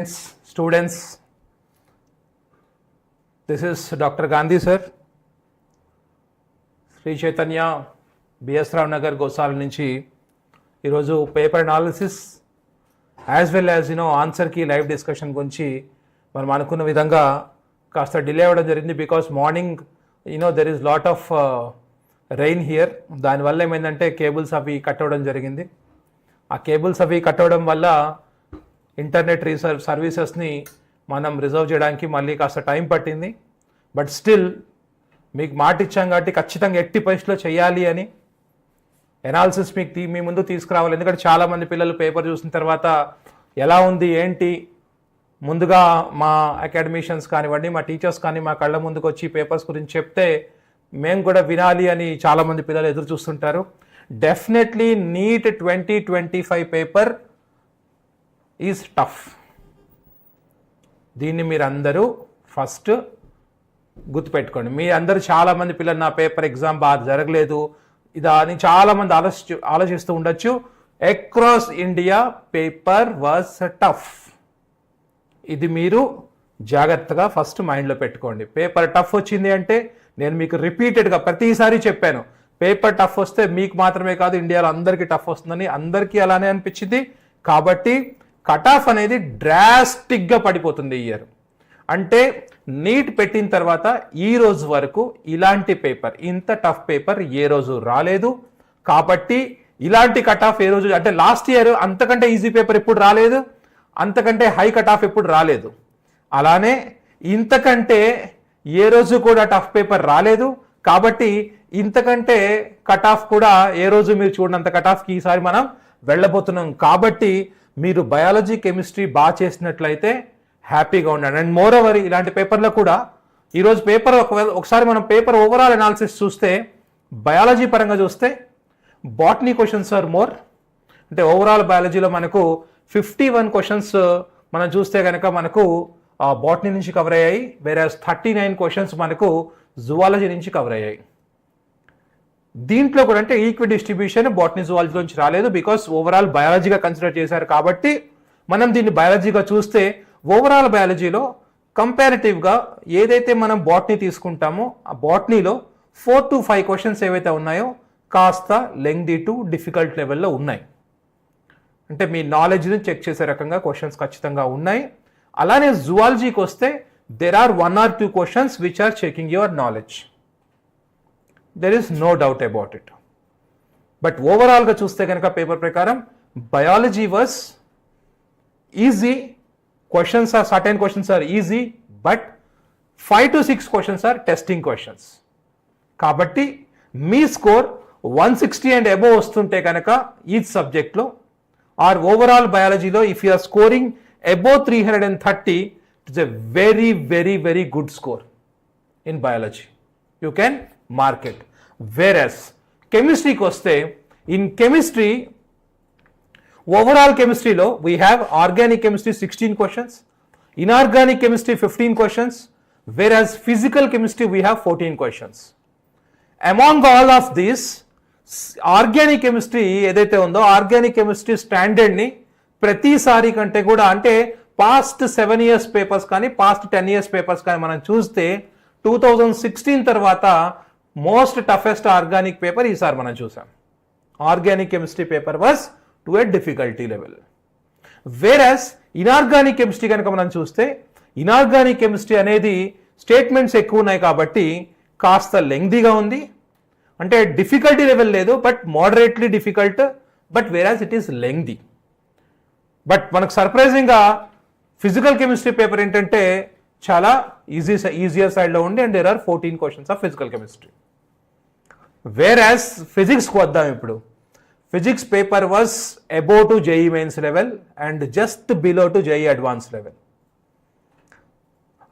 Students, this is Dr. Gandhi sir, Sri Chaitanya Gosala నుంచి ఈరోజు paper analysis as well as answer కి live discussion గురించి మనం అనుకున్న విధంగా కాస్త డిలే అవ్వడం జరిగింది. Because morning there is lot of rain here. దానివల్ల ఏమైందంటే కేబుల్స్ అవి కట్ అవ్వడం జరిగింది. ఆ కేబుల్స్ అవి కట్ అవ్వడం వల్ల ఇంటర్నెట్ సర్వీసెస్ని మనం రిజర్వ్ చేయడానికి మళ్ళీ కాస్త టైం పట్టింది. బట్ స్టిల్ మీకు మాట ఇచ్చాం కాబట్టి ఖచ్చితంగా ఎట్టి పరిస్థితిలో చేయాలి అని ఎనాలిసిస్ మీకు మీ ముందు తీసుకురావాలి. ఎందుకంటే చాలామంది పిల్లలు పేపర్ చూసిన తర్వాత ఎలా ఉంది ఏంటి, ముందుగా మా అకాడమిషియన్స్ కానివ్వండి, మా టీచర్స్ కానీ మా కళ్ళ ముందుకు వచ్చి పేపర్స్ గురించి చెప్తే మేము కూడా వినాలి అని చాలామంది పిల్లలు ఎదురు చూస్తుంటారు. Definitely NEET 2025 paper is tough. దీన్ని మీరు అందరూ ఫస్ట్ గుర్తుపెట్టుకోండి. మీ అందరూ చాలామంది పిల్లలు నా పేపర్ ఎగ్జామ్ బాగా జరగలేదు ఇదా అని చాలామంది ఆలోచిస్తూ ఉండొచ్చు. Across India paper was tough. ఇది మీరు జాగ్రత్తగా ఫస్ట్ మైండ్లో పెట్టుకోండి. పేపర్ టఫ్ వచ్చింది అంటే నేను మీకు రిపీటెడ్గా ప్రతిసారి చెప్పాను, పేపర్ టఫ్ వస్తే మీకు మాత్రమే కాదు ఇండియాలో అందరికీ టఫ్ వస్తుందని. అందరికీ అలానే అనిపించింది. కాబట్టి కట్ ఆఫ్ అనేది డ్రాస్టిక్గా పడిపోతుంది ఈ ఇయర్. అంటే నీట్ పెట్టిన తర్వాత ఈ రోజు వరకు ఇలాంటి పేపర్, ఇంత టఫ్ పేపర్ ఏ రోజు రాలేదు. కాబట్టి ఇలాంటి కట్ ఆఫ్ ఏ రోజు, అంటే లాస్ట్ ఇయర్ అంతకంటే ఈజీ పేపర్ ఎప్పుడు రాలేదు, అంతకంటే హై కట్ ఆఫ్ ఎప్పుడు రాలేదు. అలానే ఇంతకంటే ఏ రోజు కూడా టఫ్ పేపర్ రాలేదు. కాబట్టి ఇంతకంటే కట్ ఆఫ్ కూడా ఏ రోజు మీరు చూడనంత కట్ ఆఫ్కి ఈసారి మనం వెళ్ళబోతున్నాం. కాబట్టి మీరు బయాలజీ కెమిస్ట్రీ బాగా చేసినట్లయితే హ్యాపీగా ఉండండి. అండ్ మోర్ ఓవర్ ఇలాంటి పేపర్లో కూడా ఈరోజు పేపర్ ఒకసారి మనం పేపర్ ఓవరాల్ అనాలిసిస్ చూస్తే, బయాలజీ పరంగా చూస్తే బాటనీ క్వశ్చన్స్ ఆర్ మోర్. అంటే ఓవరాల్ బయాలజీలో మనకు 51 క్వశ్చన్స్ మనం చూస్తే కనుక మనకు బాటనీ నుంచి కవర్ అయ్యాయి. వేరే 39 క్వశ్చన్స్ మనకు జువాలజీ నుంచి కవర్ అయ్యాయి. దీంట్లో కూడా అంటే ఈక్వి డిస్ట్రిబ్యూషన్ బాటనీ జువాలజీ నుంచి రాలేదు, బికాస్ ఓవరాల్ బయాలజీగా కన్సిడర్ చేశారు. కాబట్టి మనం దీన్ని బయాలజీగా చూస్తే ఓవరాల్ బయాలజీలో కంపారిటివ్గా ఏదైతే మనం బాటనీ తీసుకుంటామో ఆ బాటనీలో 4 to 5 క్వశ్చన్స్ ఏవైతే ఉన్నాయో కాస్త లెంగ్దీ టు డిఫికల్ట్ లెవెల్లో ఉన్నాయి. అంటే మీ నాలెడ్జ్ని చెక్ చేసే రకంగా క్వశ్చన్స్ ఖచ్చితంగా ఉన్నాయి. అలానే జువాలజీకి వస్తే there are 1 or 2 questions which are checking your knowledge. There is no doubt about it. But overall గా చూస్తే కనుక పేపర్ ప్రకారం biology was easy. Questions are certain questions are easy, but 5 to 6 questions are testing questions. కాబట్టి మీ score 160 and above వస్తుంటే కనుక each సబ్జెక్ట్లో or overall బయాలజీలో if you are scoring above 330, it's a very, very, very good score in biology. You can mark it. Whereas chemistry ko vaste, in chemistry overall chemistry lo we have organic chemistry 16 questions, inorganic chemistry 15 questions, whereas physical chemistry we have 14 questions. Among all of these, organic chemistry edaithe undo organic chemistry standard ni ప్రతిసారి కంటే కూడా, అంటే past 7 years papers కానీ past 10 years papers కానీ మనం చూస్తే 2016 తర్వాత most toughest organic paper ఈసారి మనం చూసాం. Organic chemistry paper was to a difficulty level. Whereas inorganic chemistry కనుక మనం చూస్తే ఇనార్గానిక్ కెమిస్ట్రీ అనేది స్టేట్మెంట్స్ ఎక్కువ ఉన్నాయి కాబట్టి కాస్త లెంగ్దీగా ఉంది. అంటే డిఫికల్టీ లెవెల్ లేదు, but moderately difficult, but whereas it is lengthy. But మనకు సర్ప్రైజింగ్గా ఫిజికల్ కెమిస్ట్రీ పేపర్ ఏంటంటే చాలా ఈజియర్ సైడ్లో ఉంది. And there are 14 questions of physical chemistry. Whereas ఫిజిక్స్కి వద్దాం ఇప్పుడు. Physics paper was above to JEE Mains level and just below to JEE advance level.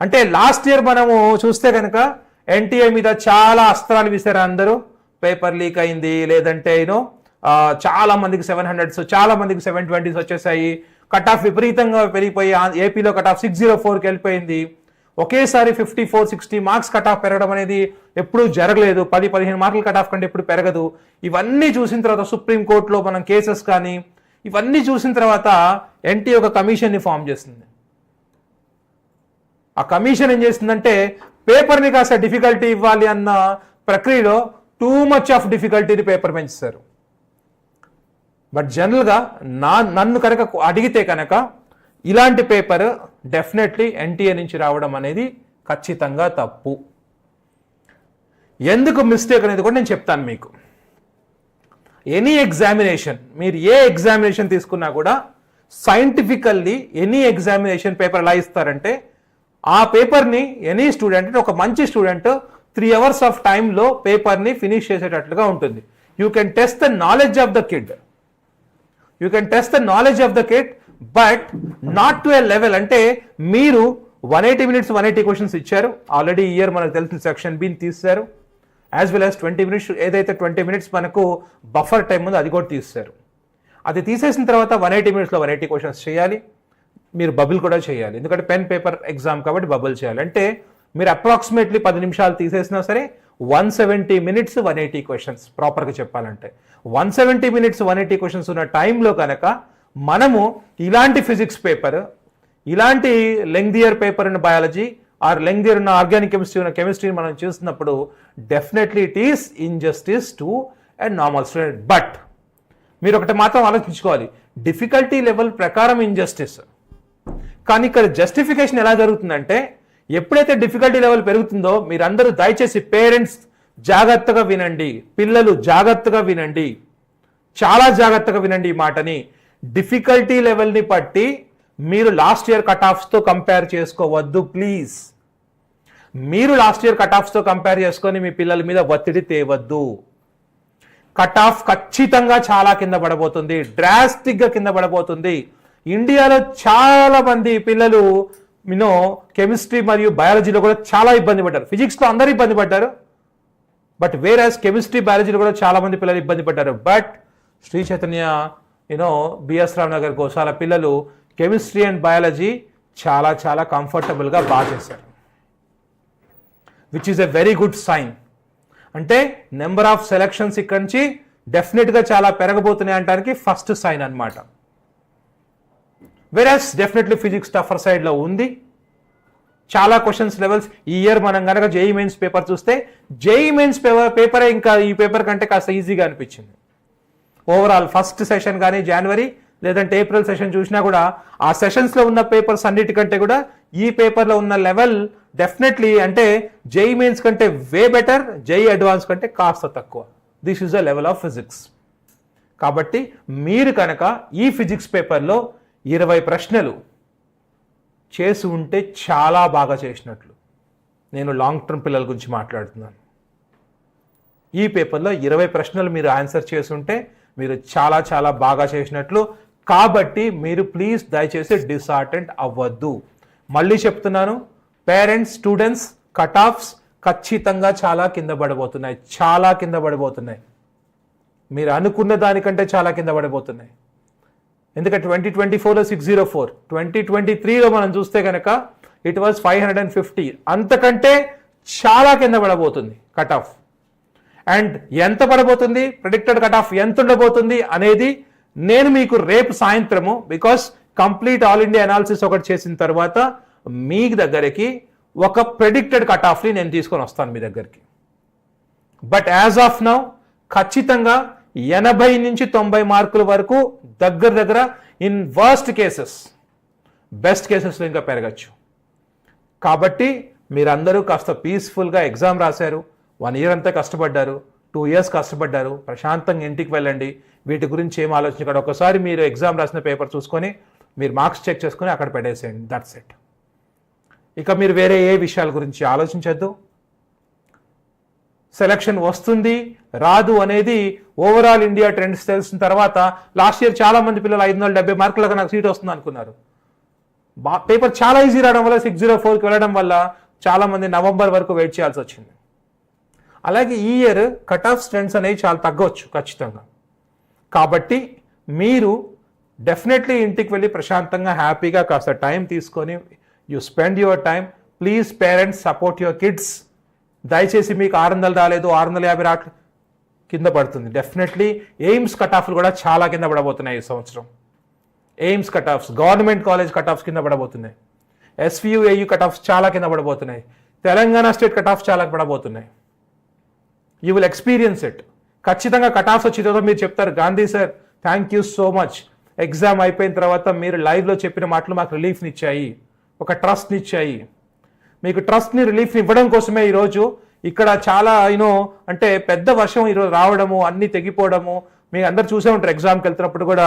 అంటే లాస్ట్ ఇయర్ మనము చూస్తే కనుక ఎన్టీఏ మీద చాలా అస్త్రాలు విసిరారు అందరూ. పేపర్ లీక్ అయింది, లేదంటే చాలా మందికి 700s, చాలా మందికి 720s వచ్చేసాయి. కట్ ఆఫ్ విపరీతంగా పెరిగిపోయి ఏపీలో కట్ ఆఫ్ 604కి వెళ్ళిపోయింది. ఒకేసారి 54-60 మార్క్స్ కట్ ఆఫ్ పెరగడం అనేది ఎప్పుడూ జరగలేదు. 10-15 మార్కులు కట్ ఆఫ్ కంటే ఎప్పుడు పెరగదు. ఇవన్నీ చూసిన తర్వాత సుప్రీంకోర్టులో మనం కేసెస్ కానీ ఇవన్నీ చూసిన తర్వాత ఎన్టీ ఒక కమిషన్ని ఫామ్ చేసింది. ఆ కమిషన్ ఏం చేస్తుందంటే పేపర్ని కాస్త డిఫికల్టీ ఇవ్వాలి అన్న ప్రక్రియలో టూ మచ్ ఆఫ్ డిఫికల్టీని పేపర్ పెంచుతారు. బట్ జనరల్గా నన్ను కనుక అడిగితే కనుక ఇలాంటి పేపర్ డెఫినెట్లీ ఎన్టీఏ నుంచి రావడం అనేది ఖచ్చితంగా తప్పు. ఎందుకు మిస్టేక్ అనేది కూడా నేను చెప్తాను మీకు. ఎనీ ఎగ్జామినేషన్, మీరు ఏ ఎగ్జామినేషన్ తీసుకున్నా కూడా సైంటిఫికల్లీ ఎనీ ఎగ్జామినేషన్ పేపర్ ఎలా ఇస్తారంటే ఆ పేపర్ని ఎనీ స్టూడెంట్, ఒక మంచి స్టూడెంట్ 3 hours ఆఫ్ టైంలో పేపర్ని ఫినిష్ చేసేటట్లుగా ఉంటుంది. You can test the knowledge of the kid, but not to a level. అంటే మీరు 180 minutes 180 questions ఇచ్చారు ఆల్రెడీ. ఇయర్ మనకు తెలిసిన సెక్షన్ బి తీస్తారు, యాజ్ వెల్ యాజ్ 20 minutes, ఏదైతే 20 minutes మనకు బఫర్ టైం ఉందో అది కూడా తీస్తారు. అది తీసేసిన తర్వాత 180 minutesలో 180 questions చేయాలి. మీరు బబుల్ కూడా చేయాలి, ఎందుకంటే పెన్ పేపర్ ఎగ్జామ్ కాబట్టి బబుల్ చేయాలి. అంటే మీరు అప్రాక్సిమేట్లీ 10 నిమిషాలు తీసేసినా సరే 170 minutes 180 questions ప్రాపర్గా చెప్పాలంటే. 170 minutes 180 questions ఉన్న టైంలో కనుక మనము ఇలాంటి ఫిజిక్స్ పేపర్, ఇలాంటి లెంగ్దియర్ పేపర్ ఇన్ బయాలజీ ఆర్ లెంగ్దియర్ ఉన్న ఆర్గానిక్ కెమిస్ట్రీ మనం చూస్తున్నప్పుడు definitely it is injustice to a normal student. But మీరు ఒకటి మాత్రం ఆలోచించుకోవాలి, డిఫికల్టీ లెవెల్ ప్రకారం ఇన్జస్టిస్. కానీ ఇక్కడ జస్టిఫికేషన్ ఎలా జరుగుతుందంటే ఎప్పుడైతే డిఫికల్టీ లెవెల్ పెరుగుతుందో మీరందరూ దయచేసి పేరెంట్స్ జాగ్రత్తగా వినండి, పిల్లలు జాగ్రత్తగా వినండి, చాలా జాగ్రత్తగా వినండి ఈ మాటని. డిఫికల్టీ లెవెల్ని బట్టి మీరు లాస్ట్ ఇయర్ కట్ ఆఫ్స్తో కంపేర్ చేసుకోవద్దు ప్లీజ్. మీరు లాస్ట్ ఇయర్ కట్ ఆఫ్స్తో కంపేర్ చేసుకొని మీ పిల్లల మీద ఒత్తిడి తేవద్దు. కట్ ఆఫ్ ఖచ్చితంగా చాలా కింద పడబోతుంది, డ్రాస్టిక్గా కింద పడబోతుంది. ఇండియాలో చాలా మంది పిల్లలు కెమిస్ట్రీ మరియు బయాలజీలో కూడా చాలా ఇబ్బంది పడ్డారు. ఫిజిక్స్లో అందరూ ఇబ్బంది పడ్డారు, బట్ వేరాజ్ కెమిస్ట్రీ బయాలజీలో కూడా చాలా మంది పిల్లలు ఇబ్బంది పడ్డారు. బట్ శ్రీ చైతన్య బిఎస్ రావు నగర్ గోసాల పిల్లలు కెమిస్ట్రీ అండ్ బయాలజీ చాలా చాలా కంఫర్టబుల్గా బాగా చేశారు, which is a very good sign. అంటే నెంబర్ ఆఫ్ సెలక్షన్స్ ఇక్కడి నుంచి డెఫినెట్గా చాలా పెరగబోతున్నాయి అనడానికి ఫస్ట్ సైన్ అనమాట. వెరాస్ డెఫినెట్లీ ఫిజిక్స్ టఫర్ సైడ్లో ఉంది, చాలా క్వశ్చన్స్ లెవెల్స్. ఈ ఇయర్ మనం కనుక జేఈ మెయిన్స్ పేపర్ చూస్తే జేఈ మెయిన్స్ పేపరే ఇంకా ఈ పేపర్ కంటే కాస్త ఈజీగా అనిపించింది. ఓవరాల్ ఫస్ట్ సెషన్ కానీ జనవరి లేదంటే ఏప్రిల్ సెషన్ చూసినా కూడా ఆ సెషన్స్లో ఉన్న పేపర్స్ అన్నిటికంటే కూడా ఈ పేపర్లో ఉన్న లెవెల్ డెఫినెట్లీ అంటే జేఈ మెయిన్స్ కంటే వే బెటర్, జేఈ అడ్వాన్స్ కంటే కాస్త తక్కువ. This is the level of physics. కాబట్టి మీరు కనుక ఈ ఫిజిక్స్ పేపర్లో 20 ప్రశ్నలు చేసి ఉంటే చాలా బాగా చేసినట్లు. నేను లాంగ్ టర్మ్ పిల్లల గురించి మాట్లాడుతున్నాను. ఈ పేపర్లో 20 ప్రశ్నలు మీరు ఆన్సర్ చేసి ఉంటే మీరు చాలా చాలా బాగా చేసినట్లు. కాబట్టి మీరు ప్లీజ్ దయచేసి డిసార్టెంట్ అవ్వద్దు. మళ్ళీ చెప్తున్నాను, పేరెంట్స్, స్టూడెంట్స్, కట్ ఆఫ్స్ ఖచ్చితంగా చాలా కింద పడబోతున్నాయి, చాలా కింద పడబోతున్నాయి. మీరు అనుకున్న దానికంటే చాలా కింద పడబోతున్నాయి. ఎందుకంటే 2024లో 604, 2023లో మనం చూస్తే కనుక ఇట్ వాజ్ 550, అంతకంటే చాలా కింద పడబోతుంది కట్ ఆఫ్. అండ్ ఎంత పడబోతుంది, ప్రెడిక్టెడ్ కట్ ఆఫ్ ఎంత ఉండబోతుంది అనేది నేను మీకు రేపు సాయంత్రము, because complete all India analysis ఒకటి చేసిన తర్వాత మీ దగ్గరికి ఒక ప్రెడిక్టెడ్ కట్ ఆఫ్ని నేను తీసుకొని వస్తాను మీ దగ్గరికి. బట్ యాజ్ ఆఫ్ నౌ ఖచ్చితంగా 80 నుంచి 90 మార్కుల వరకు దగ్గర ఇన్ వర్స్ట్ కేసెస్, బెస్ట్ కేసెస్లో ఇంకా పెరగచ్చు. కాబట్టి మీరందరూ కాస్త పీస్ఫుల్గా ఎగ్జామ్ రాశారు, 1 year అంతా కష్టపడ్డారు, 2 years కష్టపడ్డారు, ప్రశాంతంగా ఇంటికి వెళ్ళండి. వీటి గురించి ఏం ఆలోచించకండి. ఒకసారి మీరు ఎగ్జామ్ రాసిన పేపర్ చూసుకొని మీరు మార్క్స్ చెక్ చేసుకొని అక్కడ పెట్టేసేయండి, దట్స్ ఇట్. ఇక మీరు వేరే ఏ విషయాల గురించి ఆలోచించద్దు. సెలక్షన్ వస్తుంది రాదు అనేది ఓవరాల్ ఇండియా ట్రెండ్స్ తెలిసిన తర్వాత లాస్ట్ ఇయర్ చాలా మంది పిల్లలు 570 మార్కులకు నాకు సీట్ వస్తుంది అనుకున్నారు. పేపర్ చాలా ఈజీ రావడం వల్ల 604కి వెళ్ళడం వల్ల చాలా మంది నవంబర్ వరకు వెయిట్ చేయాల్సి వచ్చింది. అలాగే ఈ ఇయర్ కట్ ఆఫ్ స్ట్రెండ్స్ అనేవి చాలా తగ్గవచ్చు ఖచ్చితంగా. కాబట్టి మీరు డెఫినెట్లీ ఇంటికి వెళ్ళి ప్రశాంతంగా హ్యాపీగా కాస్త టైం తీసుకొని you spend your time. Please parents support your kids. దయచేసి మీకు 600 రాలేదు, 650 రావట్లేదు, కింద పడుతుంది. డెఫినెట్లీ ఎయిమ్స్ కట్ ఆఫ్లు కూడా చాలా కింద పడబోతున్నాయి ఈ సంవత్సరం. AIIMS cut offs, government college cut offs కింద పడబోతున్నాయి. ఎస్వియు ఏయు కట్ ఆఫ్స్ చాలా కింద పడబోతున్నాయి, తెలంగాణ స్టేట్ కట్ ఆఫ్స్ చాలా పడబోతున్నాయి. You will experience it. ఖచ్చితంగా కట్ ఆఫ్స్ వచ్చిన తర్వాత మీరు చెప్తారు, Gandhi sir thank you so much, exam అయిపోయిన తర్వాత మీరు లైవ్లో చెప్పిన మాటలు మాకు రిలీఫ్ని ఇచ్చాయి, ఒక ట్రస్ట్ని ఇచ్చాయి. మీకు ట్రస్ట్ని రిలీఫ్ని ఇవ్వడం కోసమే ఈరోజు ఇక్కడ చాలా అంటే పెద్ద వర్షం ఈరోజు రావడము, అన్నీ తెగిపోవడము, మీరు అందరు చూసే ఉంటారు ఎగ్జామ్కి వెళ్తున్నప్పుడు కూడా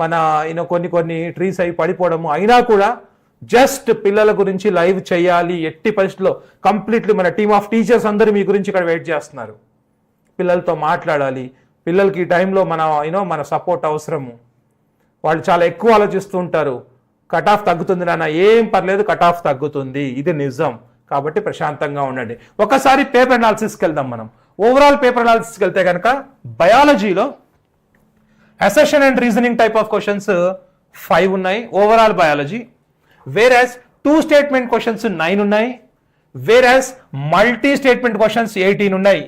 మన కొన్ని ట్రీస్ అవి పడిపోవడము. అయినా కూడా జస్ట్ పిల్లల గురించి లైవ్ చేయాలి ఎట్టి పరిస్థితుల్లో. కంప్లీట్లీ మన టీమ్ ఆఫ్ టీచర్స్ అందరూ మీ గురించి ఇక్కడ వెయిట్ చేస్తున్నారు. పిల్లలతో మాట్లాడాలి, పిల్లలకి ఈ టైంలో మన సపోర్ట్ అవసరము. వాళ్ళు చాలా ఎక్కువ ఆలోచిస్తూ ఉంటారు, కట్ ఆఫ్ తగ్గుతుంది నాన్న, ఏం పర్లేదు కట్ ఆఫ్ తగ్గుతుంది, ఇది నిజం. కాబట్టి ప్రశాంతంగా ఉండండి. ఒకసారి పేపర్ అనాలిసిస్కి వెళ్దాం. మనం ఓవరాల్ పేపర్ అనాలిసిస్కి వెళ్తే కనుక బయాలజీలో assertion and reasoning type of questions 5 ఉన్నాయి overall biology. Whereas 2 statement questions 9 ఉన్నాయి. వేరాస్ మల్టీ స్టేట్మెంట్ క్వశ్చన్స్ 18 ఉన్నాయి.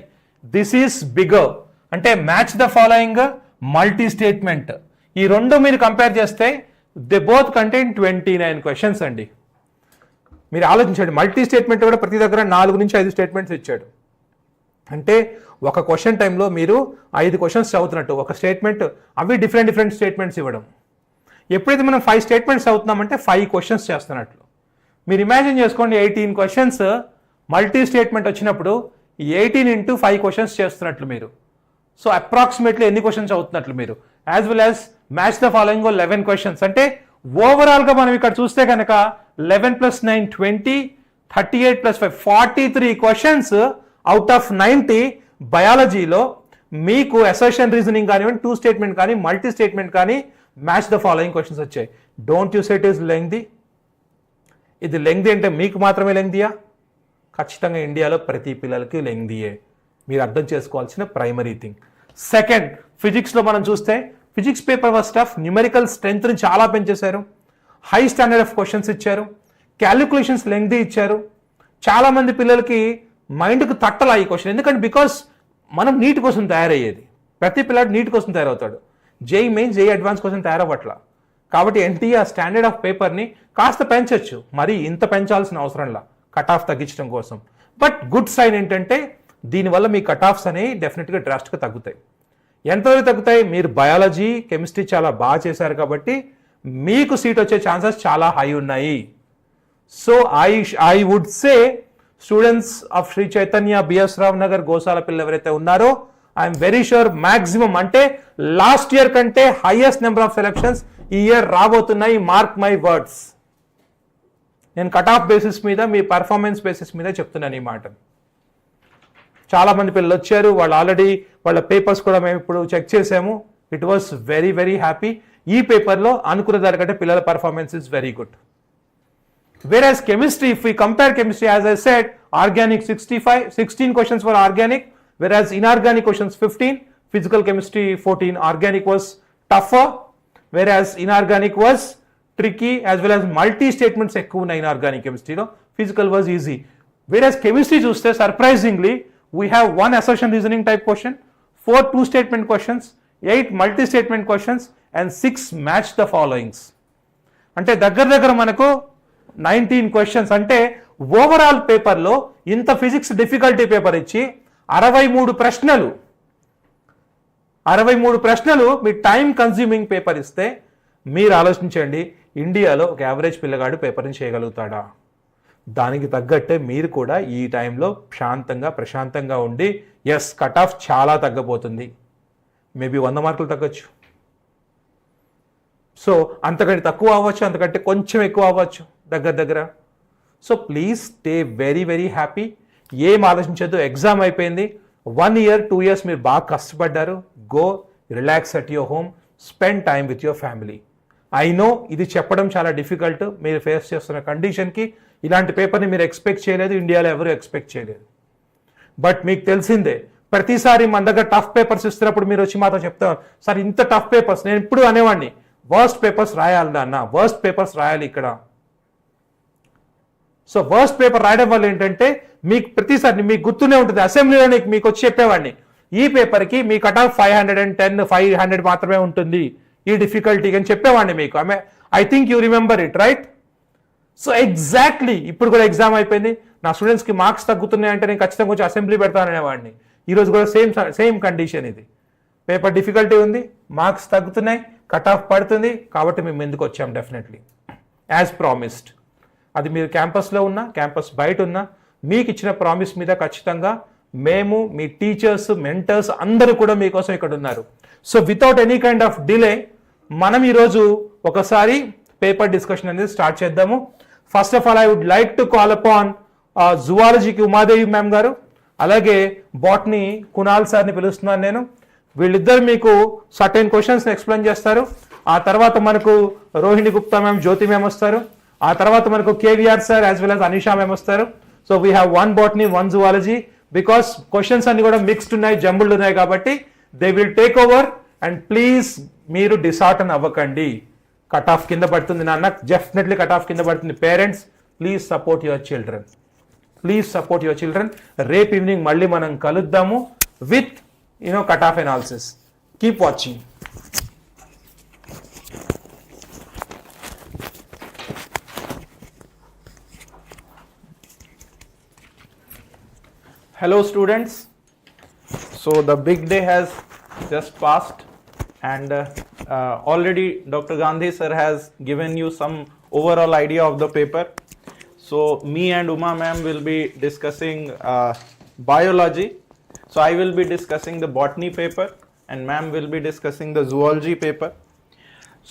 This is bigger. అంటే match the following, multi statement, ఈ రెండు మీరు కంపేర్ చేస్తే దే బోత్ కంటైన్ 29 క్వశ్చన్స్ అండి. మీరు ఆలోచించండి, మల్టీ స్టేట్మెంట్ కూడా ప్రతి దగ్గర 4 నుంచి 5 స్టేట్మెంట్స్ ఇచ్చాడు. అంటే ఒక క్వశ్చన్ టైంలో మీరు 5 క్వశ్చన్స్ చదువుతున్నట్టు, ఒక స్టేట్మెంట్ అవి డిఫరెంట్ స్టేట్మెంట్స్ ఇవ్వడం. ఎప్పుడైతే మనం 5 స్టేట్మెంట్స్ అవుతున్నామంటే 5 క్వశ్చన్స్ చేస్తున్నట్లు. మీరు ఇమాజిన్ చేసుకోండి, 18 క్వశ్చన్స్ మల్టీ స్టేట్మెంట్ వచ్చినప్పుడు 18 into 5 క్వశ్చన్స్ చేస్తున్నట్లు మీరు. సో అప్రాక్సిమేట్లీ ఎన్ని క్వశ్చన్స్ అవుతున్నట్లు మీరు. As well as match the following 11 questions. అంటే ఓవరాల్గా మనం ఇక్కడ చూస్తే కనుక 11 + 9 20, 38 + 5 43 క్వశ్చన్స్ అవుట్ ఆఫ్ 90 బయాలజీలో మీకు అసర్షన్ రీజనింగ్ కానివ్వండి, 2 స్టేట్మెంట్ కానీ, మల్టీ స్టేట్మెంట్ కానీ, మ్యాచ్ ద ఫాలోయింగ్ క్వశ్చన్స్ వచ్చాయి. Don't you say it is lengthy. ఇది లెంగ్దీ అంటే మీకు మాత్రమే లెంగ్దీయా? ఖచ్చితంగా ఇండియాలో ప్రతి పిల్లలకి లెంగ్దీయే. మీరు అర్థం చేసుకోవాల్సిన ప్రైమరీ థింగ్. సెకండ్, ఫిజిక్స్లో మనం చూస్తే physics paper first of numerical స్ట్రెంగ్త్ని చాలా పెంచేశారు, హై స్టాండర్డ్ ఆఫ్ క్వశ్చన్స్ ఇచ్చారు, క్యాలిక్యులేషన్స్ లెంగ్దీ ఇచ్చారు. చాలామంది పిల్లలకి మైండ్కి తట్టలా ఈ క్వశ్చన్, ఎందుకంటే బికాస్ మనం నీట్ కోసం తయారయ్యేది, ప్రతి పిల్లడు నీట్ కోసం తయారవుతాడు, జేఈ మెయిన్స్ జేఈ అడ్వాన్స్ కోసం తయారవ్వట్లా. కాబట్టి ఎన్టీఆర్ స్టాండర్డ్ ఆఫ్ పేపర్ని కాస్త పెంచవచ్చు, మరి ఇంత పెంచాల్సిన అవసరంలా కట్ ఆఫ్ తగ్గించడం కోసం. బట్ గుడ్ సైన్ ఏంటంటే దీనివల్ల మీ కట్ ఆఫ్స్ అనేవి డెఫినెట్గా డ్రాస్ట్గా తగ్గుతాయి. ఎంతవరకు తగ్గుతాయి? మీరు బయాలజీ కెమిస్ట్రీ చాలా బాగా చేశారు కాబట్టి మీకు సీట్ వచ్చే ఛాన్సెస్ చాలా హై ఉన్నాయి. So I would say students of Shri Chaitanya, BS Rao Nagar, Gosala పిల్లలు ఎవరైతే ఉన్నారో ఐఎమ్ వెరీ షూర్ మ్యాక్సిమం అంటే లాస్ట్ ఇయర్ కంటే హైయెస్ట్ నెంబర్ ఆఫ్ సెలెక్షన్స్ ఈ ఇయర్ రాబోతున్నాయి. Mark my words. నేను కట్ ఆఫ్ బేసిస్ మీద, మీ పర్ఫార్మెన్స్ బేసిస్ మీద చెప్తున్నాను ఈ మాట. చాలా మంది పిల్లలు వచ్చారు, వాళ్ళు ఆల్రెడీ వాళ్ళ పేపర్స్ కూడా మేము ఇప్పుడు చెక్ చేసాము. It was very happy. ఈ పేపర్లో అనుకున్న దానికంటే పిల్లల performance is very good. Whereas chemistry, if we compare chemistry, as I said, organic 16 questions were organic, whereas inorganic questions 15, physical chemistry 14. Organic was tougher, whereas inorganic was tricky, as well as multi statements ఎక్కువ ఉన్నాయి inorganic chemistry లో. Physical was easy. Whereas chemistry చూస్తే surprisingly we have 1 assertion reasoning type question, 4 2 statement questions, 8 multi statement questions and 6 match the followings. అంటే దగ్గర మనకు 19 questions. అంటే overall పేపర్లో ఇంత ఫిజిక్స్ డిఫికల్టీ పేపర్ ఇచ్చి 63 ప్రశ్నలు మీ టైం కన్స్యూమింగ్ పేపర్ ఇస్తే మీరు ఆలోచించండి, ఇండియాలో ఒక యావరేజ్ పిల్లగాడు పేపర్ని చేయగలుగుతాడా? దానికి తగ్గట్టే మీరు కూడా ఈ టైంలో ప్రశాంతంగా ఉండి, ఎస్ కట్ ఆఫ్ చాలా తగ్గబోతుంది, మేబీ 100 మార్కులు తగ్గచ్చు. సో అంతకంటే తక్కువ అవ్వచ్చు, అంతకంటే కొంచెం ఎక్కువ అవ్వచ్చు దగ్గర. So please stay very happy. ఏం ఆలోచించద్దు, ఎగ్జామ్ అయిపోయింది. 1 year 2 years మీరు బాగా కష్టపడ్డారు. Go relax at your home, spend time with your family. I know ఇది చెప్పడం చాలా డిఫికల్ట్, మీరు ఫేస్ చేస్తున్న కండిషన్కి. ఇలాంటి పేపర్ని మీరు ఎక్స్పెక్ట్ చేయలేదు, ఇండియాలో ఎవరు ఎక్స్పెక్ట్ చేయలేదు. బట్ మీకు తెలిసిందే, ప్రతిసారి మన దగ్గర టఫ్ పేపర్స్ ఇస్తున్నప్పుడు మీరు వచ్చి మాతో చెప్తారు, సార్ ఇంత టఫ్ పేపర్స్. నేను ఇప్పుడు అనేవాడిని, వర్స్ట్ పేపర్స్ రాయాలి అన్న, వర్స్ట్ పేపర్స్ రాయాలి ఇక్కడ. సో వర్స్ట్ పేపర్ రాయడం వల్ల ఏంటంటే మీకు ప్రతిసారి మీకు గుర్తునే ఉంటుంది. అసెంబ్లీలో మీకు వచ్చి చెప్పేవాడిని, ఈ పేపర్కి మీ కట్ ఆఫ్ 510 500 మాత్రమే ఉంటుంది ఈ డిఫికల్టీ అని చెప్పేవాడిని మీకు. I think you remember it, right? So exactly ఇప్పుడు కూడా ఎగ్జామ్ అయిపోయింది, నా స్టూడెంట్స్కి మార్క్స్ తగ్గుతున్నాయి అంటే నేను ఖచ్చితంగా కొంచెం అసెంబ్లీ పెడతాననేవాడిని. ఈరోజు కూడా సేమ్ కండిషన్ ఇది. పేపర్ డిఫికల్టీ ఉంది, మార్క్స్ తగ్గుతున్నాయి, కట్ ఆఫ్ పడుతుంది, కాబట్టి మేము ఎందుకు వచ్చాం డెఫినెట్లీ యాజ్ ప్రామిస్డ్. అది మీరు క్యాంపస్లో ఉన్నా క్యాంపస్ బయట ఉన్నా మీకు ఇచ్చిన ప్రామిస్ మీద ఖచ్చితంగా మేము, మీ టీచర్స్, మెంటర్స్ అందరూ కూడా మీకోసం ఇక్కడ ఉన్నారు. So without any kind of delay మనం ఈరోజు ఒకసారి పేపర్ డిస్కషన్ అనేది స్టార్ట్ చేద్దాము. First of all I would like to call upon జువాలజీకి ఉమాదేవి మ్యామ్ గారు, అలాగే బాటనీ కునాల్ సార్ని పిలుస్తున్నాను నేను. వీళ్ళిద్దరు మీకు సర్టెన్ క్వశ్చన్స్ ఎక్స్ప్లెయిన్ చేస్తారు. ఆ తర్వాత మనకు రోహిణి గుప్తా మ్యామ్, జ్యోతి మ్యామ్ వస్తారు. ఆ తర్వాత మనకు KVR sir as well as Anisha ma'am వస్తారు. So we have 1 botany 1 zoology, because questions అన్ని కూడా మిక్స్డ్ ఉన్నాయి, జంబుల్డ్ ఉన్నాయి, కాబట్టి they will take over. And please మీరు డిసార్టన్ అవ్వకండి, కట్ ఆఫ్ కింద పడుతుంది నాన్న, డెఫినెట్లీ కట్ ఆఫ్ కింద పడుతుంది. Parents please support your children, please support your children. రేపు ఈవినింగ్ మళ్ళీ మనం కలుద్దాము with cut off analysis. Keep watching. Hello students, so the big day has just passed and already Dr. Gandhi sir has given you some overall idea of the paper. So me and Uma ma'am will be discussing biology. So I will be discussing the botany paper and ma'am will be discussing the zoology paper.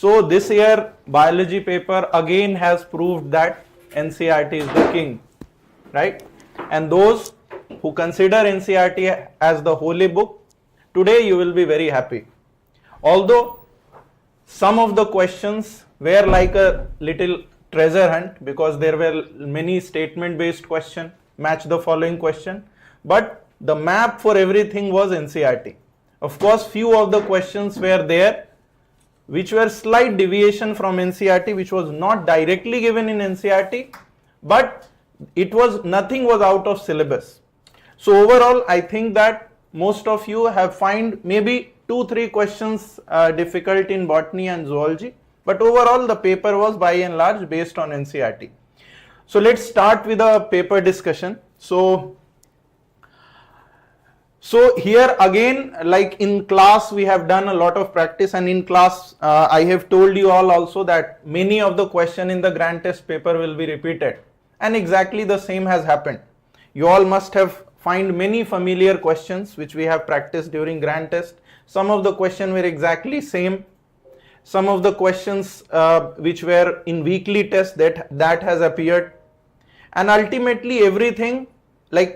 So this year biology paper again has proved that NCERT is the king, right? And those who consider NCERT as the holy book, today you will be very happy. Although some of the questions were like a little treasure hunt because there were many statement based questions, match the following question, but the map for everything was NCERT. Of course few of the questions were there which were slight deviation from NCERT, which was not directly given in NCERT, but it was nothing was out of syllabus. So overall I think that most of you have find maybe 2-3 questions difficult in botany and zoology, but overall the paper was by and large based on NCERT. So let's start with a paper discussion. So here again, like in class we have done a lot of practice, and in class I have told you all also that many of the question in the grand test paper will be repeated, and exactly the same has happened. You all must have find many familiar questions which we have practiced during grand test. Some of the questions were exactly same. Some of the questions which were in weekly test that has appeared, and ultimately everything, like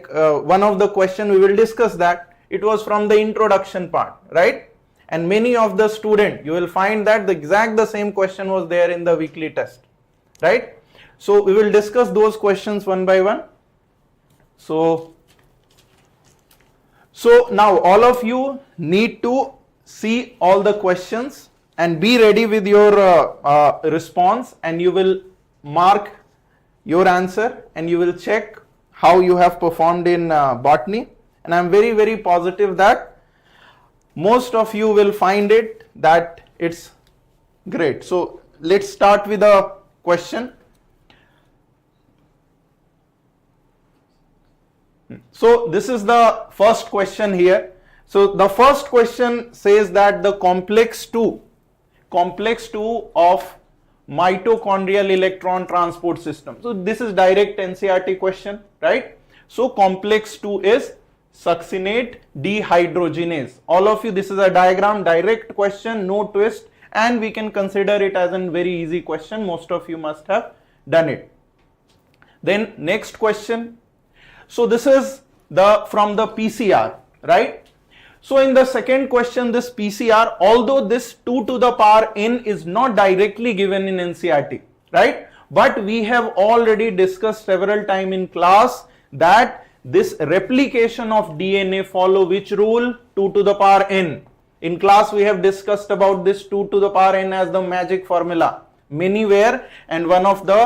one of the question we will discuss that it was from the introduction part, right? And many of the student you will find that the same question was there in the weekly test, right? So we will discuss those questions one by one. So now all of you need to see all the questions and be ready with your response, and you will mark your answer and you will check how you have performed in botany, and I am very very positive that most of you will find it that it's great. So let's start with a question. So this is the first question here. So the first question says that the complex 2 of mitochondrial electron transport system. So this is direct NCERT question, right? So complex 2 is succinate dehydrogenase. All of you, this is a diagram, direct question, no twist, and we can consider it as a very easy question. Most of you must have done it. Then next question. So this is from the PCR, right? So in the second question, this PCR, although this 2 to the power n is not directly given in NCERT, right? But we have already discussed several times in class that this replication of DNA follow which rule? 2 to the power n. In class we have discussed about this 2 to the power n as the magic formula. Many were, and one of the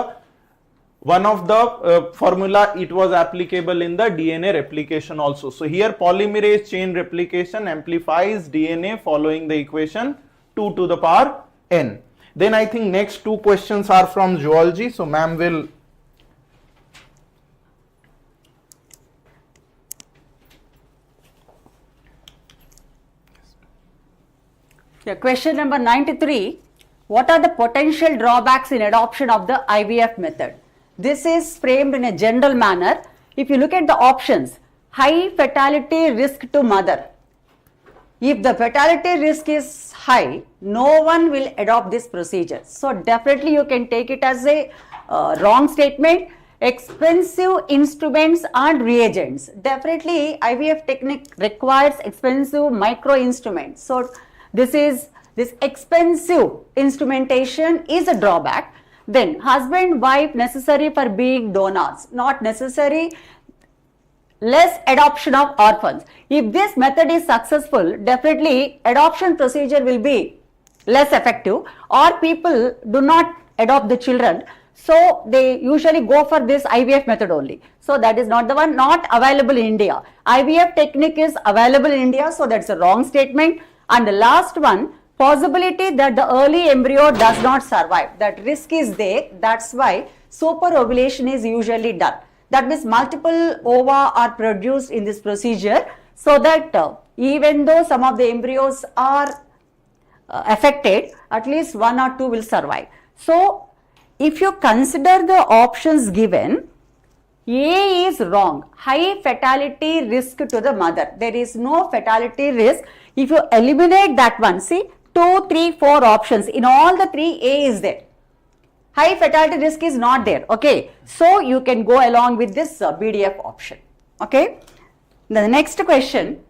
formula it was applicable in the DNA replication also. So here polymerase chain replication amplifies DNA following the equation 2 to the power n. Then I think next two questions are from zoology, so ma'am will Okay, question number 93. What are the potential drawbacks in adoption of the IVF method? This is framed in a general manner. If you look at the options, high fatality risk to mother. If the fatality risk is high, no one will adopt this procedure. So definitely you can take it as a wrong statement. Expensive instruments and reagents. Definitely IVF technique requires expensive micro instruments. So this expensive instrumentation is a drawback. Then husband, wife necessary for being donors, not necessary. Less adoption of orphans. If this method is successful, definitely adoption procedure will be less effective, or people do not adopt the children. So they usually go for this IVF method only. So that is not the one, not available in India. IVF technique is available in India, so that's a wrong statement. And the last one, possibility that the early embryo does not survive. That risk is there. That's why superovulation is usually done. That means multiple ova are produced in this procedure, so that even though some of the embryos are affected, at least 1 or 2 will survive. So if you consider the options given, A is wrong. High fatality risk to the mother. There is no fatality risk. If you eliminate that one, see 2, 3, 4 options. In all the 3, A is there. High fatality risk is not there. Okay. So you can go along with this BDF option. Okay. The next question.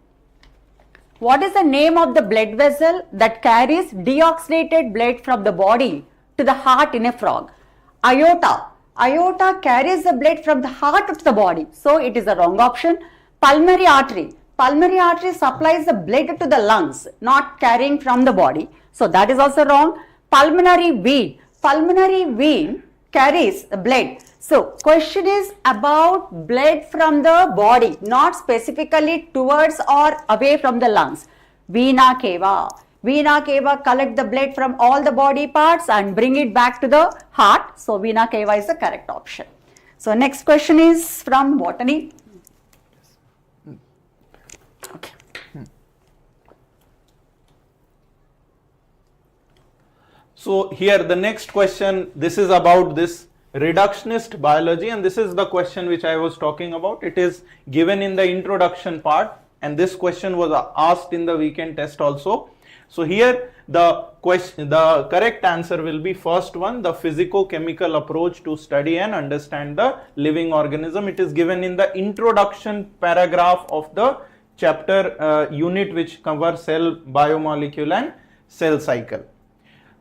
What is the name of the blood vessel that carries deoxygenated blood from the body to the heart in a frog? Aorta. Aorta carries the blood from the heart to the body. So it is a wrong option. Pulmonary artery. Pulmonary artery supplies the blood to the lungs, not carrying from the body. So that is also wrong. Pulmonary vein. Pulmonary vein carries the blood. So question is about blood from the body, not specifically towards or away from the lungs. Vena cava. Vena cava collect the blood from all the body parts and bring it back to the heart. So vena cava is the correct option. So next question is from Botany. Okay. So here the next question, this is about this reductionist biology, and this is the question which I was talking about. It is given in the introduction part, and this question was asked in the weekend test also. So here the correct answer will be first one, the physico-chemical approach to study and understand the living organism. It is given in the introduction paragraph of the chapter unit which covers cell, biomolecule and cell cycle.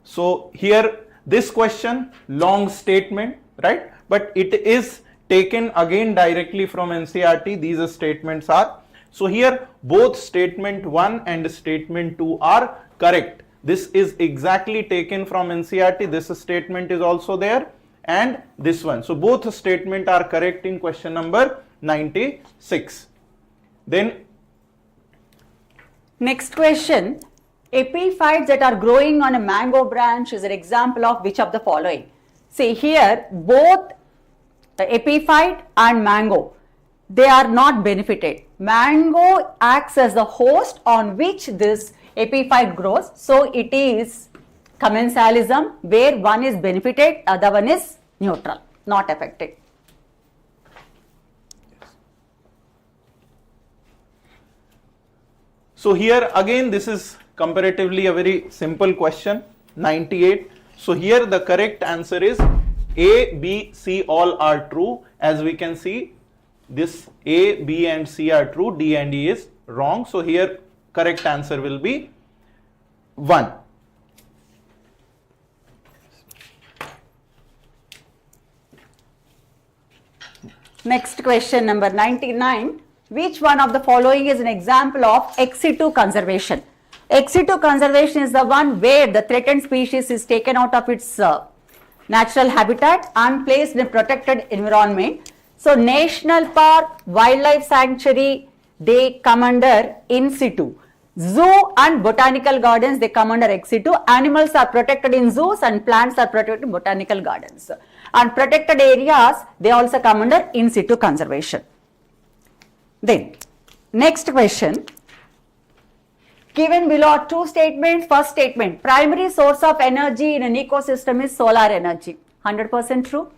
So here this question, long statement, right? But it is taken again directly from NCERT. These statements are. So here both statement 1 and statement 2 are correct. This is exactly taken from NCERT. This statement is also there, and this one. So both statements are correct in question number 96. Then next question. Epiphytes that are growing on a mango branch is an example of which of the following? See here, both the epiphyte and mango, they are not benefited. Mango acts as the host on which this epiphyte grows. So it is commensalism, where one is benefited, other one is neutral, not affected. so here again this is comparatively a very simple question, 98. So here the correct answer is A, B, C all are true. As we can see, this A, B and C are true, D and E is wrong. So here correct answer will be 1. Next question number 99. Which one of the following is an example of ex situ conservation? Ex situ conservation is the one where the threatened species is taken out of its natural habitat and placed in a protected environment. So national park, wildlife sanctuary, they come under in situ. Zoo and botanical gardens, they come under ex situ. Animals are protected in zoos and plants are protected in botanical gardens. And protected areas, they also come under in situ conservation. Then next question. Given below are two statements. First statement, primary source of energy in an ecosystem is solar energy. 100% true.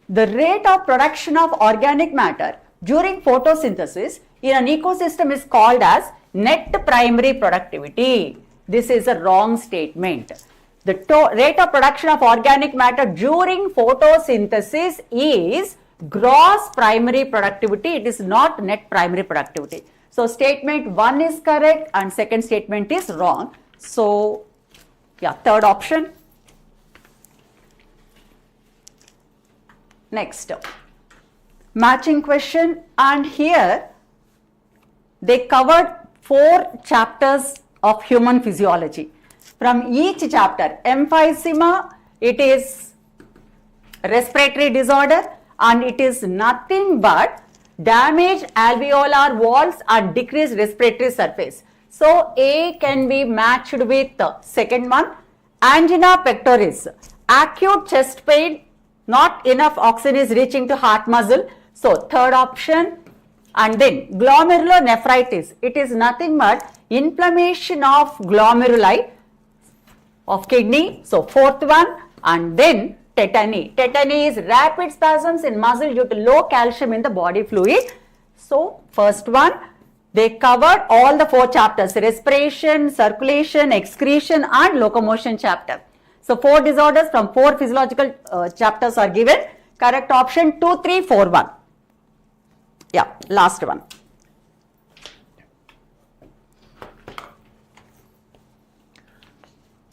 The rate of production of organic matter during photosynthesis in an ecosystem is called as net primary productivity. This is a wrong statement. The rate of production of organic matter during photosynthesis is gross primary productivity. It is not net primary productivity. So statement 1 is correct and second statement is wrong. So yeah, third option. Next, matching question, and here they covered 4 chapters of human physiology. From each chapter, emphysema, it is respiratory disorder and it is nothing but damaged alveolar walls and decreased respiratory surface. So A can be matched with the second one. Angina pectoris, acute chest pain, not enough oxygen is reaching to heart muscle. So third option. And then glomerulonephritis, it is nothing but inflammation of glomeruli of kidney. So fourth one. And then tetany. Tetany is rapid spasms in muscle due to low calcium in the body fluid. So first one, they covered all the 4 chapters: respiration, circulation, excretion and locomotion chapter. So 4 disorders from 4 physiological chapters are given. Correct option 2, 3, 4, 1. Yeah, last one.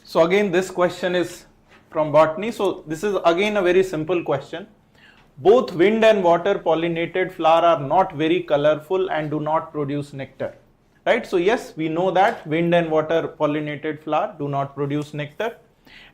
So again, this question is from botany. So this is again a very simple question. Both wind and water pollinated flower are not very colorful and do not produce nectar. Right? So yes, we know that wind and water pollinated flower do not produce nectar.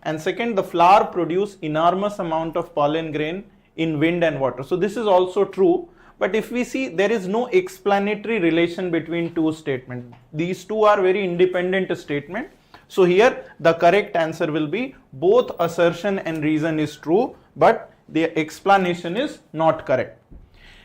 And second, the flower produce enormous amount of pollen grain in wind and water. So this is also true. But if we see, there is no explanatory relation between 2 statements. These 2 are very independent statements. So here the correct answer will be both assertion and reason is true, but the explanation is not correct.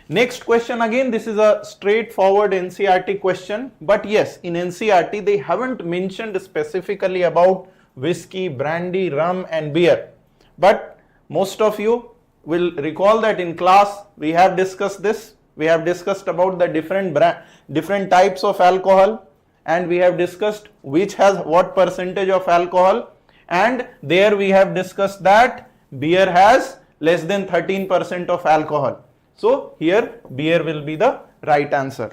Next question, again this is a straightforward NCERT question, but yes, in NCERT they haven't mentioned specifically about whiskey, brandy, rum and beer. But most of you will recall that in class we have discussed this. We have discussed about the different types of alcohol, and we have discussed which has what percentage of alcohol, and there we have discussed that beer has less than 13% of alcohol. So here beer will be the right answer.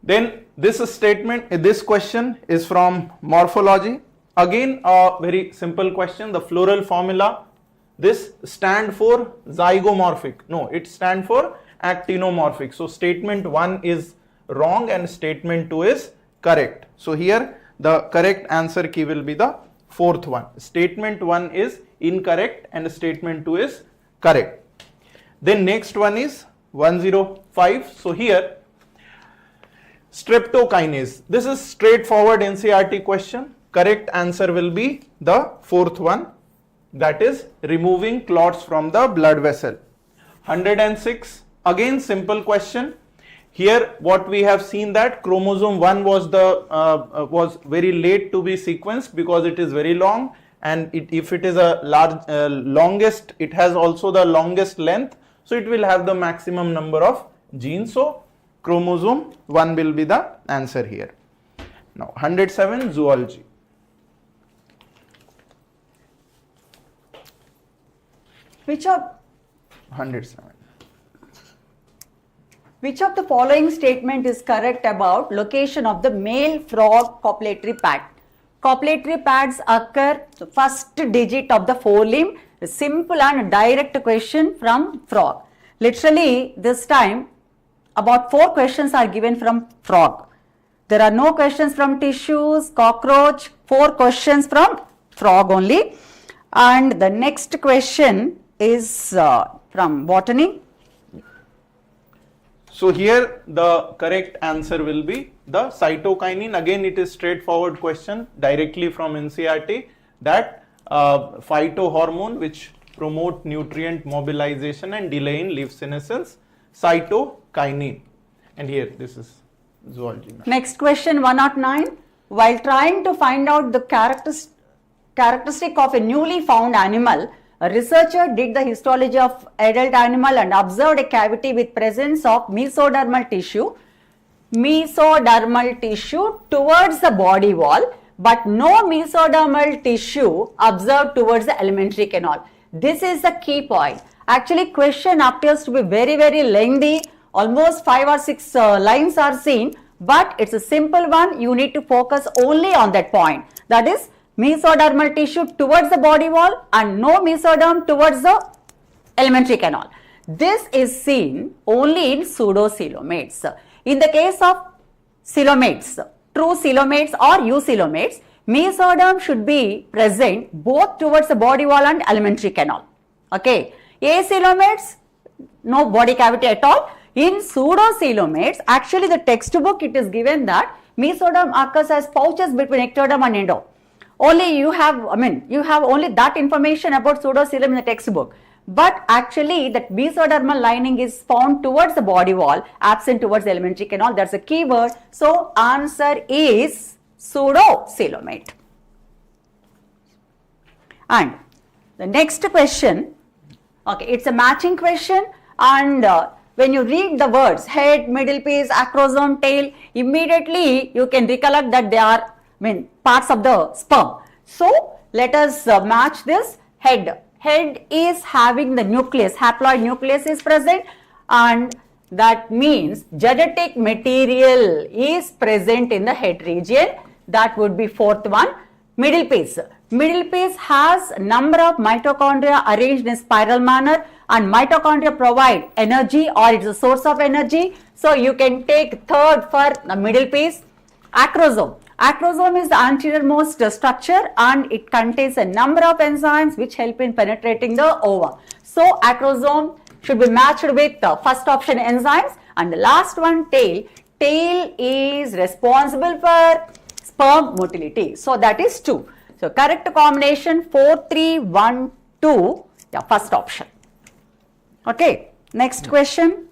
Then this statement, this question is from morphology. Again a very simple question. The floral formula, this stand for zygomorphic. No, it stand for actinomorphic. So statement 1 is wrong and statement 2 is correct. So here the correct answer key will be the 4th one. Statement 1 is incorrect and statement 2 is correct. Then next one is 105. So here streptokinase. This is straightforward NCERT question. Correct answer will be the 4th one, that is removing clots from the blood vessel. 106, again simple question. Here what we have seen that chromosome 1 was very late to be sequenced because it is very long, and if it is a large longest, it has also the longest length, so it will have the maximum number of genes. So chromosome 1 will be the answer here. Now 107, zoology. Which of 107. Which of the following statement is correct about location of the male frog copulatory pad? Copulatory pads occur the first digit of the forelimb. A simple and direct question from frog. Literally this time about 4 questions are given from frog. There are no questions from tissues, cockroach, 4 questions from frog only. And the next question is from botany. So here the correct answer will be the cytokinin. Again it is straightforward question directly from NCERT, that phytohormone which promote nutrient mobilization and delay in leaf senescence, cytokinin. And here this is Zoology. Next question 109. While trying to find out the characteristic of a newly found animal, a researcher did the histology of adult animal and observed a cavity with presence of mesodermal tissue towards the body wall, but no mesodermal tissue observed towards the alimentary canal. This is the key point. Actually, question appears to be very, very lengthy. Almost 5 or 6 lines are seen, but it's a simple one. You need to focus only on that point. That is mesodermal tissue towards the body wall and no mesoderm towards the alimentary canal. This is seen only in pseudocoelomates. In the case of coelomates, true coelomates or eucoelomates, mesoderm should be present both towards the body wall and alimentary canal. Okay. Acoelomates, no body cavity at all. In pseudocoelomates, actually the textbook it is given that mesoderm occurs as pouches between ectoderm and endo. Only you have only that information about pseudocoelom in the textbook. But actually that mesodermal lining is found towards the body wall, absent towards the alimentary canal. That's a key word. So answer is pseudocoelomate. And the next question, okay, it's a matching question, and when you read the words head, middle piece, acrosome, tail, immediately you can recollect that they are parts of the sperm. So let us match this. Head. Head is having the nucleus, haploid nucleus is present, and that means genetic material is present in the head region. That would be fourth one. Middle piece. Middle piece has number of mitochondria arranged in spiral manner, and mitochondria provide energy, or it's a source of energy. So you can take third for the middle piece. Acrosome. Acrosome is the anteriormost structure, and it contains a number of enzymes which help in penetrating the ova. So acrosome should be matched with the first option enzymes. And the last one, tail. Tail is responsible for sperm motility. So that is 2. So correct combination 4, 3, 1, 2. Yeah, first option. Okay. Next question.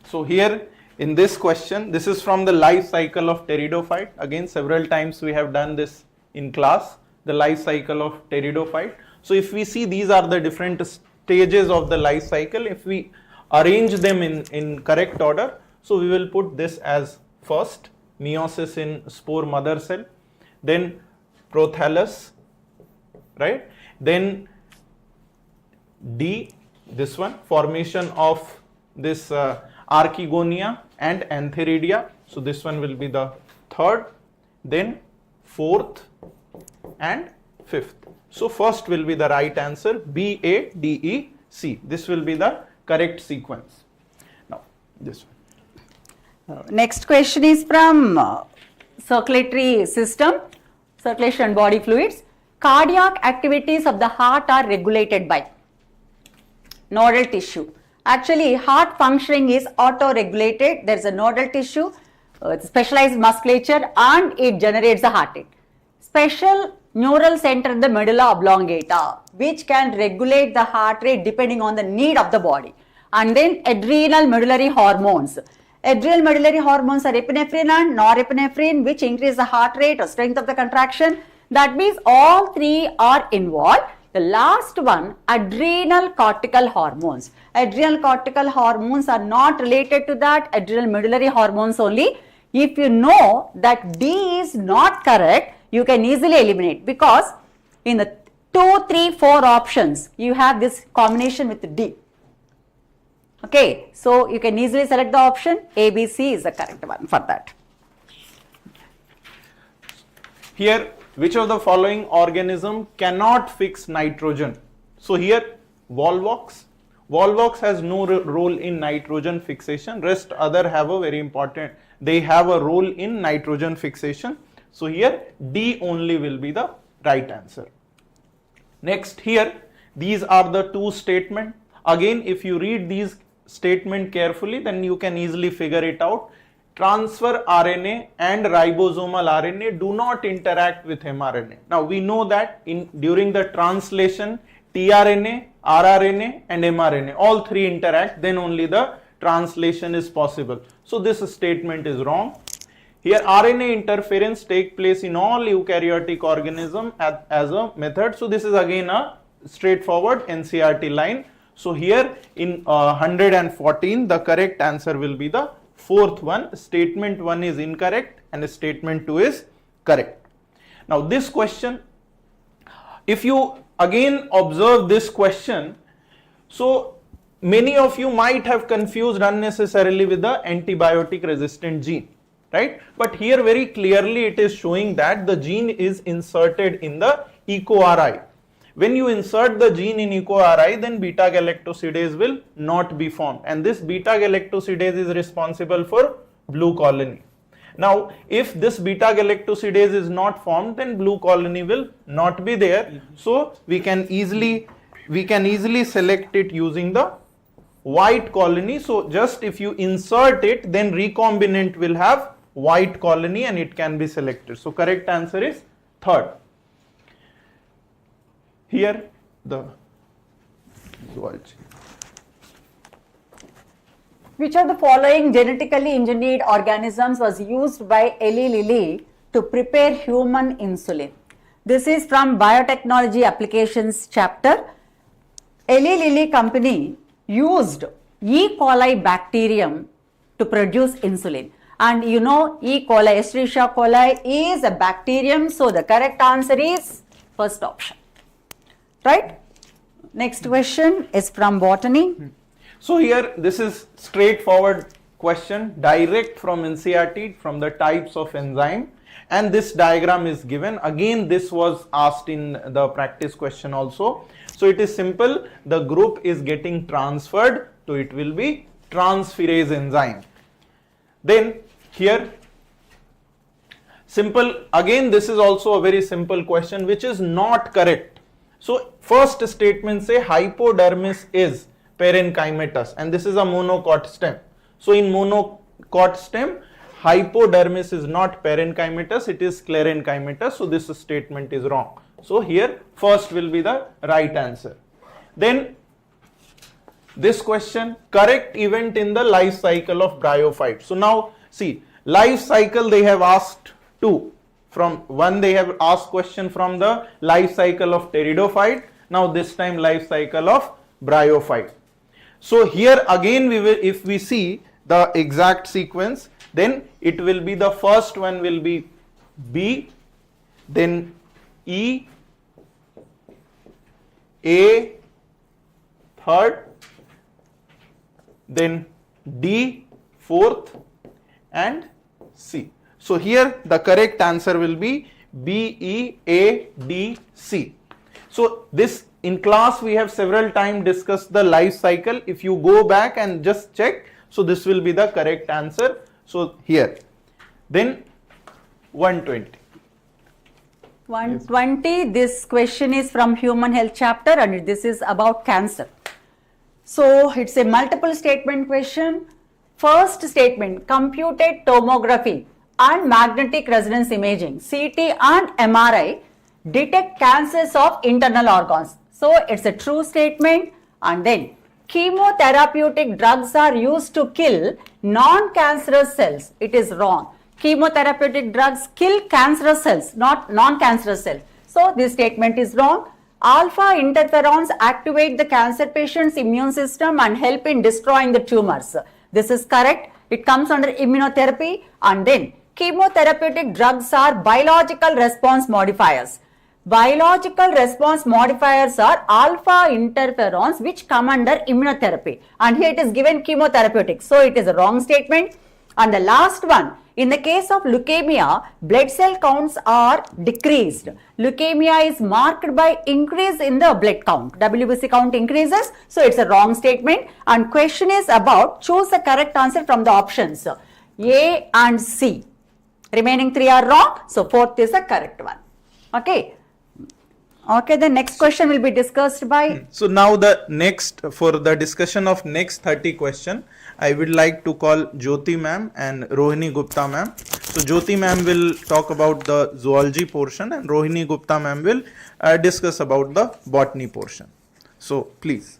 So here in this question, this is from the life cycle of pteridophyte. Again, several times we have done this in class, the life cycle of pteridophyte. So if we see, these are the different stages of the life cycle. If we arrange them in correct order, so we will put this as first, meiosis in spore mother cell, then prothallus, right? Then D, this one, formation of this archegonia and antheridia. So this one will be the third, then fourth and fifth. So first will be the right answer, B, A, D, E, C. This will be the correct sequence. Now this one. Next question is from circulatory system, circulation and body fluids. Cardiac activities of the heart are regulated by nodal tissue. Actually, heart functioning is auto-regulated. There is a nodal tissue, specialized musculature, and it generates the heart rate. Special neural center in the medulla oblongata, which can regulate the heart rate depending on the need of the body. And then adrenal medullary hormones. Adrenal medullary hormones are epinephrine and norepinephrine, which increase the heart rate or strength of the contraction. That means all three are involved. The last one, adrenal cortical hormones. Adrenal cortical hormones are not related to that, adrenal medullary hormones only. If you know that D is not correct, you can easily eliminate, because in the 2, 3, 4 options, you have this combination with D. Okay, so you can easily select the option A, B, C is the correct one for that. Here, which of the following organism cannot fix nitrogen? So here, volvox. Volvox has no role in nitrogen fixation. Rest other have a very important, they have a role in nitrogen fixation. So here, D only will be the right answer. Next here, these are the two statements. Again, if you read these statements carefully, then you can easily figure it out. Transfer RNA and ribosomal RNA do not interact with mRNA. Now we know that during the translation, tRNA, rRNA and mRNA, all three interact, then only the translation is possible. So this statement is wrong. Here RNA interference take place in all eukaryotic organism as a method. So this is again a straightforward NCERT line. So here in 114 the correct answer will be the fourth one. Statement 1 is incorrect and statement 2 is correct. Now this question, if you again observe this question, so many of you might have confused unnecessarily with the antibiotic resistant gene, right? But here very clearly it is showing that the gene is inserted in the EcoRI. When you insert the gene in EcoRI, then beta galactosidase will not be formed, and this beta galactosidase is responsible for blue colony. Now if this beta galactosidase is not formed, then blue colony will not be there. So we can easily select it using the white colony. So just if you insert it, then recombinant will have white colony and it can be selected. So correct answer is third. Here the zoology. Which of the following genetically engineered organisms was used by Eli Lilly to prepare human insulin? This is from Biotechnology Applications chapter. Eli Lilly company used E. coli bacterium to produce insulin. And you know E. coli, Escherichia coli is a bacterium. So the correct answer is first option. Right? Next question is from Botany. So here this is straightforward question, direct from NCERT, from the types of enzyme, and this diagram is given. Again this was asked in the practice question also. So it is simple, the group is getting transferred, so it will be transferase enzyme. Then here simple, again this is also a very simple question which is not correct. So first statement say hypodermis is parenchymatous, and this is a monocot stem. So in monocot stem, hypodermis is not parenchymatous, it is sclerenchymatous. So this statement is wrong. So here first will be the right answer. Then this question, correct event in the life cycle of bryophyte. So now see, life cycle they have asked two. From one they have asked question from the life cycle of pteridophyte. Now this time life cycle of bryophyte. So here again we will, if we see the exact sequence, then it will be the first one will be B, then E, A, third, then D, fourth, and C. So here the correct answer will be B, E, A, D, C. So this in class we have several times discussed the life cycle. If you go back and just check, so this will be the correct answer. So here, then 120. 120, this question is from Human Health chapter and this is about cancer. So it's a multiple statement question. First statement, computed tomography and magnetic resonance imaging, CT and MRI detect cancers of internal organs. So it's a true statement. And then chemotherapeutic drugs are used to kill non-cancerous cells. It is wrong. Chemotherapeutic drugs kill cancerous cells, not non-cancerous cells. So this statement is wrong. Alpha interferons activate the cancer patient's immune system and help in destroying the tumors. This is correct. It comes under immunotherapy. And then chemotherapeutic drugs are biological response modifiers. Biological response modifiers are alpha interferons which come under immunotherapy. And here it is given chemotherapeutic. So it is a wrong statement. And the last one, in the case of leukemia, blood cell counts are decreased. Leukemia is marked by increase in the blood count. WBC count increases. So it's a wrong statement. And question is about choose the correct answer from the options A and C. Remaining three are wrong. So fourth is the correct one. Okay. Okay, the next question will be discussed by. So now the next, for the discussion of next 30 question, I would like to call Jyoti ma'am and Rohini Gupta ma'am. So Jyoti ma'am will talk about the zoology portion and Rohini Gupta ma'am will discuss about the botany portion. So please.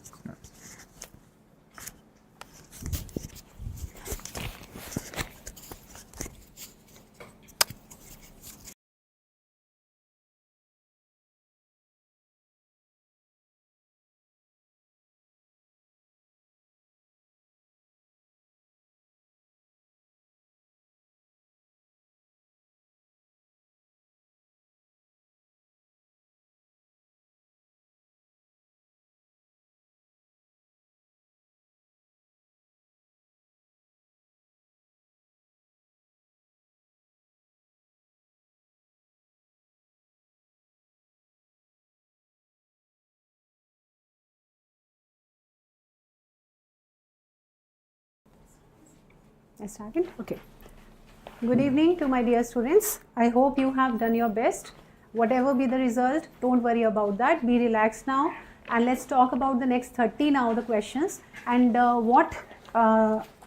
I started? Okay. Good evening to my dear students. I hope you have done your best. Whatever be the result, don't worry about that. Be relaxed now. And let's talk about the next 30 now, the questions. And what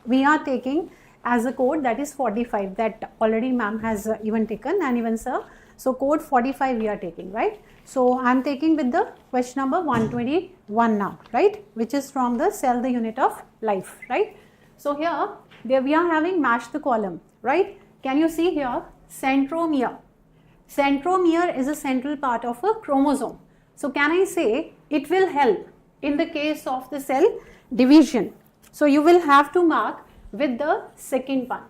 we are taking as a code, that is 45, that already ma'am has even taken, and even sir. So code 45 we are taking, right? So I'm taking with the question number 121 now, right? Which is from the cell, the unit of life, right? So here, there we are having match the column, right? Can you see here, centromere? Centromere is a central part of a chromosome. So can I say it will help in the case of the cell division? So you will have to mark with the second one.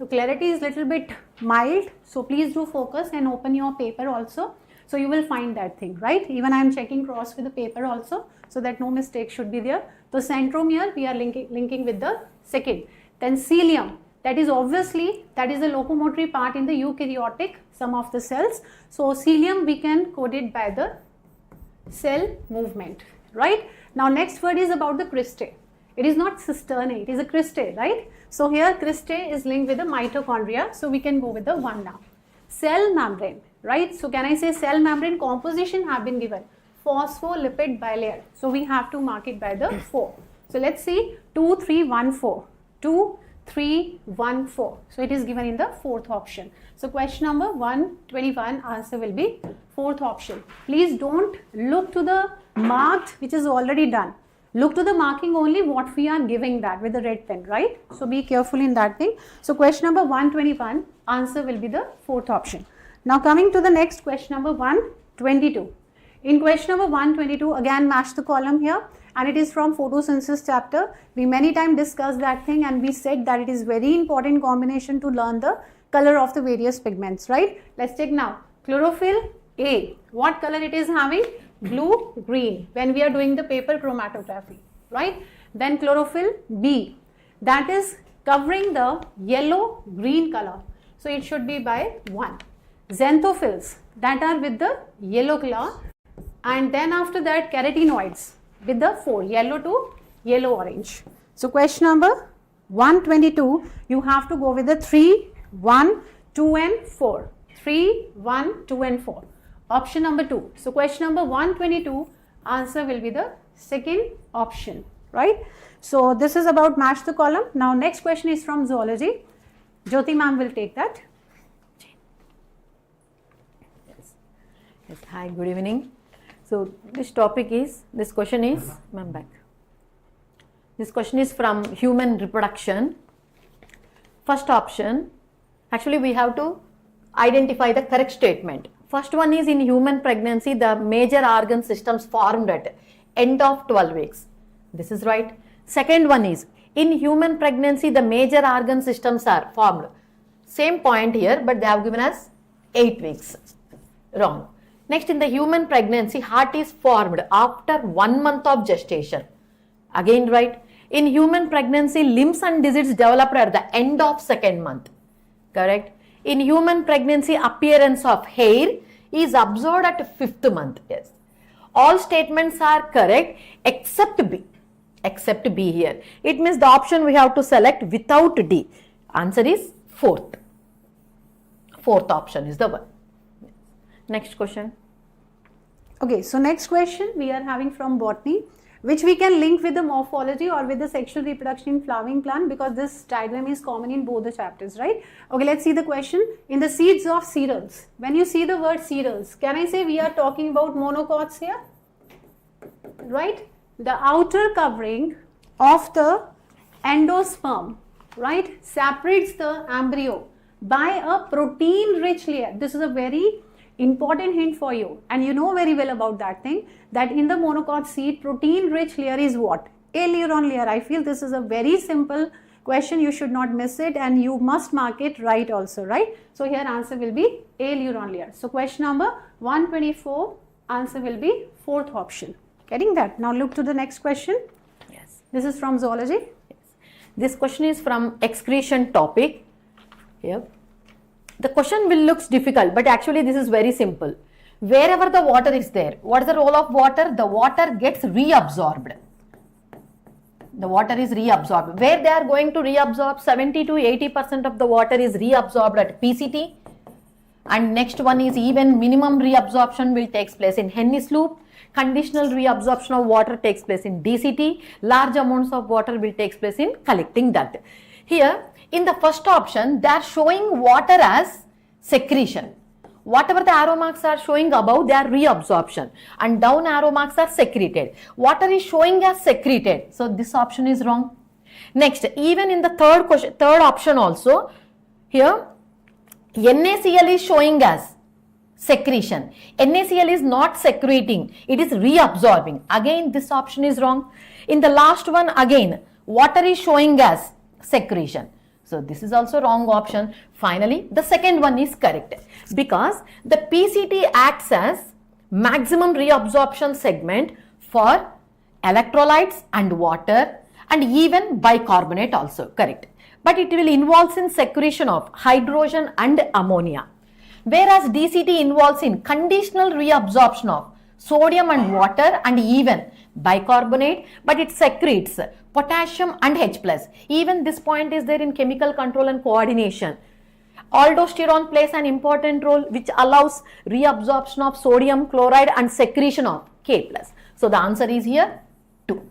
The clarity is little bit mild, so please do focus and open your paper also. So you will find that thing, right? Even I am checking cross with the paper also, so that no mistake should be there. So centromere we are linking with the second. Then cilium, that is obviously, that is the locomotory part in the eukaryotic, some of the cells. So cilium we can code it by the cell movement, right? Now next word is about the cristae. It is not cisternae, it is a cristae, right? So here cristae is linked with the mitochondria, so we can go with the 1 now. Cell membrane, right? So can I say cell membrane composition have been given? Phospholipid bilayer. So we have to mark it by the 4. So let's see 2, 3, 1, 4. 2, 3, 1, 4. So it is given in the 4th option. So question number 121 answer will be 4th option. Please don't look to the marked which is already done. Look to the marking only what we are giving that with the red pen, right? So be careful in that thing. So question number 121 answer will be the 4th option. Now coming to the next question number 122. In question number 122 again match the column here, and it is from photosynthesis chapter. We many times discussed that thing and we said that it is very important combination to learn the color of the various pigments, right? Let's take now chlorophyll A. What color it is having? Blue, green when we are doing the paper chromatography, right? Then chlorophyll B, that is covering the yellow green color, so it should be by 1. Xanthophylls that are with the yellow color, and then after that carotenoids with the 4, yellow to yellow orange. So question number 122 you have to go with the 3, 1, 2 and 4. 3, 1, 2 and 4. Option number 2. So question number 122 answer will be the second option, right? So this is about match the column. Now next question is from zoology. Jyoti ma'am will take that. Yes. Hi, good evening. So this question is, ma'am back. This question is from human reproduction. First option, actually we have to identify the correct statement. First one is in human pregnancy, the major organ systems formed at end of 12 weeks. This is right. Second one is in human pregnancy, the major organ systems are formed. Same point here, but they have given us 8 weeks. Wrong. Next, in the human pregnancy, heart is formed after 1 month of gestation. Again, right. In human pregnancy, limbs and digits developed at the end of 2nd month. Correct. In human pregnancy, appearance of hair is observed at 5th month. Yes. All statements are correct except B. Except B here. It means the option we have to select without D. Answer is 4th. 4th option is the one. Next question. Okay, so next question we are having from botany, which we can link with the morphology or with the sexual reproduction in flowering plant, because this diagram is common in both the chapters, right? Okay, let's see the question. In the seeds of cereals, when you see the word cereals, can I say we are talking about monocots here? Right? The outer covering of the endosperm, right, separates the embryo by a protein-rich layer. This is a very important hint for you, and you know very well about that thing, that in the monocot seed, protein-rich layer is what? Aileron layer. I feel this is a very simple question. You should not miss it, and you must mark it right also, right? So here answer will be aileron layer. So question number 124, answer will be 4th option. Getting that? Now look to the next question. Yes. This is from zoology. Yes. This question is from excretion topic. Here. The question will look difficult, but actually this is very simple. Wherever the water is there, what is the role of water? The water gets reabsorbed. The water is reabsorbed. Where they are going to reabsorb? 70 to 80% of the water is reabsorbed at PCT. And next one is even minimum reabsorption will takes place in Hennies loop. Conditional reabsorption of water takes place in DCT. Large amounts of water will takes place in collecting duct. Here in the first option they are showing water as secretion. Whatever the arrow marks are showing above, they are reabsorption, and down arrow marks are secreted. Water is showing as secreted, so this option is wrong. Next, even in the third option also, here NaCl is showing as secretion. NaCl is not secreting, it is reabsorbing. Again, this option is wrong. In the last one, again, water is showing as secretion. So this is also wrong option. Finally, the second one is correct because the PCT acts as maximum reabsorption segment for electrolytes and water and even bicarbonate also, correct. But it will involve in secretion of hydrogen and ammonia. Whereas DCT involves in conditional reabsorption of sodium and water and even bicarbonate, but it secretes potassium and H+. Even this point is there in chemical control and coordination. Aldosterone plays an important role which allows reabsorption of sodium chloride and secretion of K+. So the answer is here 2.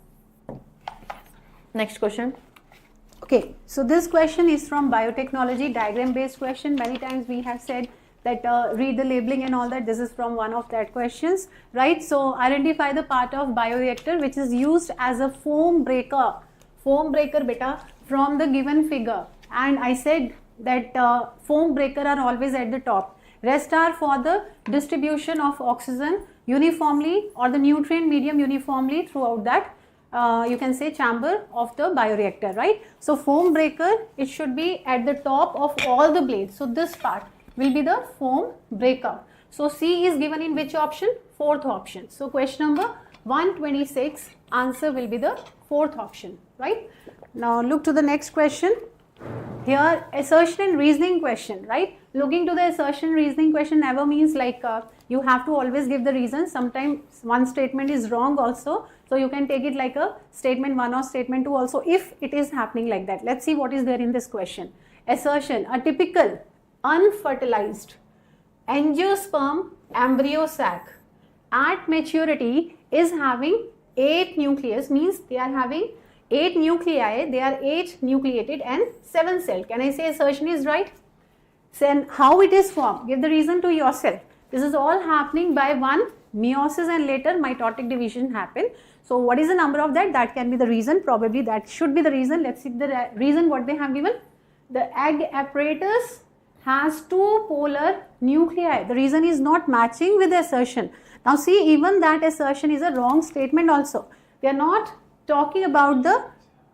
Next question. Okay, so this question is from biotechnology, diagram based question. Many times we have said that read the labeling and all that. This is from one of that questions, right? So identify the part of bioreactor which is used as a foam breaker beta from the given figure. And I said that foam breaker are always at the top. Rest are for the distribution of oxygen uniformly or the nutrient medium uniformly throughout that you can say chamber of the bioreactor, right? So foam breaker, it should be at the top of all the blades. So this part will be the foam breaker. So C is given in which option? Fourth option. So question number 126, answer will be the fourth option, right? Now look to the next question. Here assertion and reasoning question, right? Looking to the assertion reasoning question never means like you have to always give the reason. Sometimes one statement is wrong also. So you can take it like a statement 1 or statement 2 also if it is happening like that. Let's see what is there in this question. Assertion, a typical unfertilized angiosperm embryo sac at maturity is having 8 nucleus, means they are having 8 nuclei, they are 8 nucleated and 7 celled. Can I say assertion is right? Then how it is formed? Give the reason to yourself. This is all happening by one meiosis and later mitotic division happen. So what is the number of that? That can be the reason, probably that should be the reason. Let's see the reason what they have given. The egg apparatus has 2 polar nuclei. The reason is not matching with the assertion. Now see, even that assertion is a wrong statement also. They are not talking about the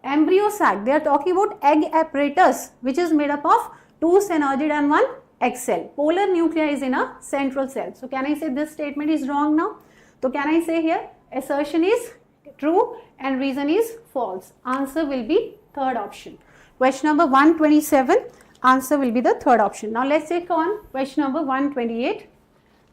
embryo sac. They are talking about egg apparatus which is made up of 2 synergid and 1 egg cell. Polar nuclei is in a central cell. So can I say this statement is wrong now? So can I say here assertion is true and reason is false? Answer will be third option. Question number 127, answer will be the third option. Now let's take on question number 128.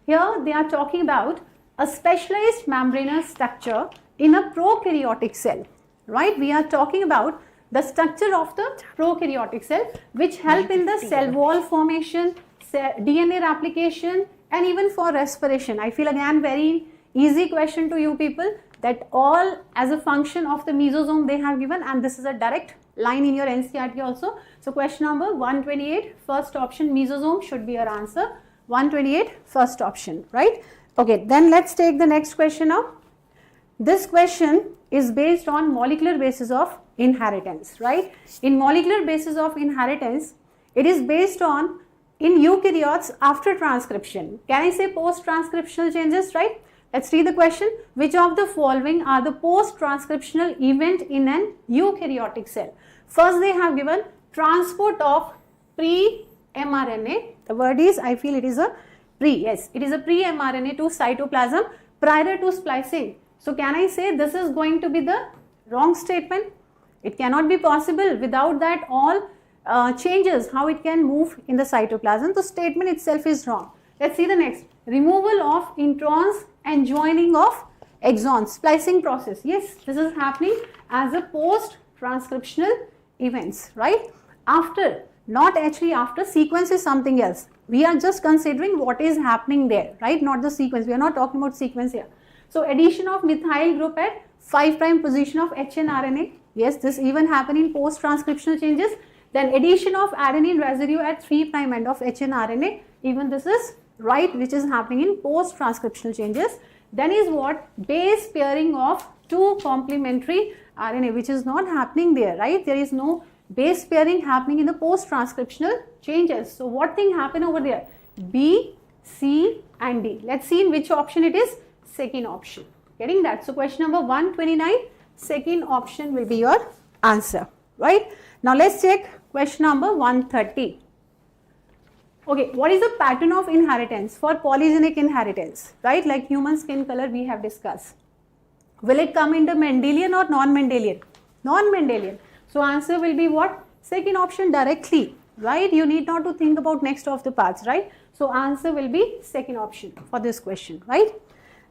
Here they are talking about a specialized membranous structure in a prokaryotic cell, right? We are talking about the structure of the prokaryotic cell which help in the cell wall formation, DNA replication and even for respiration. I feel again very easy question to you people, that all as a function of the mesosome they have given, and this is a direct line in your NCERT also. So question number 128, first option mesosome should be your answer. 128 first option, right? Okay, then let's take the next question now. This question is based on molecular basis of inheritance, right? In molecular basis of inheritance, it is based on in eukaryotes after transcription. Can I say post-transcriptional changes, right? Let's read the question. Which of the following are the post-transcriptional event in an eukaryotic cell? First they have given transport of pre-mRNA. The word is, I feel it is a pre, yes, it is a pre-mRNA to cytoplasm prior to splicing. So can I say this is going to be the wrong statement? It cannot be possible. Without that all changes, how it can move in the cytoplasm. The statement itself is wrong. Let's see the next. Removal of introns and joining of exons. Splicing process. Yes, this is happening as a post-transcriptional events, right? After, not actually after, sequence is something else. We are just considering what is happening there, right? Not the sequence. We are not talking about sequence here. So addition of methyl group at 5' position of hnRNA. Yes, this even happen in post-transcriptional changes. Then addition of adenine residue at 3' end of hnRNA. Even this is right, which is happening in post-transcriptional changes. Then is what? Base pairing of two complementary RNA, which is not happening there, right? There is no base pairing happening in the post-transcriptional changes. So what thing happen over there? B, C and D. Let's see in which option it is. Second option. Getting that? So question number 129, second option will be your answer, right? Now let's check question number 130. Okay, what is the pattern of inheritance for polygenic inheritance, right? Like human skin color we have discussed. Will it come into Mendelian or non-Mendelian? Non-Mendelian. So answer will be what? Second option directly, right? You need not to think about next of the paths, right? So answer will be second option for this question, right?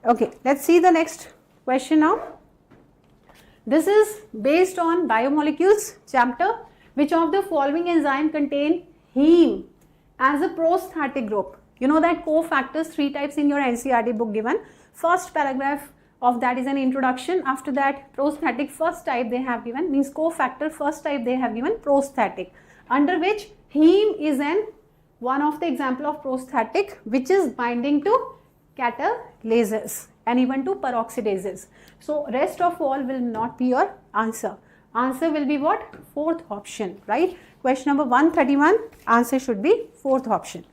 Okay, let's see the next question now. This is based on biomolecules chapter. Which of the following enzyme contain heme as a prosthetic group? You know that cofactors, 3 types in your NCERT book given. First paragraph of that is an introduction. After that, prosthetic first type they have given, means cofactor first type they have given prosthetic, under which heme is one of the example of prosthetic which is binding to catalases and even to peroxidases. So rest of all will not be your answer. Answer will be what? Fourth option, right? Question number 131, answer should be fourth option.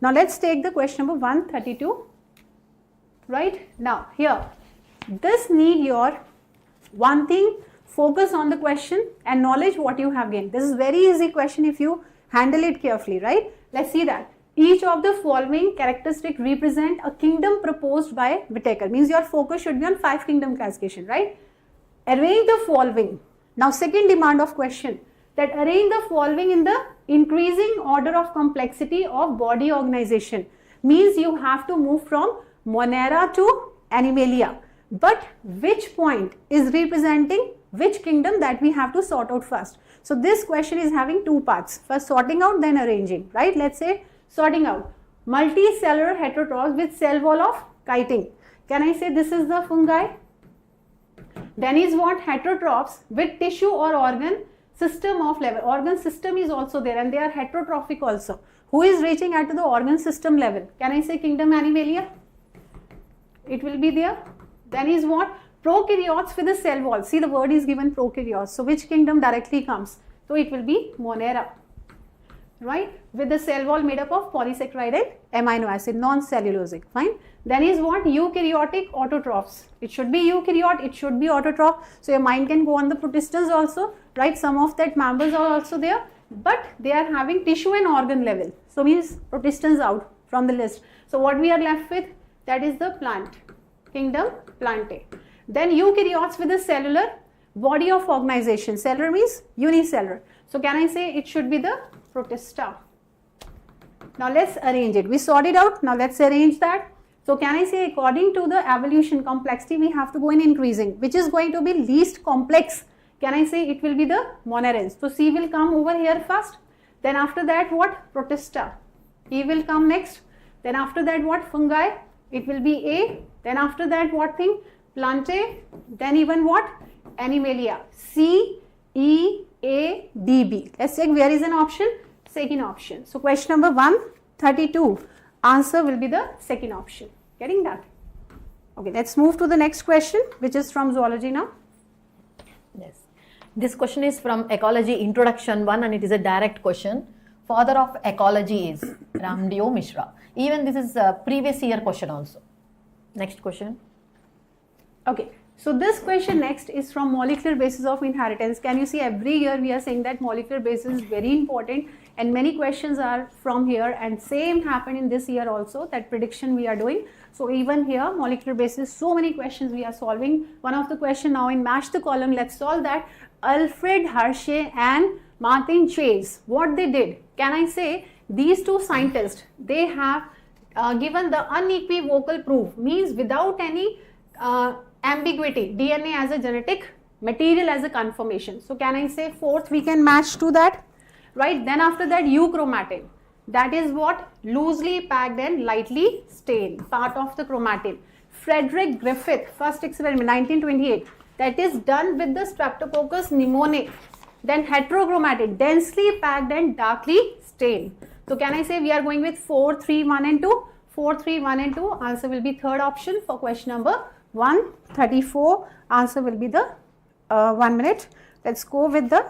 Now let's take the question number 132, right? Now here, this need your one thing, focus on the question and knowledge what you have gained. This is very easy question if you handle it carefully, right? Let's see that. Each of the following characteristics represent a kingdom proposed by Whittaker. Means your focus should be on 5 kingdom classification, right? Arrange the following. Now second demand of question, that arrange the following in the increasing order of complexity of body organization. Means you have to move from Monera to Animalia. But which point is representing which kingdom, that we have to sort out first. So this question is having 2 parts. First sorting out, then arranging, right? Let's say sorting out. Multicellular heterotrophs with cell wall of chitin. Can I say this is the fungi? Then is what? Heterotrophs with tissue or organ system of level. Organ system is also there and they are heterotrophic also. Who is reaching at the organ system level? Can I say kingdom Animalia? It will be there. Then is what? Prokaryotes with the cell wall. See, the word is given prokaryotes. So which kingdom directly comes? So it will be Monera, right? With the cell wall made up of polysaccharide and amino acid, non-cellulosic, fine. Then is what? Eukaryotic autotrophs. It should be eukaryote, it should be autotroph. So your mind can go on the protistans also, right? Some of that members are also there, but they are having tissue and organ level. So means protistans out from the list. So what we are left with? That is the plant, kingdom Plantae. Then eukaryotes with a cellular body of organization. Cellular means unicellular. So can I say it should be the Protista? Now let's arrange it. We sorted out. Now let's arrange that. So can I say according to the evolution complexity, we have to go in increasing. Which is going to be least complex? Can I say it will be the Monerans? So C will come over here first. Then after that what? Protista. E will come next. Then after that what? Fungi. It will be A. Then after that what thing? Plantae. Then even what? Animalia. C, E, A, D, B. Let's check where is an option? Second option. So question number 132. Answer will be the second option. Getting that? Okay, let's move to the next question, which is from zoology now. Yes. This question is from Ecology Introduction 1 and it is a direct question. Father of ecology is Ramdeo Mishra. Even this is a previous year question also. Next question. Okay, so this question next is from molecular basis of inheritance. Can you see every year we are saying that molecular basis is very important and many questions are from here, and same happened in this year also, that prediction we are doing. So even here molecular basis, so many questions we are solving. One of the question now in match the column, let's solve that. Alfred Hershey and Martin Chase, what they did? Can I say these two scientists, they have given the unequivocal proof, means without any ambiguity, DNA as a genetic material as a conformation. So can I say fourth we can match to that, right? Then after that euchromatin, that is what? Loosely packed and lightly stained, part of the chromatin. Frederick Griffith, first experiment 1928, that is done with the Streptococcus pneumoniae. Then heterochromatin, densely packed and darkly stained. So can I say we are going with 4, 3, 1 and 2? 4, 3, 1 and 2, answer will be third option for question number 134. Answer will be the 1 minute. Let's go with the,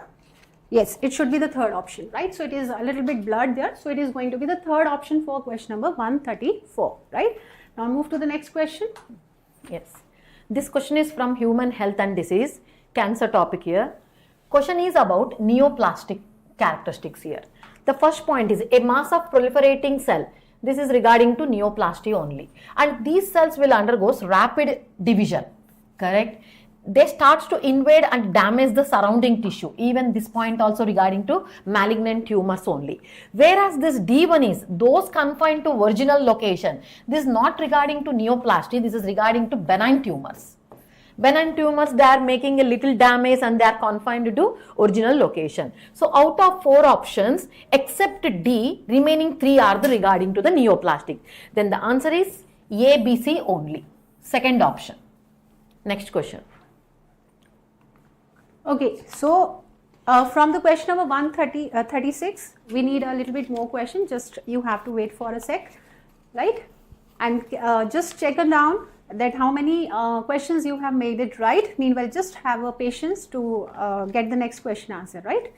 yes, it should be the third option, right? So it is a little bit blurred there. So it is going to be the third option for question number 134, right? Now move to the next question. Yes. This question is from Human Health and Disease, cancer topic here. Question is about neoplastic characteristics here. The first point is a mass of proliferating cell. This is regarding to neoplasty only. And these cells will undergo rapid division, correct? They start to invade and damage the surrounding tissue. Even this point also regarding to malignant tumors only. Whereas this D1 is those confined to virginal location. This is not regarding to neoplasty. This is regarding to benign tumors. Benign tumors, they are making a little damage and they are confined to original location. So out of 4 options, except D, remaining 3 are the regarding to the neoplastic. Then the answer is A, B, C only. Second option. Next question. Okay, so from the question number 136, we need a little bit more question. Just you have to wait for a sec, right? And just check it down that how many questions you have made it right. Meanwhile, just have a patience to get the next question answered, right?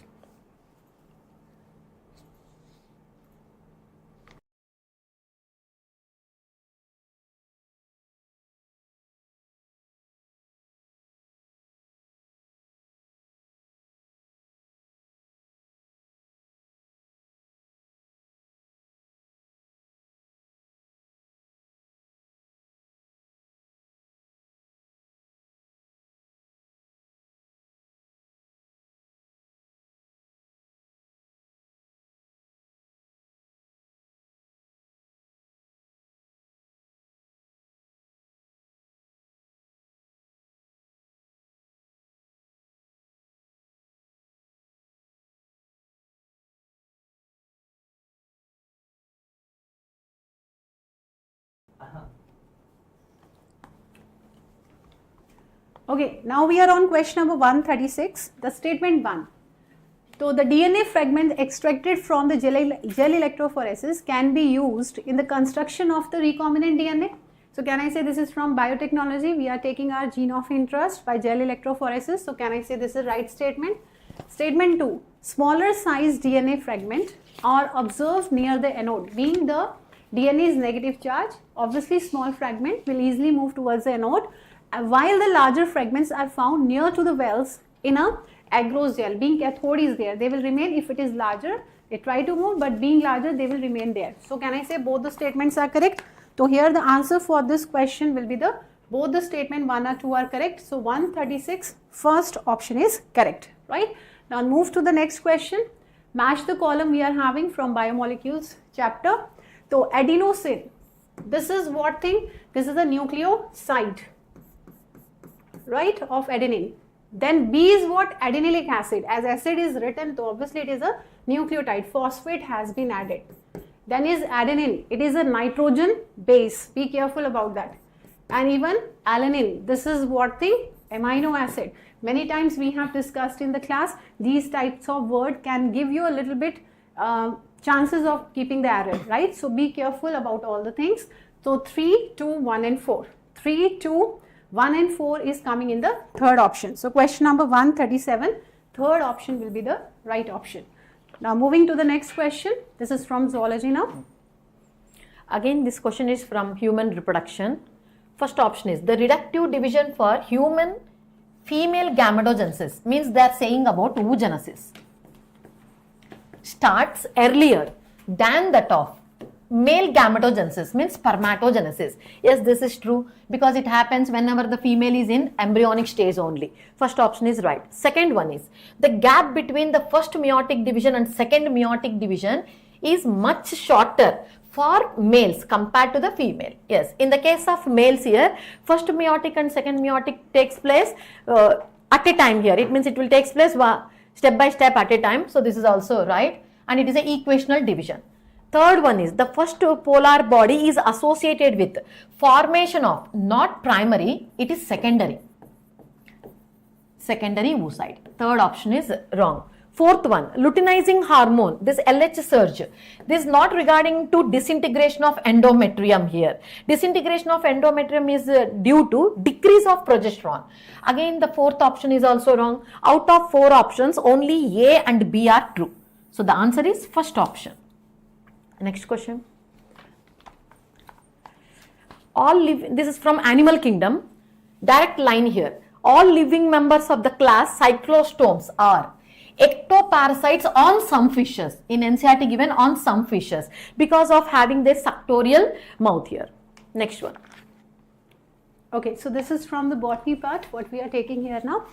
Okay, now we are on question number 136, the statement 1. So the DNA fragment extracted from the gel electrophoresis can be used in the construction of the recombinant DNA. So can I say this is from biotechnology? We are taking our gene of interest by gel electrophoresis. So can I say this is right statement? Statement 2, smaller size DNA fragment are observed near the anode. Being the DNA is negative charge, obviously small fragment will easily move towards the anode, while the larger fragments are found near to the wells in a agarose gel. Being cathode is there, they will remain. If it is larger, they try to move, but being larger, they will remain there. So can I say both the statements are correct? So here the answer for this question will be both the statement 1 or 2 are correct. So 136, first option is correct, right? Now move to the next question. Match the column we are having from Biomolecules chapter. So adenosine, this is what thing? This is a nucleoside, right, of adenine. Then B is what? Adenylate acid. As acid is written, so obviously it is a nucleotide. Phosphate has been added. Then is adenine. It is a nitrogen base. Be careful about that. And even alanine. This is what thing? Amino acid. Many times we have discussed in the class, these types of word can give you a little bit chances of keeping the error, right? So be careful about all the things. So 3, 2, 1 and 4. 3, 2, 1 and 4 is coming in the third option. So question number 137, third option will be the right option. Now moving to the next question. This is from Zoology now. Again, this question is from human reproduction. First option is the reductive division for human female gametogenesis, means they are saying about oogenesis, starts earlier than that of male gametogenesis, means spermatogenesis. Yes, this is true because it happens whenever the female is in embryonic stage only. First option is right. Second one is the gap between the first meiotic division and second meiotic division is much shorter for males compared to the female. Yes, in the case of males here, first meiotic and second meiotic takes place at a time here. It means it will take place step by step at a time. So this is also right, and it is a equational division. Third one is the first polar body is associated with formation of not primary, it is secondary oocyte. Third option is wrong. Fourth one, luteinizing hormone, this LH surge, this is not regarding to disintegration of endometrium here. Disintegration of endometrium is due to decrease of progesterone. Again, the fourth option is also wrong. Out of 4 options, only A and B are true. So the answer is first option. Next question. This is from animal kingdom, direct line here. All living members of the class cyclostomes are ectoparasites on some fishes. In NCERT given on some fishes because of having their suctorial mouth here. Next one. Okay, so this is from the botany part, what we are taking here now.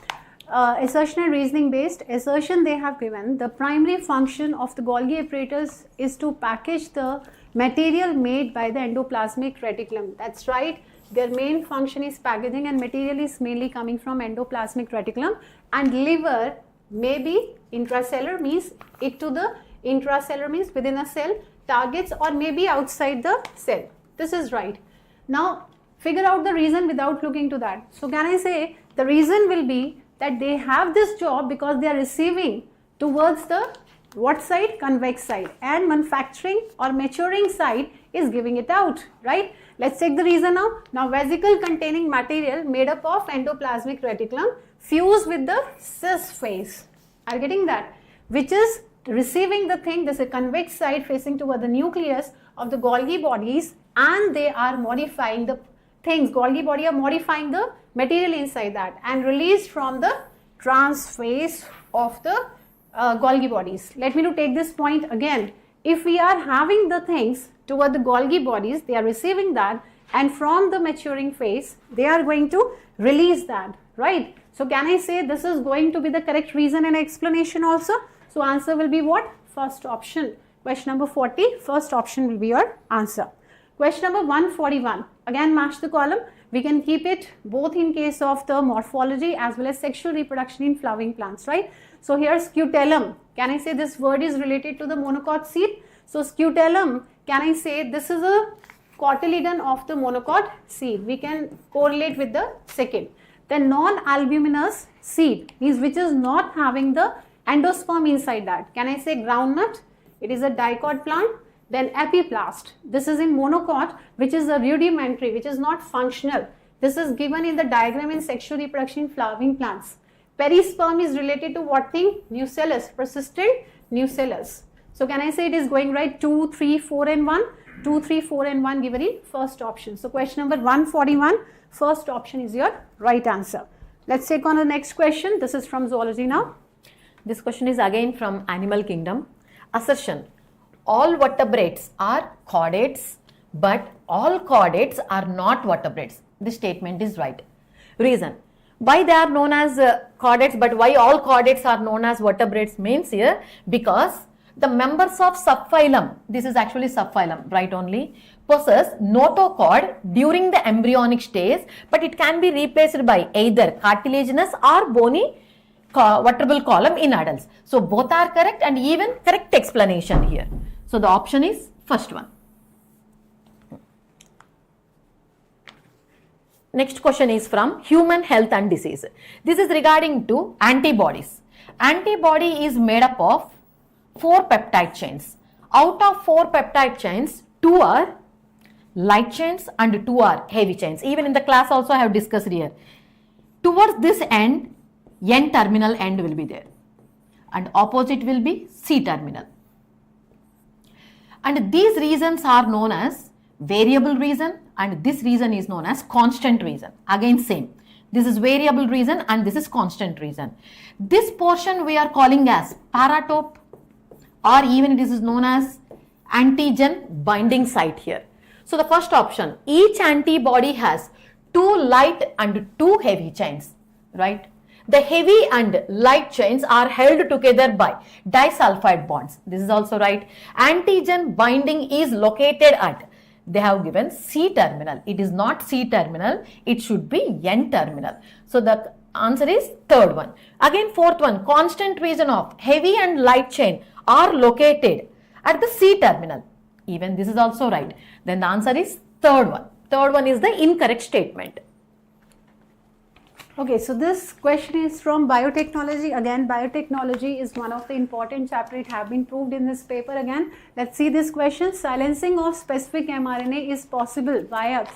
Assertion and reasoning based. Assertion they have given, the primary function of the Golgi apparatus is to package the material made by the endoplasmic reticulum. That's right, their main function is packaging, and material is mainly coming from endoplasmic reticulum, and liver may be intracellular, means it to the intracellular means within a cell, targets, or maybe outside the cell. This is right. Now figure out the reason without looking to that. So can I say the reason will be that they have this job because they are receiving towards the what side? Convex side, and manufacturing or maturing side is giving it out, right? Let's take the reason now. Now vesicle containing material made up of endoplasmic reticulum fused with the cis phase. Are you getting that? Which is receiving the thing, this is a convex side facing toward the nucleus of the Golgi bodies, and they are modifying the things. Golgi body are modifying the material inside that and released from the trans phase of the Golgi bodies. Let me to take this point again. If we are having the things toward the Golgi bodies, they are receiving that, and from the maturing phase they are going to release that, right? So can I say this is going to be the correct reason and explanation also? So answer will be what? First option. Question number 40, first option will be your answer. Question number 141, again match the column. We can keep it both in case of the morphology as well as sexual reproduction in flowering plants, right? So here scutellum, can I say this word is related to the monocot seed? So scutellum, can I say this is a cotyledon of the monocot seed? We can correlate with the second. Then non-albuminous seed means which is not having the endosperm inside that. Can I say groundnut? It is a dicot plant. Then epiplast, this is in monocot, which is a rudimentary, which is not functional. This is given in the diagram in sexual reproduction in flowering plants. Perisperm is related to what thing? Nucellus, persistent nucellus. So can I say it is going right? 2, 3, 4 and 1. 2, 3, 4 and 1 given in first option. So question number 141, first option is your right answer. Let's take on the next question. This is from zoology now. This question is again from animal kingdom. Assertion. All vertebrates are chordates, but all chordates are not vertebrates. This statement is right. Reason. Why they are known as chordates, but why all chordates are known as vertebrates means here, because the members of subphylum, this is actually subphylum, right only, possess notochord during the embryonic stage, but it can be replaced by either cartilaginous or bony vertebral column in adults. So both are correct, and even correct explanation here. So the option is first one. Next question is from human health and disease. This is regarding to antibodies. Antibody is made up of 4 peptide chains. Out of 4 peptide chains, 2 are light chains and 2 are heavy chains. Even in the class also I have discussed here. Towards this end, N terminal end will be there, and opposite will be C terminal. And these regions are known as variable region, and this region is known as constant region. Again same. This is variable region and this is constant region. This portion we are calling as paratope, or even it is known as antigen binding site here. So the first option, each antibody has 2 light and 2 heavy chains, right? The heavy and light chains are held together by disulfide bonds. This is also right. Antigen binding is located at, they have given C terminal. It is not C terminal, it should be N terminal. So the Answer is third one. Again, fourth one, constant region of heavy and light chain are located at the C terminal. Even this is also right. Then the answer is third one. Third one is the incorrect statement. Okay, so this question is from biotechnology. Again, biotechnology is one of the important chapter. It have been proved in this paper again. Let's see this question. Silencing of specific mRNA is possible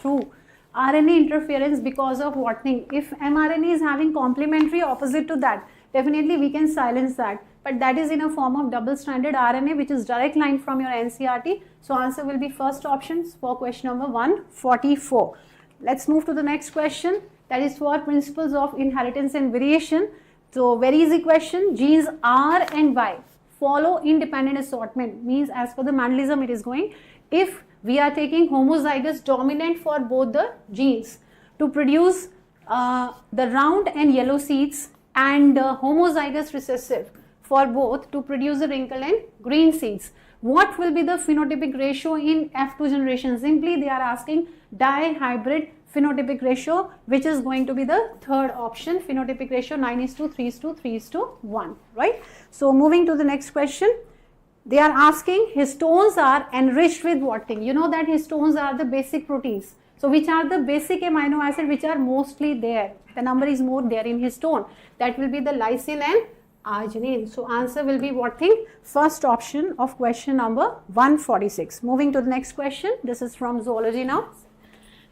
through RNA interference because of what thing? If mRNA is having complementary opposite to that, definitely we can silence that. But that is in a form of double-stranded RNA, which is direct line from your NCERT. So answer will be first options for question number 144. Let's move to the next question. That is for principles of inheritance and variation. So very easy question. Genes R and Y follow independent assortment. Means as per the Mendelism it is going. If we are taking homozygous dominant for both the genes to produce the round and yellow seeds, and homozygous recessive for both to produce the wrinkle and green seeds, what will be the phenotypic ratio in F2 generation? Simply they are asking dihybrid phenotypic ratio, which is going to be the third option. Phenotypic ratio 9:3:3:1, right? So moving to the next question. They are asking histones are enriched with what thing? You know that histones are the basic proteins. So which are the basic amino acid which are mostly there? The number is more there in histone. That will be the lysine and arginine. So answer will be what thing? First option of question number 146. Moving to the next question. This is from zoology now.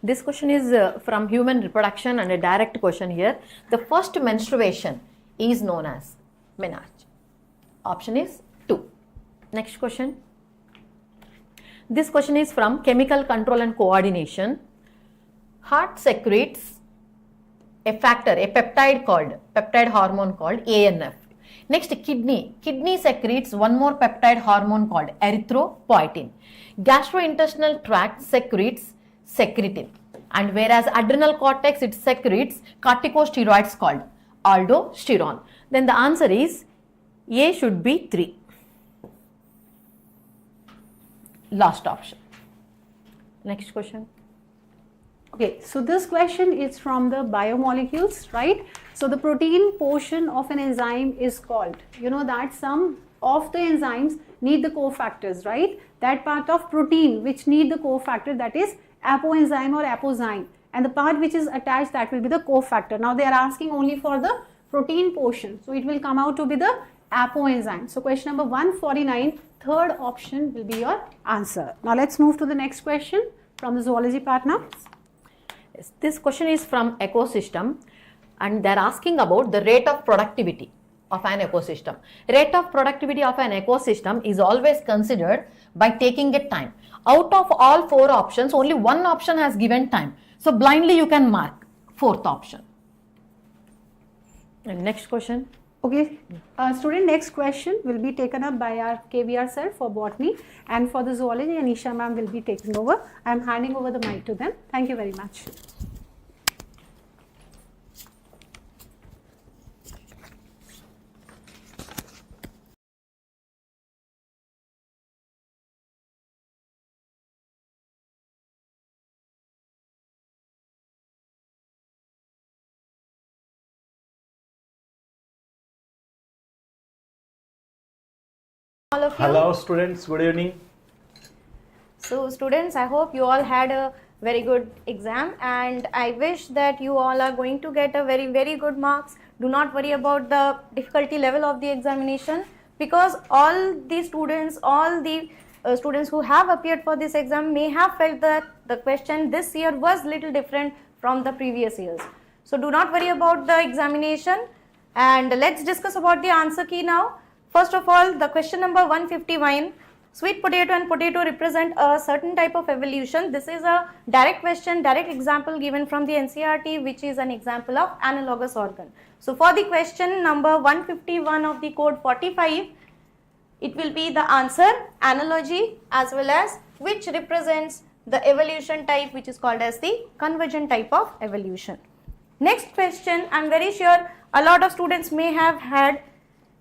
This question is from human reproduction and a direct question here. The first menstruation is known as menarche. Option is 2. Next question. This question is from chemical control and coordination. Heart secretes a factor, a peptide hormone called ANF. Next, kidney secretes one more peptide hormone called erythropoietin. Gastrointestinal tract secretes secretin, and whereas adrenal cortex it secretes corticosteroids called aldosterone. Then the answer is A should be 3. Last option. Next question. Okay, so this question is from the biomolecules, right? So the protein portion of an enzyme is called, you know that some of the enzymes need the cofactors, right? That part of protein which need the cofactor, that is apoenzyme or apozyme, and the part which is attached, that will be the cofactor. Now they are asking only for the protein portion, so it will come out to be the apoenzyme. So question number 149, third option will be your answer. Now let's move to the next question from the zoology part now. Yes, this question is from ecosystem, and they are asking about the rate of productivity of an ecosystem. Rate of productivity of an ecosystem is always considered by taking a time. Out of all 4 options, only one option has given time. So blindly you can mark fourth option. And next question. Okay, student, next question will be taken up by our KVR sir for botany, and for the zoology, Anisha ma'am will be taking over. I am handing over the mic to them. Thank you very much. All of you. Hello students, good evening. So students, I hope you all had a very good exam, and I wish that you all are going to get a very good marks. Do not worry about the difficulty level of the examination, because all the students who have appeared for this exam may have felt that the question this year was little different from the previous years. So do not worry about the examination, and let's discuss about the answer key now. First of all, the question number 151, sweet potato and potato represent a certain type of evolution. This is a direct question, direct example given from the NCERT, which is an example of analogous organ. So for the question number 151 of the code 45, it will be the answer analogy, as well as which represents the evolution type which is called as the convergent type of evolution. Next question, I am very sure a lot of students may have had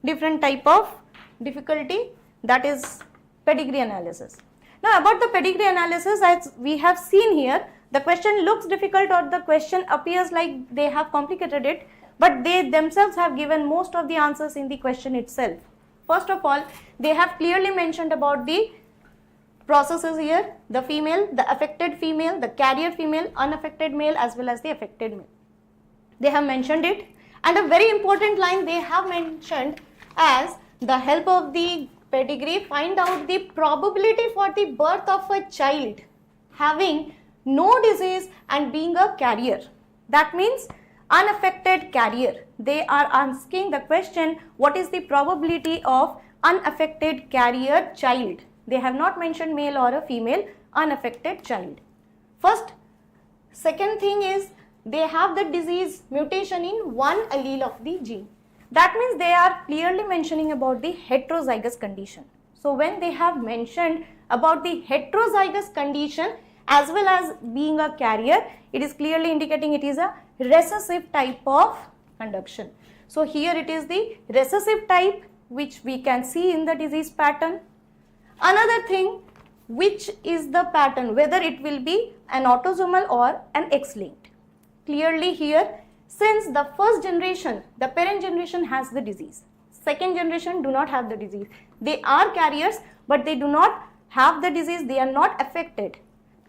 different type of difficulty, that is pedigree analysis. Now about the pedigree analysis, as we have seen here, the question looks difficult or the question appears like they have complicated it. but they themselves have given most of the answers in the question itself. First of all, they have clearly mentioned about the processes here, the female, the affected female, the carrier female, unaffected male, as well as the affected male. They have mentioned it, and a very important line they have mentioned as the help of the pedigree, find out the probability for the birth of a child having no disease and being a carrier. That means unaffected carrier. They are asking the question, what is the probability of unaffected carrier child? They have not mentioned male or a female, unaffected child. First. Second thing is, they have the disease mutation in one allele of the gene. That means they are clearly mentioning about the heterozygous condition. So when they have mentioned about the heterozygous condition as well as being a carrier, it is clearly indicating it is a recessive type of conduction. So here it is the recessive type which we can see in the disease pattern. Another thing, which is the pattern, whether it will be an autosomal or an X-linked. Clearly here, since the first generation, the parent generation has the disease, second generation do not have the disease. They are carriers, but they do not have the disease, they are not affected.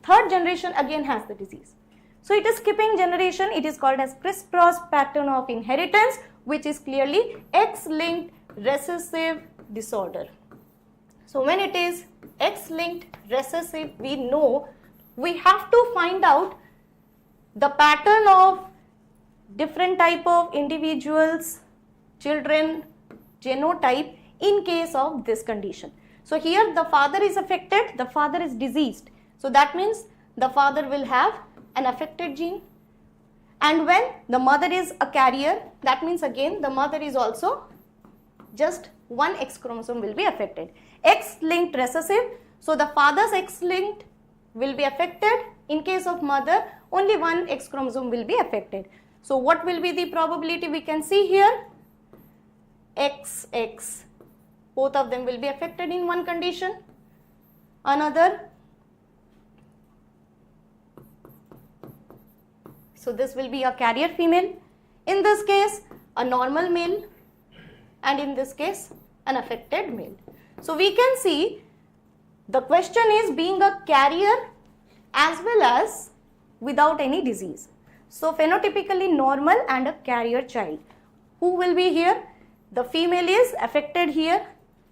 Third generation again has the disease. So it is skipping generation, it is called as crisscross pattern of inheritance, which is clearly X-linked recessive disorder. So when it is X-linked recessive, we know we have to find out the pattern of different type of individuals, children, genotype in case of this condition. So here the father is affected, the father is diseased. So that means the father will have an affected gene. And when the mother is a carrier, that means again the mother is also just one X chromosome will be affected. X-linked recessive, so the father's X-linked will be affected. In case of mother, only one X chromosome will be affected. So what will be the probability we can see here? XX. Both of them will be affected in one condition. Another. So this will be a carrier female. In this case, a normal male. And in this case, an affected male. So we can see the question is being a carrier as well as without any disease. So phenotypically normal and a carrier child. Who will be here? The female is affected here.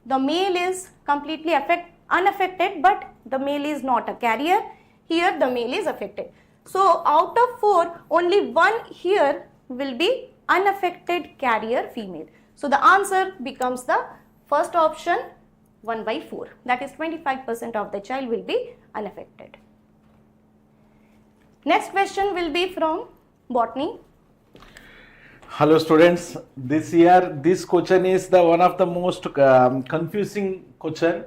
The male is completely unaffected, but the male is not a carrier. Here the male is affected. So out of 4, only 1 here will be unaffected carrier female. So the answer becomes the first option, 1/4. That is 25% of the child will be unaffected. Next question will be from Botany. Hello students, this year this question is the one of the most confusing question,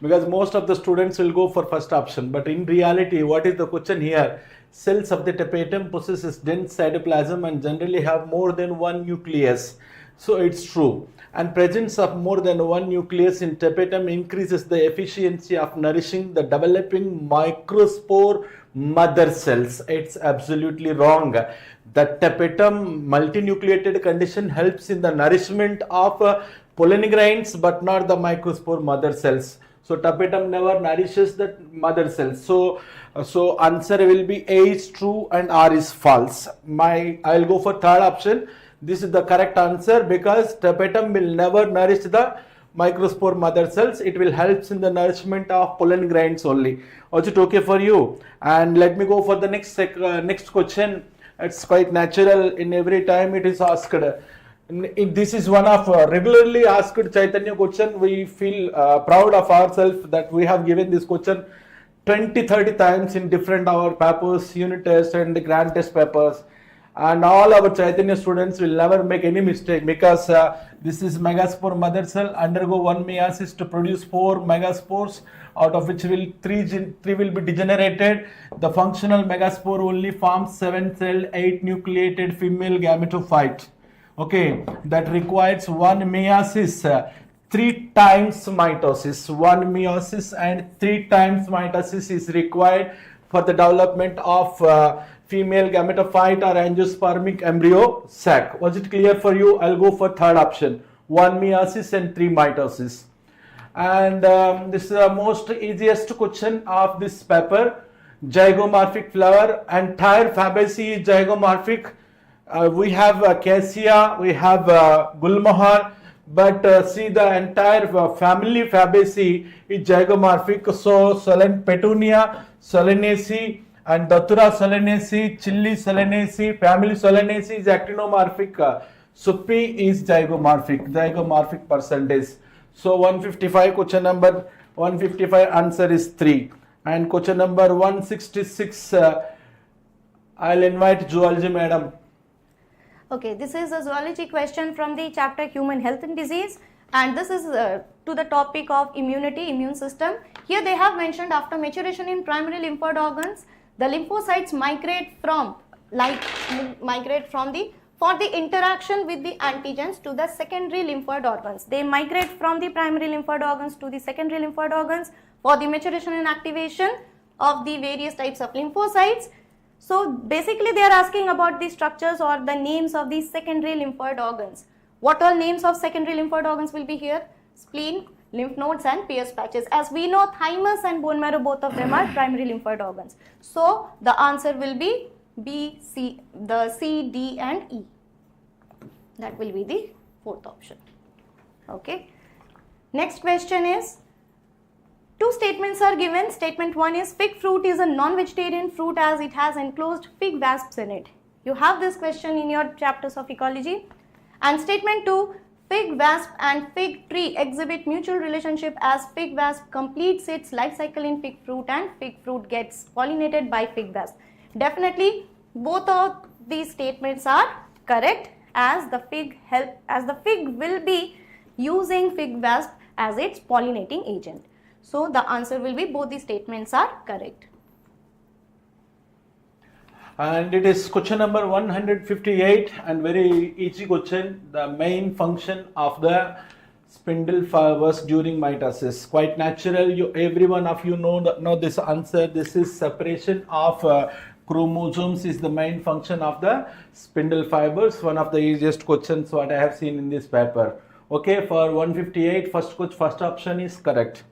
because most of the students will go for first option, but in reality what is the question here? Cells of the tapetum possesses dense cytoplasm and generally have more than one nucleus. So it's true, and presence of more than one nucleus in tapetum increases the efficiency of nourishing the developing microspore mother cells. It's absolutely wrong. The tapetum multinucleated condition helps in the nourishment of pollen grains but not the microspore mother cells. So tapetum never nourishes the mother cells. So answer will be A is true and R is false. I'll go for third option. This is the correct answer, because tapetum will never nourish the microspore mother cells. It will help in the nourishment of pollen grains only. Was it okay for you? And let me go for the next question. It's quite natural. In every time it is asked. This is one of regularly asked Chaitanya question. We feel proud of ourselves that we have given this question 20-30 times in different our papers, unit test and grand test papers. And all our Chaitanya students will never make any mistake, because this is megaspore mother cell undergo one meiosis to produce 4 megaspores, out of which 3 will be degenerated. The functional megaspore only forms 7 cell 8 nucleated female gametophyte. Okay, that requires one meiosis, 3 times mitosis. One meiosis and 3 times mitosis is required for the development of female gametophyte or angiospermic embryo sac. Was it clear for you? I'll go for third option, 1 meiosis and 3 mitosis. And this is the most easiest question of this paper. Zygomorphic flower, entire Fabaceae is zygomorphic. We have Cassia, we have Gulmohar, but see the entire family Fabaceae is zygomorphic. So Petunia solanaceae and Datura solanaceae, Chili solanaceae, family solanaceae is actinomorphic. So P is zygomorphic percentage. So 155, question number 155 answer is 3. And question number 166, I'll invite Zoology madam. Okay, this is a zoology question from the chapter Human Health and Disease, and this is to the topic of immunity, immune system. Here they have mentioned after maturation in primary lymphoid organs, the lymphocytes migrate from for the interaction with the antigens to the secondary lymphoid organs. They migrate from the primary lymphoid organs to the secondary lymphoid organs for the maturation and activation of the various types of lymphocytes. So basically they are asking about the structures or the names of the secondary lymphoid organs. What all names of secondary lymphoid organs will be here? Spleen, lymph nodes and Pierce patches. As we know, thymus and bone marrow, both of them are primary lymphoid organs. So the answer will be B, C, the C, D and E. That will be the fourth option. Okay. Next question is, two statements are given. Statement 1 is fig fruit is a non-vegetarian fruit as it has enclosed fig wasps in it. You have this question in your chapters of ecology. And statement 2, fig wasp and fig tree exhibit mutual relationship as fig wasp completes its life cycle in fig fruit and fig fruit gets pollinated by fig wasp. Definitely both of these statements are correct, as the fig will be using fig wasp as its pollinating agent. So the answer will be both the statements are correct. And it is question number 158 and very easy question. The main function of the spindle fibers during mitosis. Quite natural. Every one of you know this answer. This is separation of chromosomes is the main function of the spindle fibers. One of the easiest questions what I have seen in this paper. Okay, for 158, first option is correct.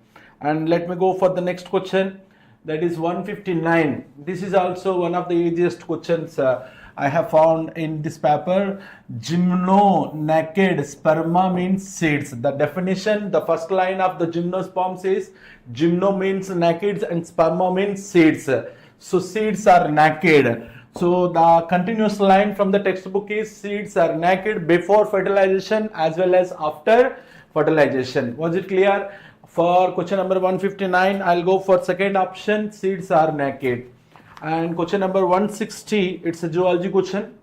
And let me go for the next question, that is 159. This is also one of the easiest questions I have found in this paper. Gymno-naked sperma means seeds. The definition, the first line of the gymnosperm says gymno means naked and sperma means seeds. So seeds are naked. So the continuous line from the textbook is seeds are naked before fertilization as well as after fertilization. Was it clear? For question number 159, I'll go for second option, seeds are naked. And question number 160, it's a zoology question.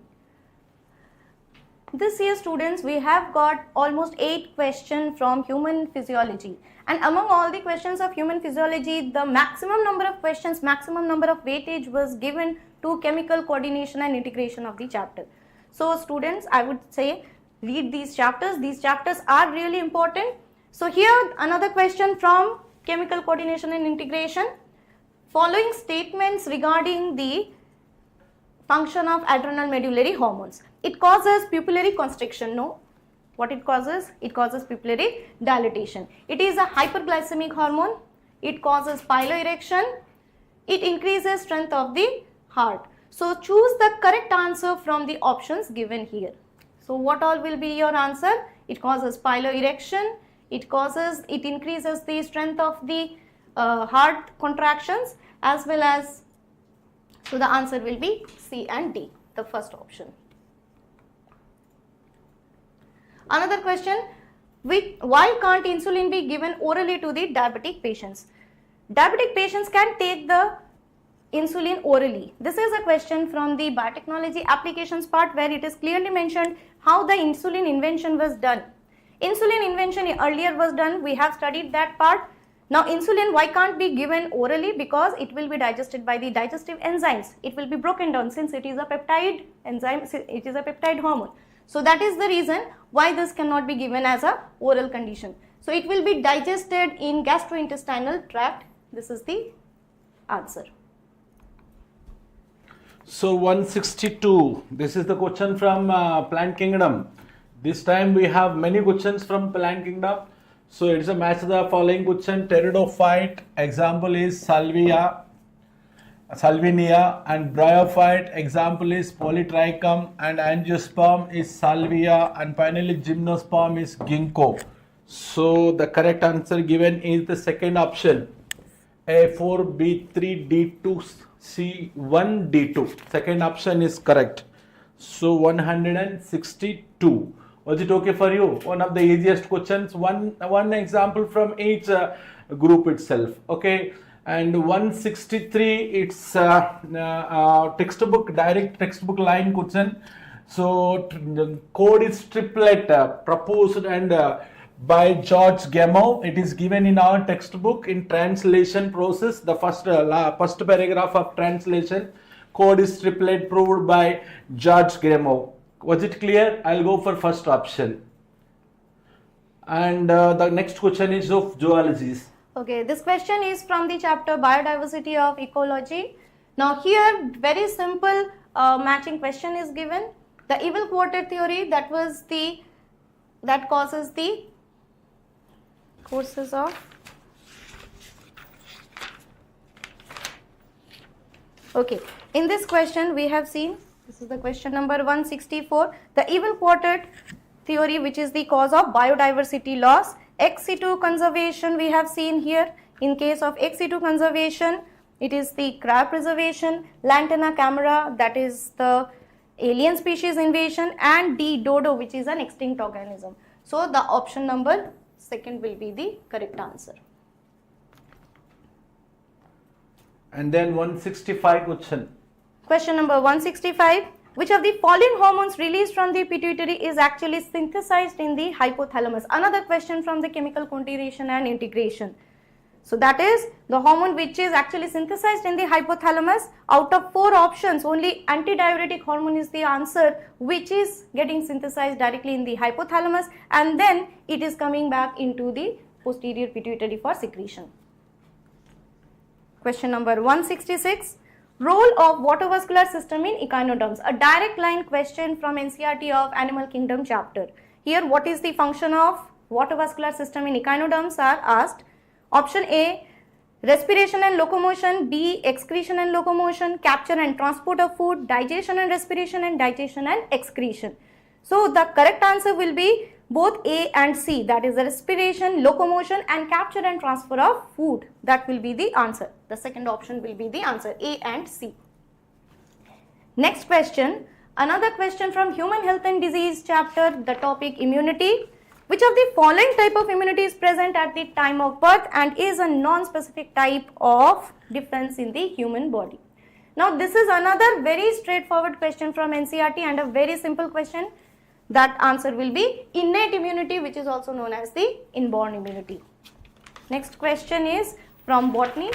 This year, students, we have got almost 8 questions from human physiology. And among all the questions of human physiology, the maximum number of questions, maximum number of weightage was given to chemical coordination and integration of the chapter. So students, I would say read these chapters. These chapters are really important. So here another question from chemical coordination and integration. Following statements regarding the function of adrenal medullary hormones. It causes pupillary constriction, no? What it causes? It causes pupillary dilatation. It is a hyperglycemic hormone. It causes piloerection. It increases strength of the heart. So choose the correct answer from the options given here. So what all will be your answer? It causes piloerection. It increases the strength of the heart contractions as well as, so the answer will be C and D, the first option. Another question, why can't insulin be given orally to the diabetic patients? Diabetic patients can take the insulin orally. This is a question from the biotechnology applications part where it is clearly mentioned how the insulin invention was done. Insulin invention earlier was done, we have studied that part. Now insulin, why can't be given orally? Because it will be digested by the digestive enzymes. It will be broken down since it is a peptide enzyme, it is a peptide hormone. So that is the reason why this cannot be given as a oral condition. So it will be digested in gastrointestinal tract. This is the answer. So 162. This is the question from plant kingdom. This time we have many questions from plant kingdom. So it's a match the following question. Pteridophyte example is Salvinia, and Bryophyte example is Polytrichum, and Angiosperm is Salvia, and finally Gymnosperm is Ginkgo. So the correct answer given is the second option, A4, B3, D2, C1, D2. Second option is correct. So 162. Was it okay for you? One of the easiest questions. One example from each group itself. Okay. And 163, it's textbook, direct textbook line question. So code is triplet proposed and by George Gamow. It is given in our textbook in translation process. The first paragraph of translation. Code is triplet proved by George Gamow. Was it clear? I'll go for first option. And the next question is of zoology. Okay, this question is from the chapter Biodiversity of Ecology. Now here very simple matching question is given. The evil quarter theory, that causes the courses of. Okay, in this question we have seen, this is the question number 164, the evil quarter theory, which is the cause of biodiversity loss. Ex situ conservation we have seen here. In case of ex situ conservation, it is the crab preservation, Lantana camera, that is the alien species invasion, and D dodo, which is an extinct organism. So the option number second will be the correct answer. And then 165 question. Question number 165. Which of the following hormones released from the pituitary is actually synthesized in the hypothalamus? Another question from the chemical quantization and integration. So that is the hormone which is actually synthesized in the hypothalamus. Out of 4 options, only antidiuretic hormone is the answer, which is getting synthesized directly in the hypothalamus, and then it is coming back into the posterior pituitary for secretion. Question number 166. Role of water-vascular system in echinoderms. A direct line question from NCERT of Animal Kingdom chapter. Here, what is the function of water-vascular system in echinoderms are asked. Option A, respiration and locomotion. B, excretion and locomotion. Capture and transport of food. Digestion and respiration, and digestion and excretion. So the correct answer will be both A and C, that is the respiration, locomotion, and capture and transfer of food. That will be the answer. The second option will be the answer, A and C. Next question, another question from Human Health and Disease chapter, the topic immunity. Which of the following type of immunity is present at the time of birth and is a non-specific type of defense in the human body? Now this is another very straightforward question from NCERT and a very simple question. That answer will be innate immunity, which is also known as the inborn immunity. Next question is from Botany.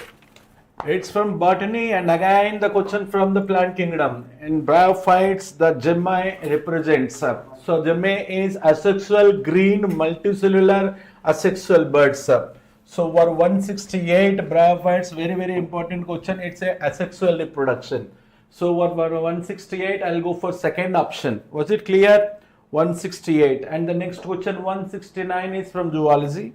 It's from Botany, and again the question from the plant kingdom. In bryophytes, the gemma represents. So gemma is asexual green multicellular asexual birds. So for 168 bryophytes, very important question. It's a asexual reproduction. So for 168, I'll go for second option. Was it clear? 168. And the next question 169 is from zoology.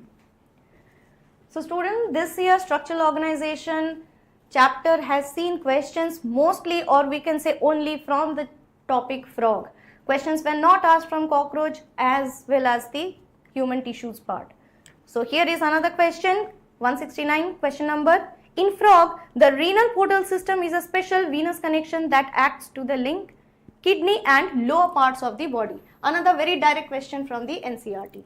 So student, this year structural organization chapter has seen questions mostly, or we can say only, from the topic frog. Questions were not asked from cockroach as well as the human tissues part. So here is another question, 169 question number. In frog, the renal portal system is a special venous connection that acts to the link kidney and lower parts of the body. Another very direct question from the NCERT.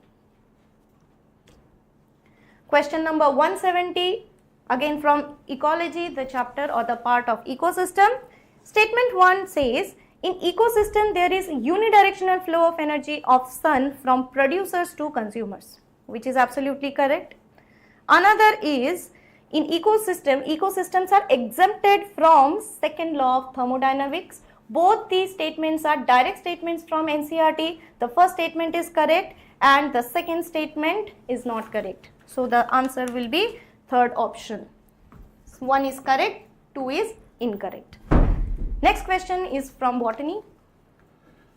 Question number 170, again from ecology, the chapter or the part of ecosystem. Statement 1 says, in ecosystem there is unidirectional flow of energy of sun from producers to consumers, which is absolutely correct. Another is, in ecosystem, ecosystems are exempted from second law of thermodynamics. Both these statements are direct statements from NCERT. The first statement is correct and the second statement is not correct. So the answer will be third option. 1 is correct, 2 is incorrect. Next question is from Botany.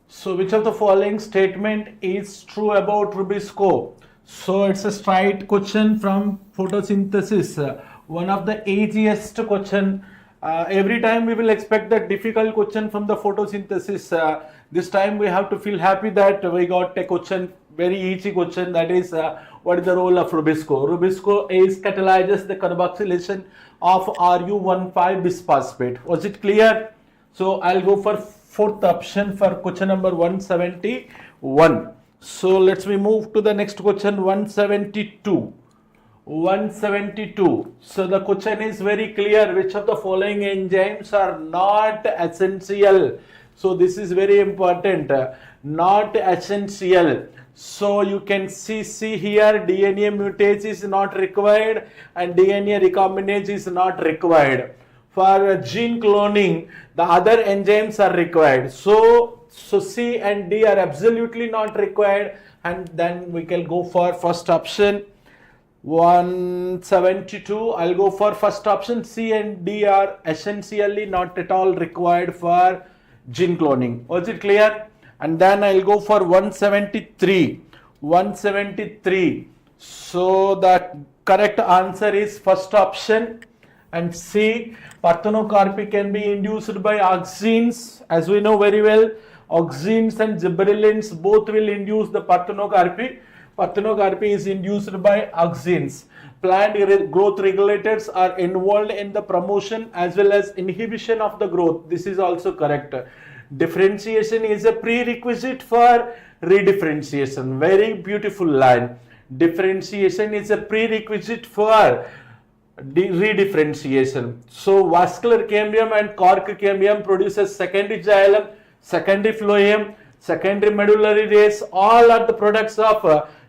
So which of the following statement is true about rubisco? So it's a straight question from photosynthesis. One of the easiest question. Every time we will expect that difficult question from the photosynthesis. This time we have to feel happy that we got a question, very easy question, that is what is the role of rubisco? Rubisco is catalyzes the carboxylation of RU15 bisphosphate. Was it clear? So I'll go for fourth option for question number 171. So let's we move to the next question, 172. 172. So the question is very clear. Which of the following enzymes are not essential? So this is very important. Not essential. So you can see here DNA mutase is not required and DNA recombinase is not required. For gene cloning, the other enzymes are required. So C and D are absolutely not required, and then we can go for first option. 172. I'll go for first option. C and D are essentially not at all required for gene cloning. Was it clear? And then I'll go for 173. 173. So the correct answer is first option. And C, parthenocarpy can be induced by auxins. As we know very well, auxins and gibberellins both will induce the parthenocarpy. Parthenocarpy is induced by auxins. Plant growth regulators are involved in the promotion as well as inhibition of the growth. This is also correct. Differentiation is a prerequisite for redifferentiation. Very beautiful line. Differentiation is a prerequisite for redifferentiation. So vascular cambium and cork cambium produces secondary xylem, secondary phloem, secondary medullary race. All are the products of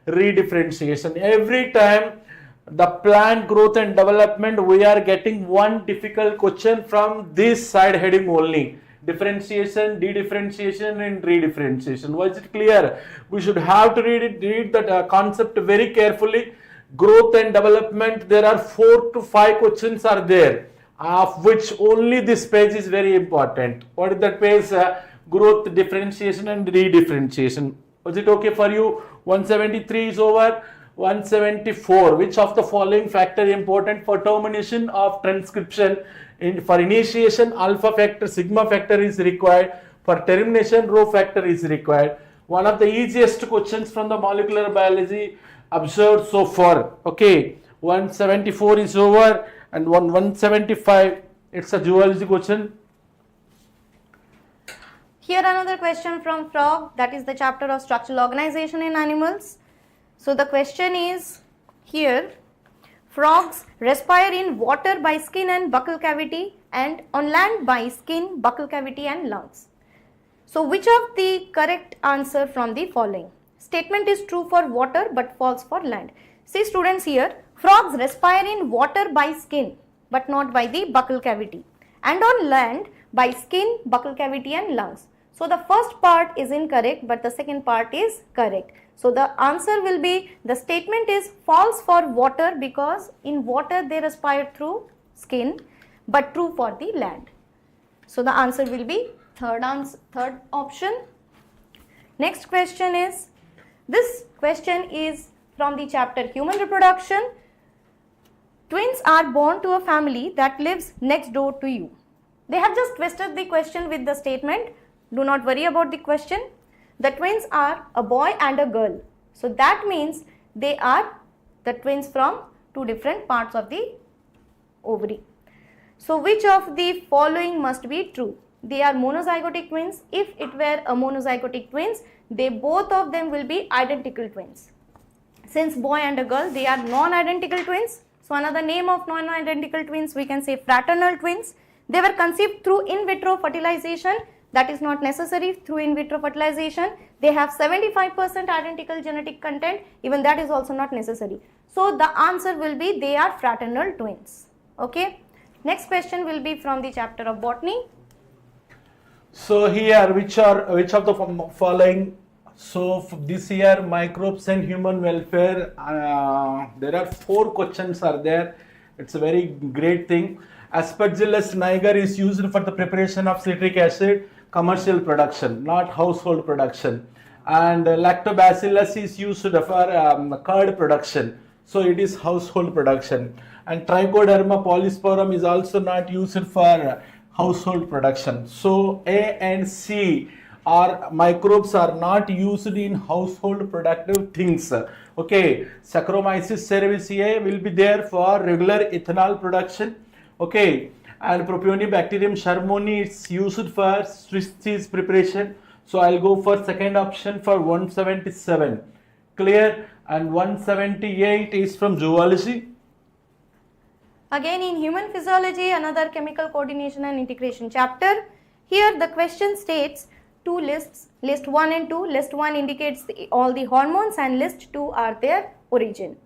redifferentiation. Every time the plant growth and development, we are getting one difficult question from this side heading only. Differentiation, dedifferentiation and redifferentiation. Was it clear? We should have to read that concept very carefully. Growth and development, there are 4 to 5 questions are there, of which only this page is very important. What is that page? Growth, differentiation and redifferentiation. Was it okay for you? 173 is over. 174. Which of the following factor important for termination of transcription? For initiation, alpha factor, sigma factor is required. For termination, rho factor is required. One of the easiest questions from the molecular biology observed so far. Okay, 174 is over, and 175, it's a zoology question. Here another question from frog, that is the chapter of structural organization in animals. So the question is here, frogs respire in water by skin and buccal cavity and on land by skin, buccal cavity and lungs. So which of the correct answer from the following? Statement is true for water but false for land. See students, here frogs respire in water by skin but not by the buccal cavity, and on land by skin, buccal cavity and lungs. So the first part is incorrect but the second part is correct. So the answer will be, the statement is false for water because in water they respire through skin, but true for the land. So the answer will be third option. Next question is, this question is from the chapter Human Reproduction. Twins are born to a family that lives next door to you. They have just twisted the question with the statement, do not worry about the question. The twins are a boy and a girl. So that means they are the twins from two different parts of the ovary. So which of the following must be true? They are monozygotic twins. If it were a monozygotic twins, they both of them will be identical twins. Since boy and a girl, they are non-identical twins. So another name of non-identical twins, we can say fraternal twins. They were conceived through in vitro fertilization. That is not necessary through in vitro fertilization. They have 75% identical genetic content. Even that is also not necessary. So the answer will be they are fraternal twins. Okay. Next question will be from the chapter of Botany. So here, which of the following? So this year, microbes and human welfare. There are 4 questions are there. It's a very great thing. Aspergillus niger is used for the preparation of citric acid, commercial production, not household production. And lactobacillus is used for curd production, so it is household production. And Trichoderma polysporum is also not used for household production. So A and C are microbes are not used in household productive things. Okay, Saccharomyces cerevisiae will be there for regular ethanol production. Okay, and Propionibacterium shermani is used for Swiss cheese preparation. So I'll go for second option for 177. Clear? And 178 is from zoology. Again in human physiology, another chemical coordination and integration chapter. Here the question states two lists, list 1 and 2. List 1 indicates all the hormones and list 2 are their origin.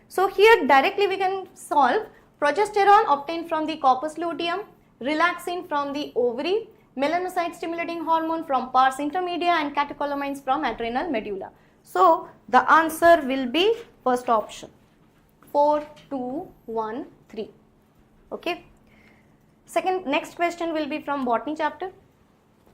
So here directly we can solve progesterone obtained from the corpus luteum, relaxin from the ovary, melanocyte stimulating hormone from pars intermedia and catecholamines from adrenal medulla. So the answer will be first option 4, 2, 1, 3. Okay. Next question will be from botany chapter.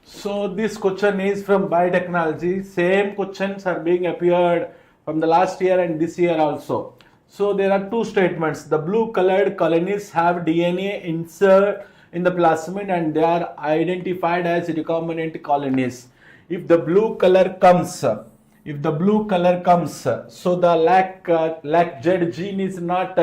So this question is from biotechnology. Same questions are being appeared from the last year and this year also. So there are two statements. The blue colored colonies have DNA insert in the plasmid and they are identified as recombinant colonies. If the blue color comes, so the LAC-Z gene is not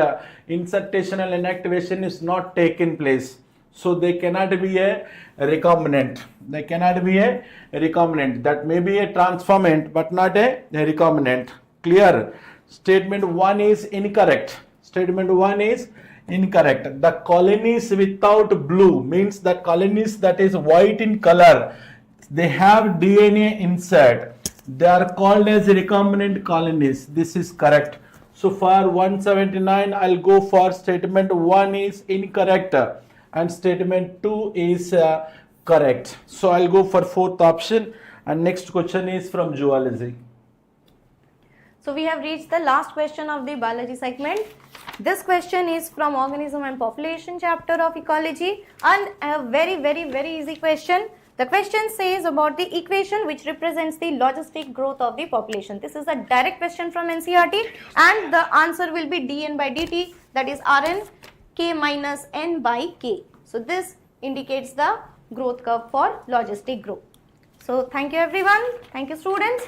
insertational inactivation is not taken place. So they cannot be a recombinant. They cannot be a recombinant. That may be a transformant but not a recombinant. Clear? Statement 1 is incorrect. Statement 1 is incorrect. The colonies without blue means the colonies that is white in color, they have DNA insert. They are called as recombinant colonies. This is correct. So for 179, I'll go for statement 1 is incorrect and statement 2 is correct. So I'll go for fourth option, and next question is from zoology. So we have reached the last question of the biology segment. This question is from organism and population chapter of ecology, and a very easy question. The question says about the equation which represents the logistic growth of the population. This is a direct question from NCERT and the answer will be dN by dt, that is Rn k minus n by k. So this indicates the growth curve for logistic growth. So thank you everyone. Thank you students.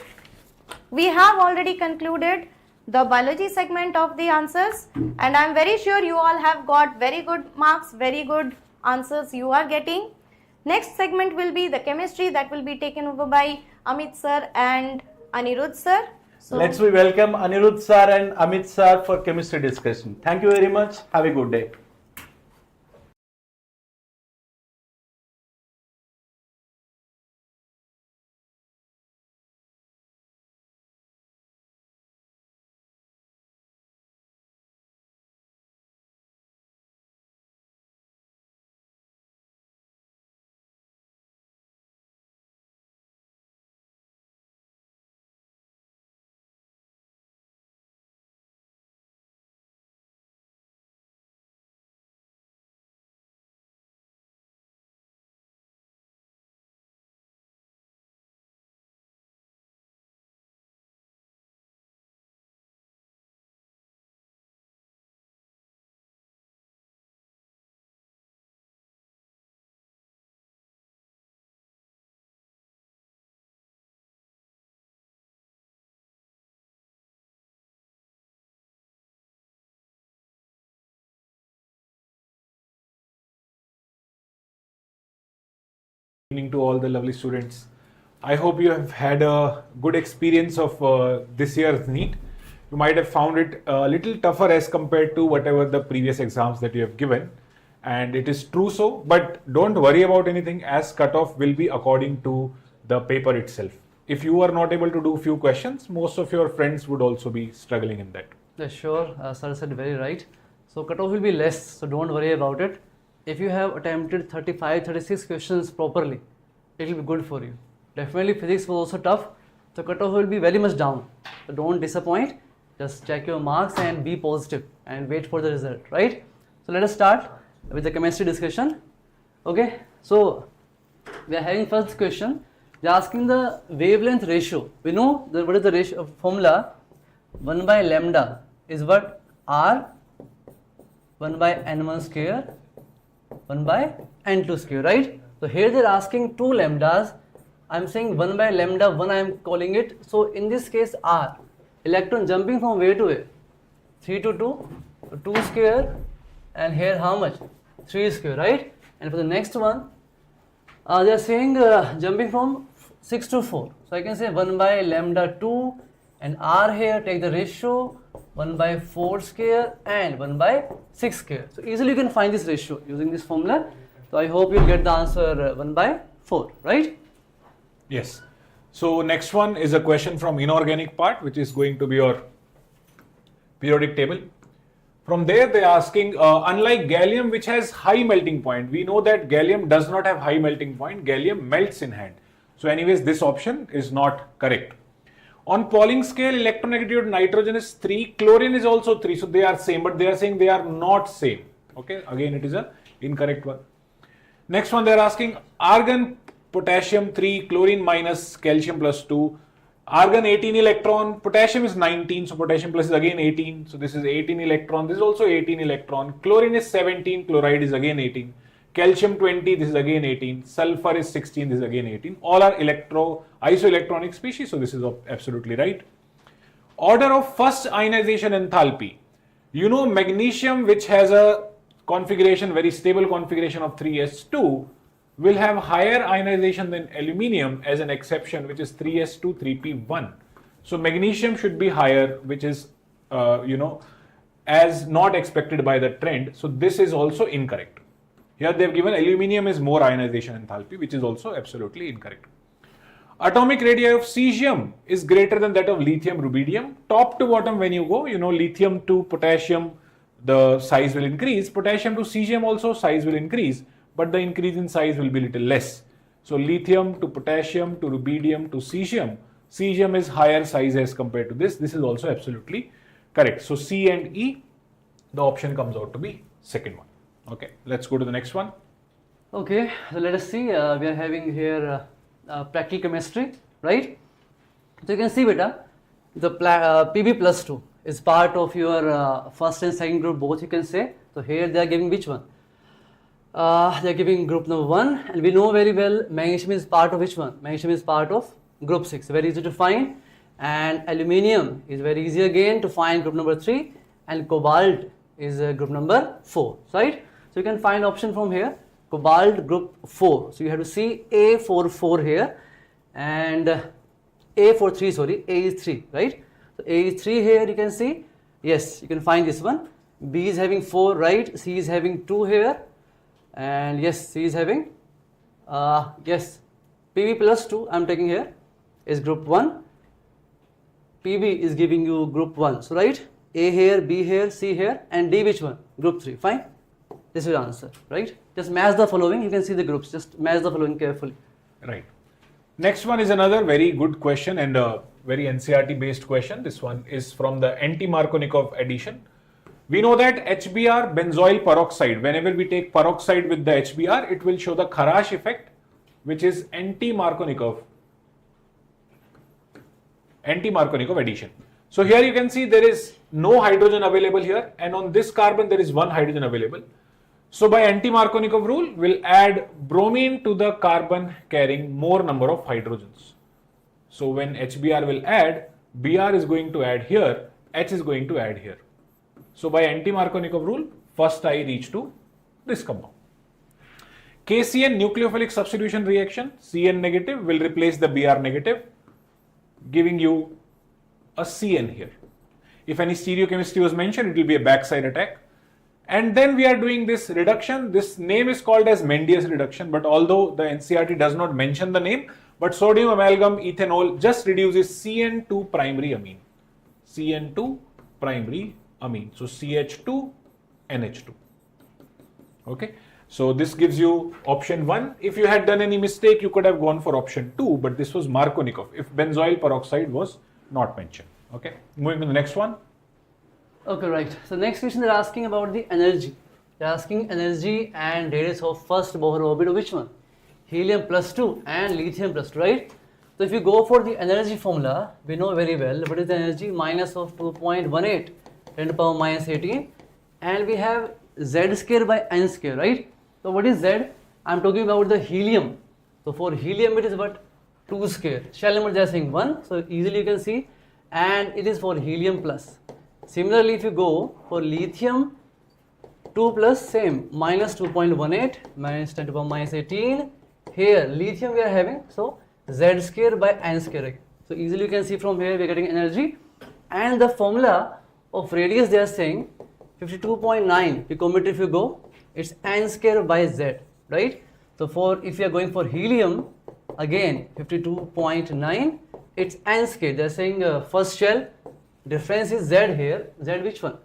We have already concluded the biology segment of the answers and I am very sure you all have got very good marks, very good answers you are getting. Next segment will be the chemistry, that will be taken over by Amit sir and Anirudh sir. So Let's we welcome Anirudh sir and Amit sir for chemistry discussion. Thank you very much. Have a good day. Evening to all the lovely students. I hope you have had a good experience of this year's NEET. You might have found it a little tougher as compared to whatever the previous exams that you have given, and it is true so, but don't worry about anything as cutoff will be according to the paper itself. If you are not able to do few questions, most of your friends would also be struggling in that. Yeah, sure, sir said very right. So cutoff will be less, so don't worry about it. If you have attempted 35, 36 questions properly, it will be good for you. Definitely physics was also tough, so cutoff will be very much down. So don't disappoint, just check your marks and be positive and wait for the result, right? So let us start. with the chemistry discussion. Okay, so we are having first question. They are asking the wavelength ratio. We know what is the ratio formula. 1 by lambda is what? R 1 by n1 square 1 by n2 square, right? So here they are asking 2 lambdas. I am saying 1 by lambda 1 I am calling it. So in this case R, electron jumping from where to where? 3 to 2, so 2 square, and here how much? 3 square, right? And for the next one, they are saying jumping from 6 to 4. So I can say 1 by lambda 2, and R here take the ratio 1 by 4 square and 1 by 6 square. So easily you can find this ratio using this formula. So I hope you'll get the answer 1 by 4, right? Yes. So next one is a question from inorganic part, which is going to be your periodic table. From there they are asking, unlike gallium which has high melting point, we know that gallium does not have high melting point, gallium melts in hand. So anyways, this option is not correct. On Pauling scale, electronegativity of nitrogen is 3, chlorine is also 3, so they are same, but they are saying they are not same. Okay, again it is a incorrect one. Next one they are asking, argon, potassium 3, chlorine minus, calcium plus 2, argon 18 electron, potassium is 19, so potassium plus is again 18, so this is 18 electron, this is also 18 electron, chlorine is 17, chloride is again 18, calcium 20, this is again 18, sulfur is 16, this is again 18, all are isoelectronic species, so this is absolutely right. Order of first ionization enthalpy, you know magnesium which has a configuration, very stable configuration of 3s2, will have higher ionization than aluminium as an exception, which is 3s2 3p1. So magnesium should be higher, which is as not expected by the trend. So this is also incorrect. Here they have given aluminium is more ionization enthalpy, which is also absolutely incorrect. Atomic radii of cesium is greater than that of lithium, rubidium. Top to bottom when you go, lithium to potassium, the size will increase. Potassium to cesium also size will increase, but the increase in size will be little less. So lithium to potassium to rubidium to cesium, cesium is higher size as compared to this. This is also absolutely correct. So C and E, the option comes out to be second one. Okay, let's go to the next one. Okay, so let us see. We are having here practical chemistry, right? So you can see, beta, the Pb plus 2 is part of your first and second group both, you can say. So here they are giving which one? They are giving group number 1, and we know very well magnesium is part of which one? Magnesium is part of group 6, very easy to find, and aluminium is very easy again to find, group number 3, and cobalt is group number 4, right? So you can find option from here, cobalt group 4. So you have to see A44 here, and A43, sorry, A is 3, right? So A is 3 here, you can see, yes, you can find this one. B is having 4, right? C is having 2 here, and yes, C is having, yes, Pb plus 2 I am taking here is group 1, Pb is giving you group 1, so right, A here, B here, C here, and D which one? Group 3, fine, this is your answer, right? Just match the following, you can see the groups, just match the following carefully. Right. Next one is another very good question and a very NCERT based question. This one is from the anti-Markovnikov addition. We know that HBr, benzoyl peroxide, whenever we take peroxide with the HBr, it will show the Kharash effect, which is anti-Markovnikov addition. So here you can see there is no hydrogen available here, and on this carbon there is one hydrogen available. So by anti-Markovnikov rule, we'll add bromine to the carbon carrying more number of hydrogens. So when HBr will add, Br is going to add here, H is going to add here. So by anti-Markovnikov rule, first I reach to this compound. KCN nucleophilic substitution reaction, Cn negative will replace the Br negative, giving you a Cn here. If any stereochemistry was mentioned, it will be a backside attack. And then we are doing this reduction. This name is called as Mendius reduction, but although the NCERT does not mention the name, but sodium amalgam ethanol just reduces CN2 primary amine. CN2 primary amine. So CH2 NH2. Okay. So this gives you option 1. If you had done any mistake, you could have gone for option 2, but this was Markovnikov if benzoyl peroxide was not mentioned. Okay. Moving to the next one. Okay, right. So next question they're asking about the energy. They're asking energy and radius of first Bohr orbit of which one? Helium plus 2 and lithium plus 2, right? So if you go for the energy formula, we know very well what is the energy, minus of 2.18 10 to the power minus 18, and we have Z square by N square, right? So what is Z? I'm talking about the helium. So for helium it is what? 2 square. Shell number they are saying 1, so easily you can see, and it is for helium plus. Similarly, if you go for lithium, 2 plus same, minus 2.18 minus 10 to the power minus 18. Here lithium we are having, so Z square by N square. So easily you can see from here we are getting energy, and the formula of radius they are saying 52.9 picometer. If you go, it's N square by Z, right? So for if you are going for helium, again 52.9, it's N square. They are saying first shell, difference is Z here. Z which one?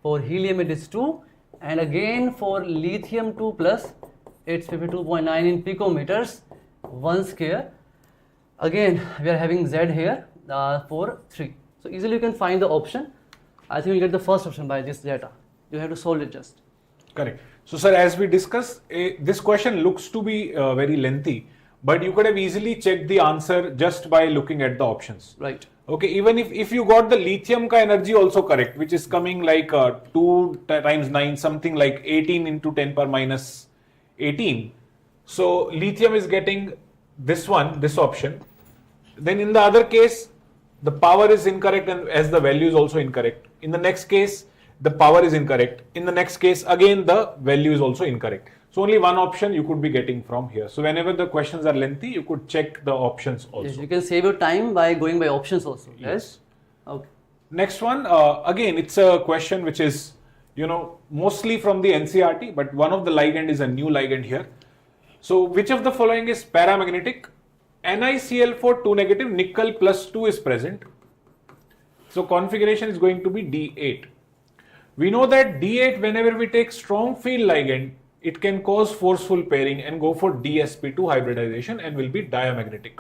For helium it is 2, and again for lithium 2 plus, it's 52.9 in picometers, 1 square. Again we are having Z here for 3. So easily you can find the option. I think you'll get the first option by this data. You have to solve it just. Correct. So sir, as we discussed, this question looks to be very lengthy, but you could have easily checked the answer just by looking at the options. Right. Okay, even if you got the lithium ka energy also correct, which is coming like 2 times 9, something like 18 into 10 power minus 18. So lithium is getting this one, this option. Then in the other case, the power is incorrect and as the value is also incorrect. In the next case, the power is incorrect. In the next case, again the value is also incorrect. So only one option you could be getting from here. So whenever the questions are lengthy, you could check the options also. Yes, you can save your time by going by options also. Yes. Okay. Next one, again, it's a question which is, mostly from the NCERT, but one of the ligand is a new ligand here. So which of the following is paramagnetic? NiCl4 2 negative, nickel plus 2 is present. So configuration is going to be D8. We know that D8, whenever we take strong field ligand, it can cause forceful pairing and go for DsP2 hybridization and will be diamagnetic.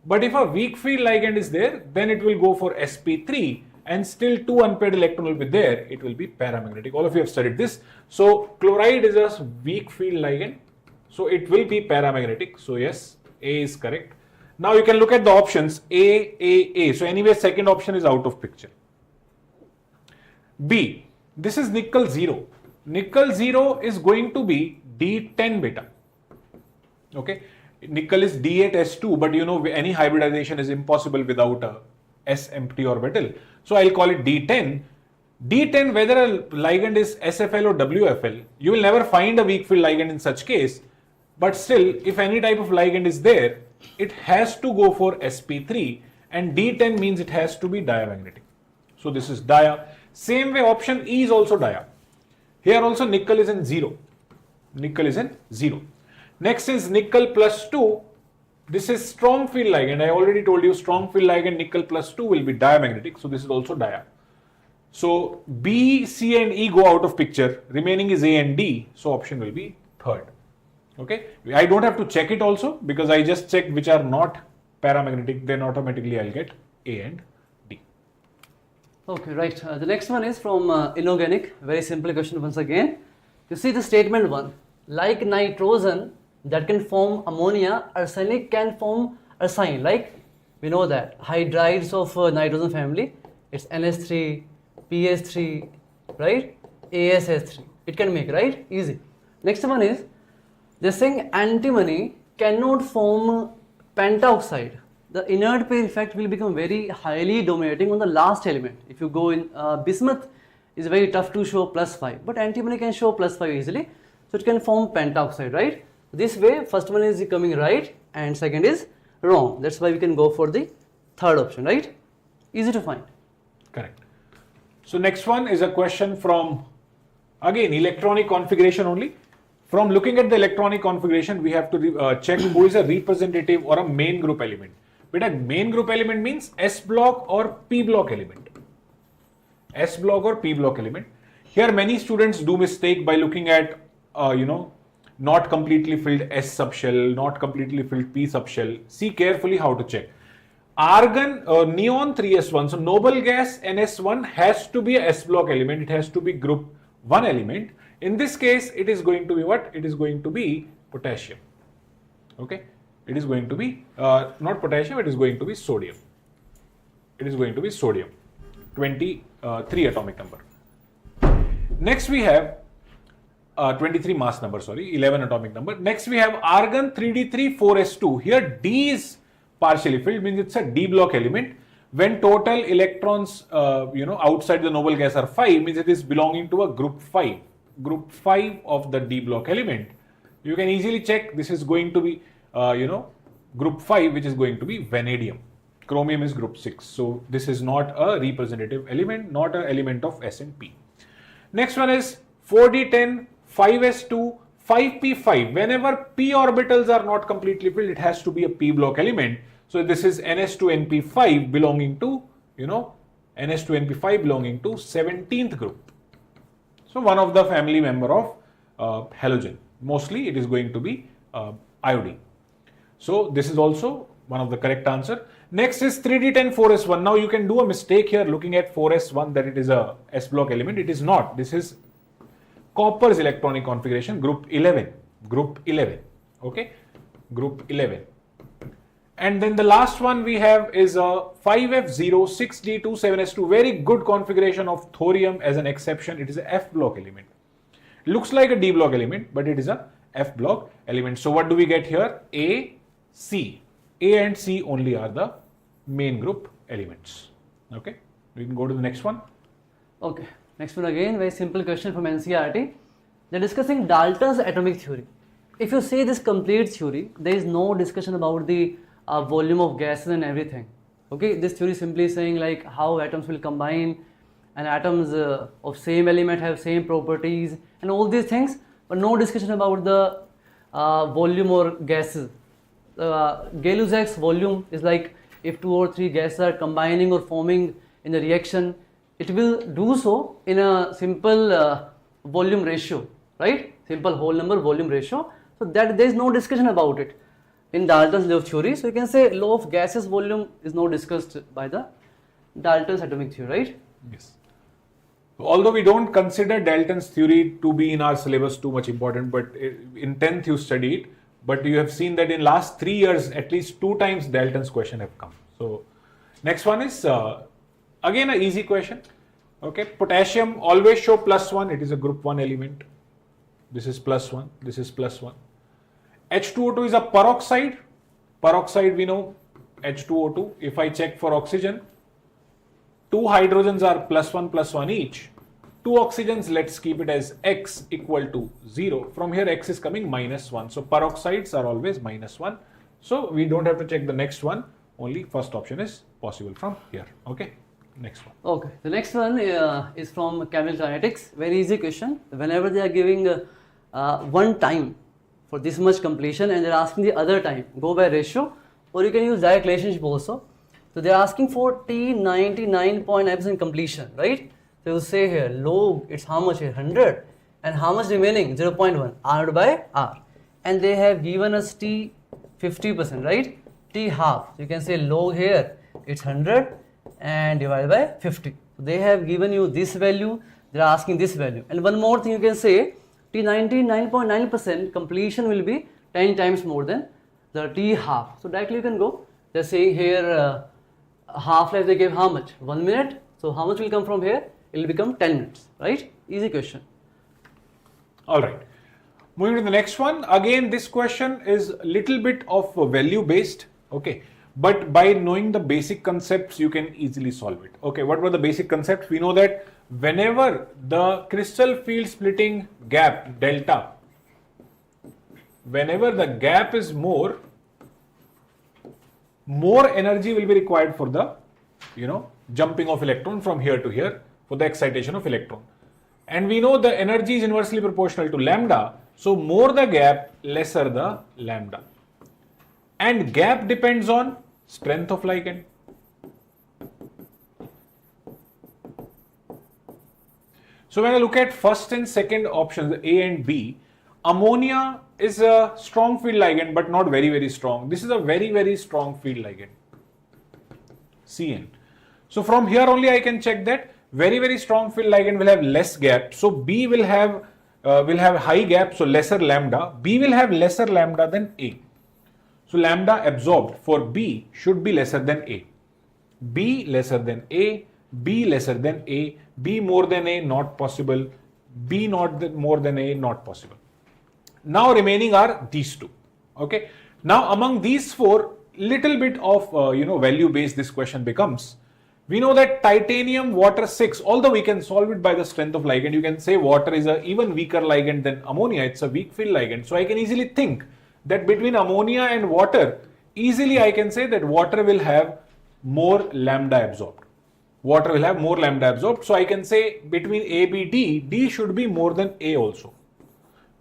But if a weak field ligand is there, then it will go for sp3 and still 2 unpaired electron will be there. It will be paramagnetic. All of you have studied this. So chloride is a weak field ligand. So it will be paramagnetic. So yes, A is correct. Now you can look at the options A. So anyway, second option is out of picture. B, this is nickel 0. Nickel 0 is going to be D10 beta. Okay, nickel is D8S2, but any hybridization is impossible without a S empty orbital. So I'll call it D10. D10, whether a ligand is SFL or WFL, you will never find a weak field ligand in such case. But still, if any type of ligand is there, it has to go for sp3, and D10 means it has to be diamagnetic. So this is dia. Same way option E is also dia. Here also nickel is in 0. Nickel is in 0. Next is nickel plus 2. This is strong field ligand. I already told you strong field ligand nickel plus 2 will be diamagnetic. So this is also dia. So B, C and E go out of picture. Remaining is A and D. So option will be third. Okay. I don't have to check it also because I just checked which are not paramagnetic. Then automatically I'll get A and D. Okay, right. The next one is from Inorganic. Very simple question once again. You see the statement 1. Like nitrogen that can form ammonia, arsenic can form arsine. Like we know that hydrides of nitrogen family, it's NH3, PS3, right? ASH3. It can make, right? Easy. Next one is they're saying antimony cannot form pentoxide. The inert pair effect will become very highly dominating on the last element. If you go in bismuth, is very tough to show +5, but antimony can show +5 easily. So it can form pentoxide, right? This way, first one is coming right and second is wrong. That's why we can go for the third option, right? Easy to find. Correct. So next one is a question from, again, electronic configuration only. From looking at the electronic configuration, we have to check who is a representative or a main group element. But a main group element means S block or P block element. S block or P block element. Here many students do mistake by looking at, not completely filled S subshell, not completely filled P subshell. See carefully how to check. Argon, neon 3s1, so noble gas NS1 has to be a S block element. It has to be group 1 element. In this case, it is going to be what? It is going to be potassium. Okay, it is going to be not potassium, it is going to be sodium. It is going to be sodium, 23 atomic number. Next we have 23 mass number, sorry, 11 atomic number. Next we have argon 3d3 4s2. Here D is partially filled, means it's a D block element. When total electrons outside the noble gas are 5, means it is belonging to a group 5. Group 5 of the D block element. You can easily check, this is going to be group 5, which is going to be vanadium. Chromium is group 6. So this is not a representative element, not an element of S and P. Next one is 4d10 5s2 5p5. Whenever p orbitals are not completely filled, it has to be a p block element. So this is ns2np5 belonging to ns2np5 belonging to 17th group. So one of the family member of halogen. Mostly it is going to be iodine. So this is also one of the correct answer. Next is 3d10 4s1. Now you can do a mistake here looking at 4s1 that it is a s block element. It is not. This is copper's electronic configuration, group 11. Group 11. Okay, group 11. And then the last one we have is a 5f0 6d2 7s2. Very good configuration of thorium as an exception. It is a f block element. Looks like a d block element, but it is a f block element. So what do we get here? A, C. A and C only are the main group elements. Okay, we can go to the next one. Okay, next one again, very simple question from NCERT. They're discussing Dalton's atomic theory. If you say this complete theory, there is no discussion about the volume of gases and everything. Okay, this theory is simply saying like how atoms will combine, and atoms of same element have same properties and all these things, but no discussion about the volume or gases. Gay-Lussac's volume is like if 2 or 3 gases are combining or forming in a reaction, it will do so in a simple volume ratio, right? Simple whole number volume ratio. So that there is no discussion about it in Dalton's law of theory. So you can say law of gases volume is not discussed by the Dalton's atomic theory, right? Yes. Although we don't consider Dalton's theory to be in our syllabus too much important, but in 10th you study it. But you have seen that in last 3 years, at least 2 times Dalton's question have come. So next one is again an easy question. Okay, potassium always show +1. It is a group 1 element. This is +1. This is +1. H2O2 is a peroxide. Peroxide we know H2O2. If I check for oxygen, 2 hydrogens are +1 each. 2 oxygens, let's keep it as X equal to 0. From here X is coming -1. So peroxides are always -1. So we don't have to check the next one. Only first option is possible from here. Okay, next one. Okay, the next one is from chemical kinetics. Very easy question. Whenever they are giving one time for this much completion and they're asking the other time, go by ratio, or you can use direct relationship also. So they're asking for T 99.9% completion, right? They will say here log, it's how much here? 100, and how much remaining? 0.1 R by R, and they have given us T 50%, right? T half. So you can say log here it's 100 and divided by 50. So they have given you this value. They are asking this value. And one more thing you can say T 99.9% completion will be 10 times more than the T half. So directly you can go. They're saying here half life they gave how much? 1 minute. So how much will come from here? It will become 10 minutes, right? Easy question. All right. Moving to the next one. Again, this question is a little bit of value based. Okay. But by knowing the basic concepts, you can easily solve it. Okay. What were the basic concepts? We know that whenever the crystal field splitting gap, delta, whenever the gap is more energy will be required for the, jumping of electron from here to here, for the excitation of electron. And we know the energy is inversely proportional to lambda. So more the gap, lesser the lambda. And gap depends on strength of ligand. So when I look at first and second options, A and B, ammonia is a strong field ligand but not very, very strong. This is a very, very strong field ligand, CN. So from here only I can check that very, very strong field ligand will have less gap. So B will have will have high gap, so lesser lambda. B will have lesser lambda than A. So lambda absorbed for B should be lesser than A. B lesser than A, B lesser than A, B more than A, not possible. B more than A, not possible. Now remaining are these two. Okay. Now among these four, little bit of value based this question becomes. We know that titanium, water 6, although we can solve it by the strength of ligand, you can say water is a even weaker ligand than ammonia, it's a weak field ligand. So I can easily think that between ammonia and water, easily I can say that water will have more lambda absorbed. Water will have more lambda absorbed. So I can say between A, B, D, D should be more than A also.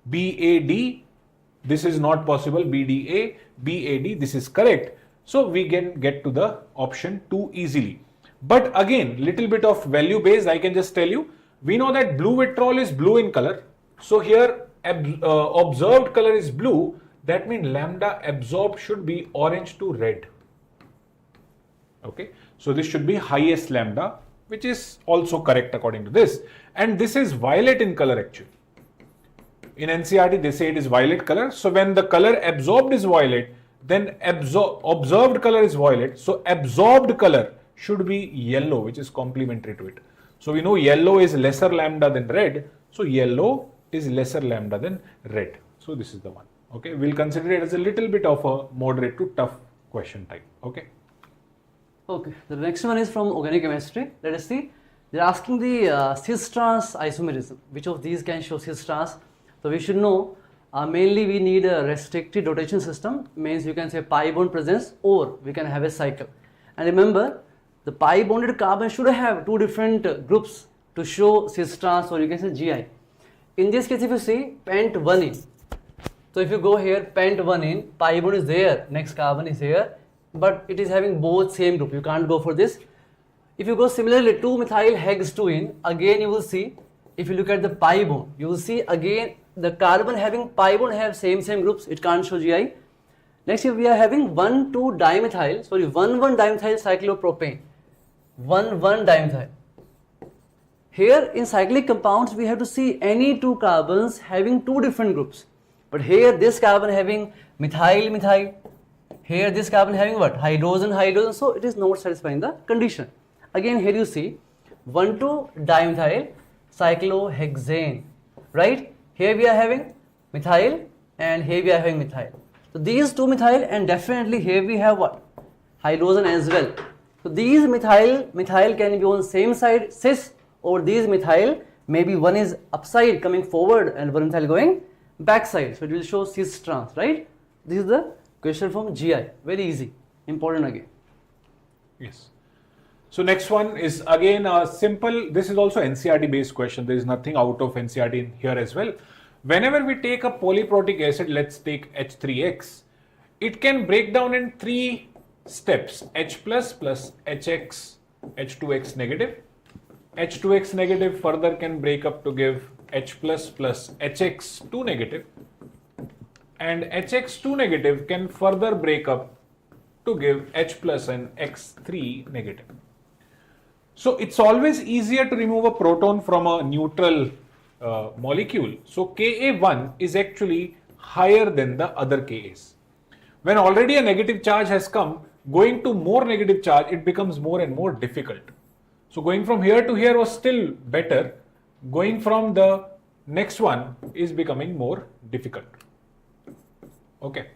B, A, D, this is not possible. B, D, A, B, A, D, this is correct. So we can get to the option 2 easily. But again, little bit of value based, I can just tell you, we know that blue vitriol is blue in color. So here observed color is blue. That means lambda absorbed should be orange to red. Okay. So this should be highest lambda, which is also correct according to this. And this is violet in color actually. In NCERT, they say it is violet color. So when the color absorbed is violet, then observed color is violet. So absorbed color should be yellow, which is complementary to it. So we know yellow is lesser lambda than red. So yellow is lesser lambda than red. So this is the one. Okay. We'll consider it as a little bit of a moderate to tough question type. Okay. Okay, the next one is from organic chemistry. Let us see. They're asking the cis-trans isomerism. Which of these can show cis-trans? So we should know, mainly we need a restricted rotation system, means you can say pi bond presence, or we can have a cycle. And remember, the pi bonded carbon should have two different groups to show cis-trans, or you can say GI. In this case, if you see pent 1 in, so if you go here, pent 1 in, pi bond is there, next carbon is here, but it is having both same group. You can't go for this. If you go similarly 2-methyl hex 2 in, again you will see, if you look at the pi bond, you will see again the carbon having pi bond have same groups. It can't show GI. Next, if we are having 1,2-dimethyl, 1,1-dimethyl cyclopropane, 1,1-dimethyl. Here in cyclic compounds, we have to see any two carbons having two different groups. But here this carbon having methyl-methyl. Here this carbon having what? Hydrogen-hydrogen. So it is not satisfying the condition. Again here you see 1,2-dimethyl cyclohexane. Right? Here we are having methyl and here we are having methyl. So these two methyl and definitely here we have what? Hydrogen as well. So these methyl can be on same side cis, or these methyl maybe one is upside coming forward and one methyl going backside. So it will show cis trans, right? This is the question from GI. Very easy. Important again. Yes. So next one is again a simple, this is also NCERT based question. There is nothing out of NCERT in here as well. Whenever we take a polyprotic acid, let's take H3X, it can break down in 3 steps, H plus HX, H2X negative. H2X negative further can break up to give H plus HX2 negative. And HX2 negative can further break up to give H plus and X3 negative. So it's always easier to remove a proton from a neutral molecule. So Ka1 is actually higher than the other Kas. When already a negative charge has come, going to more negative charge, it becomes more and more difficult. So going from here to here was still better. Going from the next one is becoming more difficult. Okay.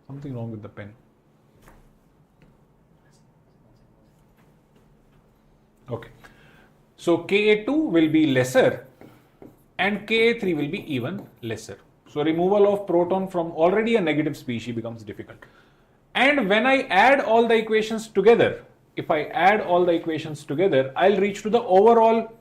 Something wrong with the pen. Okay. So Ka2 will be lesser and Ka3 will be even lesser. So removal of proton from already a negative species becomes difficult. And when I add all the equations together, if I add all the equations together, I'll reach to the overall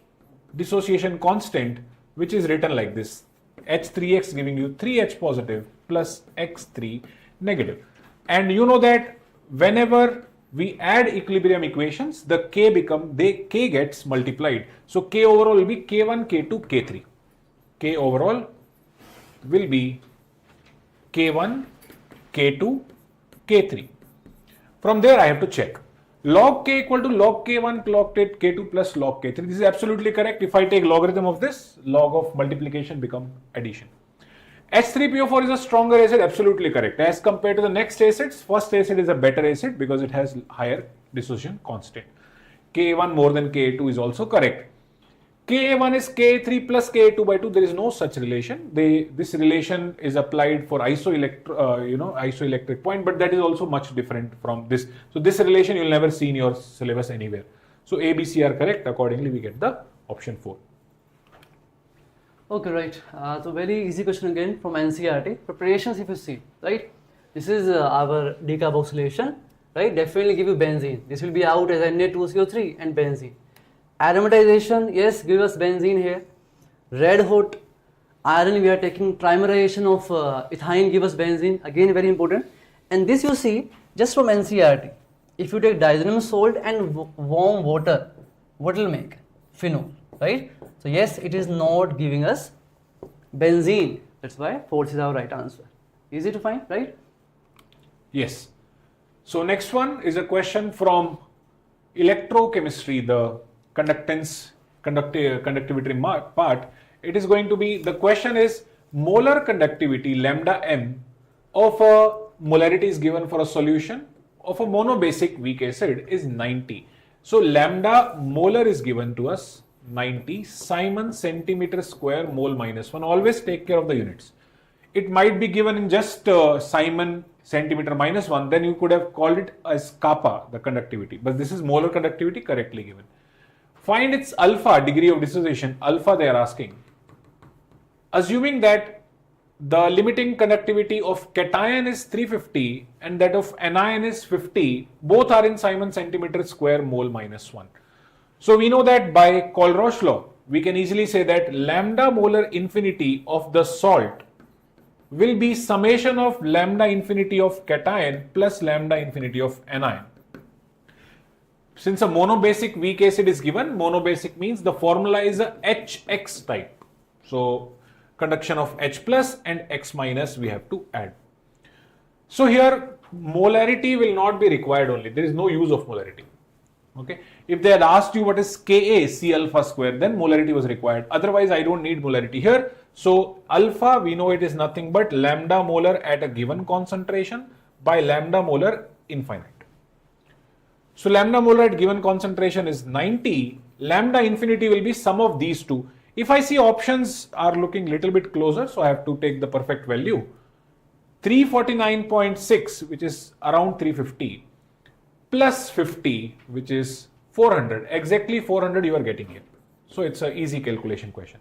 dissociation constant, which is written like this. H3X giving you 3H positive plus X3 negative. And you know that whenever we add equilibrium equations, the K gets multiplied. So K overall will be K1, K2, K3. K overall will be K1, K2, K3. From there I have to check. Log K equal to log K1, log K2 plus log K3. This is absolutely correct. If I take logarithm of this, log of multiplication become addition. H3PO4 is a stronger acid, absolutely correct. As compared to the next acids, first acid is a better acid because it has higher dissociation constant. Ka1 more than Ka2 is also correct. Ka1 is Ka3 plus Ka2 by 2. There is no such relation. This relation is applied for isoelectric point, but that is also much different from this. So this relation you will never see in your syllabus anywhere. So A, B, C are correct. Accordingly, we get the option 4. Okay, right. So very easy question again from NCERT. Preparations, if you see, right? This is our decarboxylation, right? Definitely give you benzene. This will be out as Na2CO3 and benzene. Aromatization, yes, give us benzene here. Red hot iron, we are taking trimerization of ethyne, give us benzene. Again, very important. And this you see just from NCERT. If you take diazonium salt and warm water, what will make? Phenol, right? So yes, it is not giving us benzene. That's why fourth is our right answer. Easy to find, right? Yes. So next one is a question from electrochemistry, the conductivity part. It is going to be, the question is molar conductivity lambda m of a molarity is given for a solution of a monobasic weak acid is 90. So lambda molar is given to us 90 Simon centimeter square mole minus 1. Always take care of the units. It might be given in just Simon centimeter minus 1, then you could have called it as kappa, the conductivity. But this is molar conductivity correctly given. Find its alpha, degree of dissociation, alpha they are asking. Assuming that the limiting conductivity of cation is 350 and that of anion is 50, both are in Simon centimeter square mole minus 1. So we know that by Colroche law, we can easily say that lambda molar infinity of the salt will be summation of lambda infinity of cation plus lambda infinity of anion. Since a monobasic weak acid is given, monobasic means the formula is a HX type. So conduction of H plus and X minus we have to add. So here molarity will not be required only. There is no use of molarity. Okay. If they had asked you what is Ka C alpha square, then molarity was required. Otherwise, I don't need molarity here. So alpha, we know it is nothing but lambda molar at a given concentration by lambda molar infinite. So lambda molar at given concentration is 90. Lambda infinity will be sum of these two. If I see options are looking little bit closer, so I have to take the perfect value. 349.6, which is around 350, plus 50, which is 400. Exactly 400 you are getting here. So it's an easy calculation question.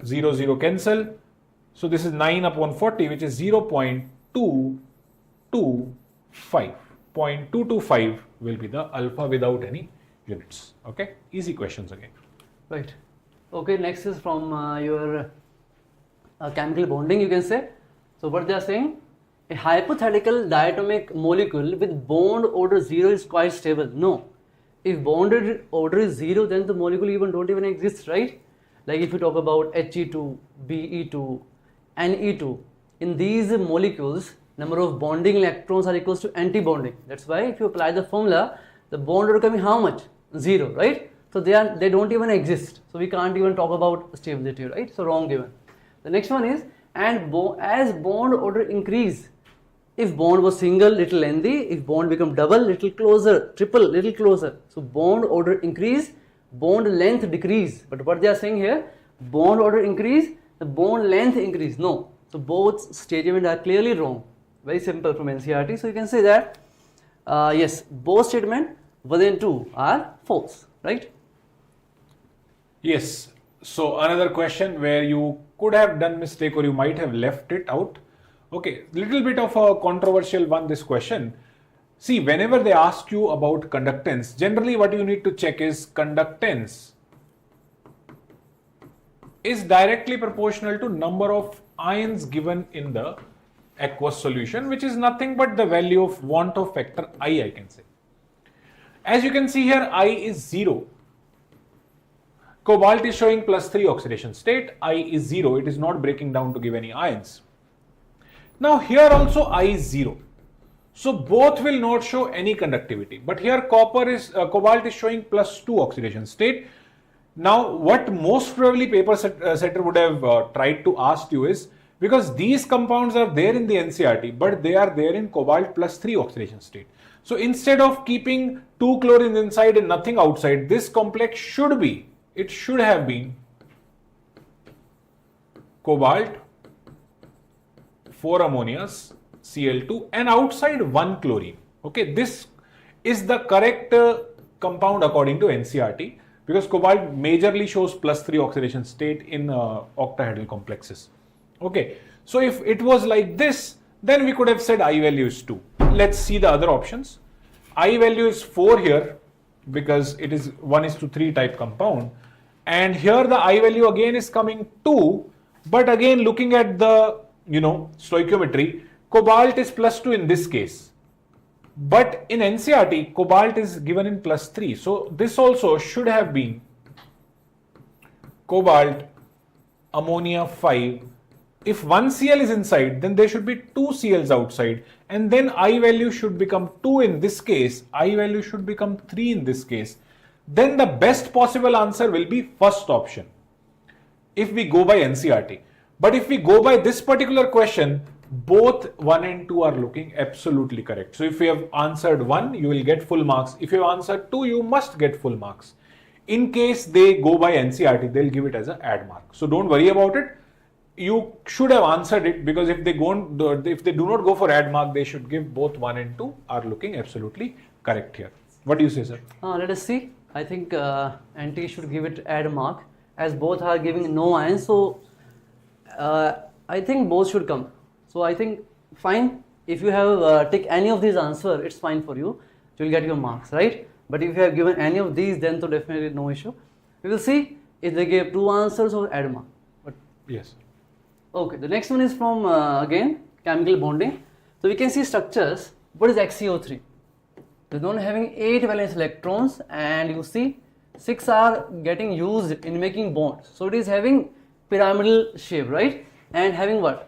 0, 0 cancel. So this is 9 upon 40, which is 0.225. 0.225 will be the alpha without any units. Okay, easy questions again. Right. Okay, next is from your chemical bonding, you can say. So what they are saying, a hypothetical diatomic molecule with bond order 0 is quite stable. No, if bond order is 0, then the molecule don't even exist, right? Like if you talk about He2, Be2, Ne2, in these molecules, number of bonding electrons are equals to anti-bonding. That's why if you apply the formula, the bond order coming how much? 0, right? So they don't even exist. So we can't even talk about stability, right? So wrong given. The next one is, and as bond order increase, if bond was single, little lengthy, if bond become double, little closer, triple, little closer. So bond order increase, bond length decrease. But what they are saying here, bond order increase, the bond length increase. No. So both statements are clearly wrong. Very simple from NCERT. So you can say that, yes, both statements 1 and 2 are false, right? Yes. So another question where you could have done mistake or you might have left it out. Okay, little bit of a controversial one, this question. See, whenever they ask you about conductance, generally what you need to check is conductance is directly proportional to number of ions given in the aqueous solution, which is nothing but the value of want of factor I can say. As you can see here, I is 0. Cobalt is showing +3 oxidation state, I is 0, it is not breaking down to give any ions. Now here also I is 0. So both will not show any conductivity. But here cobalt is showing +2 oxidation state. Now what most probably paper setter would have tried to ask you is, because these compounds are there in the NCERT, but they are there in cobalt +3 oxidation state. So instead of keeping 2 chlorines inside and nothing outside, this complex should have been cobalt, 4 ammonias, Cl2, and outside 1 chlorine. Okay, this is the correct compound according to NCERT, because cobalt majorly shows +3 oxidation state in octahedral complexes. Okay, so if it was like this, then we could have said I value is 2. Let's see the other options. I value is 4 here, because it is 1:3 type compound, and here the I value again is coming 2, but again looking at the stoichiometry, cobalt is +2 in this case, but in NCERT cobalt is given in +3, so this also should have been cobalt, ammonia 5. If 1 Cl is inside, then there should be 2 Cls outside, and then I value should become 2 in this case, I value should become 3 in this case. Then the best possible answer will be first option if we go by NCERT. But if we go by this particular question, both 1 and 2 are looking absolutely correct. So if you have answered 1, you will get full marks. If you have answered 2, you must get full marks. In case they go by NCERT, they'll give it as an add mark. So don't worry about it. You should have answered it, because if they do not go for add mark, they should give both 1 and 2 are looking absolutely correct here. What do you say, sir? Let us see. I think NT should give it add mark, as both are giving no ions. So I think both should come. So I think fine. If you have take any of these answer, it's fine for you. You will get your marks, right? But if you have given any of these, then so definitely no issue. We will see if they gave 2 answers or add mark. But yes. Okay, the next one is from again chemical bonding. So we can see structures. What is XCO3? The non having 8 valence electrons, and you see 6 are getting used in making bonds. So it is having pyramidal shape, right? And having what?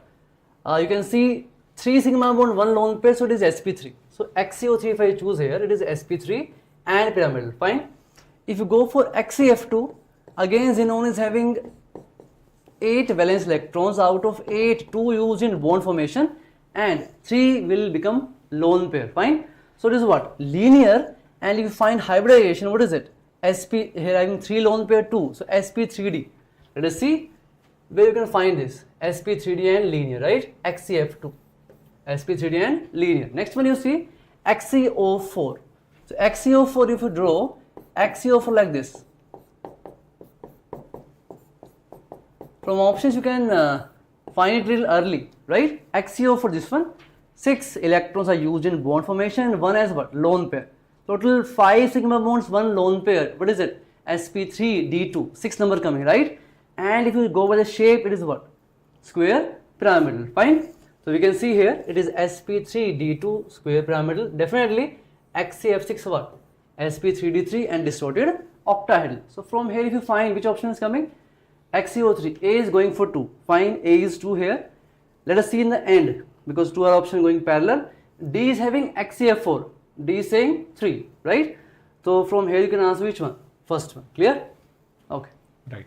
You can see 3 sigma bond, 1 lone pair, so it is sp3. So XCO3, if I choose here, it is sp3 and pyramidal. Fine. If you go for XCF2, again xenon is having 8 valence electrons, out of 8, 2 used in bond formation, and 3 will become lone pair. Fine. So it is what? Linear. And if you find hybridization, what is it? Sp, here having 3 lone pair, 2. So sp3d. Let us see where you can find this. sp3d and linear, right? XCF2. sp3d and linear. Next one you see XCO4. So XCO4, if you draw XCO4 like this, from options you can find it real early, right? XCO4, this one, 6 electrons are used in bond formation, and 1 as what? Lone pair. Total 5 sigma bonds, 1 lone pair. What is it? sp3d2, 6 number coming, right? And if you go by the shape, it is what? Square pyramidal. Fine. So we can see here it is sp3d2 square pyramidal. Definitely XCF6 what? sp3d3 and distorted octahedral. So from here, if you find which option is coming, XCO3, A is going for 2. Fine, A is 2 here. Let us see in the end, because 2 are option going parallel. D is having XCF4. D is saying 3, right? So from here you can answer which one? First one. Clear? Okay. Right.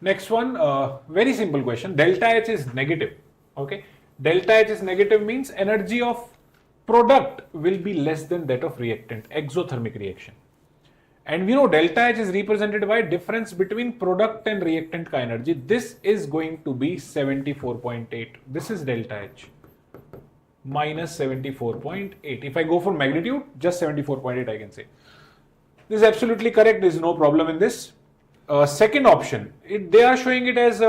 Next one, very simple question. Delta H is negative. Okay. Delta H is negative means energy of product will be less than that of reactant, exothermic reaction. And we know delta H is represented by difference between product and reactant ka energy. This is going to be 74.8. This is delta H minus 74.8. If I go for magnitude, just 74.8 I can say. This is absolutely correct. There is no problem in this. Second option, they are showing it as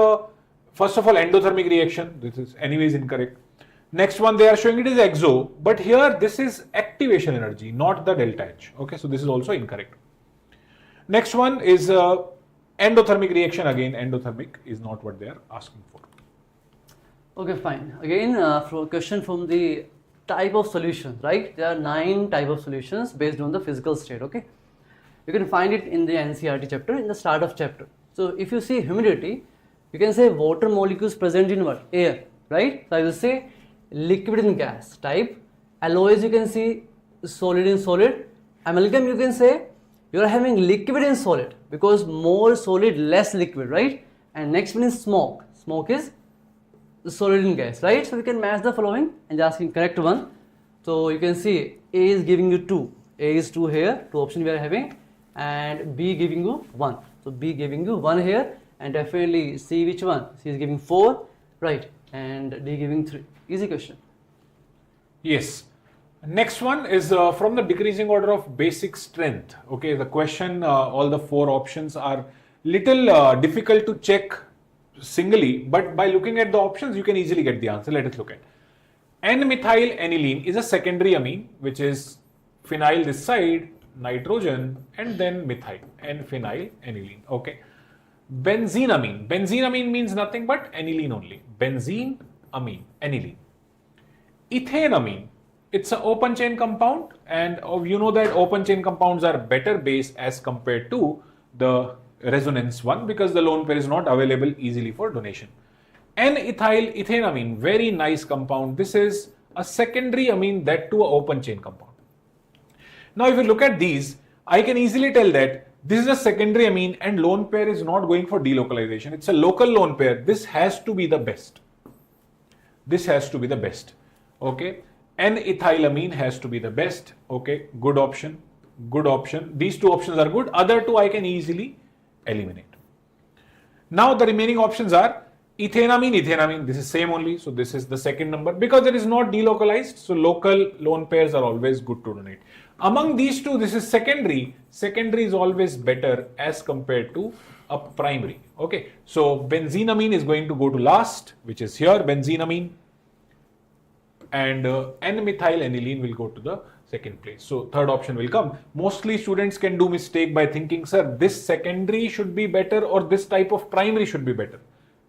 first of all endothermic reaction. This is anyways incorrect. Next one, they are showing it as exo, but here this is activation energy, not the delta H. Okay, so this is also incorrect. Next one is endothermic reaction. Again, endothermic is not what they are asking for. Okay, fine. Again, for a question from the type of solution, right? There are 9 type of solutions based on the physical state. Okay, you can find it in the NCERT chapter, in the start of chapter. So if you see humidity, you can say water molecules present in what? Air. right? So I will say liquid in gas type. Alloys you can see solid in solid. Amalgam you can say you are having liquid in solid because more solid, less liquid, right? And next one is smoke. Smoke is solid in gas, right? So we can match the following and just asking correct one. So you can see A is giving you 2. A is 2 here, 2 options we are having, and B giving you 1. So B giving you 1 here, and definitely C which one? C is giving 4, right? And D giving 3. Easy question. Yes. Next one is from the decreasing order of basic strength. Okay, the question, all the 4 options are little difficult to check singly, but by looking at the options, you can easily get the answer. Let us look at N-methyl aniline is a secondary amine, which is phenyl this side, nitrogen, and then methyl, N-phenyl aniline. Okay. Benzenamine. Benzenamine means nothing but aniline only. Benzene, amine, aniline. Ethanamine. It's an open chain compound, and you know that open chain compounds are better base as compared to the resonance one because the lone pair is not available easily for donation. N-ethyl ethanamine, very nice compound. This is a secondary amine, that to an open chain compound. Now if you look at these, I can easily tell that this is a secondary amine and lone pair is not going for delocalization. It's a local lone pair. This has to be the best. This has to be the best. Okay. N-ethylamine has to be the best. Okay. Good option. Good option. These 2 options are good. Other 2 I can easily eliminate. Now the remaining options are ethanamine, ethanamine. This is same only. So this is the second number because it is not delocalized. So local lone pairs are always good to donate. Among these 2, this is secondary. Secondary is always better as compared to a primary. Okay. So benzenamine is going to go to last, which is here, benzenamine. And N-methyl aniline will go to the second place. So third option will come. Mostly students can do mistake by thinking, sir, this secondary should be better or this type of primary should be better.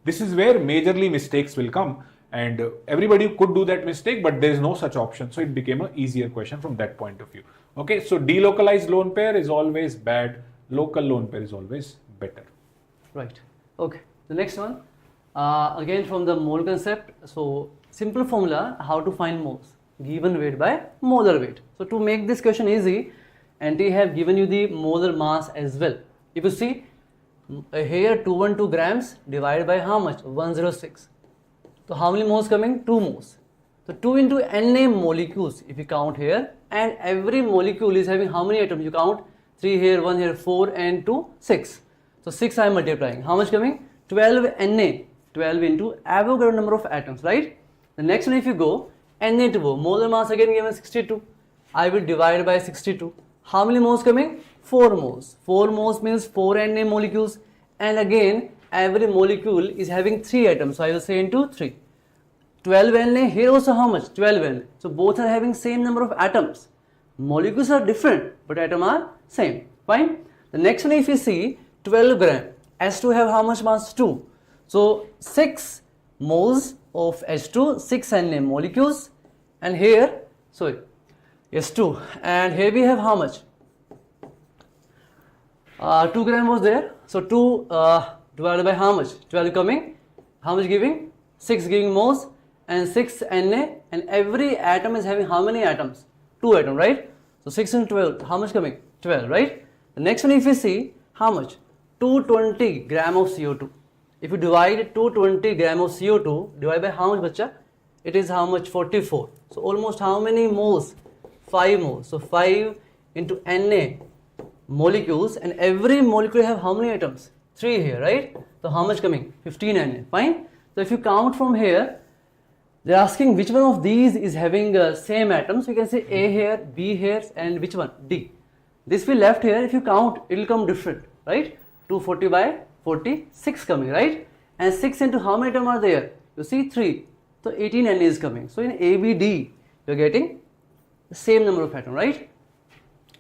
This is where majorly mistakes will come, and everybody could do that mistake, but there is no such option. So it became an easier question from that point of view. Okay, so delocalized lone pair is always bad. Local lone pair is always better. Right. Okay. The next one, again from the mole concept. So simple formula, how to find moles. Given weight by molar weight. So to make this question easy, and they have given you the molar mass as well. If you see here 212 grams divided by how much? 106. So how many moles coming? 2 moles. So 2 into Na molecules if you count here, and every molecule is having how many atoms? You count 3 here, 1 here, 4 and 2, 6. So 6 I am multiplying. How much coming? 12 Na. 12 into Avogadro number of atoms, right? The next one if you go, Na2O, molar mass again given 62. I will divide by 62. How many moles coming? 4 moles. 4 moles means 4 Na molecules, and again every molecule is having 3 atoms. So I will say into 3. 12 Na, here also how much? 12 Na. So both are having same number of atoms. Molecules are different, but atoms are same. Fine. The next one if you see 12 gram, H2 have how much mass? 2. So 6 moles of H2, 6 Na molecules, and here, sorry, S2, and here we have how much? 2 gram was there, so 2 divided by how much? 12 coming, how much giving? 6 giving moles, and 6 Na, and every atom is having how many atoms? 2 atoms, right? So 6 into 12, how much coming? 12, right? The next one if you see, how much? 220 gram of CO2. If you divide 220 gram of CO2, divide by how much, bacha? It is how much? 44. So almost how many moles? 5 moles. So 5 into Na molecules, and every molecule have how many atoms? 3 here, right? So how much coming? 15 Na. Fine. So if you count from here, they're asking which one of these is having same atoms. So you can say A here, B here, and which one? D. This we left here. If you count, it will come different, right? 240 by 46 coming, right? And 6 into how many atoms are there? You see 3. So 18 Na is coming. So in ABD, you're getting the same number of atoms, right?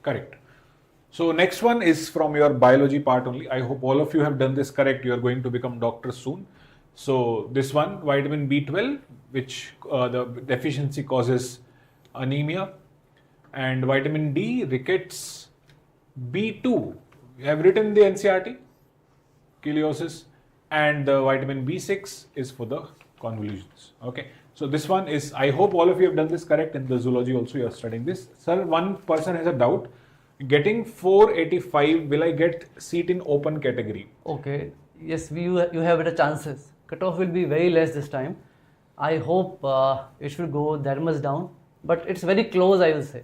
Correct. So next one is from your biology part only. I hope all of you have done this correct. You are going to become doctors soon. So this one, vitamin B12, which the deficiency causes anemia, and vitamin D, rickets. B2, you have written the NCERT, chiliosis, and the vitamin B6 is for the convolutions. Okay, so this one is, I hope all of you have done this correct. In the zoology also you are studying this. Sir, one person has a doubt. Getting 485, will I get seat in open category? Okay, yes, you have better chances. Cutoff will be very less this time. I hope it should go that much down, but it's very close, I will say.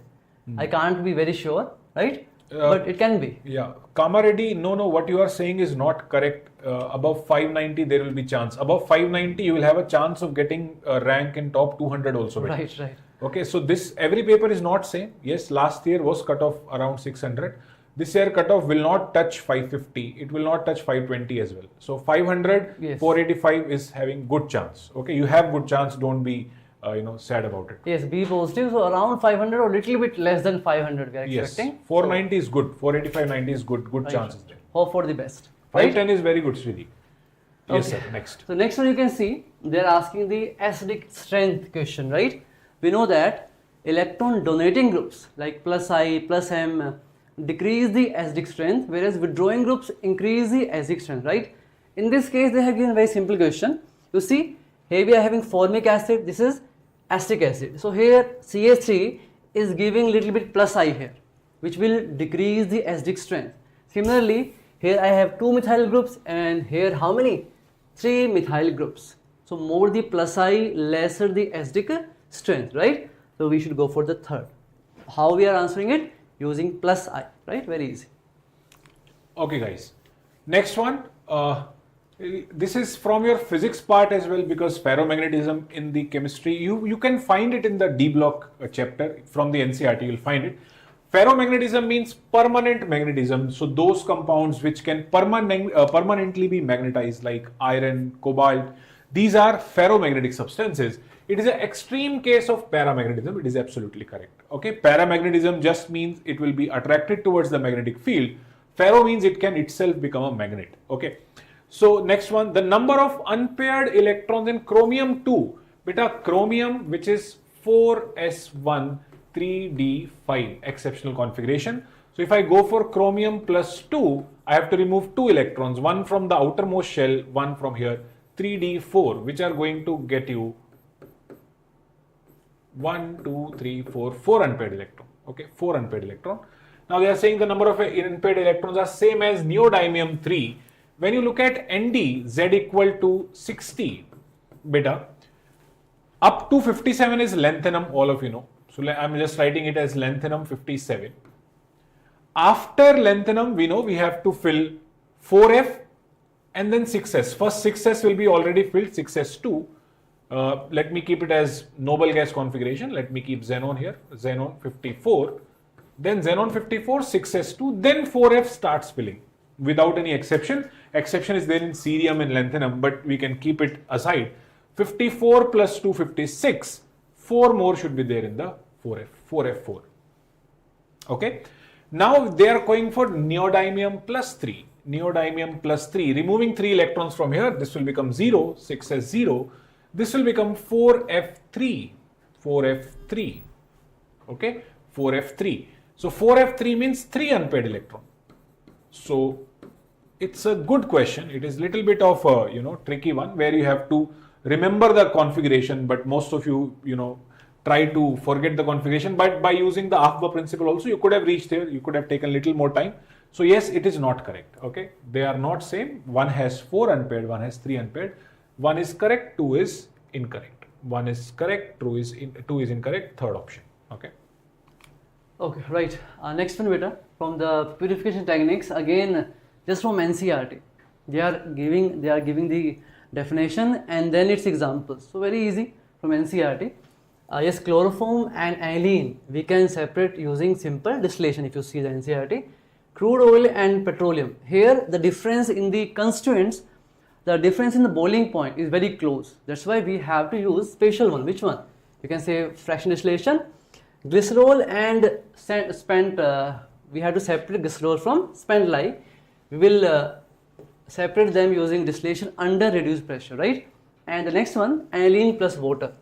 I can't be very sure, right? But it can be. Yeah, Kamareddy, no, what you are saying is not correct. Above 590 there will be chance. Above 590 you will have a chance of getting a rank in top 200 also. Right. Okay, so this every paper is not same. Yes, last year was cutoff around 600. This year cutoff will not touch 550. It will not touch 520 as well. So 500, Yes. 485 is having good chance. Okay, you have good chance. Don't be sad about it. Yes, be positive. So around 500 or little bit less than 500 we are Yes, expecting. 490 is good. 485, 90 is good. Good Right. chances there. Hope for the best. 510 is very good, Sridhi. Yes, Okay. sir. Next. So next one you can see, they are asking the acidic strength question, right? We know that electron donating groups like plus I, plus M decrease the acidic strength, whereas withdrawing groups increase the acidic strength, right? In this case, they have given a very simple question. You see, here we are having formic acid, this is acetic acid. So here CH3 is giving little bit plus I here, which will decrease the acidic strength. Similarly, here I have 2 methyl groups and here how many? 3 methyl groups. So more the plus I, lesser the acidic strength, right? So we should go for the third. How we are answering it? Using plus I, right? Very easy. Okay, guys. Next one. This is from your physics part as well, because ferromagnetism in the chemistry, you can find it in the D block chapter from the NCERT, you'll find it. Ferromagnetism means permanent magnetism. So those compounds which can permanently be magnetized, like iron, cobalt, these are ferromagnetic substances. It is an extreme case of paramagnetism. It is absolutely correct. Okay, paramagnetism just means it will be attracted towards the magnetic field. Ferro means it can itself become a magnet. Okay, so next one, the number of unpaired electrons in chromium 2. Beta, chromium, which is 4s1 3d5, exceptional configuration. So if I go for chromium plus 2, I have to remove 2 electrons, one from the outermost shell, one from here, 3d4, which are going to get you 1, 2, 3, 4, 4 unpaired electron. Okay, 4 unpaired electron. Now they are saying the number of unpaired electrons are same as neodymium 3. When you look at Nd, Z equal to 60 beta, up to 57 is lanthanum, all of you know. So I'm just writing it as lanthanum 57. After lanthanum, we know we have to fill 4F and then 6S. First 6S will be already filled, 6S2. Let me keep it as noble gas configuration. Let me keep xenon here, xenon 54. Then xenon 54, 6s2, then 4f starts filling without any exception. Exception is there in cerium and lanthanum, but we can keep it aside. 54 plus 2, 56. 4 more should be there in the 4f4. Okay. Now they are going for neodymium plus 3. Neodymium plus 3. Removing 3 electrons from here, this will become 0, 6s0. This will become 4f3. 4f3. Okay. 4f3. So 4f3 means 3 unpaired electron. So it's a good question. It is little bit of a tricky one where you have to remember the configuration, but most of you try to forget the configuration. But by using the Afba principle also, you could have reached there. You could have taken little more time. So yes, it is not correct. Okay, they are not same. One has 4 unpaired, one has 3 unpaired. One is correct, 2 is incorrect. One is correct, 2 is incorrect. Third option. Okay. Okay, right. Next one, beta, from the purification techniques, again, just from NCERT. They are giving the definition and then its examples. So very easy from NCERT. Yes, chloroform and aniline we can separate using simple distillation. If you see the NCERT, crude oil and petroleum. Here the difference in the constituents, the difference in the boiling point is very close. That's why we have to use special one. Which one? You can say fraction distillation. Glycerol and spent, we have to separate glycerol from spent lye. We will separate them using distillation under reduced pressure, right? And the next one, aniline plus water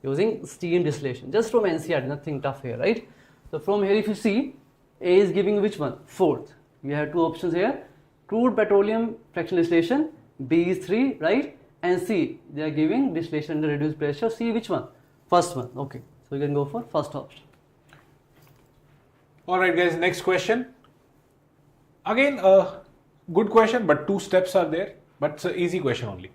using steam distillation. Just from NCERT, nothing tough here, right? So from here, if you see, A is giving which one? Fourth. We have two options here: crude petroleum fraction distillation. B is 3, right? and C, they are giving distillation under reduced pressure. See which one? First one. Okay, so you can go for first option. All right, guys, next question. Again, good question, but 2 steps are there, but it's an easy question only.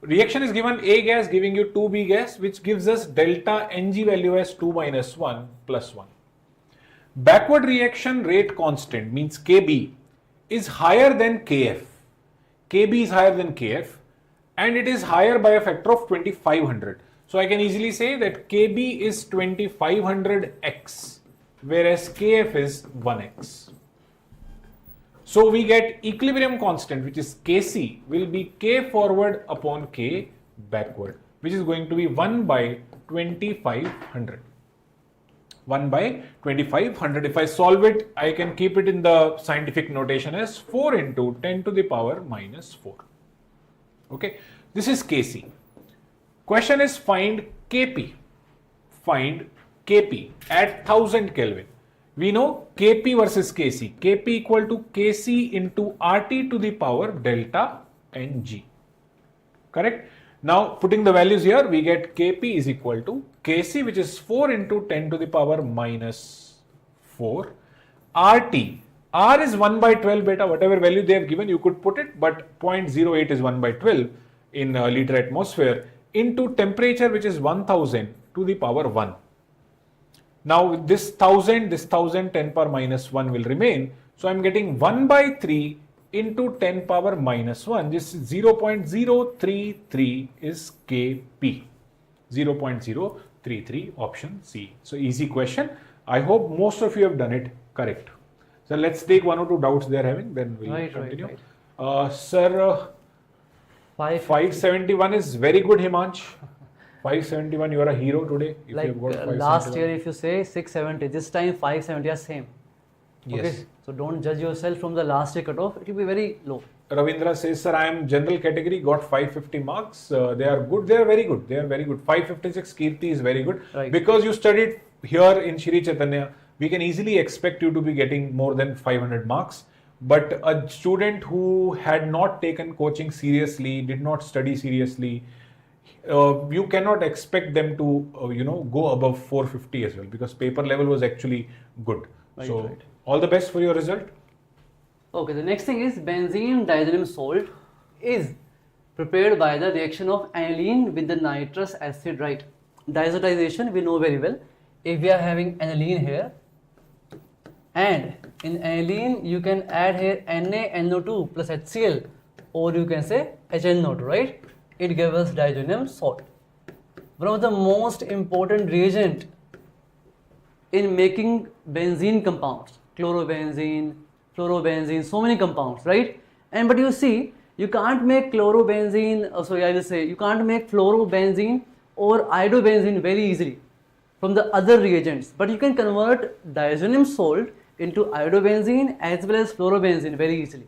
Reaction is given A gas giving you 2B gas, which gives us delta Ng value as 2 minus 1 plus 1. Backward reaction rate constant means Kb is higher than Kf. Kb is higher than Kf and it is higher by a factor of 2500. So I can easily say that Kb is 2500x whereas Kf is 1x. So we get equilibrium constant, which is Kc, will be K forward upon K backward, which is going to be 1 by 2500. 1 by 2500. If I solve it, I can keep it in the scientific notation as 4 into 10 to the power minus 4. Okay, this is Kc. Question is find Kp. Find Kp at 1000 Kelvin. We know Kp versus Kc. Kp equal to Kc into RT to the power delta Ng. Correct? Now putting the values here, we get Kp is equal to Kc, which is 4 into 10 to the power minus 4. RT. R is 1 by 12 beta, whatever value they have given, you could put it, but 0.08 is 1 by 12 in liter atmosphere into temperature, which is 1000 to the power 1. Now this 1000, 10 power minus 1 will remain. So I am getting 1 by 3 into 10 power minus 1. This 0.033 is Kp. 0.033 option C. So easy question. I hope most of you have done it correct. So let's take 1 or 2 doubts they are having, then we'll continue. Sir, 571 is very good, Himansh. 571, you are a hero today. If Like you have got last 571. year, if you say 670, this time 570 are same. Yes. Okay, so don't judge yourself from the last year cutoff. It will be very low. Ravindra says, sir, I am general category, got 550 marks. They are good. They are very good. They are very good. 556 Kirti is very good. Right. Because you studied here in Sri Chaitanya, we can easily expect you to be getting more than 500 marks. But a student who had not taken coaching seriously, did not study seriously, you cannot expect them to, go above 450 as well, because paper level was actually good. Right. All the best for your result. Okay, the next thing is benzene diazoxide salt is prepared by the reaction of aniline with the nitrous acid, right? Diazotization we know very well. If we are having aniline here, and in aniline you can add here NaNO2 plus HCl, or you can say HNO2, right? It gives us diazonium salt. One of the most important reagent in making benzene compounds, chlorobenzene, fluorobenzene, so many compounds, right? And but you see, you can't make chlorobenzene, you can't make fluorobenzene or iodobenzene very easily from the other reagents, but you can convert diazonium salt into iodobenzene as well as fluorobenzene very easily.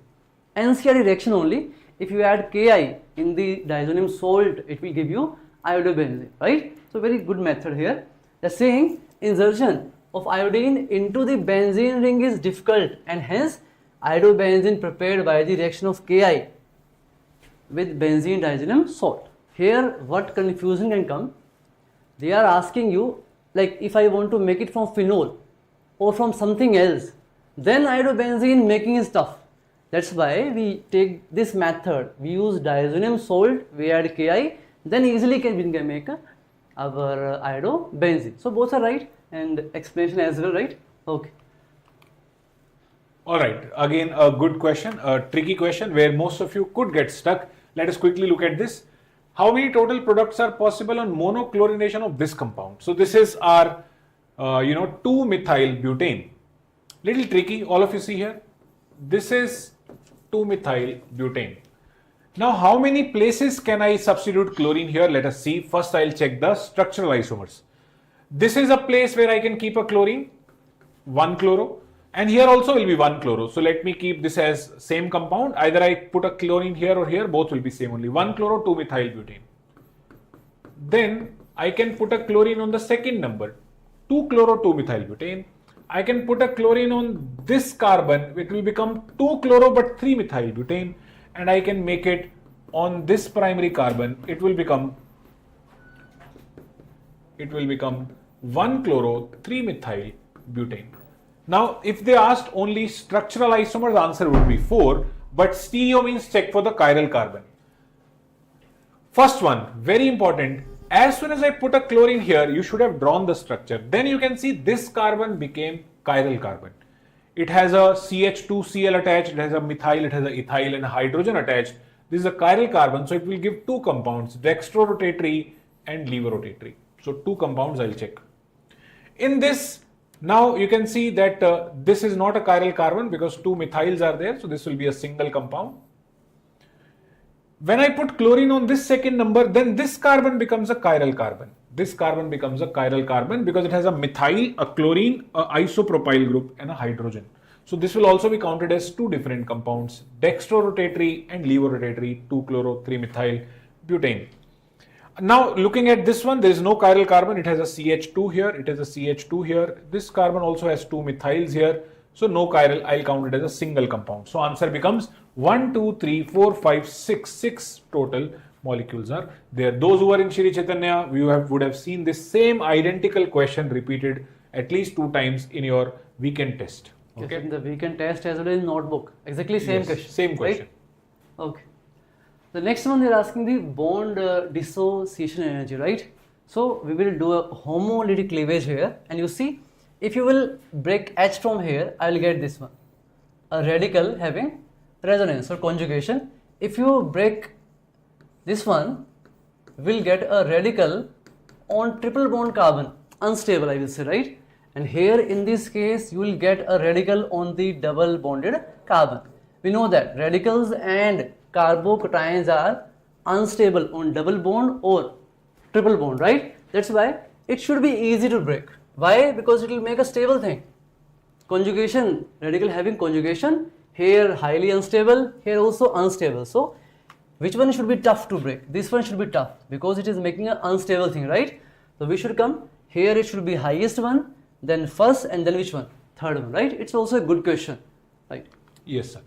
NCRT reaction only, if you add Ki in the diazonium salt, it will give you iodobenzene, right? So very good method here. They're saying insertion of iodine into the benzene ring is difficult, and hence iodobenzene prepared by the reaction of Ki with benzene diazonium salt. Here what confusion can come, they are asking you, like if I want to make it from phenol or from something else, then iodobenzene making is tough. That's why we take this method. We use diazonium salt, we add Ki, then easily we can make our iodobenzene. So both are right, and explanation as well, right? Okay. All right, again a good question, a tricky question where most of you could get stuck. Let us quickly look at this. How many total products are possible on monochlorination of this compound? So this is our 2-methyl butane. Little tricky, all of you see here. This is 2-methyl butane. Now how many places can I substitute chlorine here? Let us see. First I'll check the structural isomers. This is a place where I can keep a chlorine, 1 chloro, and here also will be 1 chloro. So let me keep this as same compound. Either I put a chlorine here or here, both will be same only. 1 chloro, 2-methyl butane. Then I can put a chlorine on the second number, 2 chloro, 2-methyl butane. I can put a chlorine on this carbon, it will become 2 chloro but 3-methyl butane, and I can make it on this primary carbon, it will become 1-chloro-3-methyl butane. Now, if they asked only structural isomer, the answer would be 4, but stereo means check for the chiral carbon. First one, very important, as soon as I put a chlorine here, you should have drawn the structure. Then you can see this carbon became chiral carbon. It has a CH2Cl attached, it has a methyl, it has a ethyl and a hydrogen attached. This is a chiral carbon, so it will give two compounds, dextrorotatory and levorotatory. So 2 compounds I'll check. In this, now you can see that this is not a chiral carbon because 2 methyls are there, so this will be a single compound. When I put chlorine on this second number, then this carbon becomes a chiral carbon. This carbon becomes a chiral carbon because it has a methyl, a chlorine, a isopropyl group and a hydrogen. So this will also be counted as 2 different compounds, dextrorotatory and levorotatory, 2-chloro-3-methyl butane. Now looking at this one, there is no chiral carbon, it has a CH2 here, it has a CH2 here. This carbon also has 2 methyls here. So no chiral, I'll count it as a single compound. So answer becomes 1, 2, 3, 4, 5, 6. 6 total molecules are there. Those who are in Sri Chaitanya, would have seen this same identical question repeated at least 2 times in your weekend test. Okay. Yes, in the weekend test as well as in notebook. Exactly same Yes, question. same question. Right? Okay. The next one they're asking the bond dissociation energy, right? So we will do a homolytic cleavage here, and you see if you will break H from here, I will get this one, a radical having resonance or conjugation. If you break this one, we'll get a radical on triple bond carbon, unstable I will say, right? And here in this case you will get a radical on the double bonded carbon. We know that radicals and carbocations are unstable on double bond or triple bond, right? That's why it should be easy to break. Why? Because it will make a stable thing. Conjugation, radical having conjugation, here highly unstable, here also unstable. So which one should be tough to break? This one should be tough because it is making an unstable thing, right? So we should come here, it should be highest one, then first, and then which one? Third one, right? It's also a good question, right? Yes, sir.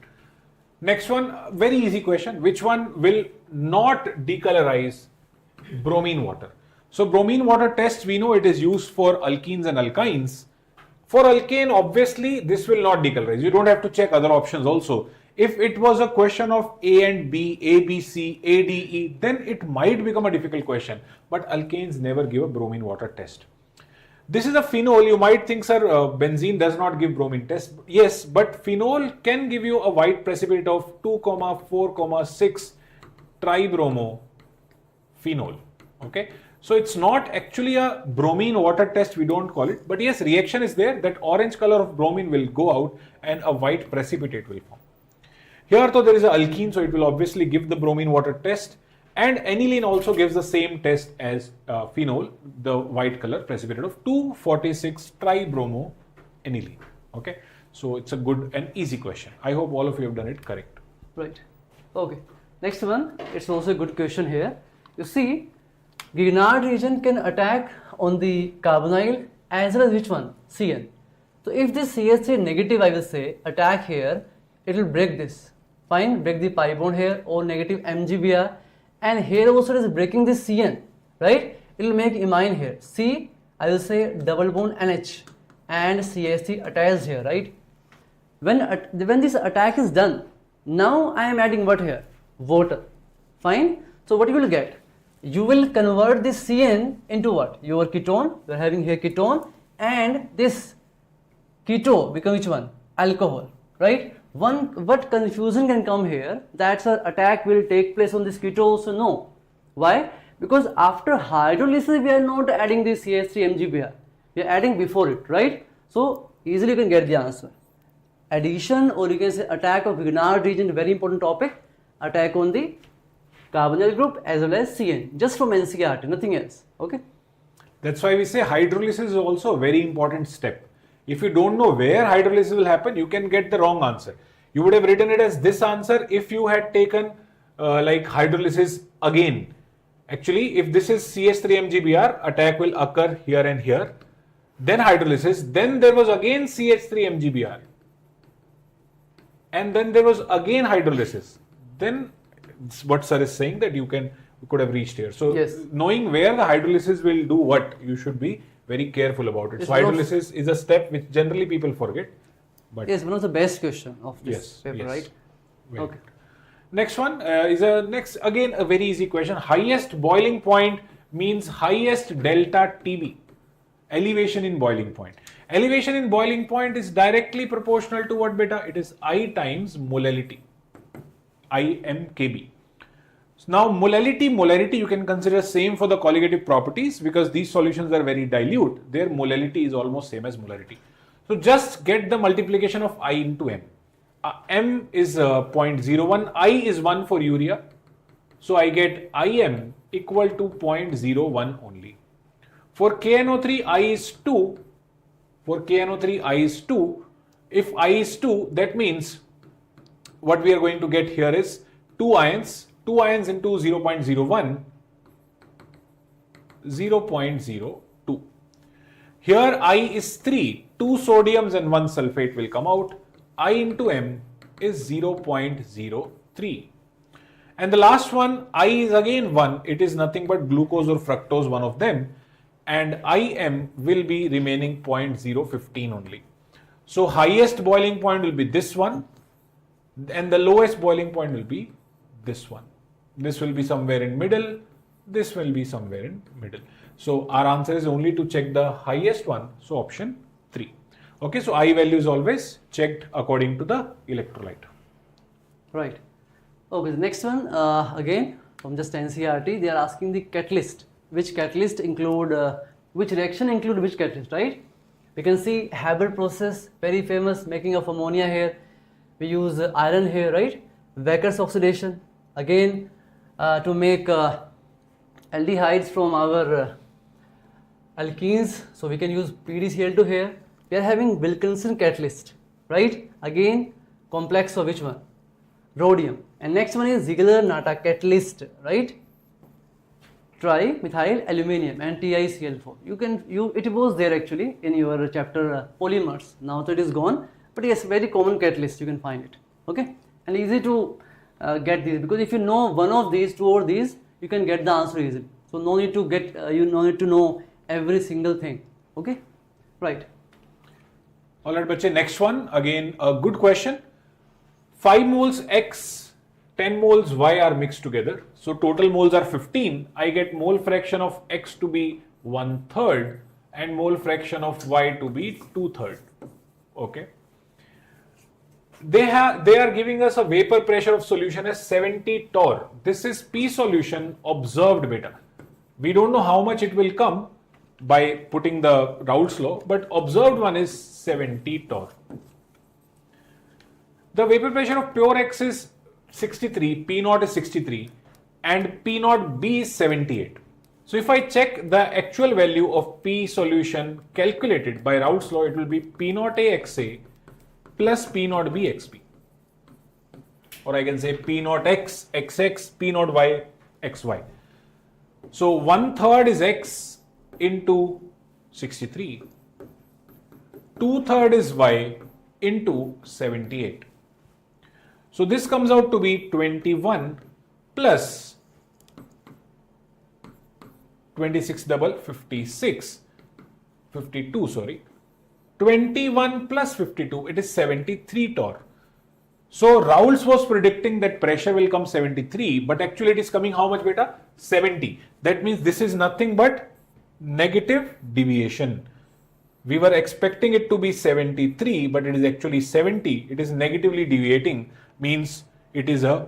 Next one, very easy question. Which one will not decolorize bromine water? So bromine water test, we know it is used for alkenes and alkynes. For alkane, obviously, this will not decolorize. You don't have to check other options also. If it was a question of A and B, A, B, C, A, D, E, then it might become a difficult question. But alkanes never give a bromine water test. This is a phenol. You might think, sir, benzene does not give bromine test. Yes, but phenol can give you a white precipitate of 2,4,6 tribromo phenol. Okay. So it's not actually a bromine water test, we don't call it. But yes, reaction is there, that orange color of bromine will go out and a white precipitate will form. Here though there is a alkene, so it will obviously give the bromine water test. And aniline also gives the same test as phenol, the white color precipitate of 246 tribromo aniline. Okay, so it's a good and easy question. I hope all of you have done it correct. Right. Okay. Next one, it's also a good question here. You see, Grignard region can attack on the carbonyl as well as which one? CN. So if this CH3 negative, I will say, attack here, it will break this. Fine, break the pi bond here or negative MgBr. And here also it is breaking this CN, right? It will make imine here. C, I will say double bond NH and CH3 attached here, right? When this attack is done, now I am adding what here? Water. Fine. So what you will get? You will convert this CN into what? Your ketone. We are having here ketone, and this keto become which one? Alcohol, right? What confusion can come here, that an attack will take place on this keto also? No. Why? Because after hydrolysis we are not adding this CH3 MgBr, we are adding before it, right? So easily you can get the answer. Addition, or you can say attack of Grignard region, very important topic. Attack on the carbonyl group as well as CN, just from NCERT, nothing else. Okay. That's why we say hydrolysis is also a very important step. If you don't know where hydrolysis will happen, you can get the wrong answer. You would have written it as this answer if you had taken like hydrolysis again. Actually, if this is CH3 MgBr, attack will occur here and here. Then hydrolysis, then there was again CH3 MgBr. And then there was again hydrolysis. Then It's what sir is saying, that you could have reached here. So Yes. knowing where the hydrolysis will do what, you should be very careful about it. It's So one of- hydrolysis is a step which generally people forget. But Yes, one of the best question of this Yes, paper, yes. right? Very Okay. good. Next one is again a very easy question. Highest boiling point means highest delta TB. Elevation in boiling point. Elevation in boiling point is directly proportional to what, beta? It is I times molality. IMKB. So now molality you can consider same for the colligative properties, because these solutions are very dilute. Their molality is almost same as molarity. So just get the multiplication of I into M. M is 0.01, I is 1 for urea. So I get IM equal to 0.01 only. For KNO3, I is 2. For KNO3, I is 2. If I is 2, that means what we are going to get here is 2 ions into 0.01, 0.02. Here I is 3, 2 sodiums and 1 sulfate will come out. I into M is 0.03. And the last one, I is again 1, it is nothing but glucose or fructose, one of them. And IM will be remaining 0.015 only. So highest boiling point will be this one, and the lowest boiling point will be this one. This will be somewhere in middle, this will be somewhere in middle. So our answer is only to check the highest one, so option 3. Okay, so I value is always checked according to the electrolyte. Right. Okay, the next one, again, from just NCERT, they are asking the catalyst. Which catalyst include, which reaction include which catalyst, right? We can see Haber process, very famous, making of ammonia here. We use iron here, right? Wacker's oxidation, again, to make aldehydes from our alkenes. So we can use PDCl2 here. We are having Wilkinson catalyst, right? Again, complex of which one? Rhodium. And next one is Ziegler-Natta catalyst, right? Trimethyl aluminium and TiCl4. It was there actually in your chapter polymers. Now that is gone, but yes, very common catalyst, you can find it. Okay, and easy to get these, because if you know one of these, two or these, you can get the answer easily. So no need to get no need to know every single thing. Okay, right. All right, bache, next one, again a good question. 5 moles X, 10 moles Y are mixed together. So total moles are 15. I get mole fraction of X to be 1/3 and mole fraction of Y to be 2/3. Okay. They are giving us a vapor pressure of solution as 70 torr. This is P solution observed beta. We don't know how much it will come by putting the Raoult's law, but observed one is 70 torr. The vapor pressure of pure X is 63, P naught is 63 and P naught B is 78. So if I check the actual value of P solution calculated by Raoult's law, it will be P naught A XA plus P naught B XB. Or I can say P naught X XX, P naught Y XY. So 1/3 is X into 63. 2/3 is Y into 78. So this comes out to be 21 plus 26 double 56, 52 sorry. 21 plus 52, it is 73 torr. So Raoult's was predicting that pressure will come 73, but actually it is coming how much beta? 70. That means this is nothing but negative deviation. We were expecting it to be 73, but it is actually 70. It is negatively deviating, means it is a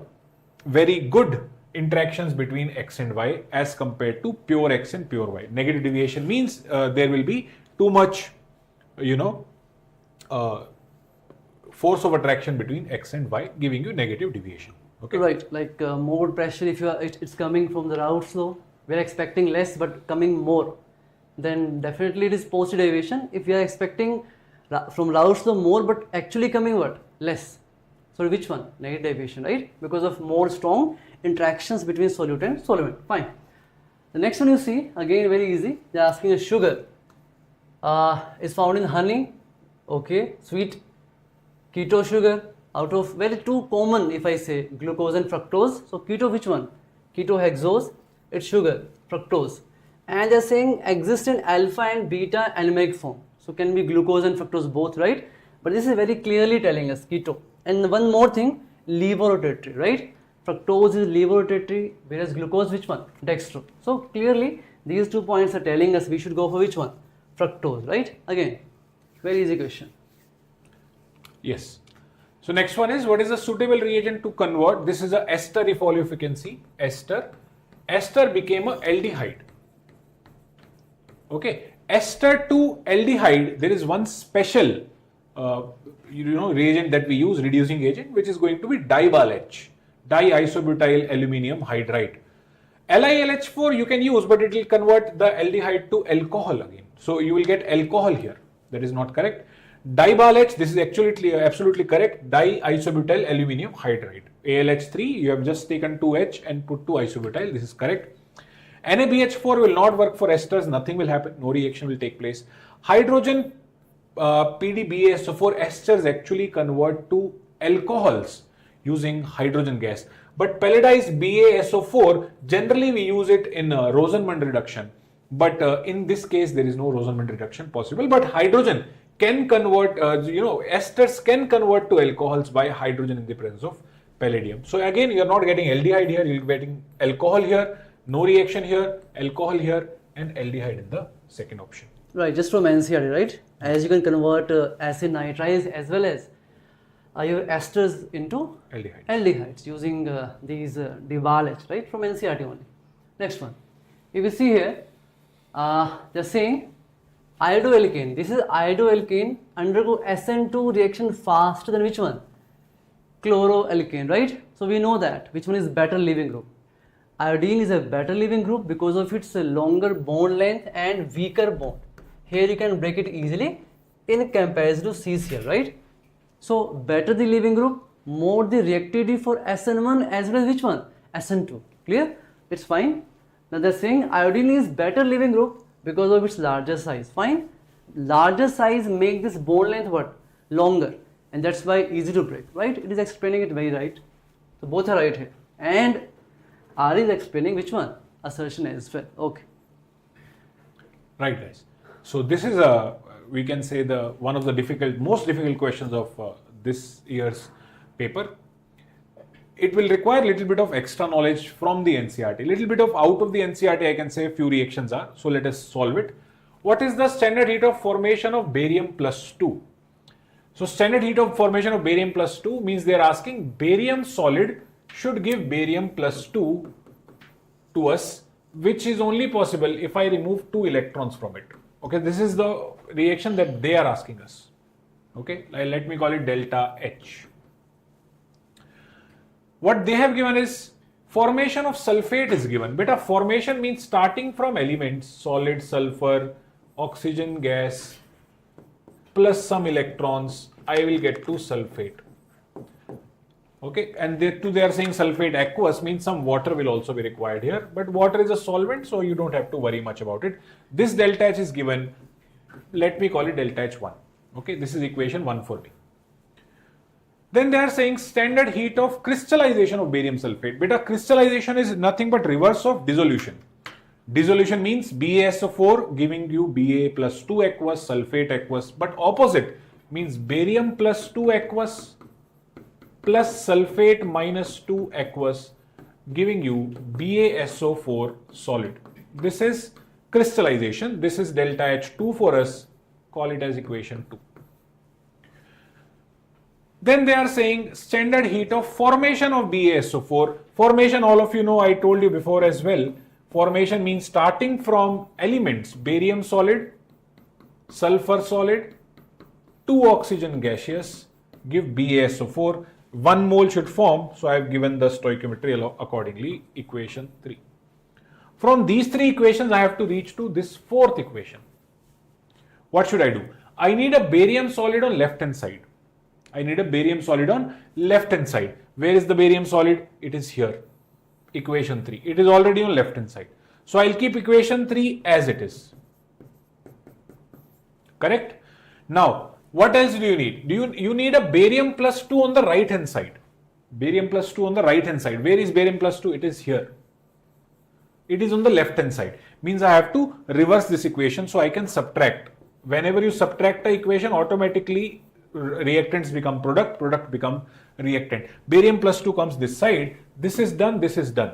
very good interactions between X and Y as compared to pure X and pure Y. Negative deviation means there will be too much, force of attraction between X and Y, giving you negative deviation. Okay. Right, like more pressure, if it's coming from the Raoult's law, we're expecting less but coming more, then definitely it is positive deviation. If we are expecting from Raoult's law more but actually coming what? Less. So which one? Negative deviation, right? Because of more strong interactions between solute and solvent. Fine. The next one you see, again very easy. They are asking a sugar is found in honey. Okay, sweet keto sugar, Out of very two common, if I say glucose and fructose, so keto which one? Ketohexose, it's sugar, fructose. And they're saying exist in alpha and beta anomeric form. So can be glucose and fructose both, right? But this is very clearly telling us keto. And one more thing, levorotatory, right? Fructose is levorotatory, whereas glucose which one? Dextro. So clearly these 2 points are telling us we should go for which one? Fructose, right? Again, very easy question. Yes. So next one is, what is a suitable reagent to convert? This is a ester, if all of you can see, ester. Ester became a aldehyde. Okay, ester to aldehyde, there is one special reagent that we use, reducing agent, which is going to be DiBAL-H, diisobutyl aluminium hydride. LiLH4 you can use, but it will convert the aldehyde to alcohol again. So you will get alcohol here. That is not correct. DiBAL-H, this is actually absolutely correct, diisobutyl aluminium hydride. ALH3, you have just taken 2H and put 2 isobutyl, this is correct. NaBH4 will not work for esters, nothing will happen, no reaction will take place. Hydrogen PDBASO4 esters actually convert to alcohols using hydrogen gas. But pelletized BaSO4, generally we use it in Rosenmund reduction. But in this case, there is no Rosenmund reduction possible. But hydrogen can convert, esters can convert to alcohols by hydrogen in the presence of palladium. So again, you are not getting aldehyde here, you are getting alcohol here, no reaction here, alcohol here, and aldehyde in the second option. Right, just from NCERT, right? As you can convert acid nitrides as well as your esters into aldehydes using these DiBAL-H, right? From NCERT only. Next one. If you see here, they're saying iodoalkane. This is iodoalkane undergo SN2 reaction faster than which one? Chloroalkane, right? So we know that. Which one is better leaving group? Iodine is a better leaving group because of its longer bond length and weaker bond. Here you can break it easily in comparison to CCl, right? So better the leaving group, more the reactivity for SN1 as well as which one? SN2. Clear? It's fine. Now they're saying iodine is better leaving group because of its larger size. Fine. Larger size make this bond length what? Longer. And that's why easy to break, right? It is explaining it very right. So both are right here. And R is explaining which one? Assertion as well. Okay. Right, guys. So this is we can say one of the most difficult questions of this year's paper. It will require a little bit of extra knowledge from the NCERT. A little bit of out of the NCERT, I can say a few reactions are. So let us solve it. What is the standard heat of formation of barium plus 2? So standard heat of formation of barium plus 2 means they are asking barium solid should give barium plus 2 to us, which is only possible if I remove 2 electrons from it. Okay, this is the reaction that they are asking us. Okay, let me call it delta H. What they have given is formation of sulfate is given. Beta, formation means starting from elements, solid, sulfur, oxygen gas, plus some electrons, I will get to sulfate. Okay, and they are saying sulfate aqueous means some water will also be required here, but water is a solvent, so you don't have to worry much about it. This delta H is given, let me call it delta H1. Okay, this is equation 1 for me. Then they are saying standard heat of crystallization of barium sulfate. Beta, crystallization is nothing but reverse of dissolution. Dissolution means BaSO4 giving you Ba plus 2 aqueous, sulfate aqueous, but opposite means barium plus 2 aqueous plus sulfate minus 2 aqueous giving you BaSO4 solid. This is crystallization. This is delta H2 for us. Call it as equation 2. Then they are saying standard heat of formation of BaSO4. Formation, all of you know, I told you before as well. Formation means starting from elements, barium solid, sulfur solid, 2 oxygen gaseous, give BaSO4. 1 mole should form, so I have given the stoichiometry accordingly, equation 3. From these 3 equations, I have to reach to this 4th equation. What should I do? I need a barium solid on left hand side. I need a barium solid on left hand side. Where is the barium solid? It is here. Equation 3. It is already on left hand side. So I'll keep equation 3 as it is. Correct? Now, What else do you need? You need a barium plus 2 on the right hand side. Barium plus 2 on the right hand side. Where is barium plus 2? It is here. It is on the left hand side. Means I have to reverse this equation so I can subtract. Whenever you subtract the equation, automatically reactants become product, product become reactant. Barium plus 2 comes this side. This is done, this is done.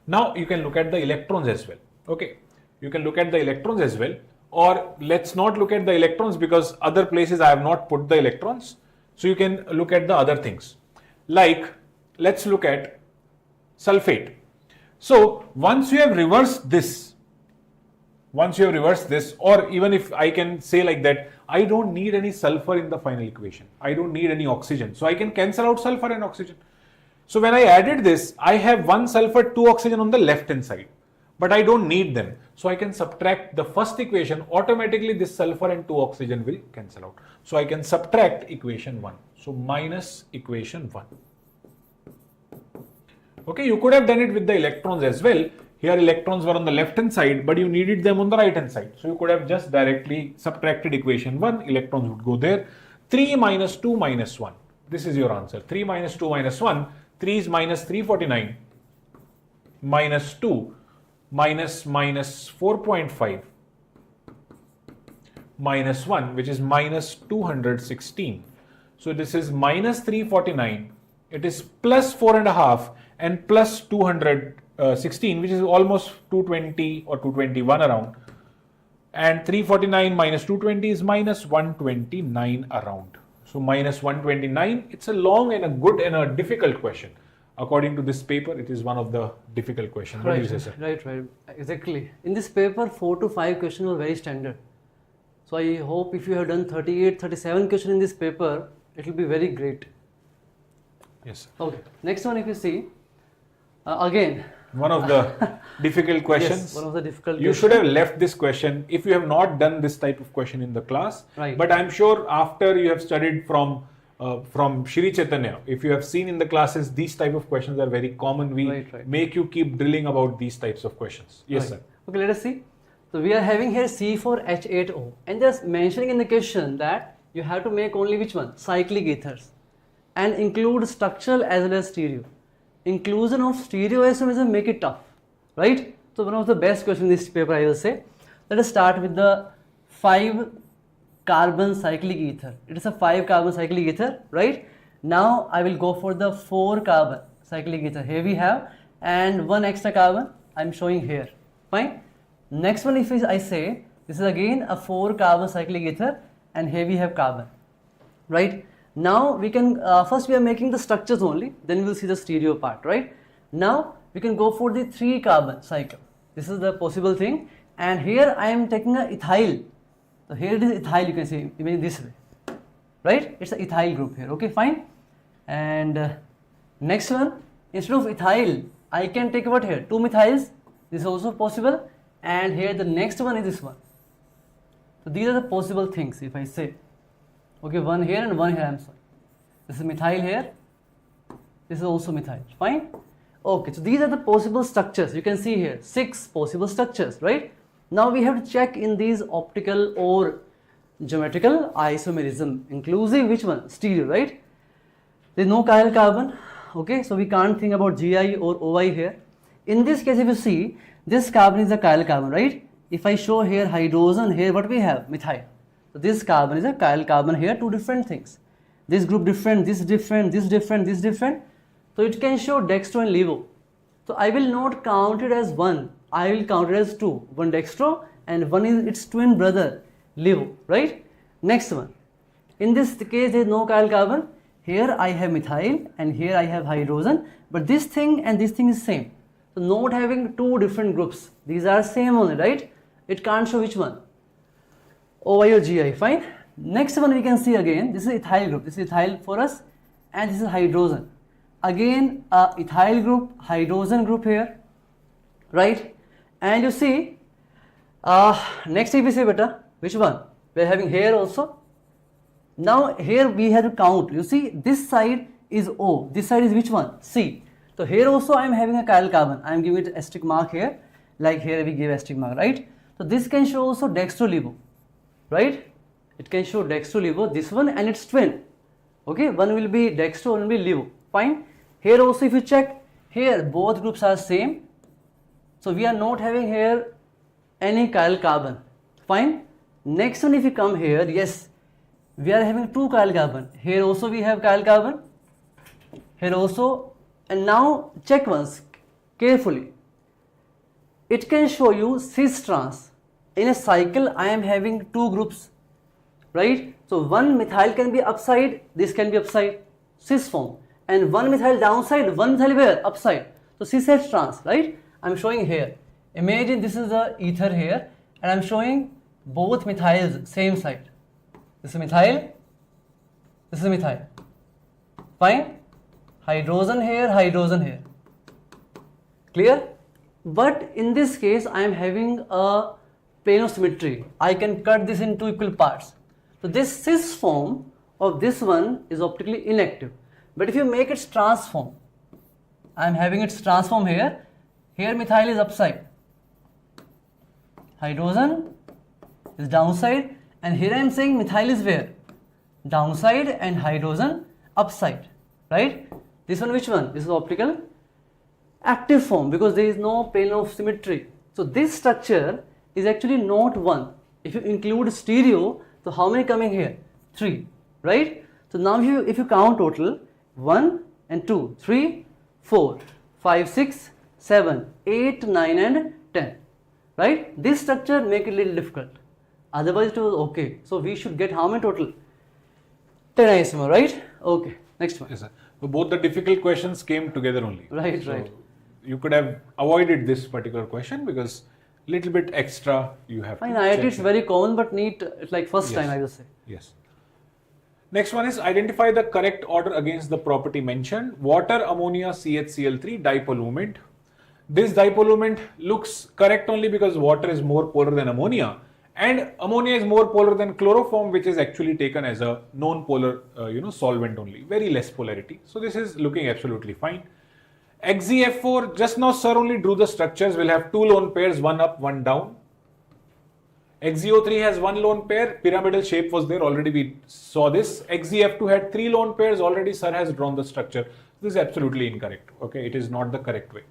Now you can look at the electrons as well. Okay, you can look at the electrons as well, or let's not look at the electrons because other places I have not put the electrons. So you can look at the other things. Like, let's look at sulfate. So once you have reversed this, or even if I can say like that, I don't need any sulfur in the final equation. I don't need any oxygen. So I can cancel out sulfur and oxygen. So when I added this, I have 1 sulfur, 2 oxygen on the left hand side, but I don't need them. So I can subtract the first equation. Automatically this sulfur and 2 oxygen will cancel out. So I can subtract equation 1. So minus equation 1. Okay, you could have done it with the electrons as well. Here electrons were on the left hand side, but you needed them on the right hand side. So you could have just directly subtracted equation 1, electrons would go there. 3 minus 2 minus 1. This is your answer. 3 minus 2 minus 1. 3 is minus 349 minus 2 minus 4.5 minus 1, which is minus 216. So this is minus 349. It is plus 4.5 and plus 216, which is almost 220 or 221 around. And 349 minus 220 is minus 129 around. So minus 129, it's a long and a good and a difficult question. According to this paper, it is one of the difficult questions. What do you say, sir? Right, exactly. In this paper, 4 to 5 questions were very standard. So I hope if you have done 38, 37 questions in this paper, it will be very great. Yes, sir. Okay, next one if you see, again. One of the difficult questions. Yes, one of the difficult You should have left this question if you have not done this type of question in the class. Right. But I'm sure after you have studied from Sri Chaitanya, if you have seen in the classes, these type of questions are very common. We make you keep drilling about these types of questions. Yes, sir. Okay, let us see. So we are having here C4H8O, and just mentioning in the question that you have to make only which one? Cyclic ethers, and include structural as well as stereo. Inclusion of stereoisomerism make it tough, right? So one of the best questions in this paper I will say. Let us start with the 5 carbon cyclic ether. It is a 5 carbon cyclic ether, right? Now I will go for the 4 carbon cyclic ether. Here we have, and 1 extra carbon I am showing here. Fine. Next one, if I say this is again a 4 carbon cyclic ether, and here we have carbon, right? Now we can first we are making the structures only, then we will see the stereo part, right? Now we can go for the 3 carbon cycle. This is the possible thing, and here I am taking a ethyl. So here it is ethyl, you can see imagine this way, right? It's an ethyl group here. Okay, fine. And next one, instead of ethyl, I can take what here? 2 methyls. This is also possible, and here the next one is this one. So these are the possible things if I say. Okay, 1 here and 1 here, I'm sorry. This is methyl here. This is also methyl. Fine. Okay, so these are the possible structures. You can see here 6 possible structures, right? Now we have to check in these optical or geometrical isomerism, inclusive which one? Stereo, right? There is no chiral carbon. Okay, so we can't think about GI or OI here. In this case, if you see, this carbon is a chiral carbon, right? If I show here hydrogen, here what we have? Methyl. So this carbon is a chiral carbon here, 2 different things. This group different, this different, this different, this different. So it can show dextro and levo. So I will not count it as 1. I will count it as 2. 1 dextro and 1 is its twin brother, levo, right? Next one. In this case, there is no chiral carbon. Here I have methyl and here I have hydrogen. But this thing and this thing is same. So not having 2 different groups. These are same only, right? It can't show which one. OI or GI, fine. Next one we can see again, this is ethyl group. This is ethyl for us, and this is hydrogen. Again, ethyl group, hydrogen group here, right? And you see, next if we say beta, which one? We are having here also. Now here we have to count. You see, this side is O, this side is which one? C. So here also I am having a chiral carbon. I am giving it asterisk mark here, like here we give asterisk mark, right? So this can show also dextro-levo, right? It can show dextro levo, this one and its twin. Okay, one will be dextro, one will be levo. Fine. Here also if you check, here both groups are same. So we are not having here any chiral carbon. Fine. Next one if you come here, yes, we are having 2 chiral carbon. Here also we have chiral carbon. Here also, and now check once carefully. It can show you cis trans. In a cycle I am having 2 groups, right? So one methyl can be upside, this can be upside, cis form, and one methyl downside, one methyl where? Upside. So cis H trans, right? I am showing here. Imagine this is the ether here, and I am showing both methyls same side. This is methyl, this is methyl. Fine? Hydrogen here, hydrogen here. Clear? But in this case I am having a plane of symmetry. I can cut this into equal parts. So this cis form of this one is optically inactive. But if you make its transform, I am having its transform here. Here methyl is upside, hydrogen is downside, and here I am saying methyl is where? Downside and hydrogen upside, right? This one which one? This is optical active form because there is no plane of symmetry. So this structure is actually not 1. If you include stereo, so how many coming here? 3, right? So now if you count total, 1 and 2, 3, 4, 5, 6, 7, 8, 9 and 10, right? This structure make it a little difficult. Otherwise it was okay. So we should get how many total? 10 isomer, right? Okay, next one. Yes, sir. So both the difficult questions came together only. Right, So right. You could have avoided this particular question because little bit extra you have Fine, to IIT check it's it. very common, but NEET it's like first Yes. time I will say. Yes. Next one is identify the correct order against the property mentioned. Water, ammonia, CHCl3 dipole moment. This dipole moment looks correct only because water is more polar than ammonia, and ammonia is more polar than chloroform, which is actually taken as a non-polar solvent only, very less polarity. So this is looking absolutely fine. XeF4, just now sir only drew the structures, will have 2 lone pairs, one up, one down. XeO3 has 1 lone pair, pyramidal shape was there, already we saw this. XeF2 had 3 lone pairs, already sir has drawn the structure. This is absolutely incorrect, okay, it is not the correct way.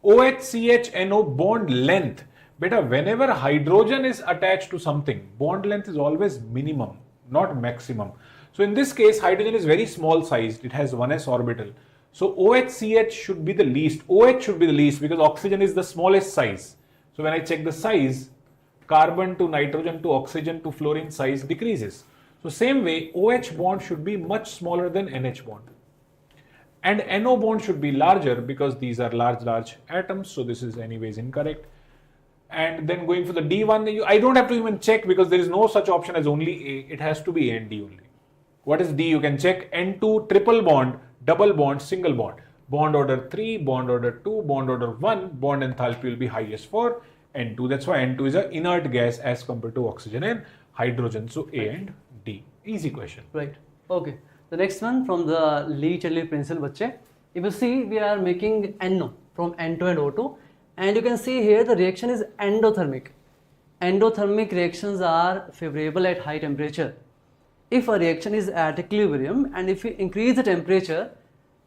OHCHNO bond length. Beta, whenever hydrogen is attached to something, bond length is always minimum, not maximum. So in this case, hydrogen is very small sized, it has 1s orbital. So OHCH should be the least, OH should be the least because oxygen is the smallest size. So when I check the size, carbon to nitrogen to oxygen to fluorine size decreases. So same way, OH bond should be much smaller than NH bond. And NO bond should be larger because these are large atoms. So this is anyways incorrect. And then going for the D1, I don't have to even check because there is no such option as only A. It has to be A and D only. What is D? You can check N2 triple bond, double bond, single bond. Bond order 3, bond order 2, bond order 1, bond enthalpy will be highest for N2. That's why N2 is an inert gas as compared to oxygen and hydrogen. So A and D. Easy question. Right. Okay. The next one from the Lee Chandler pencil bache. If you see, we are making NO from N2 and O2, and you can see here the reaction is endothermic. Endothermic reactions are favorable at high temperature. If a reaction is at equilibrium and if you increase the temperature,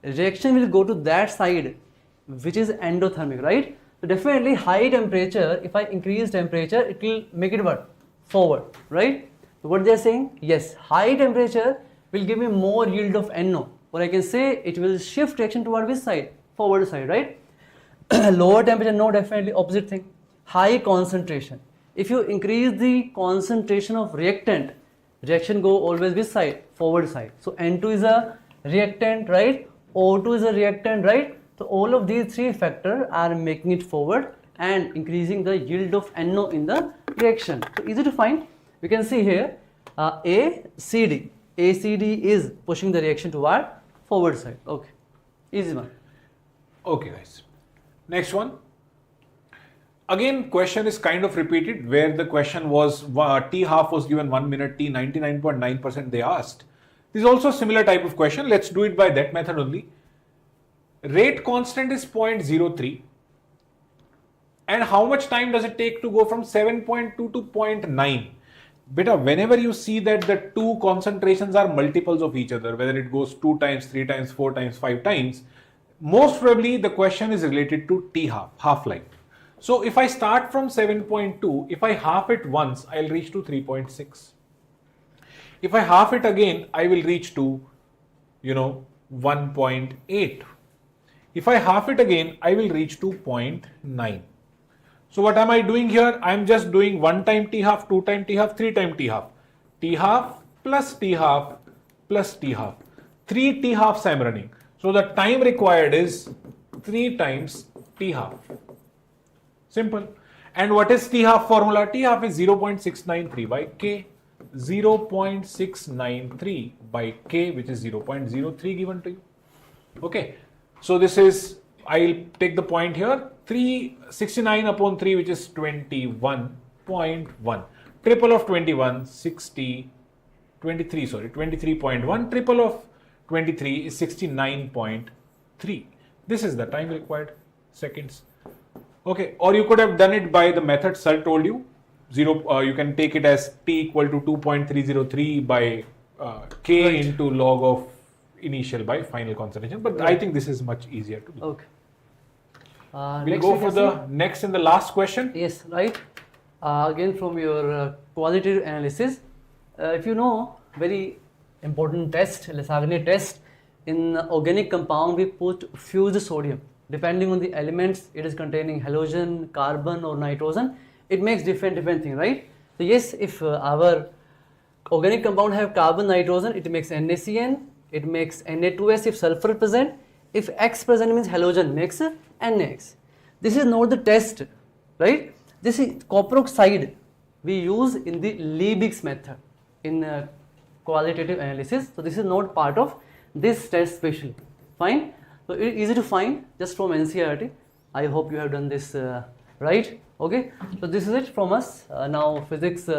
reaction will go to that side which is endothermic, right? So definitely high temperature, if I increase temperature, it will make it what? Forward, right? So what they are saying? Yes, high temperature will give me more yield of NO. Or I can say it will shift reaction toward which side? Forward side, right? Lower temperature, no, definitely opposite thing. High concentration. If you increase the concentration of reactant, reaction go always which side? Forward side. So N2 is a reactant, right? O2 is a reactant, right? So all of these 3 factors are making it forward and increasing the yield of NO in the reaction. So easy to find. We can see here ACD. ACD is pushing the reaction toward forward side. Okay, easy one. Okay guys, next one. Again, question is kind of repeated where the question was T half was given 1 minute, T 99.9% they asked. This is also a similar type of question. Let's do it by that method only. Rate constant is 0.03 and how much time does it take to go from 7.2 to 0.9? beta, whenever you see that the two concentrations are multiples of each other, whether it goes 2 times, 3 times, 4 times, 5 times, most probably the question is related to T half-life. So if I start from 7.2, if I half it once, I'll reach to 3.6. If I half it again, I will reach to, 1.8. If I half it again, I will reach to 0.9. So what am I doing here? I am just doing 1 time T half, 2 time T half, 3 time T half. T half plus T half plus T half. 3 T halves I am running. So the time required is 3 times T half. Simple. And what is T half formula? T half is 0.693 by K. 0.693 by K, which is 0.03 given to you. Okay. So this is, I'll take the point here, 369 upon 3, which is 21.1. Triple of 21, 23.1. Triple of 23 is 69.3. This is the time required, seconds. Okay, or you could have done it by the method Sir told you. You can take it as T equal to 2.303 by K into log of initial by final concentration. But I think this is much easier to do. Okay. We'll Next go we for can the see- next and the last question. Yes, right. Again from your qualitative analysis, if you know, very important test, Lissagane test, in organic compound we put fused sodium. Depending on the elements, it is containing halogen, carbon or nitrogen. It makes different thing, right? So yes, if our organic compound have carbon, nitrogen, it makes NaCN, it makes Na2S if sulfur present. If X present means halogen makes NaX. This is not the test, right? This is copper oxide we use in the Liebig's method in qualitative analysis. So this is not part of this test specially. Fine. So it is easy to find just from NCERT. I hope you have done this right. Okay. So this is it from us. Now physics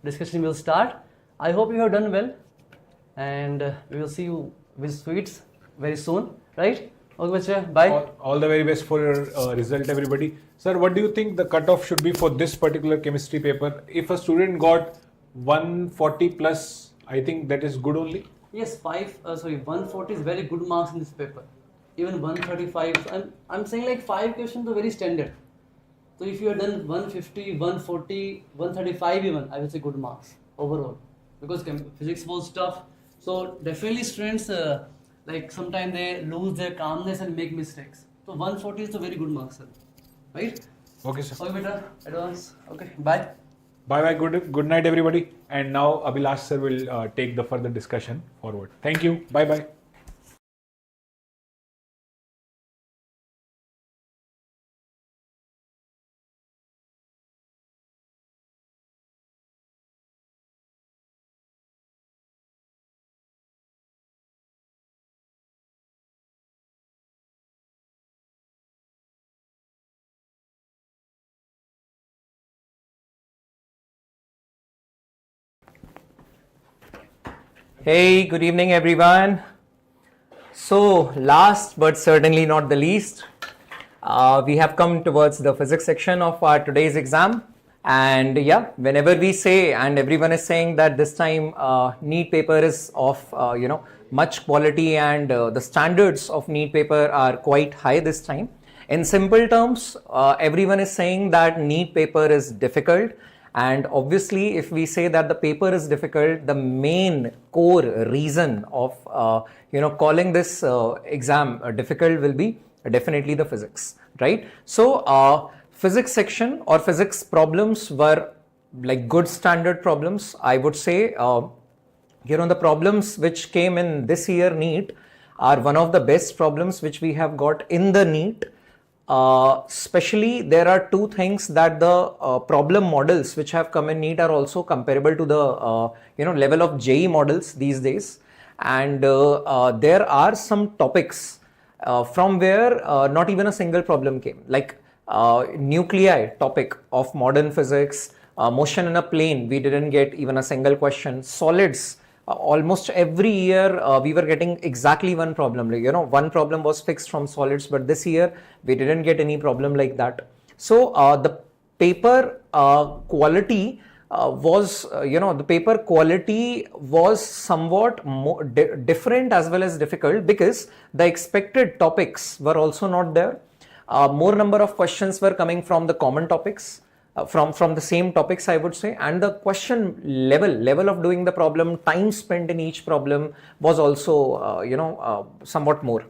discussion will start. I hope you have done well, and we will see you with sweets very soon. Right? Okay, bacha, bye. All the very best for your result, everybody. Sir, what do you think the cutoff should be for this particular chemistry paper? If a student got 140 plus, I think that is good only. Yes, 140 is very good marks in this paper. Even 135. So I'm saying like 5 questions are very standard. So if you have done 150, 140, 135 even, I will say good marks overall. Because physics was tough. So definitely students like sometimes they lose their calmness and make mistakes. So 140 is a very good mark, sir. Right? Okay, sir. Okay, beta. Advance. Okay, bye. Bye. Good night, everybody. And now Abhilash sir will take the further discussion forward. Thank you. Bye. Hey, good evening everyone. So last but certainly not the least, we have come towards the physics section of our today's exam. And yeah, whenever we say, and everyone is saying that this time NEET paper is of much quality, and the standards of NEET paper are quite high this time. In simple terms, everyone is saying that NEET paper is difficult. And obviously, if we say that the paper is difficult, the main core reason of calling this exam difficult will be definitely the physics, right? So physics section or physics problems were like good standard problems. I would say, the problems which came in this year NEET are one of the best problems which we have got in the NEET. Especially there are two things that the problem models which have come in NEET are also comparable to the level of JEE models these days, and there are some topics from where not even a single problem came, like nuclei topic of modern physics, motion in a plane, we didn't get even a single question. Solids, almost every year we were getting exactly one problem, one problem was fixed from solids, but this year we didn't get any problem like that. So the paper quality was, the paper quality was somewhat more different as well as difficult, because the expected topics were also not there. More number of questions were coming from the common topics, from the same topics, I would say, and the question level of doing the problem, time spent in each problem was also, somewhat more.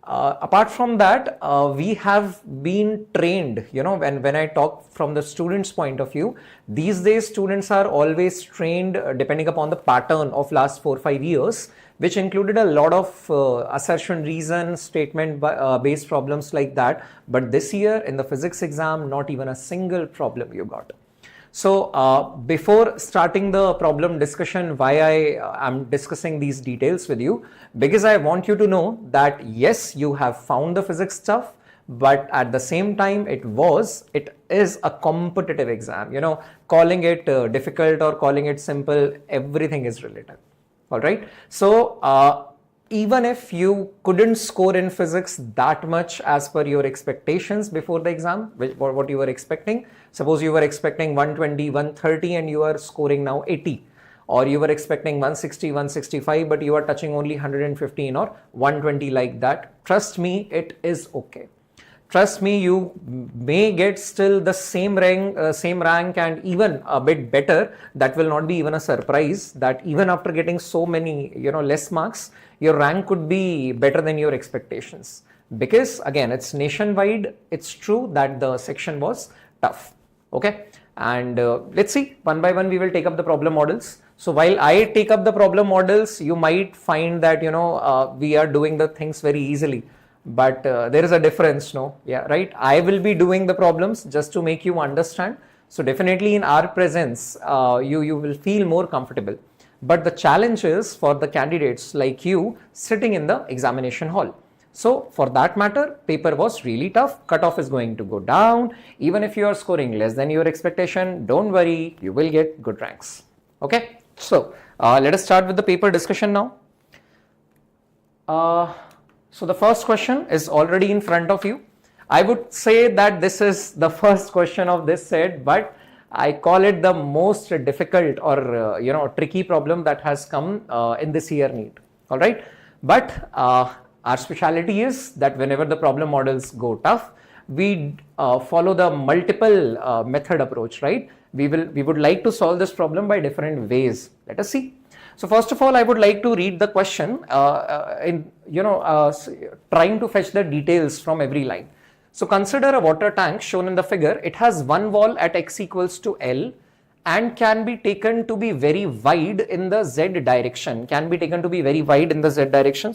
Apart from that, we have been trained, when I talk from the students' point of view, these days students are always trained depending upon the pattern of last 4-5 years, which included a lot of assertion, reason, statement based problems like that. But this year in the physics exam, not even a single problem you got. So before starting the problem discussion, why I am discussing these details with you, because I want you to know that yes, you have found the physics stuff, but at the same time it is a competitive exam. Calling it difficult or calling it simple, everything is relative. All right. So even if you couldn't score in physics that much as per your expectations before the exam, what you were expecting, suppose you were expecting 120, 130 and you are scoring now 80, or you were expecting 160, 165, but you are touching only 115 or 120 like that, trust me, it is okay. Trust me, you may get still the same rank and even a bit better. That will not be even a surprise, that even after getting so many, less marks, your rank could be better than your expectations. Because again, it's nationwide. It's true that the section was tough. Okay. And let's see, one by one, we will take up the problem models. So while I take up the problem models, you might find that, we are doing the things very easily. But there is a difference, no? Yeah, right? I will be doing the problems just to make you understand. So definitely in our presence, you will feel more comfortable. But the challenge is for the candidates like you sitting in the examination hall. So for that matter, paper was really tough. Cutoff is going to go down. Even if you are scoring less than your expectation, don't worry, you will get good ranks. Okay? So let us start with the paper discussion now. So the first question is already in front of you. I would say that this is the first question of this set, but I call it the most difficult or tricky problem that has come in this year NEET. All right, but our speciality is that whenever the problem models go tough, we follow the multiple method approach. Right? We would like to solve this problem by different ways. Let us see. So first of all, I would like to read the question trying to fetch the details from every line. So consider a water tank shown in the figure. It has one wall at x equals to L and can be taken to be very wide in the Z direction.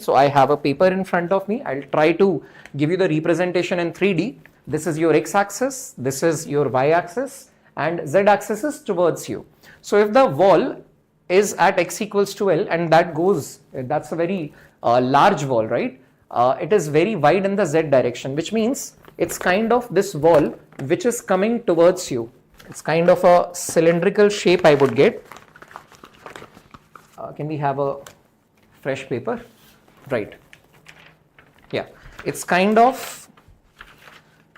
So I have a paper in front of me. I'll try to give you the representation in 3D. This is your x-axis, this is your y-axis, and z-axis is towards you. So if the wall is at x equals to L and that's a very large wall, right? It is very wide in the Z direction, which means it's kind of this wall which is coming towards you. It's kind of a cylindrical shape I would get. Can we have a fresh paper? Right. Yeah, it's kind of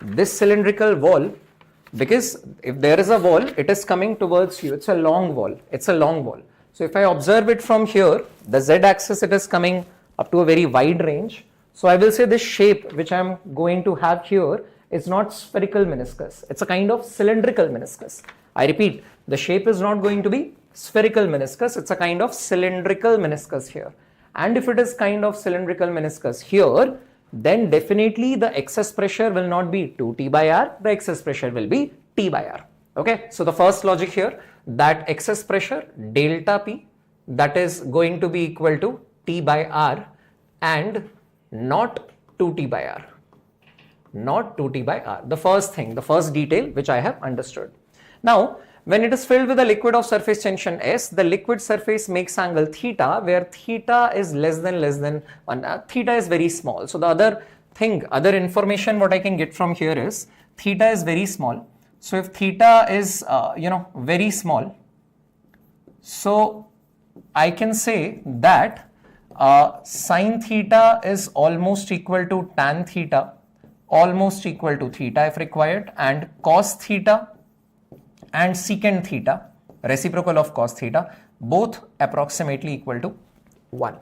this cylindrical wall, because if there is a wall, it is coming towards you. It's a long wall. So if I observe it from here, the z-axis, it is coming up to a very wide range. So I will say this shape which I am going to have here is not spherical meniscus. It's a kind of cylindrical meniscus. I repeat, the shape is not going to be spherical meniscus. It's a kind of cylindrical meniscus here. And if it is kind of cylindrical meniscus here, then definitely the excess pressure will not be 2T by R. The excess pressure will be T by R. Okay. So the first logic here, that excess pressure delta P, that is going to be equal to T by R and not 2T by R. Not 2T by R. The first thing, the first detail which I have understood. Now, when it is filled with a liquid of surface tension S, the liquid surface makes angle theta, where theta is less than 1. Theta is very small. So the other information what I can get from here is theta is very small. So if theta is very small, so I can say that sine theta is almost equal to tan theta, almost equal to theta if required, and cos theta and secant theta reciprocal of cos theta, both approximately equal to 1.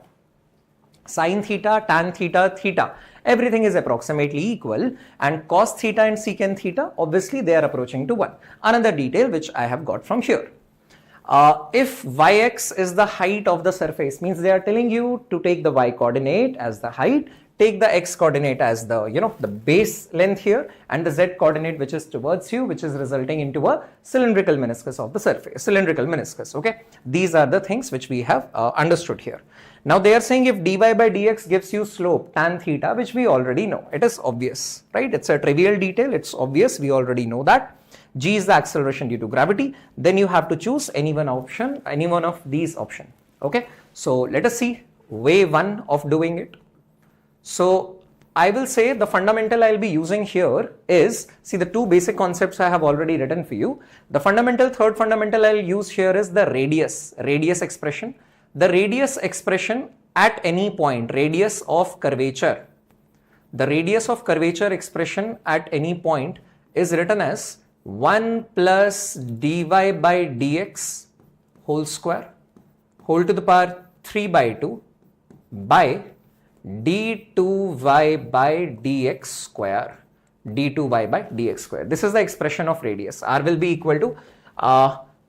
Sin theta, tan theta, theta, everything is approximately equal, and cos theta and secant theta, obviously they are approaching to 1. Another detail which I have got from here. If yx is the height of the surface, means they are telling you to take the y coordinate as the height, take the x coordinate as the, the base length here, and the z coordinate which is towards you, which is resulting into a cylindrical meniscus of the surface, cylindrical meniscus, okay. These are the things which we have understood here. Now they are saying if dy by dx gives you slope tan theta, which we already know, it is obvious, right? It's a trivial detail, it's obvious, we already know that. G is the acceleration due to gravity. Then you have to choose any one option, any one of these options. Okay. So let us see way 1 of doing it. So I will say the fundamental I'll be using here is, see the two basic concepts I have already written for you. The third fundamental I'll use here is the radius expression. The radius expression at any point, radius of curvature. The radius of curvature expression at any point is written as 1 plus dy by dx whole square whole to the power 3 by 2 by d2y by dx square, d2y by dx square. This is the expression of radius. R will be equal to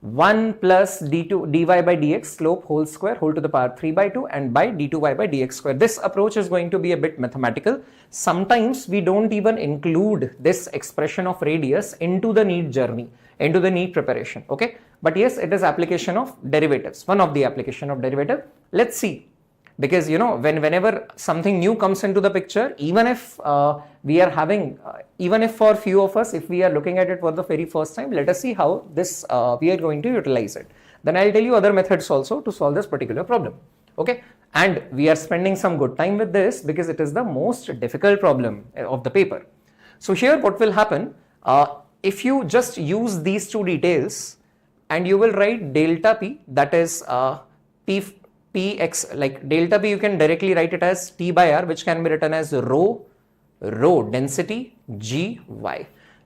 1 plus dy by dx slope whole square whole to the power 3 by 2 and by d2y by dx square. This approach is going to be a bit mathematical. Sometimes we don't even include this expression of radius into the NEET journey, into the NEET preparation, okay. But yes, it is application of derivatives, one of the application of derivative. Let's see. Because whenever something new comes into the picture, even if we are having, even if for few of us, if we are looking at it for the very first time, let us see how this we are going to utilize it. Then I'll tell you other methods also to solve this particular problem. Okay, and we are spending some good time with this because it is the most difficult problem of the paper. So here what will happen, if you just use these two details and you will write delta P, that is Px, like delta P you can directly write it as T by R, which can be written as rho density Gy,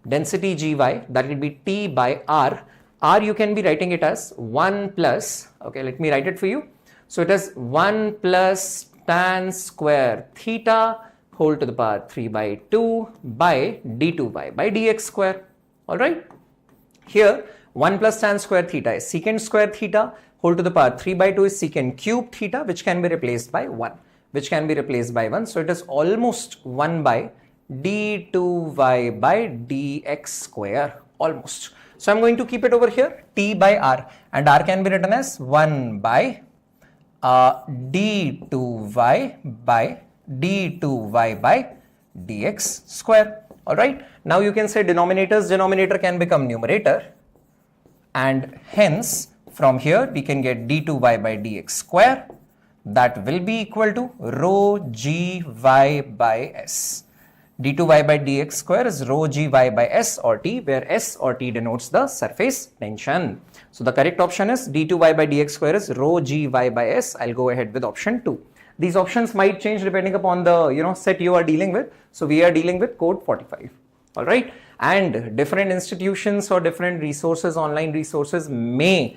density Gy, that will be T by R. R you can be writing it as 1 plus, okay, let me write it for you. So it is 1 plus tan square theta whole to the power 3 by 2 by d2y by dx square. Alright, here 1 plus tan square theta is secant square theta whole to the power 3 by 2 is secant cube theta, which can be replaced by 1, so it is almost 1 by d2y by dx square, almost. So I'm going to keep it over here, T by R, and R can be written as 1 by d2y by dx square. Alright, now you can say denominator can become numerator, and hence from here we can get d2y by dx square, that will be equal to rho gy by s. d2y by dx square is rho gy by s or t, where s or t denotes the surface tension. So the correct option is d2y by dx square is rho gy by s. I'll go ahead with option 2. These options might change depending upon the set you are dealing with. So we are dealing with code 45. Alright, and different institutions or different resources, online resources may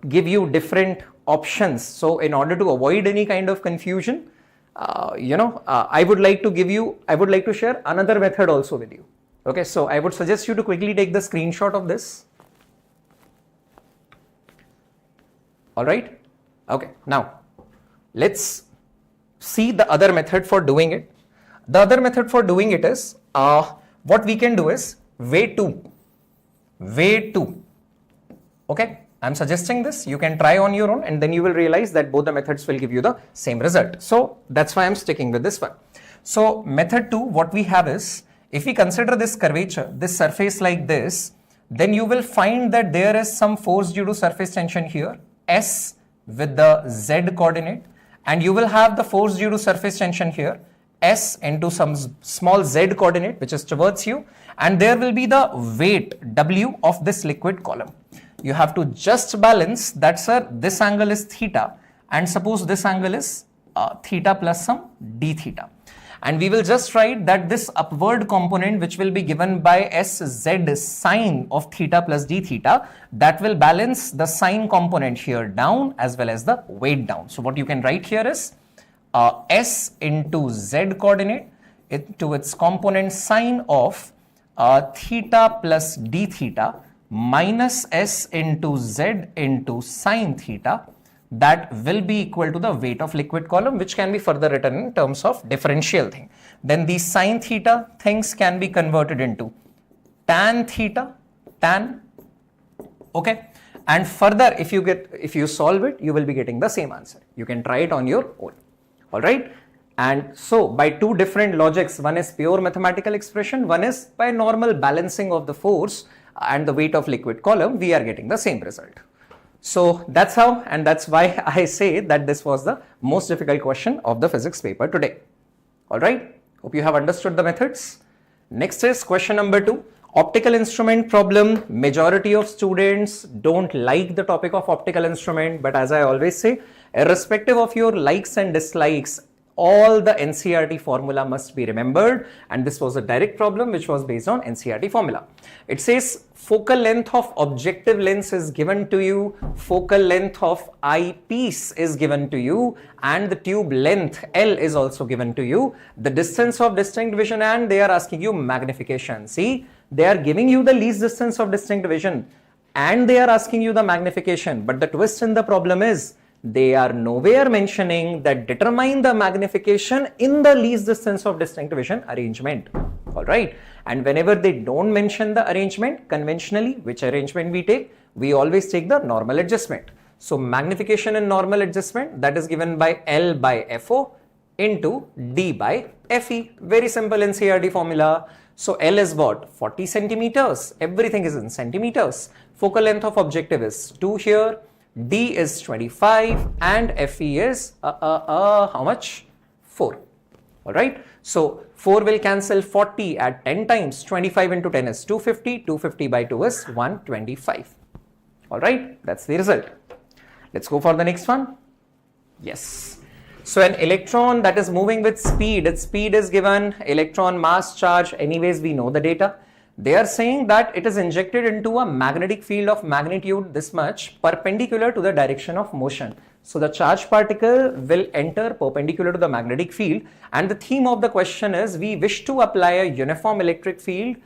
give you different options. So in order to avoid any kind of confusion, I would like to share another method also with you. Okay, so I would suggest you to quickly take the screenshot of this. Alright, okay, now let's see the other method for doing it. The other method for doing it is, what we can do is way 2. Okay, I'm suggesting this, you can try on your own and then you will realize that both the methods will give you the same result. So that's why I'm sticking with this one. So method 2, what we have is, if we consider this curvature, this surface like this, then you will find that there is some force due to surface tension here, S with the Z coordinate, and you will have the force due to surface tension here, S into some small Z coordinate which is towards you, and there will be the weight W of this liquid column. You have to just balance that, sir, this angle is theta, and suppose this angle is theta plus some d theta. And we will just write that this upward component, which will be given by sz sine of theta plus d theta, that will balance the sine component here down as well as the weight down. So what you can write here is s into z coordinate into its component sine of theta plus d theta minus s into z into sine theta, that will be equal to the weight of liquid column, which can be further written in terms of differential thing. Then these sine theta things can be converted into tan theta, tan, okay? And further, if you solve it, you will be getting the same answer. You can try it on your own, all right? And so by two different logics, one is pure mathematical expression, one is by normal balancing of the force and the weight of liquid column, we are getting the same result. So that's how, and that's why I say that this was the most difficult question of the physics paper today. All right, hope you have understood the methods. Next is question number 2, optical instrument problem. Majority of students don't like the topic of optical instrument, but as I always say, irrespective of your likes and dislikes, all the NCERT formula must be remembered, and this was a direct problem which was based on NCERT formula. It says focal length of objective lens is given to you, focal length of eyepiece is given to you, and the tube length L is also given to you, the distance of distinct vision, and they are asking you magnification. See, they are giving you the least distance of distinct vision and they are asking you the magnification, but the twist in the problem is they are nowhere mentioning that determine the magnification in the least distance of distinct vision arrangement. All right. And whenever they don't mention the arrangement, conventionally, which arrangement we take? We always take the normal adjustment. So magnification in normal adjustment, that is given by L by FO into D by FE. Very simple NCERT formula. So L is what? 40 centimeters. Everything is in centimeters. Focal length of objective is 2 here. D is 25 and FE is how much? 4. All right. So 4 will cancel 40 at 10 times. 25 into 10 is 250. 250 by 2 is 125. All right. That's the result. Let's go for the next one. Yes. So an electron that is moving with speed, its speed is given, electron mass charge, anyways we know the data. They are saying that it is injected into a magnetic field of magnitude this much perpendicular to the direction of motion. So the charged particle will enter perpendicular to the magnetic field, and the theme of the question is we wish to apply a uniform electric field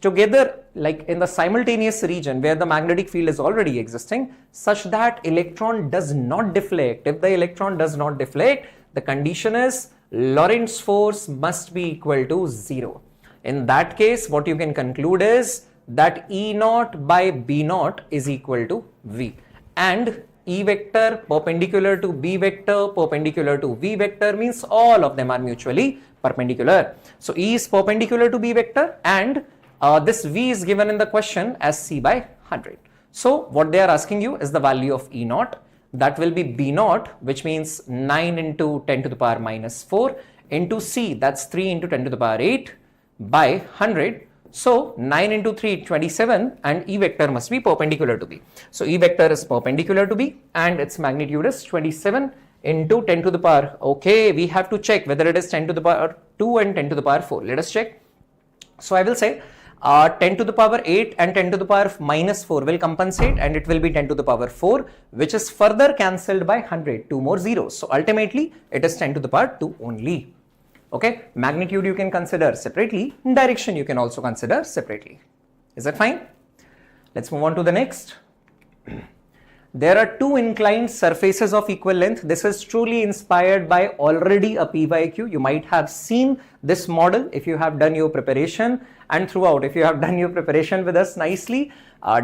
together, like in the simultaneous region where the magnetic field is already existing, such that electron does not deflect. If the electron does not deflect, the condition is Lorentz force must be equal to 0. In that case, what you can conclude is that E naught by B naught is equal to V, and E vector perpendicular to B vector perpendicular to V vector means all of them are mutually perpendicular. So E is perpendicular to B vector, and this V is given in the question as C by 100. So what they are asking you is the value of E naught. That will be B naught, which means 9 into 10 to the power minus 4 into C, that's 3 into 10 to the power 8 by 100. So 9 into 3, 27, and E vector must be perpendicular to B. So E vector is perpendicular to B and its magnitude is 27 into 10 to the power. Okay, we have to check whether it is 10 to the power 2 and 10 to the power 4. Let us check. So I will say 10 to the power 8 and 10 to the power minus 4 will compensate, and it will be 10 to the power 4, which is further cancelled by 100, 2 more zeros. So ultimately it is 10 to the power 2 only. Okay, magnitude you can consider separately, direction you can also consider separately. Is that fine? Let's move on to the next. There are two inclined surfaces of equal length. This is truly inspired by already a PYQ. You might have seen this model if you have done your preparation, and throughout, if you have done your preparation with us nicely,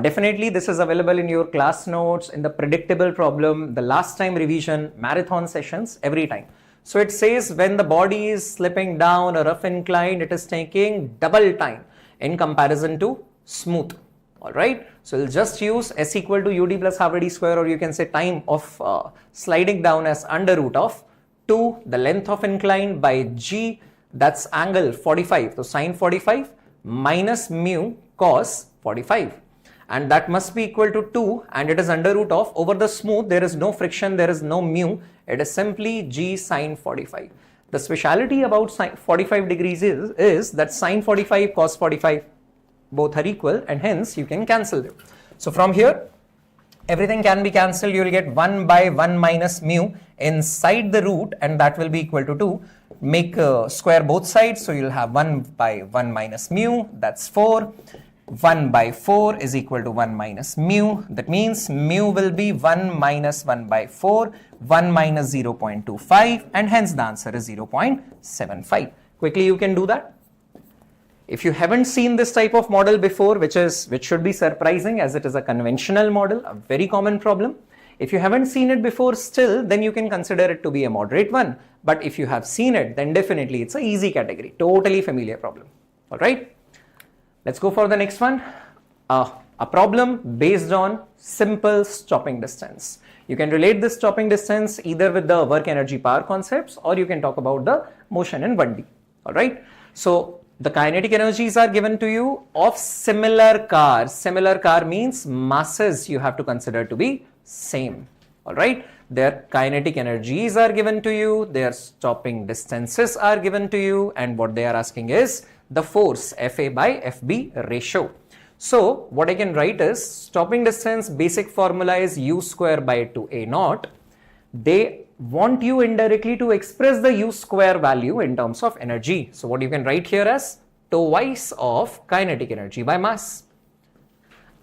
definitely this is available in your class notes, in the predictable problem, the last time revision, marathon sessions, every time. So it says when the body is slipping down a rough incline, it is taking double time in comparison to smooth. All right. So we'll just use S equal to UD plus half AD square, or you can say time of sliding down as under root of 2, the length of incline by G, that's angle 45. So sine 45 minus mu cos 45. And that must be equal to 2, and it is under root of, over the smooth there is no friction, there is no mu, it is simply G sine 45. The speciality about 45 degrees is that sine 45, cos 45, both are equal, and hence you can cancel them. So from here, everything can be cancelled. You will get 1 by 1 minus mu inside the root, and that will be equal to 2. Make square both sides, so you'll have 1 by 1 minus mu, that's 4. 1 by 4 is equal to 1 minus mu. That means mu will be 1 minus 1 by 4, 1 minus 0.25, and hence the answer is 0.75. Quickly you can do that. If you haven't seen this type of model before, which should be surprising as it is a conventional model, a very common problem. If you haven't seen it before still, then you can consider it to be a moderate one. But if you have seen it, then definitely it's an easy category, totally familiar problem. All right. Let's go for the next one. A problem based on simple stopping distance. You can relate this stopping distance either with the work energy power concepts, or you can talk about the motion in 1D. All right. So the kinetic energies are given to you of similar cars. Similar car means masses you have to consider to be same. All right. Their kinetic energies are given to you. Their stopping distances are given to you. And what they are asking is the force FA by FB ratio. So what I can write is stopping distance basic formula is U square by 2A naught. They want you indirectly to express the U square value in terms of energy. So what you can write here as twice of kinetic energy by mass.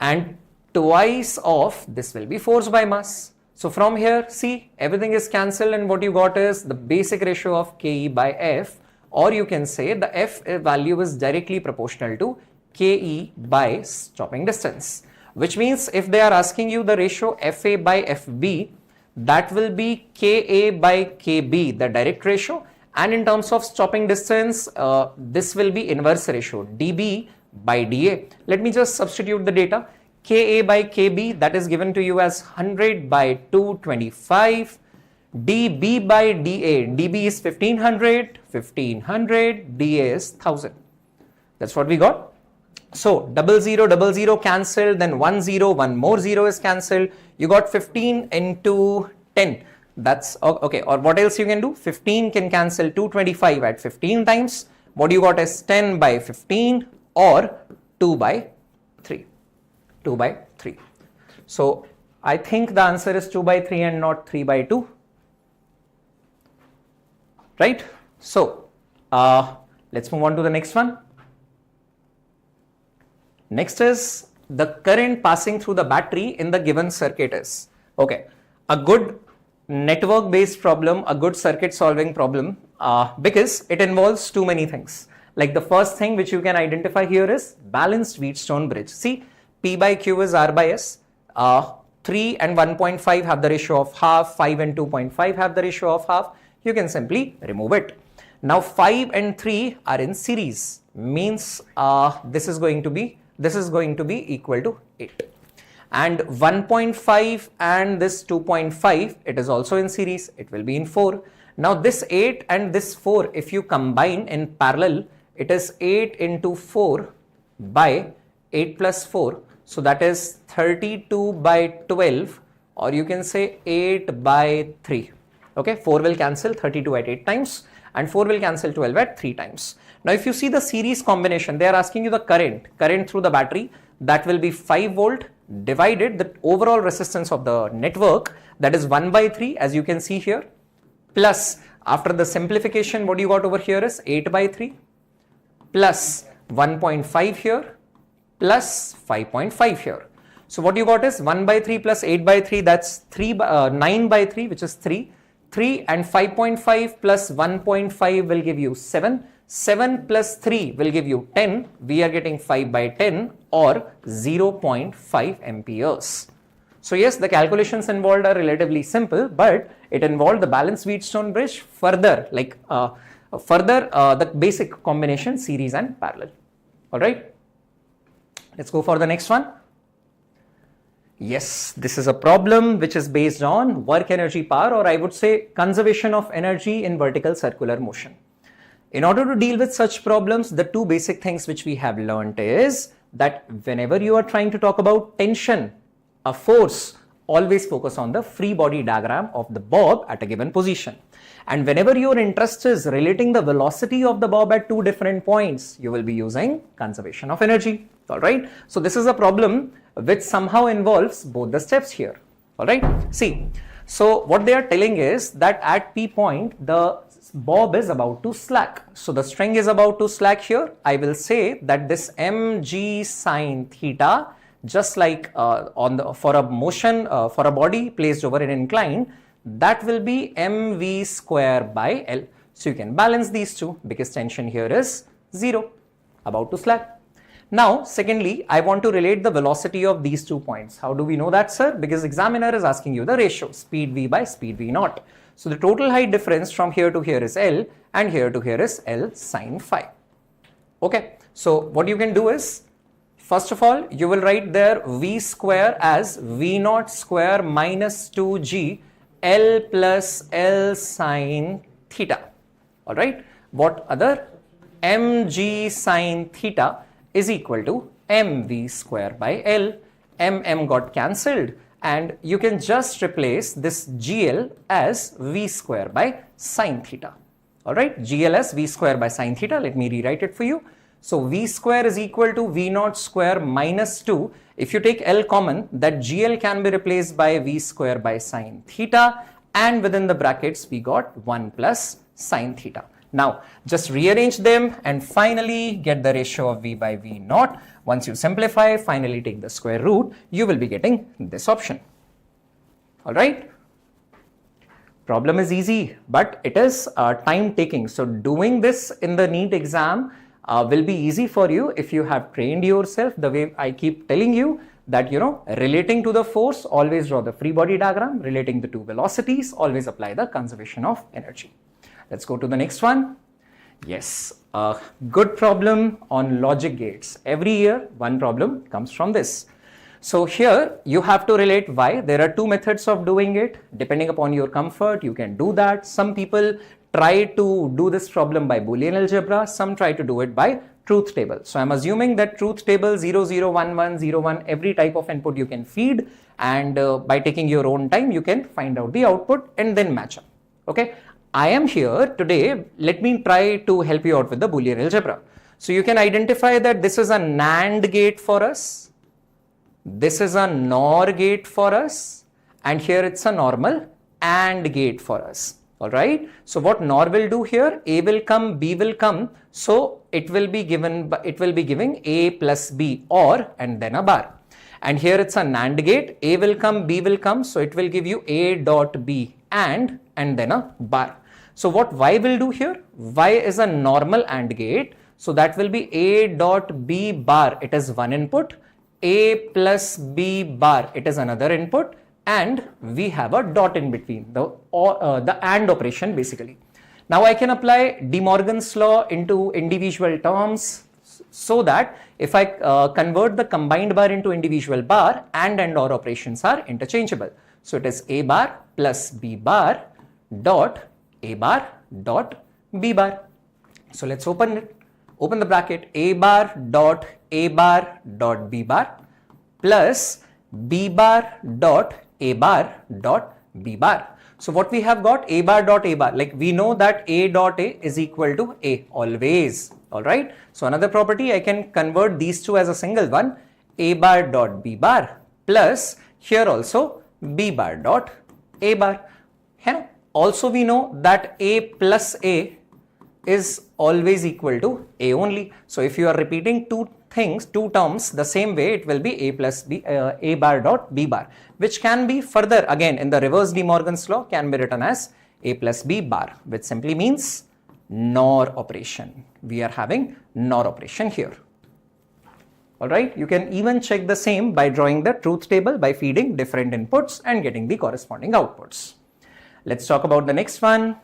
And twice of this will be force by mass. So from here, see, everything is cancelled, and what you got is the basic ratio of KE by F. Or you can say the F value is directly proportional to KE by stopping distance, which means if they are asking you the ratio FA by FB, that will be KA by KB, the direct ratio, and in terms of stopping distance, this will be inverse ratio, DB by DA. Let me just substitute the data. KA by KB, that is given to you as 100 by 225. DB by DA, DB is 1500, 1500, DA is 1000. That's what we got. So 0000 cancelled, then 10, one more 0 is cancelled. You got 15 into 10. That's okay. Or what else you can do? 15 can cancel 225 at 15 times. What you got is 10 by 15 or 2 by 3. 2 by 3. So I think the answer is 2 by 3 and not 3 by 2. Right? So let's move on to the next one. Next is the current passing through the battery in the given circuit is. Okay, a good network based problem, a good circuit solving problem, because it involves too many things. Like the first thing which you can identify here is balanced Wheatstone bridge. See, P by Q is R by S. 3 and 1.5 have the ratio of half, 5 and 2.5 have the ratio of half. You can simply remove it. Now 5 and 3 are in series, means this is going to be equal to 8. And 1.5 and this 2.5, it is also in series, it will be in 4. Now this 8 and this 4, if you combine in parallel, it is 8 into 4 by 8 plus 4. So that is 32 by 12, or you can say 8 by 3. Okay, 4 will cancel 32 at 8 times and 4 will cancel 12 at 3 times. Now if you see the series combination, they are asking you the current through the battery, that will be 5 volt divided the overall resistance of the network, that is 1 by 3 as you can see here, plus after the simplification what you got over here is 8 by 3 plus 1.5 here plus 5.5 here. So what you got is 1 by 3 plus 8 by 3, that's 9 by 3, which is 3. 3 and 5.5 plus 1.5 will give you 7. 7 plus 3 will give you 10. We are getting 5 by 10 or 0.5 amperes. So yes, the calculations involved are relatively simple, but it involved the balanced Wheatstone bridge further, like the basic combination series and parallel. All right. Let's go for the next one. Yes, this is a problem which is based on work energy power, or I would say conservation of energy in vertical circular motion. In order to deal with such problems, the two basic things which we have learnt is that whenever you are trying to talk about tension, a force always focus on the free body diagram of the bob at a given position. And whenever your interest is relating the velocity of the bob at two different points, you will be using conservation of energy. All right. So this is a problem which somehow involves both the steps here. All right. See, so what they are telling is that at P point, the bob is about to slack. So the string is about to slack here. I will say that this mg sine theta, just like for a motion for a body placed over an incline, that will be mv square by L. So you can balance these two because tension here is 0, about to slack. Now, secondly, I want to relate the velocity of these 2 points. How do we know that, sir? Because examiner is asking you the ratio, speed v by speed v naught. So the total height difference from here to here is L and here to here is L sine phi. Okay, so what you can do is, first of all, you will write there v square as v naught square minus 2g L plus L sine theta. All right, what other? mg sine theta is equal to mv square by L. Got cancelled and you can just replace this gl as v square by sine theta. All right, gl as v square by sine theta. Let me rewrite it for you. So v square is equal to v naught square minus 2. If you take L common, that gl can be replaced by v square by sine theta, and within the brackets we got 1 plus sine theta. Now, just rearrange them and finally get the ratio of v by v naught. Once you simplify, finally take the square root, you will be getting this option. All right. Problem is easy, but it is time taking. So doing this in the NEET exam will be easy for you if you have trained yourself the way I keep telling you that, relating to the force, always draw the free body diagram. Relating the two velocities, always apply the conservation of energy. Let's go to the next one. Yes, a good problem on logic gates. Every year, one problem comes from this. So here, you have to relate why. There are two methods of doing it. Depending upon your comfort, you can do that. Some people try to do this problem by Boolean algebra. Some try to do it by truth table. So I'm assuming that truth table 0, 0, 1, 1, 0, 1, every type of input you can feed. And by taking your own time, you can find out the output and then match up. Okay. I am here today, let me try to help you out with the Boolean algebra. So you can identify that this is a NAND gate for us, this is a NOR gate for us, and here it's a normal AND gate for us. Alright, so what NOR will do here, A will come, B will come, so it will be giving A plus B OR and then a bar. And here it's a NAND gate, A will come, B will come, so it will give you A dot B and then a bar. So what Y will do here? Y is a normal AND gate. So that will be A dot B bar. It is one input. A plus B bar. It is another input. And we have a dot in between. The AND operation basically. Now I can apply De Morgan's law into individual terms so that if I convert the combined bar into individual bar, AND and OR operations are interchangeable. So it is A bar plus B bar dot A bar dot B bar. So let's open it. Open the bracket. A bar dot B bar plus B bar dot A bar dot B bar. So what we have got, A bar dot A bar, like we know that A dot A is equal to A always. Alright. So another property, I can convert these two as a single one. A bar dot B bar plus here also B bar dot A bar. Yeah. Also we know that A plus A is always equal to A only. So if you are repeating two terms the same way, it will be A plus B, A bar dot B bar, which can be further again in the reverse De Morgan's law can be written as A plus B bar, which simply means NOR operation. We are having NOR operation here. Alright, you can even check the same by drawing the truth table by feeding different inputs and getting the corresponding outputs. Let's talk about the next one.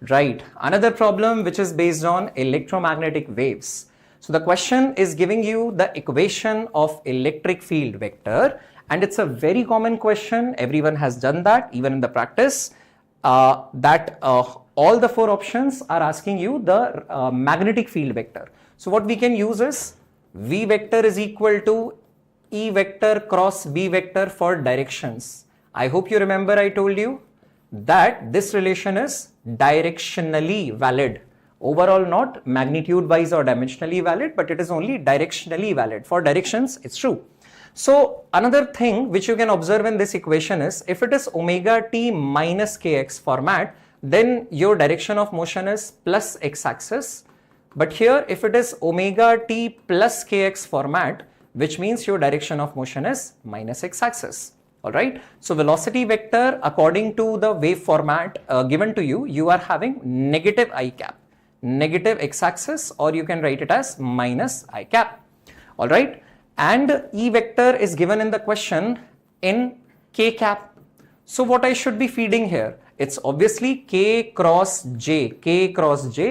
Right, another problem which is based on electromagnetic waves. So the question is giving you the equation of electric field vector, and it's a very common question. Everyone has done that even in the practice, all the four options are asking you the magnetic field vector. So what we can use is V vector is equal to E vector cross B vector for directions. I hope you remember I told you that this relation is directionally valid. Overall not magnitude wise or dimensionally valid, but it is only directionally valid. For directions, it's true. So another thing which you can observe in this equation is if it is omega t minus kx format, then your direction of motion is plus x-axis. But here if it is omega t plus kx format, which means your direction of motion is minus x-axis. Alright, so velocity vector according to the wave format given to you, you are having negative I cap, negative x-axis, or you can write it as minus I cap. Alright, and E vector is given in the question in k cap. So what I should be feeding here? It's obviously k cross j,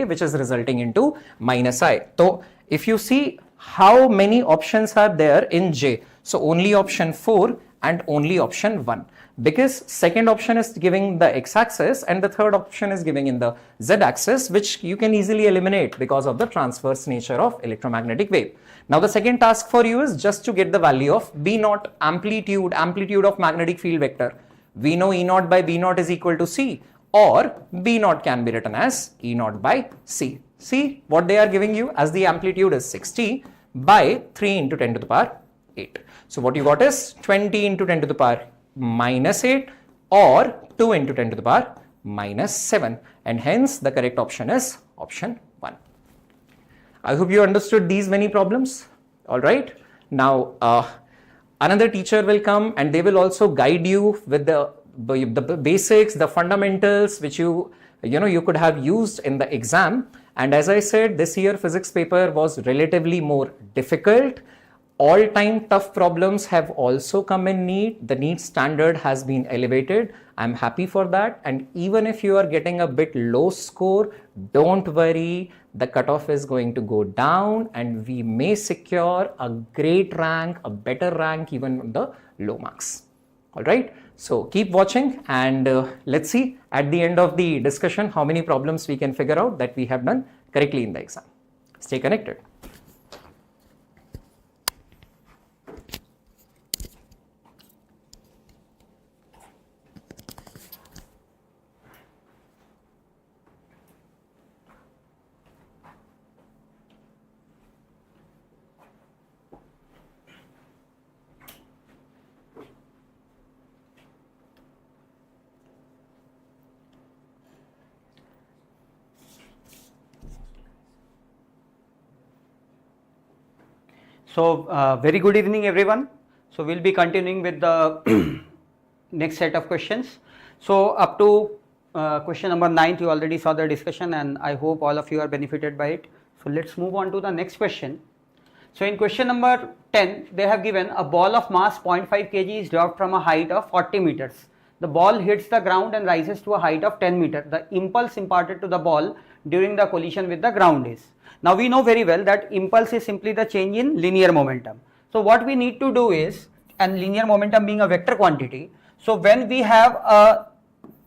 which is resulting into minus I. So if you see how many options are there in j, so only option 4 and only option 1, because second option is giving the x-axis and the third option is giving in the z-axis, which you can easily eliminate because of the transverse nature of electromagnetic wave. Now the second task for you is just to get the value of B naught, amplitude of magnetic field vector. We know E naught by B naught is equal to C, or B naught can be written as E naught by C. See what they are giving you as the amplitude is 60 by 3 into 10 to the power 8. So what you got is 20 into 10 to the power minus 8 or 2 into 10 to the power minus 7, and hence the correct option is option 1. I hope you understood these many problems. Alright, now another teacher will come and they will also guide you with the basics, the fundamentals which you could have used in the exam. And as I said, this year physics paper was relatively more difficult. All-time tough problems have also come in NEET. The NEET standard has been elevated. I'm happy for that. And even if you are getting a bit low score, don't worry. The cutoff is going to go down and we may secure a great rank, a better rank even on the low marks. All right. So keep watching and let's see at the end of the discussion how many problems we can figure out that we have done correctly in the exam. Stay connected. So, very good evening everyone. So, we will be continuing with the next set of questions. So, up to question number 9 you already saw the discussion and I hope all of you are benefited by it. So, let us move on to the next question. So, in question number 10 they have given a ball of mass 0.5 kg is dropped from a height of 40 meters. The ball hits the ground and rises to a height of 10 meters. The impulse imparted to the ball during the collision with the ground is. Now we know very well that impulse is simply the change in linear momentum. So what we need to do is, and linear momentum being a vector quantity, so when we have a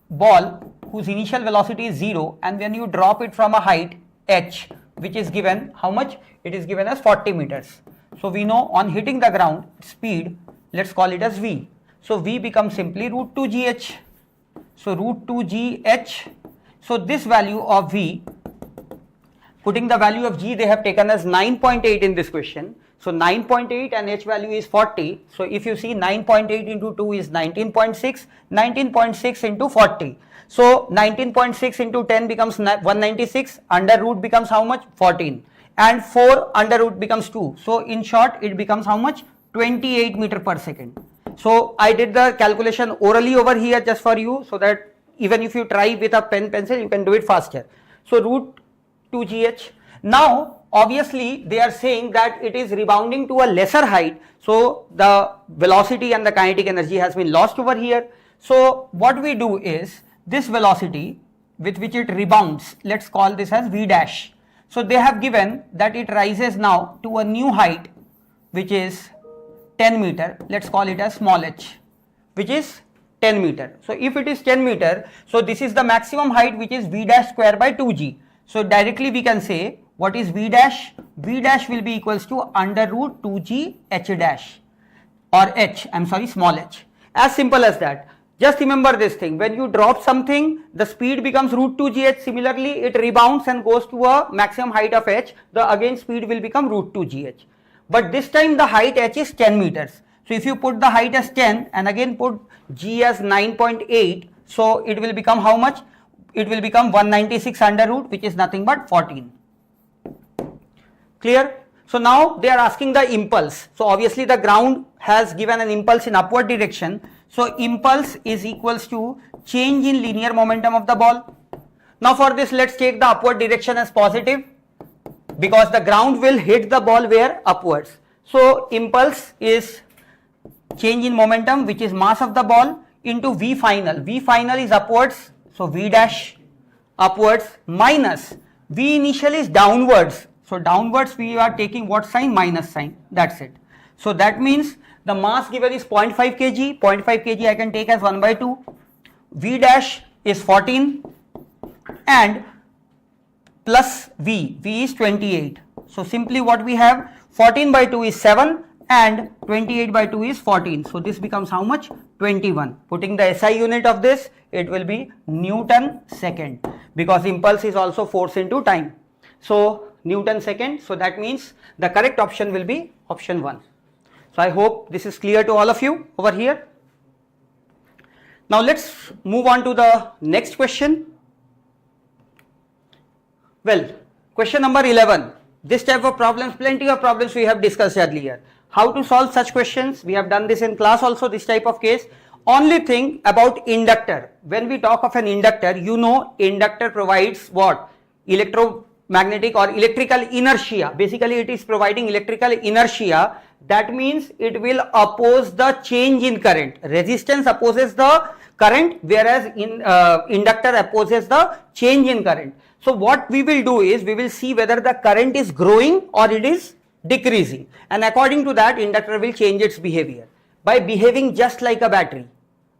ball whose initial velocity is 0 and when you drop it from a height h, which is given how much? It is given as 40 meters. So we know on hitting the ground speed, let's call it as v. So v becomes simply root 2 gh. So root 2 gh. So this value of v, putting the value of g they have taken as 9.8 in this question. So 9.8 and h value is 40. So if you see 9.8 into 2 is 19.6, 19.6 into 40. So 19.6 into 10 becomes 196, under root becomes how much? 14. And 4 under root becomes 2. So in short it becomes how much? 28 meter per second. So I did the calculation orally over here just for you so that even if you try with a pencil you can do it faster. So root 2gh. Now obviously they are saying that it is rebounding to a lesser height, so the velocity and the kinetic energy has been lost over here. So what we do is this velocity with which it rebounds, let's call this as v dash. So they have given that it rises now to a new height which is 10 meter, let's call it as small h, which is 10 meter. So if it is 10 meter, so this is the maximum height which is v dash square by 2g. So directly we can say what is v dash? V dash will be equals to under root 2g h dash, or h, I am sorry, small h. As simple as that. Just remember this thing, when you drop something, the speed becomes root 2 gh. Similarly, it rebounds and goes to a maximum height of h, the again speed will become root 2 gh. But this time the height h is 10 meters. So if you put the height as 10 and again put g as 9.8, so it will become how much? It will become 196 under root, which is nothing but 14. Clear? So now they are asking the impulse. So obviously the ground has given an impulse in upward direction. So impulse is equals to change in linear momentum of the ball. Now for this, let's take the upward direction as positive, because the ground will hit the ball where? Upwards. So impulse is change in momentum, which is mass of the ball, into V final. V final is upwards, so V dash upwards, minus V initial is downwards. So downwards we are taking what sign? Minus sign. That's it. So that means the mass given is 0.5 kg. 0.5 kg I can take as 1 by 2. V dash is 14 and plus V. V is 28. So simply what we have, 14 by 2 is 7 and 28 by 2 is 14. So this becomes how much? 21. Putting the SI unit of this, it will be Newton second, because impulse is also force into time. So Newton second. So that means the correct option will be option 1. So I hope this is clear to all of you over here. Now let's move on to the next question. Well, question number 11. This type of problems, plenty of problems we have discussed earlier. How to solve such questions? We have done this in class also, this type of case. Only thing about inductor. When we talk of an inductor, you know inductor provides what? Electromagnetic or electrical inertia. Basically it is providing electrical inertia. That means it will oppose the change in current. Resistance opposes the current, whereas inductor opposes the change in current. So what we will do is, we will see whether the current is growing or it is decreasing, and according to that inductor will change its behavior by behaving just like a battery,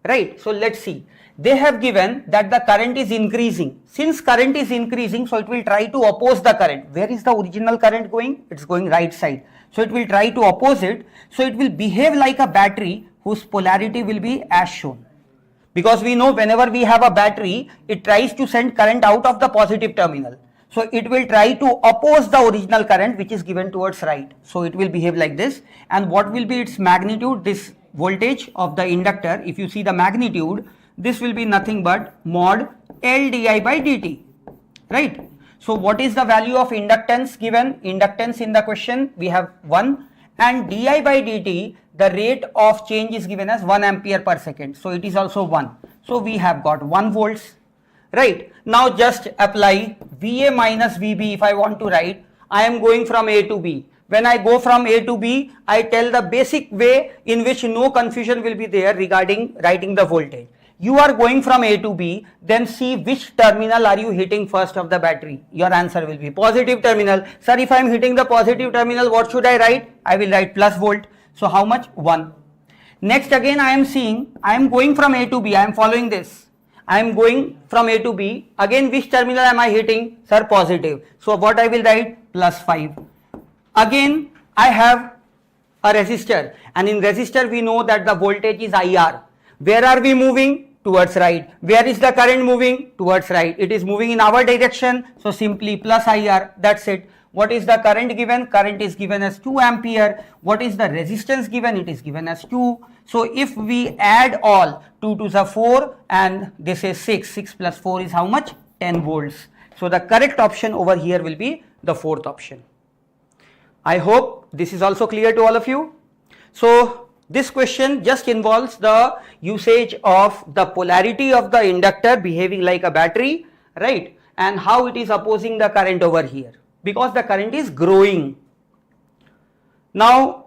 right? So let's see, they have given that the current is increasing. Since current is increasing, so it will try to oppose the current. Where is the original current going? It's going right side, so it will try to oppose it. So it will behave like a battery whose polarity will be as shown, because we know whenever we have a battery, it tries to send current out of the positive terminal. So it will try to oppose the original current which is given towards right. So it will behave like this. And what will be its magnitude? This voltage of the inductor, if you see the magnitude, this will be nothing but mod L di by dt, right? So what is the value of inductance given? Inductance in the question we have 1, and di by dt, the rate of change is given as 1 ampere per second. So it is also 1. So we have got 1 volts. Right, now just apply VA minus VB. If I want to write, I am going from A to B. When I go from A to B, I tell the basic way in which no confusion will be there regarding writing the voltage. You are going from A to B, then see which terminal are you hitting first of the battery. Your answer will be positive terminal. Sir, if I am hitting the positive terminal, what should I write? I will write plus volt. So how much? 1. Next again I am seeing, I am going from A to B, I am following this. I am going from A to B. Again, which terminal am I hitting? Sir, positive. So what I will write? Plus 5. Again, I have a resistor, and in resistor we know that the voltage is IR. Where are we moving? Towards right. Where is the current moving? Towards right. It is moving in our direction. So simply plus IR. That's it. What is the current given? Current is given as 2 ampere. What is the resistance given? It is given as 2. So if we add all, 2 to the 4 and this is 6. 6 plus 4 is how much? 10 volts. So the correct option over here will be the 4th option. I hope this is also clear to all of you. So this question just involves the usage of the polarity of the inductor behaving like a battery, right? And how it is opposing the current over here, because the current is growing. Now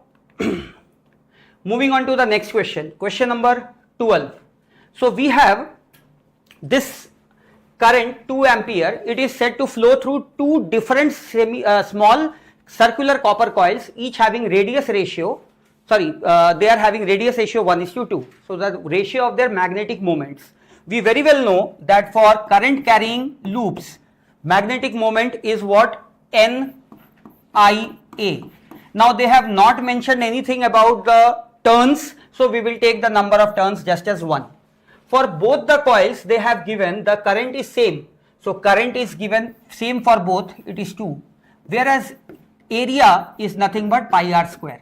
moving on to the next question, question number 12. So we have this current 2 ampere, it is said to flow through 2 different small circular copper coils, each having radius ratio, they are having radius ratio 1:2. So the ratio of their magnetic moments. We very well know that for current carrying loops, magnetic moment is what? NIA. Now they have not mentioned anything about the turns, so we will take the number of turns just as 1. For both the coils, they have given the current is same. So current is given same for both, it is 2. Whereas area is nothing but pi r square.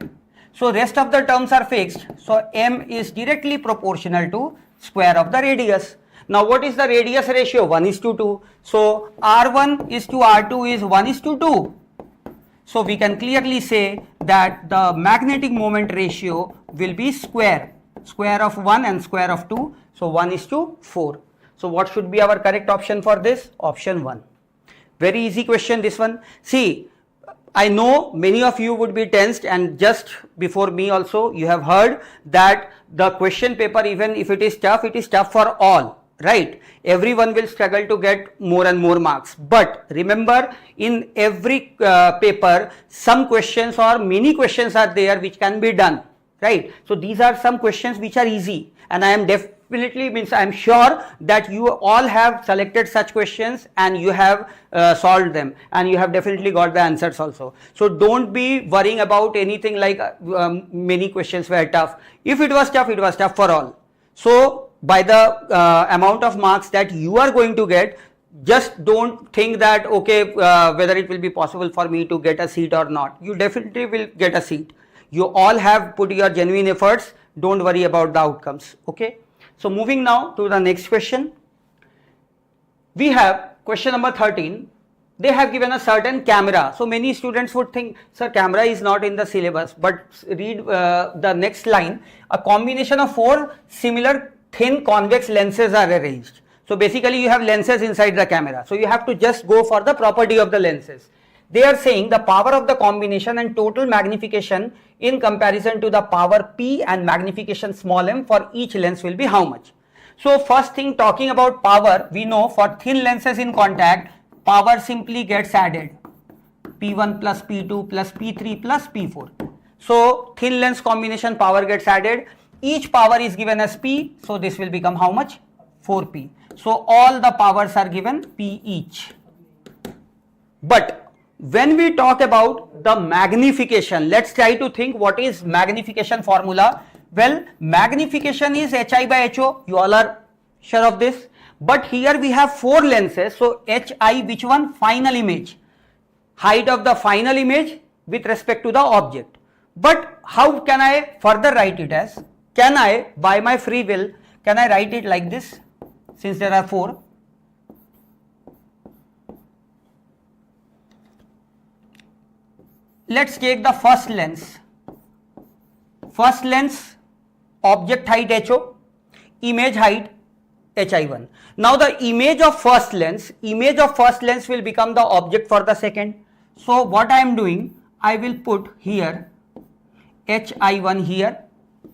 So rest of the terms are fixed. So m is directly proportional to square of the radius. Now what is the radius ratio? 1:2. So r1 is to r2 is 1:2. So we can clearly say that the magnetic moment ratio will be square of 1 and square of 2. So 1:4. So what should be our correct option for this? Option 1. Very easy question, this one. See, I know many of you would be tensed, and just before me also you have heard that the question paper, even if it is tough for all, right? Everyone will struggle to get more and more marks. But remember, in every paper, some questions or many questions are there which can be done, right? So these are some questions which are easy, and I am I am sure that you all have selected such questions and you have solved them, and you have definitely got the answers also. So don't be worrying about anything like many questions were tough. If it was tough for all. So by the amount of marks that you are going to get, just don't think that okay, whether it will be possible for me to get a seat or not. You definitely will get a seat. You all have put your genuine efforts. Don't worry about the outcomes. Okay. So moving now to the next question. We have question number 13. They have given a certain camera. So many students would think, sir, camera is not in the syllabus, but read the next line. A combination of 4 similar thin convex lenses are arranged. So basically you have lenses inside the camera. So you have to just go for the property of the lenses. They are saying the power of the combination and total magnification in comparison to the power P and magnification small m for each lens will be how much? So first thing, talking about power, we know for thin lenses in contact, power simply gets added. P1 plus P2 plus P3 plus P4. So thin lens combination power gets added. Each power is given as P. So this will become how much? 4P. So all the powers are given P each. But when we talk about the magnification, let's try to think what is magnification formula. Well, magnification is Hi by Ho. You all are sure of this. But here we have 4 lenses. So Hi, which one? Final image. Height of the final image with respect to the object. But how can I further write it as? Can I, by my free will, can I write it like this? Since there are 4. Let's take the first lens. First lens, object height Ho, image height Hi1. Now the image of first lens will become the object for the second. So what I am doing, I will put here Hi1 here,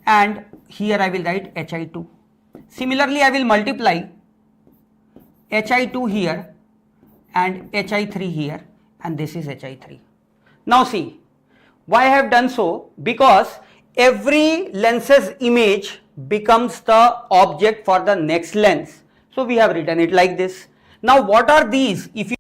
and here I will write Hi2. Similarly, I will multiply Hi2 here and Hi3 here, and this is Hi3. Now see, why I have done so? Because every lens's image becomes the object for the next lens. So we have written it like this. Now what are these? If you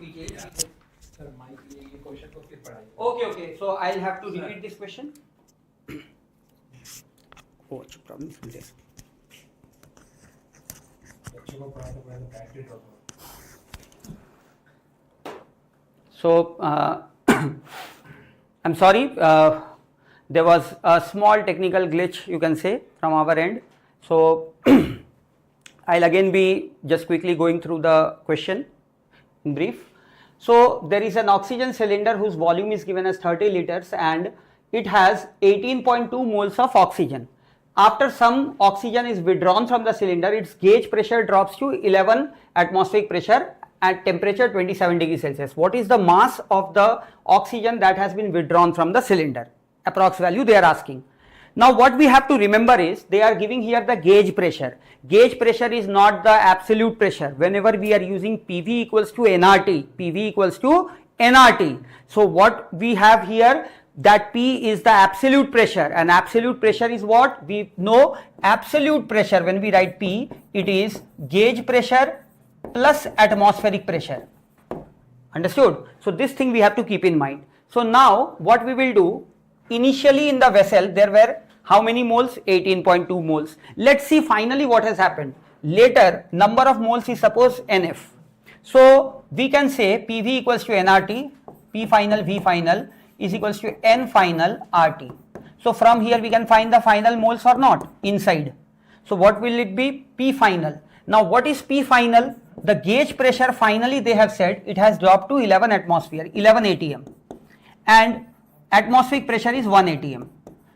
be changed. Okay. So I'll have to repeat this question. Oh, problem is this. So I'm sorry, there was a small technical glitch, you can say, from our end. So I'll again be just quickly going through the question in brief. So there is an oxygen cylinder whose volume is given as 30 liters and it has 18.2 moles of oxygen. After some oxygen is withdrawn from the cylinder, its gauge pressure drops to 11 atmospheric pressure at temperature 27 degrees Celsius. What is the mass of the oxygen that has been withdrawn from the cylinder? Approx value they are asking. Now what we have to remember is they are giving here the gauge pressure. Gauge pressure is not the absolute pressure. Whenever we are using PV equals to nRT, PV equals to nRT. So what we have here, that P is the absolute pressure, and absolute pressure is what? We know absolute pressure when we write P, it is gauge pressure plus atmospheric pressure. Understood? So this thing we have to keep in mind. So now what we will do, initially in the vessel there were how many moles? 18.2 moles. Let's see finally what has happened. Later number of moles is suppose NF. So we can say PV equals to nRT, P final V final is equals to N final RT. So from here we can find the final moles or not inside. So what will it be? P final. Now what is P final? The gauge pressure finally they have said it has dropped to 11 atmosphere, 11 atm, and atmospheric pressure is 1 atm.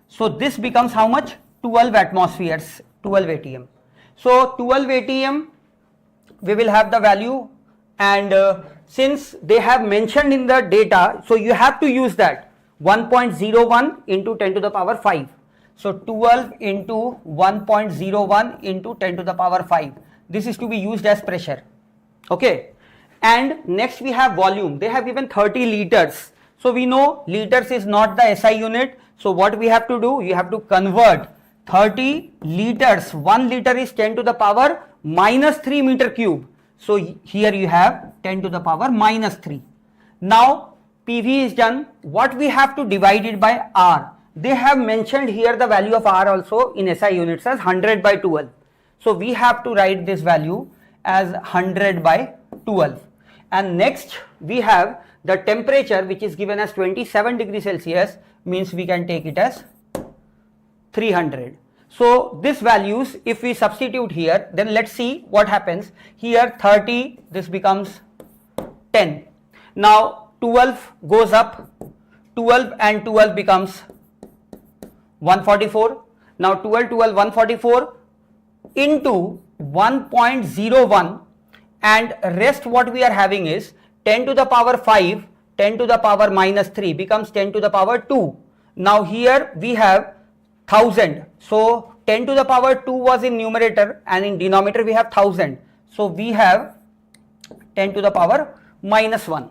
So this becomes how much? 12 atmospheres, 12 atm. So 12 atm we will have the value, and since they have mentioned in the data, so you have to use that 1.01 into 10 to the power 5. So 12 into 1.01 into 10 to the power 5. This is to be used as pressure. Okay. And next we have volume. They have given 30 liters. So we know liters is not the SI unit. So what we have to do? You have to convert 30 liters. 1 liter is 10 to the power minus 3 meter cube. So here you have 10 to the power minus 3. Now PV is done. What we have to divide it by R. They have mentioned here the value of R also in SI units as 100 by 12. So we have to write this value as 100 by 12. And next we have the temperature which is given as 27 degrees Celsius, means we can take it as 300. So this values if we substitute here, then let's see what happens. Here 30, this becomes 10. Now 12 goes up, 12 and 12 becomes 144. Now 12, 144 into 1.01, and rest what we are having is 10 to the power 5, 10 to the power minus 3 becomes 10 to the power 2. Now here we have 1000. So 10 to the power 2 was in numerator and in denominator we have 1000. So we have 10 to the power minus 1.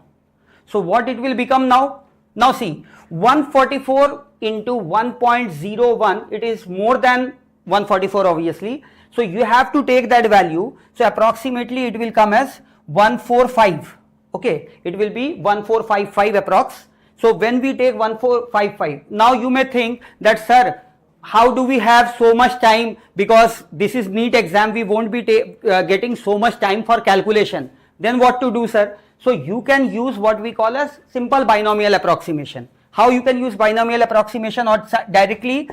So what it will become now? Now see, 144 into 1.01, it is more than 144 obviously. So you have to take that value. So approximately it will come as 145. Okay, it will be 1455 approx. So when we take 1455, now you may think that sir, how do we have so much time, because this is NEET exam, we won't be getting so much time for calculation. Then what to do sir? So you can use what we call as simple binomial approximation. How you can use binomial approximation, or directly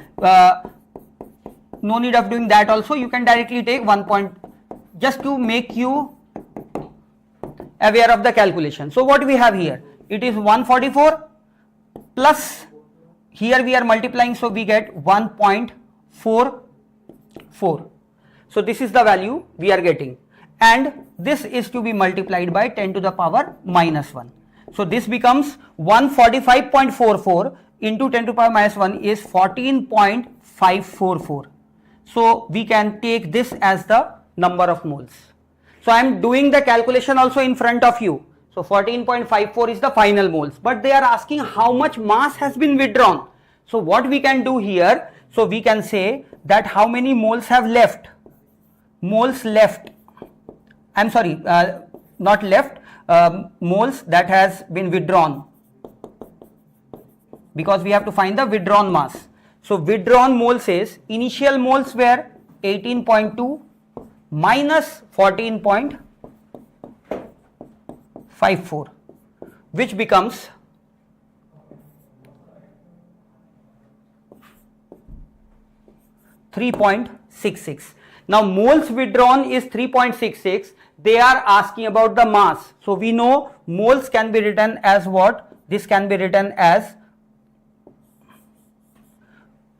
no need of doing that also, you can directly take 1 point just to make you aware of the calculation. So what we have here, it is 144 plus here we are multiplying, so we get 1.44. So this is the value we are getting, and this is to be multiplied by 10 to the power minus 1. So this becomes 145.44 into 10 to the power minus 1 is 14.544. So we can take this as the number of moles. So I am doing the calculation also in front of you. So 14.54 is the final moles, but they are asking how much mass has been withdrawn. So what we can do here, so we can say that how many moles have left. Moles left, I am sorry, not left, moles that has been withdrawn, because we have to find the withdrawn mass. So withdrawn moles is, initial moles were 18.2 minus 14.54, which becomes 3.66. Now moles withdrawn is 3.66. They are asking about the mass. So we know moles can be written as what? This can be written as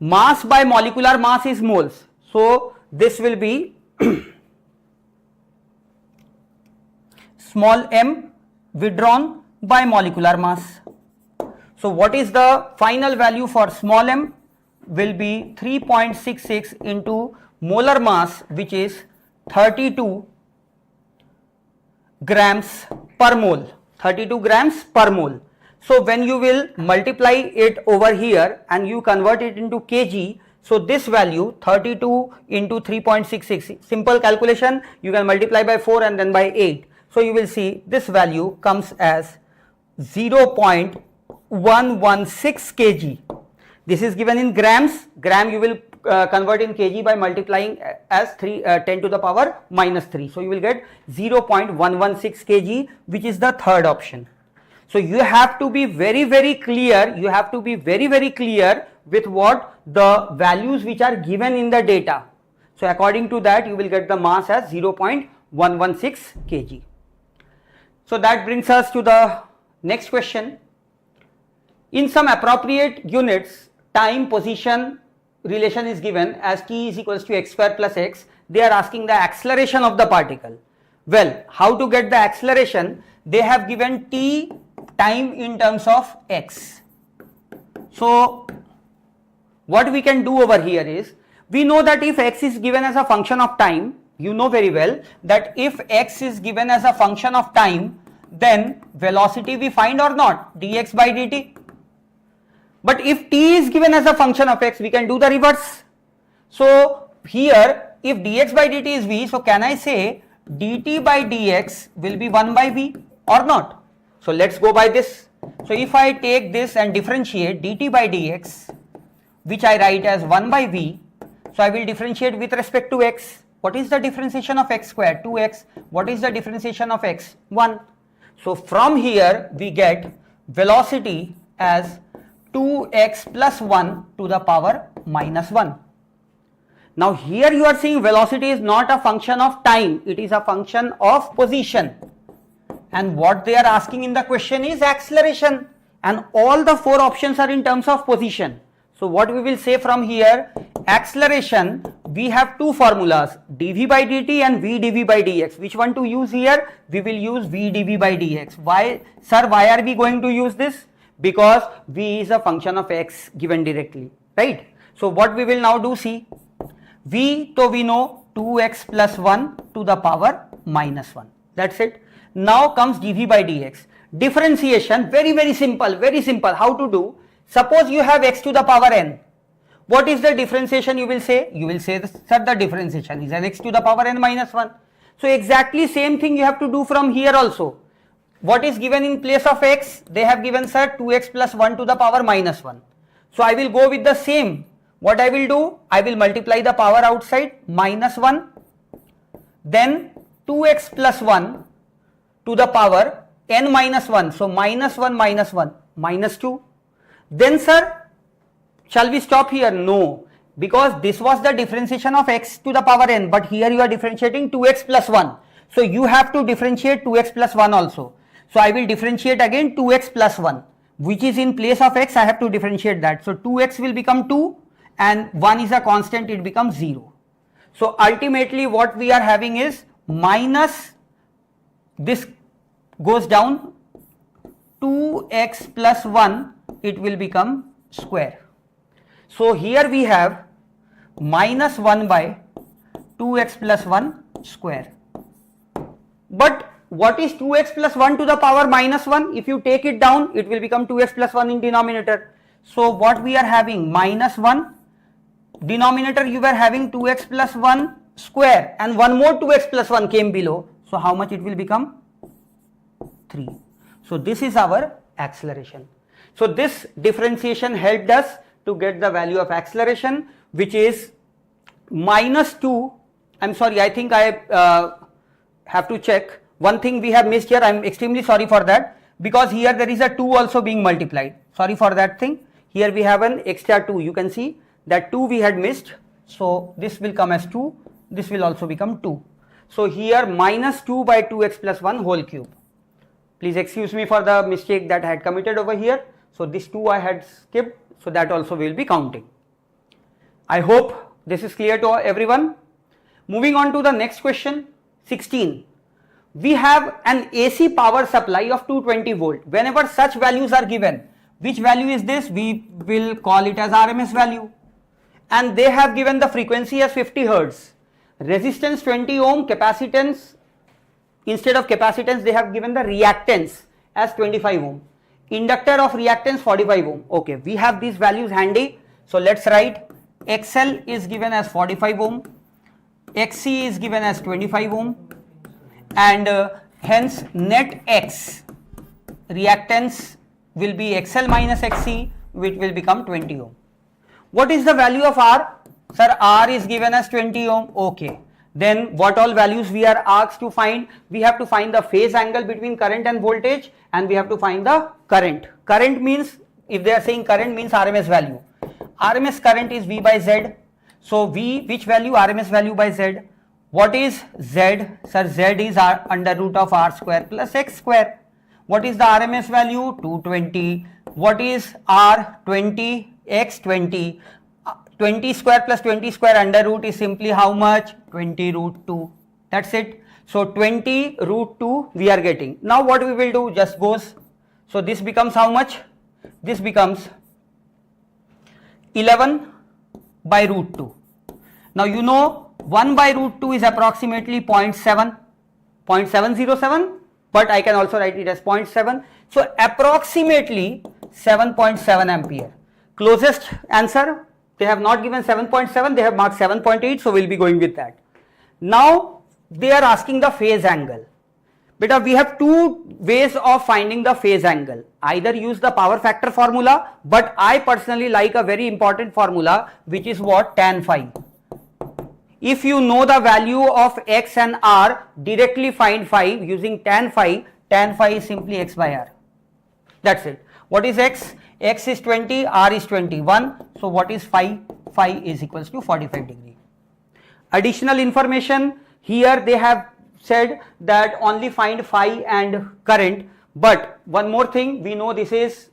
mass by molecular mass is moles. So this will be small m withdrawn by molecular mass. So what is the final value for small m? Will be 3.66 into molar mass, which is 32 grams per mole. 32 grams per mole. So when you will multiply it over here and you convert it into kg, so this value 32 into 3.66, simple calculation, you can multiply by 4 and then by 8. So you will see this value comes as 0.116 kg. This is given in grams. Gram you will convert in kg by multiplying as 10 to the power minus 3. So you will get 0.116 kg, which is the third option. So you have to be very, very clear. You have to be very, very clear with what the values which are given in the data. So according to that, you will get the mass as 0.116 kg. So that brings us to the next question. In some appropriate units, time position relation is given as t is equals to x square plus x. They are asking the acceleration of the particle. Well, how to get the acceleration? They have given t time in terms of x. So what we can do over here is, we know that if x is given as a function of time, you know very well that if x is given as a function of time, then velocity we find or not, dx by dt. But if t is given as a function of x, we can do the reverse. So here if dx by dt is v, so can I say dt by dx will be 1 by v or not? So let's go by this. So if I take this and differentiate dt by dx, which I write as 1 by v, so I will differentiate with respect to x. What is the differentiation of x square? 2x. What is the differentiation of x? 1. So from here we get velocity as 2x plus 1 to the power minus 1. Now here you are seeing velocity is not a function of time, it is a function of position. And what they are asking in the question is acceleration, and all the 4 options are in terms of position. So what we will say from here, acceleration, we have 2 formulas, dv by dt and v dv by dx. Which one to use here? We will use v dv by dx. Why, sir, why are we going to use this? Because v is a function of x given directly, right? So what we will now do, see, v, so we know 2x plus 1 to the power minus 1. That's it. Now comes dv by dx. Differentiation, very, very simple, very simple. How to do? Suppose you have x to the power n. What is the differentiation you will say? You will say, sir, the differentiation is an x to the power n minus 1. So exactly same thing you have to do from here also. What is given in place of x? They have given, sir, 2x plus 1 to the power minus 1. So I will go with the same. What I will do? I will multiply the power outside, minus 1. Then 2x plus 1 to the power n minus 1. So minus 1 minus 1, minus 2. Then, sir, shall we stop here? No, because this was the differentiation of x to the power n, but here you are differentiating 2x plus 1. So you have to differentiate 2x plus 1 also. So I will differentiate again 2x plus 1, which is in place of x, I have to differentiate that. So 2x will become 2 and 1 is a constant, it becomes 0. So ultimately what we are having is minus, this goes down, 2x plus 1, it will become square. So here we have minus 1 by 2x plus 1 square. But what is 2x plus 1 to the power minus 1? If you take it down, it will become 2x plus 1 in denominator. So what we are having, minus 1, denominator you were having 2x plus 1 square, and one more 2x plus 1 came below. So how much it will become? 3. So this is our acceleration. So this differentiation helped us to get the value of acceleration, which is -2. I'm sorry, I think I have to check. One thing we have missed here, I'm extremely sorry for that, because here there is a 2 also being multiplied. Sorry for that thing. Here we have an extra 2. You can see that 2 we had missed. So this will come as 2. This will also become 2. So here -2 by 2x plus 1 whole cube. Please excuse me for the mistake that I had committed over here. So this 2 I had skipped. So that also we will be counting. I hope this is clear to everyone. Moving on to the next question, 16. We have an AC power supply of 220 volt. Whenever such values are given, which value is this? We will call it as RMS value. And they have given the frequency as 50 hertz. Resistance 20 ohm, capacitance, instead of capacitance they have given the reactance as 25 ohm. Inductor of reactance 45 ohm. Okay, we have these values handy. So let's write XL is given as 45 ohm, XC is given as 25 ohm, and hence net X reactance will be XL minus XC, which will become 20 ohm. What is the value of R? Sir, R is given as 20 ohm. Okay. Then what all values we are asked to find? We have to find the phase angle between current and voltage, and we have to find the current. Current means, if they are saying current means RMS value. RMS current is V by Z. So V, which value? RMS value by Z. What is Z? Sir, Z is under root of R square plus X square. What is the RMS value? 220. What is R? 20, X 20. 20 square plus 20 square under root is simply how much? 20 root 2. That's it. So 20 root 2 we are getting. Now what we will do? Just goes. So this becomes how much? This becomes 11 by root 2. Now you know 1 by root 2 is approximately 0.707, but I can also write it as 0.7. So approximately 7.7 ampere. Closest answer, they have not given 7.7, they have marked 7.8, so we'll be going with that. Now they are asking the phase angle. Beta, we have two ways of finding the phase angle. Either use the power factor formula, but I personally like a very important formula, which is what? Tan phi. If you know the value of X and R, directly find phi using tan phi. Tan phi is simply X by R. That's it. What is X? X is 20, R is 21. So what is phi? Phi is equals to 45 degree. Additional information, here they have said that only find phi and current, but one more thing, we know this is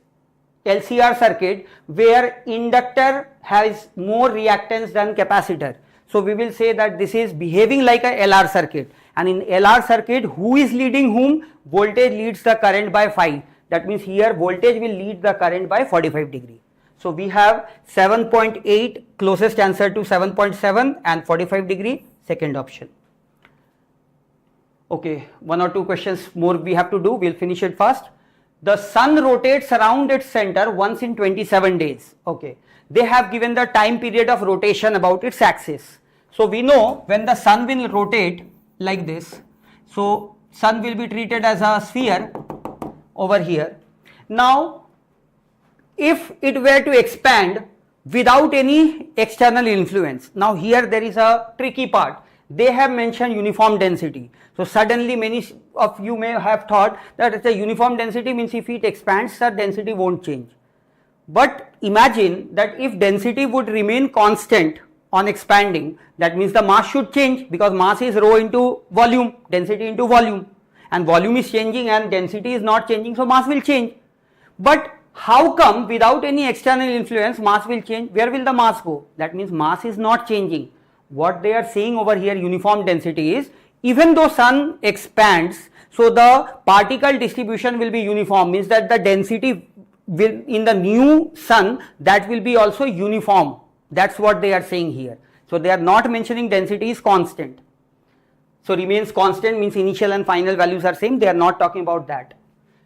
LCR circuit where inductor has more reactance than capacitor. So we will say that this is behaving like a LR circuit, and in LR circuit who is leading whom? Voltage leads the current by phi. That means here voltage will lead the current by 45 degree. So we have 7.8 closest answer to 7.7 and 45 degree second option. Okay, one or two questions more we have to do, we'll finish it fast. The sun rotates around its center once in 27 days. Okay, they have given the time period of rotation about its axis. So we know when the sun will rotate like this, so sun will be treated as a sphere over here. Now if it were to expand without any external influence, now here there is a tricky part. They have mentioned uniform density. So suddenly many of you may have thought that it's a uniform density means if it expands, the density won't change. But imagine that if density would remain constant on expanding, that means the mass should change, because mass is rho into volume, density into volume, and volume is changing and density is not changing, so mass will change. But how come without any external influence mass will change? Where will the mass go? That means mass is not changing. What they are saying over here, uniform density, is even though sun expands, so the particle distribution will be uniform, means that the density will in the new sun, that will be also uniform. That's what they are saying here. So they are not mentioning density is constant. So remains constant means initial and final values are same, they are not talking about that.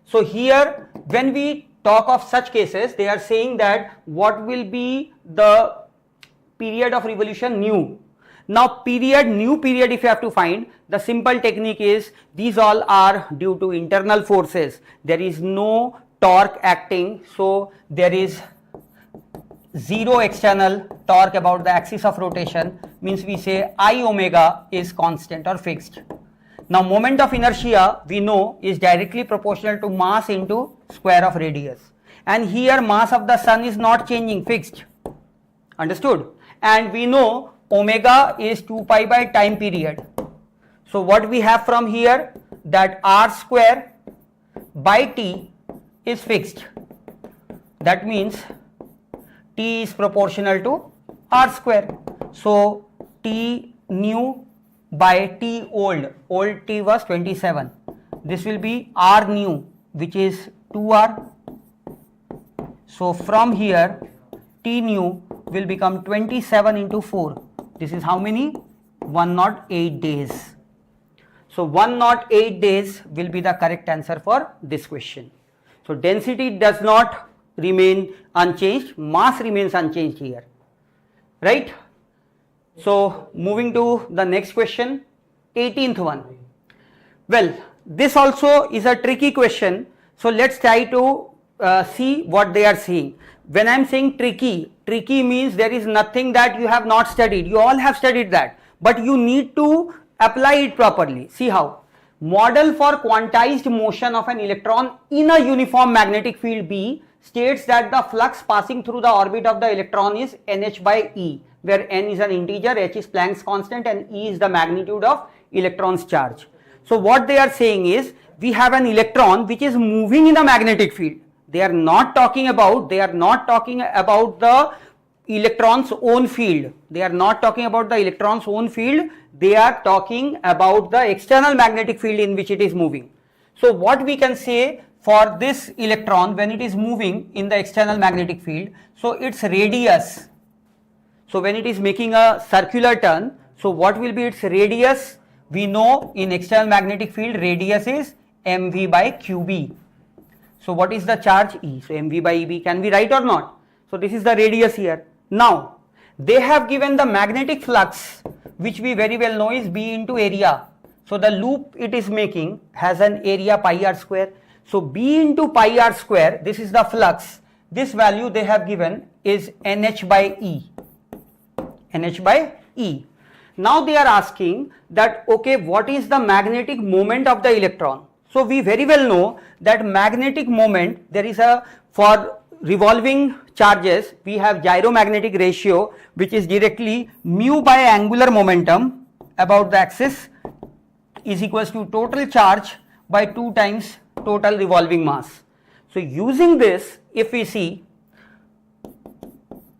So here when we talk of such cases, they are saying that what will be the period of revolution? Nu. Now period, new period if you have to find, the simple technique is these all are due to internal forces. There is no torque acting, so there is zero external torque about the axis of rotation, means we say I omega is constant or fixed. Now moment of inertia we know is directly proportional to mass into square of radius, and here mass of the sun is not changing, fixed, understood, and we know omega is 2 pi by time period. So what we have from here, that r square by t is fixed, that means t is proportional to r square. So t new by t old t was 27, this will be r new which is 2r. So from here t new will become 27 into 4, this is how many? 108 days. So 108 days will be the correct answer for this question. So density does not remain unchanged, mass remains unchanged here, right? So moving to the next question, 18th one. Well, this also is a tricky question, so let's try to see what they are saying. When I am saying tricky, tricky means there is nothing that you have not studied, you all have studied that, but you need to apply it properly. See how. Model for quantized motion of an electron in a uniform magnetic field B states that the flux passing through the orbit of the electron is nh by e, where n is an integer, h is Planck's constant, and e is the magnitude of electron's charge. So what they are saying is, we have an electron which is moving in a magnetic field. They are not talking about the electron's own field. They are not talking about the electron's own field. They are talking about the external magnetic field in which it is moving. So what we can say for this electron when it is moving in the external magnetic field, so its radius, so when it is making a circular turn, so what will be its radius? We know in external magnetic field radius is mv by qb. So what is the charge E? So mv by eb, can we write or not? So this is the radius here. Now they have given the magnetic flux, which we very well know is B into area. So the loop it is making has an area pi r square. So B into pi r square, this is the flux. This value they have given is nh by E. nh by E. Now they are asking that, okay, what is the magnetic moment of the electron? So we very well know that magnetic moment, there is a, for revolving charges we have gyromagnetic ratio, which is directly mu by angular momentum about the axis is equals to total charge by 2 times total revolving mass. So using this, if we see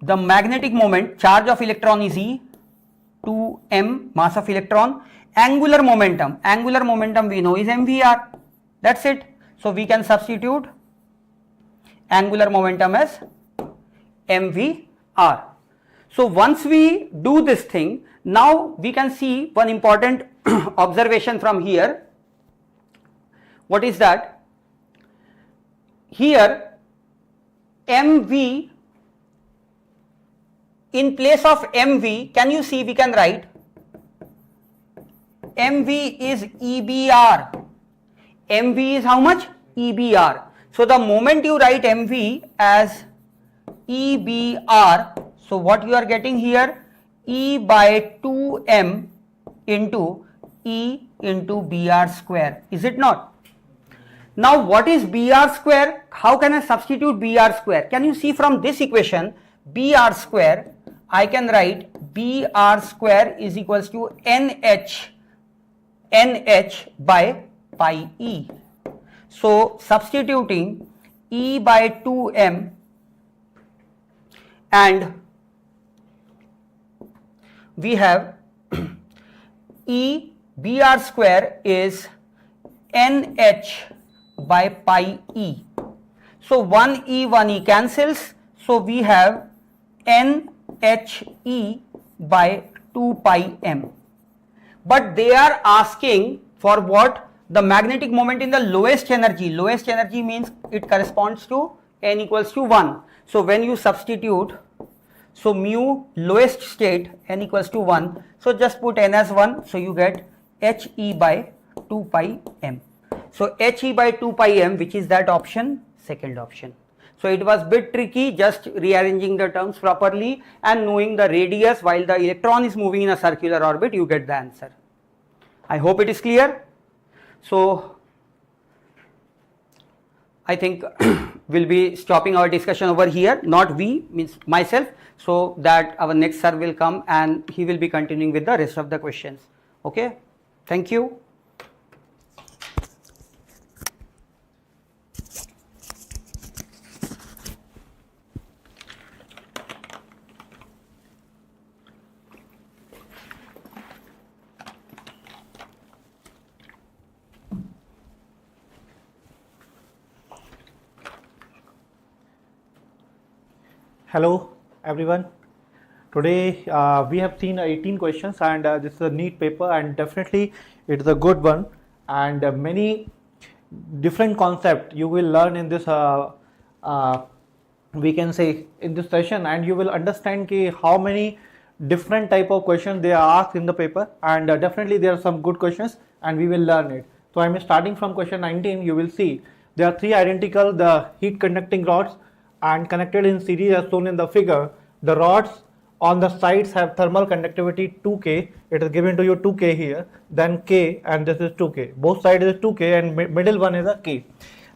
the magnetic moment, charge of electron is E, 2m mass of electron, angular momentum we know is mvr, that's it. So we can substitute angular momentum as mvr. So once we do this thing, now we can see one important observation from here. What is that? Here mv, in place of mv, can you see we can write mv is ebr. mv is how much? ebr. So the moment you write mv as ebr, so what you are getting here, E by 2m into E into br square, is it not? Now what is br square? How can I substitute br square? Can you see from this equation, br square, I can write br square is equals to nh by pi e. So substituting E by 2m and we have E br square is nh by pi e. So 1e cancels, so we have nhe by 2 pi m. But they are asking for what? The magnetic moment in the lowest energy. Lowest energy means it corresponds to n equals to 1. So when you substitute, So mu lowest state n equals to 1. So just put n as 1. So you get He by 2 pi m. So He by 2 pi m, which is that option? Second option. So it was bit tricky just rearranging the terms properly and knowing the radius while the electron is moving in a circular orbit, you get the answer. I hope it is clear. So I think we'll be stopping our discussion over here, not we, means myself, so that our next sir will come and he will be continuing with the rest of the questions. Okay, thank you. Hello everyone. Today we have seen 18 questions and this is a NEET paper and definitely it is a good one and many different concepts you will learn in this we can say in this session, and you will understand how many different type of questions they are asked in the paper, and definitely there are some good questions and we will learn it. So I am starting from question 19. You will see there are three identical the heat conducting rods and connected in series as shown in the figure. The rods on the sides have thermal conductivity 2K. It is given to you 2K here, then K, and this is 2K. Both sides is 2K and middle one is a K.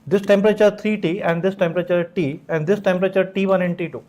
This temperature 3T and this temperature T and this temperature T1 and T2.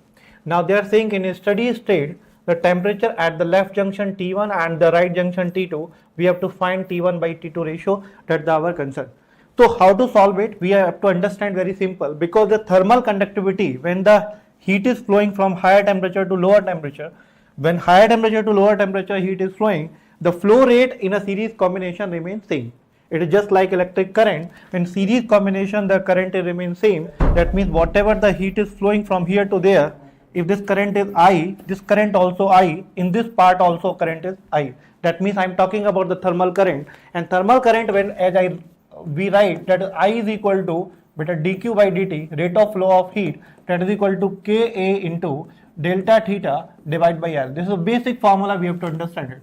Now they are saying in a steady state the temperature at the left junction T1 and the right junction T2, we have to find T1 by T2 ratio. That's our concern. So how to solve it? We have to understand very simple, because the thermal conductivity, when the heat is flowing from higher temperature to lower temperature, when higher temperature to lower temperature heat is flowing, the flow rate in a series combination remains same. It is just like electric current. In series combination the current remains same. That means whatever the heat is flowing from here to there, if this current is I, this current also I, in this part also current is I. That means I am talking about the thermal current, and thermal current, when as we write that I is equal to beta dq by dt, rate of flow of heat, that is equal to Ka into delta theta divided by L. This is a basic formula, we have to understand it.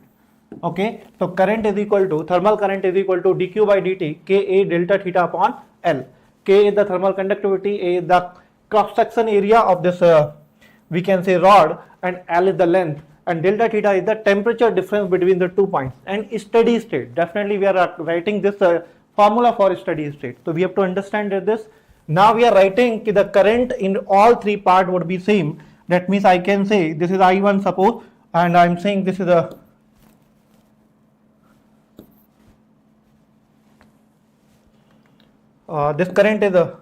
Okay, so current is equal to, thermal current is equal to dq by dt, Ka delta theta upon L. K is the thermal conductivity, A is the cross section area of this we can say rod, and L is the length, and delta theta is the temperature difference between the 2 points. And steady state, definitely we are writing this formula for steady state. So we have to understand this. Now we are writing the current in all three parts would be same. That means I can say this is I1 suppose, and I am saying this is a this current is a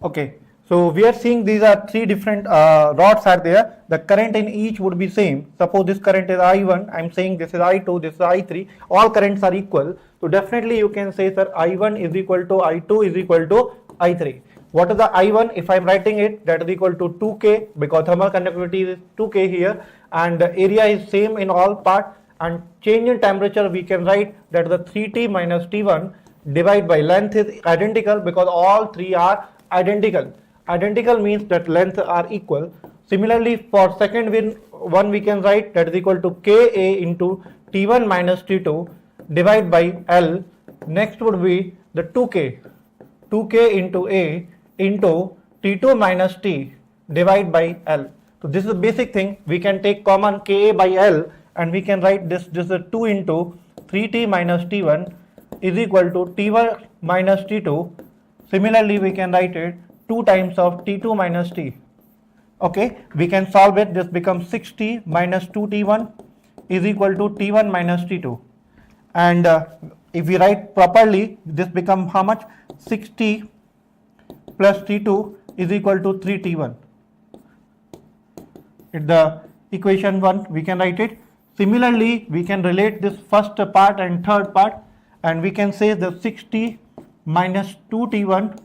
okay. So we are seeing these are three different rods are there. The current in each would be same. Suppose this current is I1, I am saying this is I2, this is I3. All currents are equal. So definitely you can say, sir, I1 is equal to I2 is equal to I3. What is the I1? If I am writing it, that is equal to 2K, because thermal conductivity is 2K here, and the area is same in all parts, and change in temperature we can write that the 3T minus T1 divided by length is identical, because all three are identical. Identical means that lengths are equal. Similarly, for second one we can write that is equal to Ka into T1 minus T2 divided by L. Next would be the 2K into A into T2 minus T divided by L. So this is the basic thing. We can take common Ka by L and we can write this is 2 into 3T minus T1 is equal to T1 minus T2. Similarly, we can write it 2 times of T2 minus T. Okay, we can solve it. This becomes 6T minus 2T1 is equal to T1 minus T2. And if we write properly, this becomes how much? 6T plus T2 is equal to 3T1. In the equation 1, we can write it Similarly, we can relate this first part and third part, and we can say the 6t minus 2t1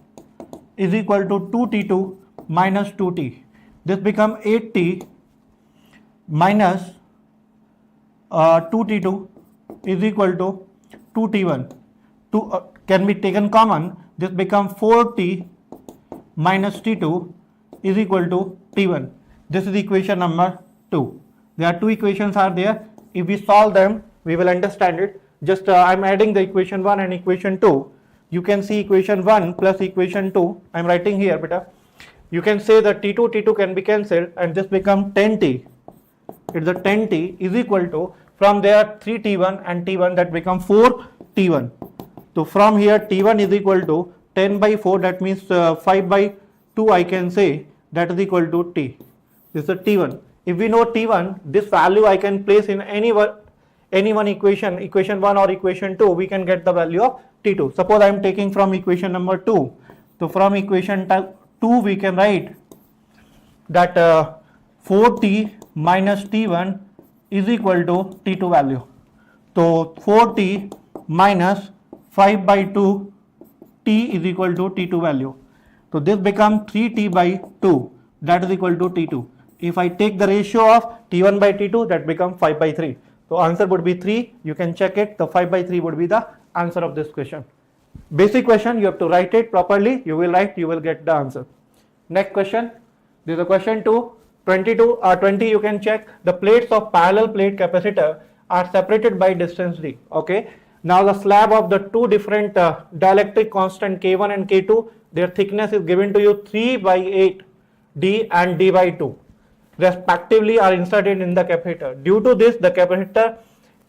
is equal to 2t2 minus 2t. This becomes 8t minus 2t2 is equal to 2t1. 2 can be taken common. This becomes 4t minus t2 is equal to t1. This is equation number 2. There are two equations are there. If we solve them, we will understand it. Just I'm adding the equation 1 and equation 2. You can see equation 1 plus equation 2. I'm writing here, beta. You can say that t2 can be cancelled, and this becomes 10t. It's the 10t is equal to, from there 3t1 and t1, that become 4t1. So from here t1 is equal to 10 by 4, that means 5 by 2 I can say, that is equal to t. This is the t1. If we know t1, this value I can place in any one equation, equation 1 or equation 2, we can get the value of t2. Suppose I am taking from equation number 2. So from equation 2 we can write that 4t minus t1 is equal to t2 value. So 4t minus 5 by 2 t is equal to t2 value. So this becomes 3t by 2, that is equal to t2. If I take the ratio of t1 by t2, that becomes 5 by 3. So answer would be 3. You can check it. The 5 by 3 would be the answer of this question. Basic question, you have to write it properly. You will write, you will get the answer. Next question. This is a question 2. 20 you can check. The plates of parallel plate capacitor are separated by distance d. Okay. Now the slab of the two different dielectric constant K1 and K2, their thickness is given to you 3 by 8 d and d by 2 respectively are inserted in the capacitor. Due to this, the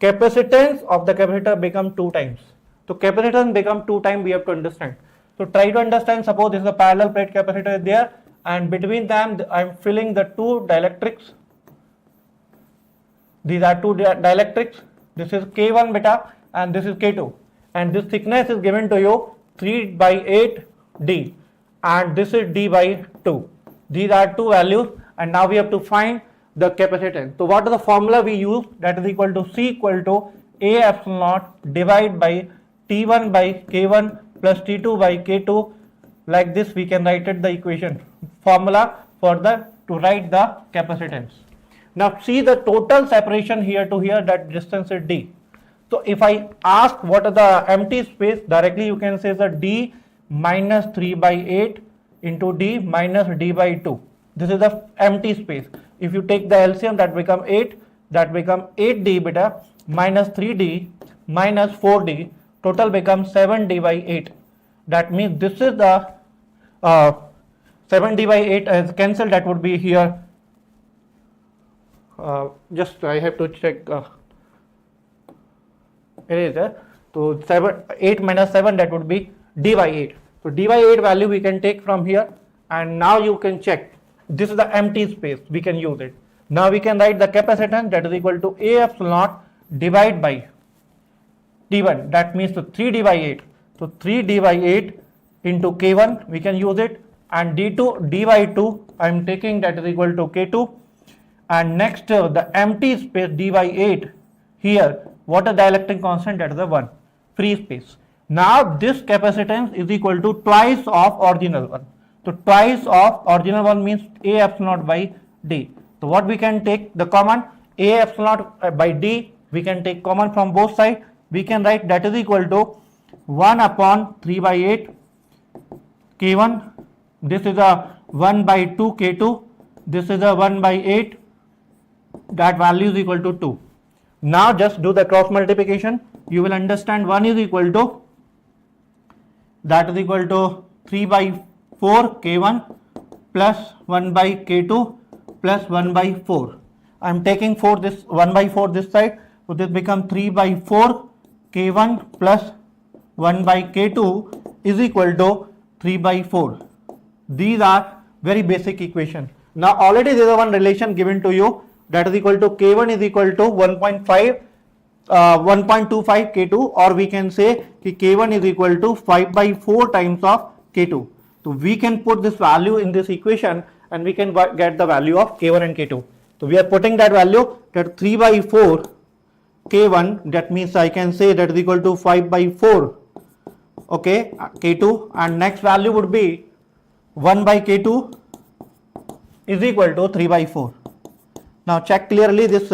capacitance of the capacitor become 2 times. So capacitance become 2 times, we have to understand. So try to understand, suppose this is a parallel plate capacitor is there, and between them I am filling the two dielectrics. These are two dielectrics. This is K1 beta and this is K2, and this thickness is given to you 3 by 8 d and this is d by 2. These are two values, and now we have to find the capacitance. So what is the formula we use? That is equal to C equal to A epsilon naught divided by T1 by K1 plus T2 by K2. Like this we can write it the equation formula for the to write the capacitance. Now see the total separation here to here, that distance is d. So if I ask what is the empty space, directly you can say the d minus 3 by 8 into d minus d by 2. This is the empty space. If you take the LCM, that become 8, that become 8d beta minus 3d minus 4d, total becomes 7d by 8. That means this is the 7d by 8 is cancelled, that would be here. Just I have to check. It is there. So 8 minus 7, that would be d by 8. So d by 8 value we can take from here, and now you can check. This is the empty space, we can use it. Now we can write the capacitance, that is equal to A epsilon naught divided by T1, that means 3d by 8. So 3d by 8 into K1 we can use it, and d2 d by 2 I am taking, that is equal to K2, and next the empty space d by 8 here, what is dielectric constant? That is the 1, free space. Now this capacitance is equal to twice of original one. So twice of original one means A epsilon naught by d. So what we can take the common, A epsilon naught by d we can take common from both sides. We can write that is equal to 1 upon 3 by 8 K1. This is a 1 by 2 K2. This is a 1 by 8. That value is equal to 2. Now just do the cross multiplication. You will understand 1 is equal to, that is equal to 3 by 4 K1 plus 1 by K2 plus 1 by 4. I am taking 4 this 1 by 4 this side, so this becomes 3 by 4 K1 plus 1 by K2 is equal to 3 by 4. These are very basic equation. Now already there is one relation given to you, that is equal to K1 is equal to 1.25 K2, or we can say K1 is equal to 5 by 4 times of K2. So we can put this value in this equation and we can get the value of K1 and K2. So we are putting that value, that 3 by 4 K1, that means I can say that is equal to 5 by 4. Okay, K2, and next value would be 1 by K2 is equal to 3 by 4. Now check clearly, this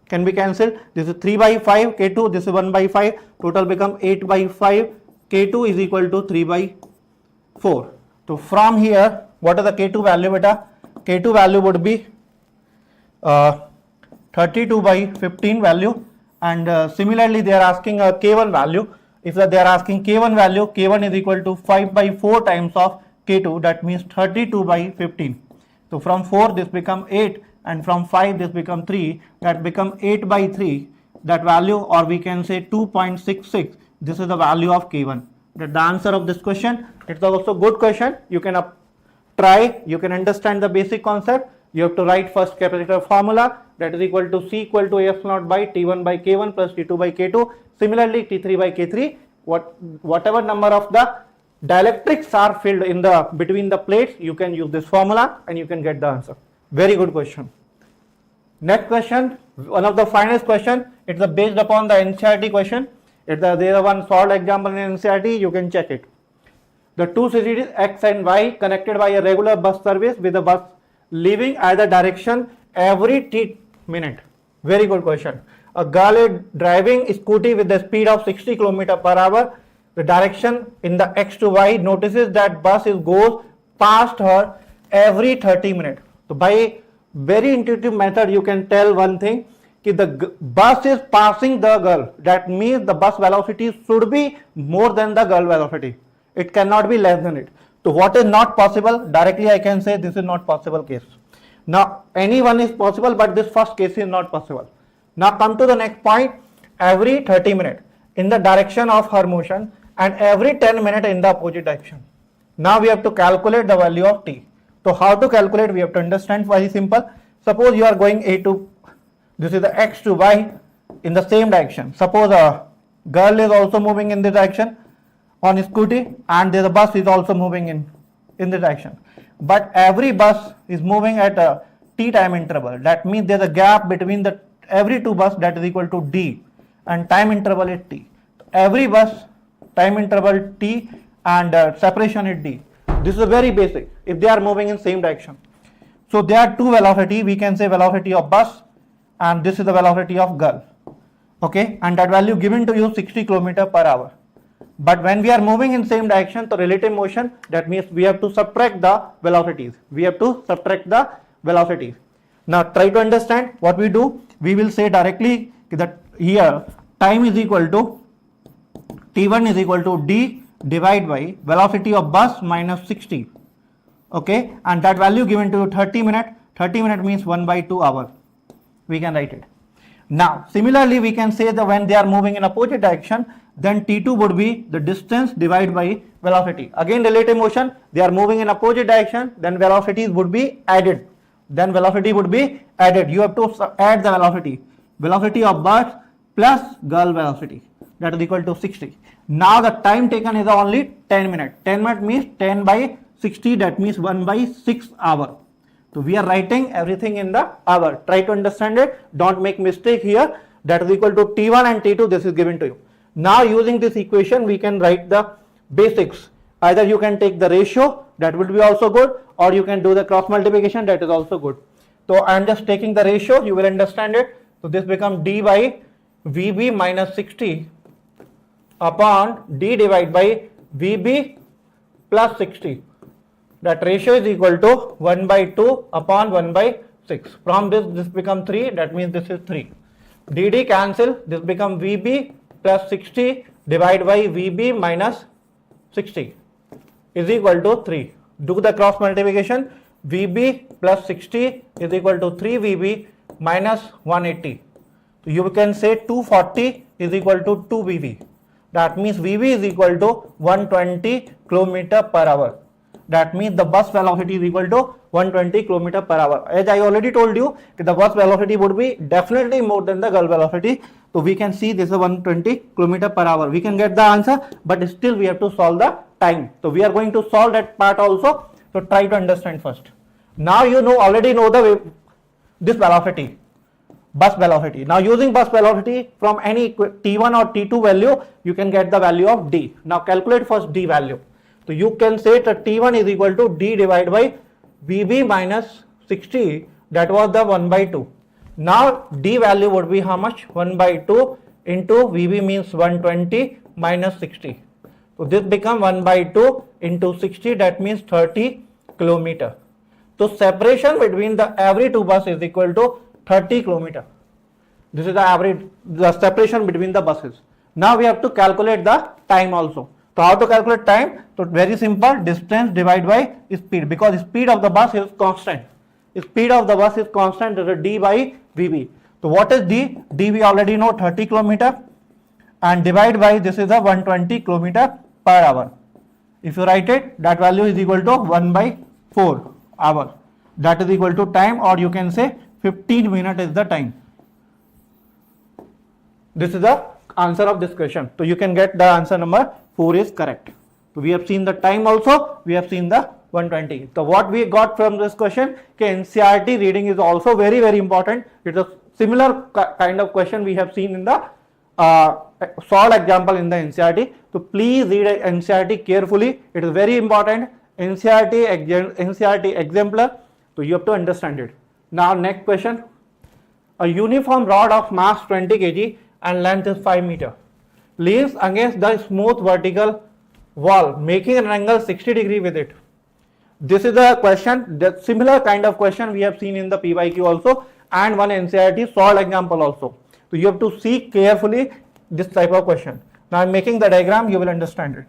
can be cancelled. This is 3 by 5 K2, this is 1 by 5, total become 8 by 5 K2 is equal to 3 by 4. So from here, what is the K2 value beta? K2 value would be 32 by 15 value, and similarly they are asking a K1 value. If they are asking K1 value, K1 is equal to 5 by 4 times of K2, that means 32 by 15. So from 4 this become 8, and from 5 this become 3, that become 8 by 3, that value, or we can say 2.66, this is the value of K1. That's the answer of this question. It's also good question. You can try, you can understand the basic concept. You have to write first capacitor formula, that is equal to C equal to F naught by T1 by K1 plus T2 by K2. Similarly, T3 by K3, whatever number of the dielectrics are filled in the between the plates, you can use this formula and you can get the answer. Very good question. Next question, one of the finest question. It's based upon the NCERT question. There is one solved example in NCERT. You can check it. The two cities X and Y connected by a regular bus service with a bus leaving either direction every t minute. Very good question. A girl is driving scooty with the speed of 60 km per hour. The direction in the X to Y notices that bus goes past her every 30 minutes. So by very intuitive method you can tell one thing, that the bus is passing the girl. That means the bus velocity should be more than the girl velocity. It cannot be less than it. So what is not possible? Directly I can say this is not possible case. Now any one is possible, but this first case is not possible. Now come to the next point. Every 30 minutes in the direction of her motion and every 10 minutes in the opposite direction. Now we have to calculate the value of t. So how to calculate? We have to understand very simple. Suppose you are going A to, this is the X to Y in the same direction. Suppose a girl is also moving in this direction on a scooty, and the bus is also moving in this direction. But every bus is moving at a t time interval. That means there is a gap between the every two bus, that is equal to d, and time interval is t. Every bus time interval t and separation is d. This is very basic if they are moving in same direction. So there are two velocity. We can say velocity of bus and this is the velocity of girl. Okay, and that value given to you 60 km per hour. But when we are moving in same direction, the relative motion, that means we have to subtract the velocities. Now try to understand what we do. We will say directly that here time is equal to T1 is equal to d divided by velocity of bus minus 60. Okay, and that value given to 30 minutes. 30 minutes means 1 by 2 hours. We can write it. Now similarly we can say that when they are moving in opposite direction, then T2 would be the distance divided by velocity. Again relative motion, they are moving in opposite direction, then velocities would be added. You have to add the velocity of bus plus girl velocity, that is equal to 60. Now the time taken is only 10 minutes. 10 minutes means 10 by 60, that means 1 by 6 hour. So we are writing everything in the hour. Try to understand it. Don't make mistake here. That is equal to T1 and T2. This is given to you. Now using this equation we can write the basics. Either you can take the ratio, that would be also good, or you can do the cross multiplication, that is also good. So I am just taking the ratio, you will understand it. So this becomes d by VB minus 60 upon d divided by VB plus 60. That ratio is equal to 1 by 2 upon 1 by 6. From this become 3, that means this is 3. dd cancel, this become VB plus 60 divided by VB minus 60 is equal to 3. Do the cross multiplication. VB plus 60 is equal to 3 VB minus 180. So you can say 240 is equal to 2 VB. That means VB is equal to 120 km per hour. That means the bus velocity is equal to 120 km per hour. As I already told you, the bus velocity would be definitely more than the girl velocity. So we can see this is 120 km per hour. We can get the answer, but still we have to solve the time. So we are going to solve that part also. So try to understand first. Now you already know this velocity. bus velocity. Now using bus velocity from any T1 or T2 value, you can get the value of D. Now calculate first D value. So you can say that T1 is equal to D divided by VB minus 60, that was the 1 by 2. Now D value would be how much? 1 by 2 into VB means 120 minus 60. So this become 1 by 2 into 60, that means 30 kilometer. So separation between the every two bus is equal to 30 kilometer. This is the average, the separation between the buses. Now we have to calculate the time also. So how to calculate time? So very simple, distance divided by speed, because speed of the bus is constant. Speed of the bus is constant, that is D by VB. So what is D? D we already know, 30 kilometer, and divide by this is a 120 kilometer per hour. If you write it, that value is equal to 1 by 4 hours. That is equal to time, or you can say 15 minutes is the time. This is the answer of this question. So you can get the answer number 4 is correct. So we have seen the time also, we have seen the 120. So what we got from this question, NCERT reading is also very, very important. It's a similar kind of question we have seen in the solved example in the NCERT. So please read NCERT carefully. It is very important. NCERT exemplar. So you have to understand it. Now next question. A uniform rod of mass 20 kg and length is 5 meter leans against the smooth vertical wall, making an angle 60 degree with it. This is a question, the similar kind of question we have seen in the PYQ also, and one NCERT solved example also. So you have to see carefully this type of question. Now I am making the diagram, you will understand it.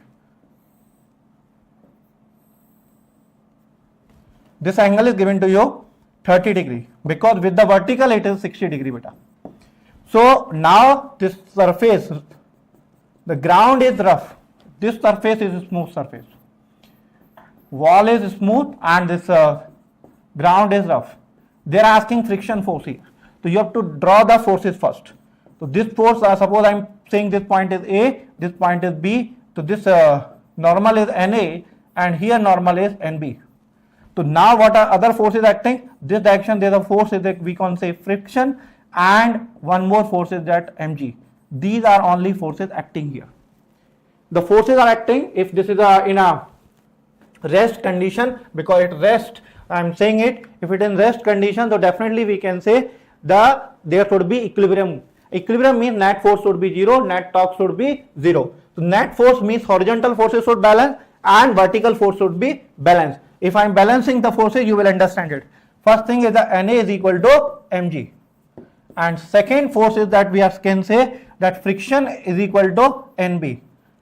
This angle is given to you 30 degree, because with the vertical it is 60 degree beta. So now this surface, the ground is rough, this surface is a smooth surface, wall is smooth and this ground is rough. They are asking friction force here. So you have to draw the forces first. So this force, suppose I am saying this point is A, this point is B, so this normal is NA and here normal is NB. So now what are other forces acting? This direction there is a force is that we can say friction, and one more force is that mg. These are only forces acting here. The forces are acting if this is in a rest condition, because it rests, I am saying it, if it is in rest condition, so definitely we can say there should be equilibrium. Equilibrium means net force should be 0, net torque should be 0. So net force means horizontal forces should balance and vertical force should be balanced. If I am balancing the forces, you will understand it. First thing is the Na is equal to mg, and second force is that we can say that friction is equal to Nb.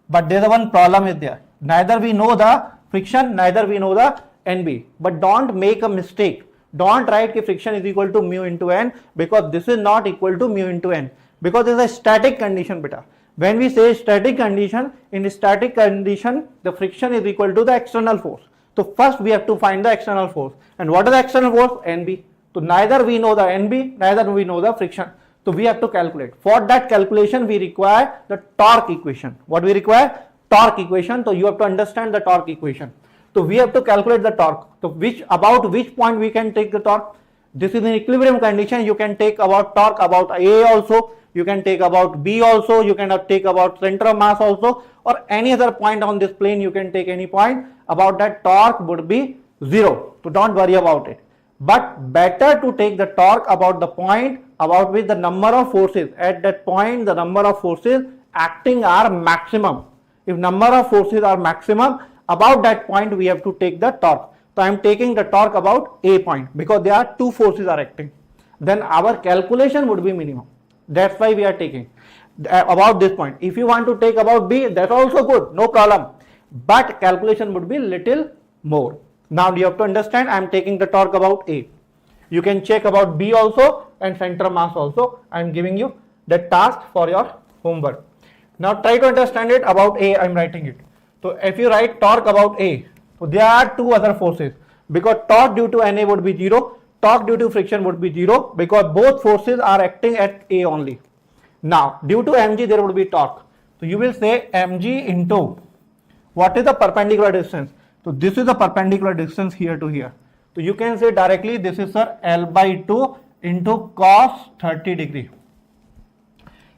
But there is one problem is there. Neither we know the friction, neither we know the Nb. But don't make a mistake. Don't write that friction is equal to mu into n, because this is not equal to mu into n, because it is a static condition beta. When we say static condition, in static condition the friction is equal to the external force. So first we have to find the external force. And what is the external force? Nb. So neither we know the Nb, neither we know the friction. So we have to calculate. For that calculation we require the torque equation. What we require? Torque equation. So you have to understand the torque equation. So we have to calculate the torque. So about which point we can take the torque? This is in equilibrium condition. You can take about torque about A also. You can take about B also. You can take about center of mass also, or any other point on this plane. You can take any point. About that torque would be 0. So don't worry about it. But better to take the torque about the point about which the number of forces at that point, the number of forces acting are maximum. If number of forces are maximum, about that point we have to take the torque. So I am taking the torque about A point, because there are two forces are acting. Then our calculation would be minimum. That's why we are taking about this point. If you want to take about B, that's also good, no problem. But calculation would be little more. Now you have to understand, I am taking the torque about A. You can check about B also and center of mass also. I am giving you the task for your homework. Now try to understand it about A. I am writing it. So if you write torque about A, so there are two other forces, because torque due to Na would be 0, torque due to friction would be 0, because both forces are acting at A only. Now due to mg there would be torque. So you will say mg into what is the perpendicular distance. So this is the perpendicular distance here to here. So you can say directly this is L by 2 into cos 30 degree.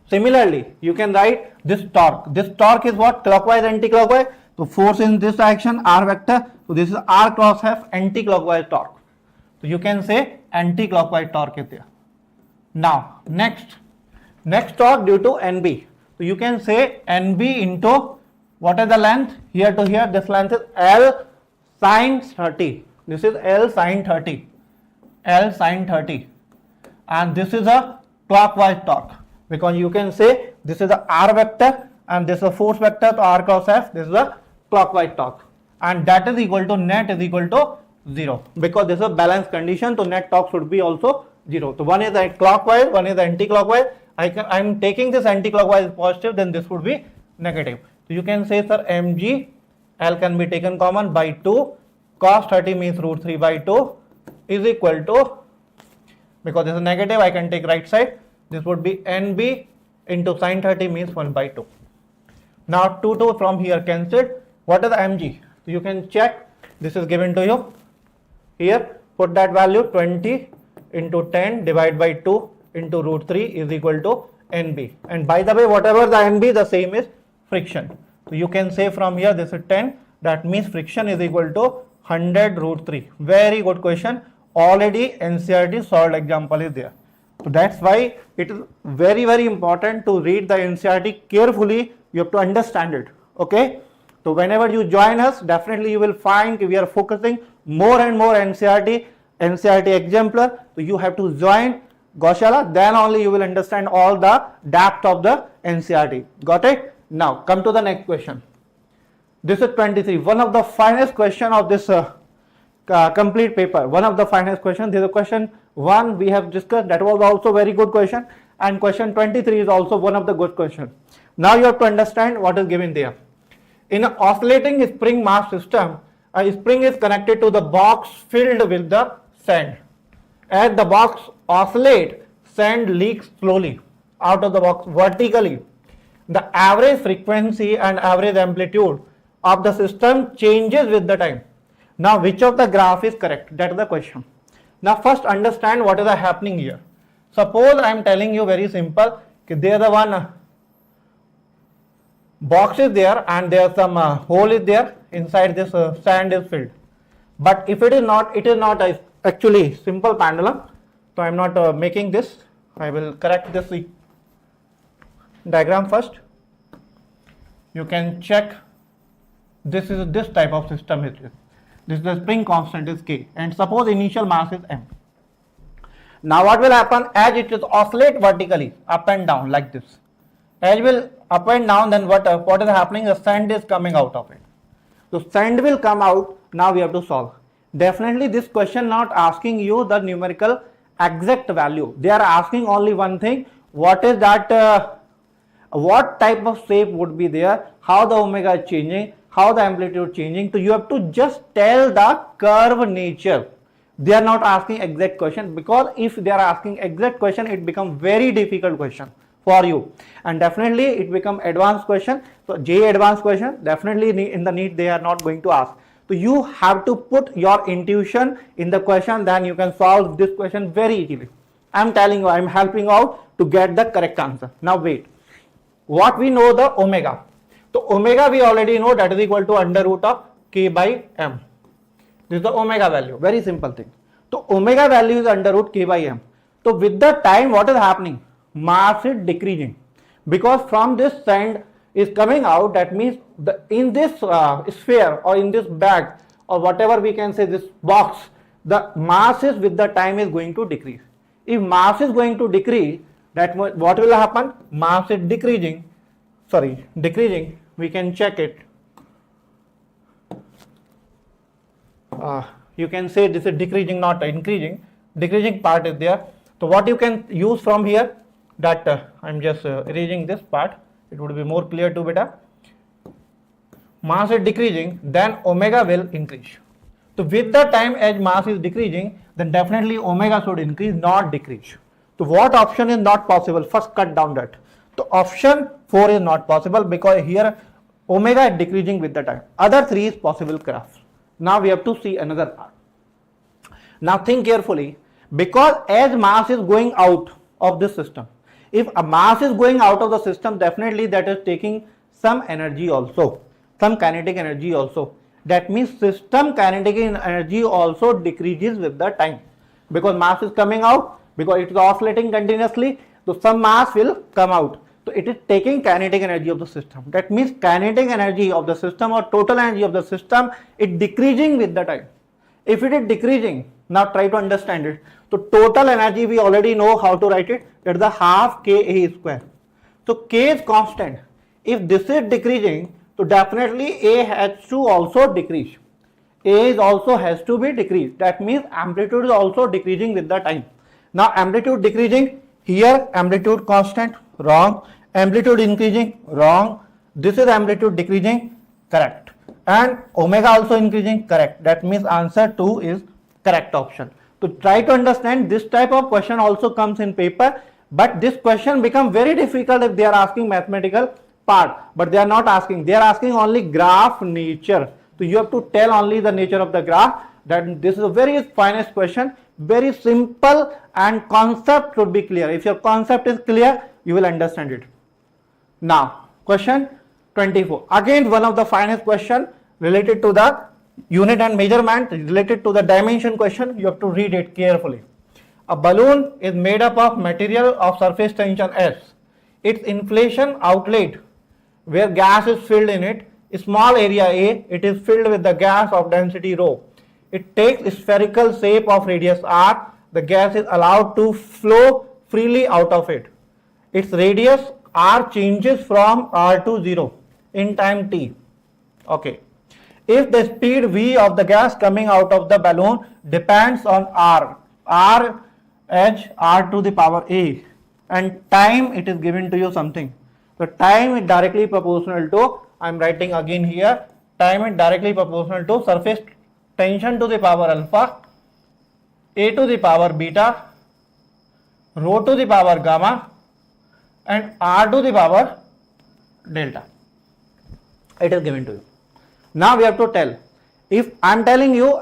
Similarly, you can write this torque. This torque is what? Clockwise, anti-clockwise. So force in this direction, R vector. So this is R cross F, anti-clockwise torque. So you can say anti-clockwise torque is there. Now, next torque due to NB. So you can say NB into what is the length? Here to here, this length is L sin 30. This is L sin 30. L sin 30. And this is a clockwise torque. Because you can say this is the R vector and this is a force vector, so R cross F, this is a clockwise torque. And that is equal to net is equal to 0. Because this is a balanced condition, so net torque should be also 0. So one is clockwise, one is anti-clockwise. I am taking this anti-clockwise positive, then this would be negative. So you can say, sir, mg, L can be taken common by 2, cos 30 means root 3 by 2 is equal to, because this is negative, I can take right side. This would be NB into sin 30 means 1 by 2. Now 2 from here cancelled. What is the mg? So you can check. This is given to you. Here put that value 20 into 10 divided by 2 into root 3 is equal to NB. And by the way, whatever the NB, the same is friction. So you can say from here this is 10. That means friction is equal to 100 root 3. Very good question. Already NCERT solved example is there. So that's why it is very, very important to read the NCERT carefully. You have to understand it. Okay. So whenever you join us, definitely you will find we are focusing more and more NCERT exemplar. So you have to join Gosala, then only you will understand all the depth of the NCERT. Got it? Now come to the next question. This is 23. One of the finest question of this complete paper. One of the finest question. This is a question 1 we have discussed. That was also very good question. And question 23 is also one of the good question. Now you have to understand what is given there. In an oscillating spring mass system, a spring is connected to the box filled with the sand. As the box oscillates, sand leaks slowly out of the box vertically. The average frequency and average amplitude of the system changes with the time. Now which of the graph is correct? That is the question. Now first understand what is happening here. Suppose I am telling you very simple, there is a one box is there and there is some hole is there, inside this sand is filled. But if it is not actually simple pendulum. So I am not making this. I will correct this diagram first. You can check. This is this type of system. This is the spring constant is K, and suppose initial mass is M. Now what will happen? As it is oscillate vertically up and down like this, as will up and down, then what is happening? The sand is coming out of it. So sand will come out. Now we have to solve. Definitely this question not asking you the numerical exact value. They are asking only one thing. What is that? What type of shape would be there? How the omega is changing? How the amplitude changing? So you have to just tell the curve nature. They are not asking exact question, because if they are asking exact question, it becomes very difficult question for you, and definitely it become advanced question. So J advanced question, definitely in the NEET they are not going to ask. So you have to put your intuition in the question, then you can solve this question very easily. I am telling you, I am helping out to get the correct answer. Now wait, what we know the omega. So omega we already know, that is equal to under root of K by M. This is the omega value, very simple thing. So omega value is under root K by M. So with the time what is happening? Mass is decreasing, because from this sand is coming out, that means in this sphere or in this bag or whatever we can say, this box, the masses with the time is going to decrease. If mass is going to decrease, that what will happen? Mass is decreasing, we can check it. You can say this is decreasing, not increasing. Decreasing part is there. So what you can use from here, that I am just erasing this part, it would be more clear to beta. Mass is decreasing, then omega will increase. So with the time as mass is decreasing, then definitely omega should increase, not decrease. So what option is not possible? First cut down that. So option 4 is not possible, because here omega is decreasing with the time. Other 3 is possible graphs. Now we have to see another part. Now think carefully. Because as mass is going out of this system, if a mass is going out of the system, definitely that is taking some energy also, some kinetic energy also. That means system kinetic energy also decreases with the time, because mass is coming out, because it is oscillating continuously, so some mass will come out. So it is taking kinetic energy of the system. That means kinetic energy of the system or total energy of the system is decreasing with the time. If it is decreasing, now try to understand it. So total energy we already know how to write it. That is the half Ka square. So K is constant. If this is decreasing, so definitely A has to also decrease. A is also has to be decreased. That means amplitude is also decreasing with the time. Now amplitude decreasing, here amplitude constant, wrong. Amplitude increasing, wrong. This is amplitude decreasing, correct. And omega also increasing, correct. That means answer 2 is correct option. To try to understand, this type of question also comes in paper, but this question become very difficult if they are asking mathematical part, but they are not asking, they are asking only graph nature. So you have to tell only the nature of the graph. That this is a very finest question, very simple, and concept should be clear. If your concept is clear, you will understand it. Now question 24, again one of the finest question related to the unit and measurement, related to the dimension question. You have to read it carefully. A balloon is made up of material of surface tension S. Its inflation outlet, where gas is filled in it, small area A, it is filled with the gas of density rho. It takes spherical shape of radius r. The gas is allowed to flow freely out of it. Its radius r changes from r to 0 in time t. Okay. If the speed v of the gas coming out of the balloon depends on r h r to the power a, and time it is given to you something. So time is directly proportional to, I am writing again here, time is directly proportional to surface tension to the power alpha, a to the power beta, rho to the power gamma, and r to the power delta. It is given to you. Now we have to tell. If I am telling you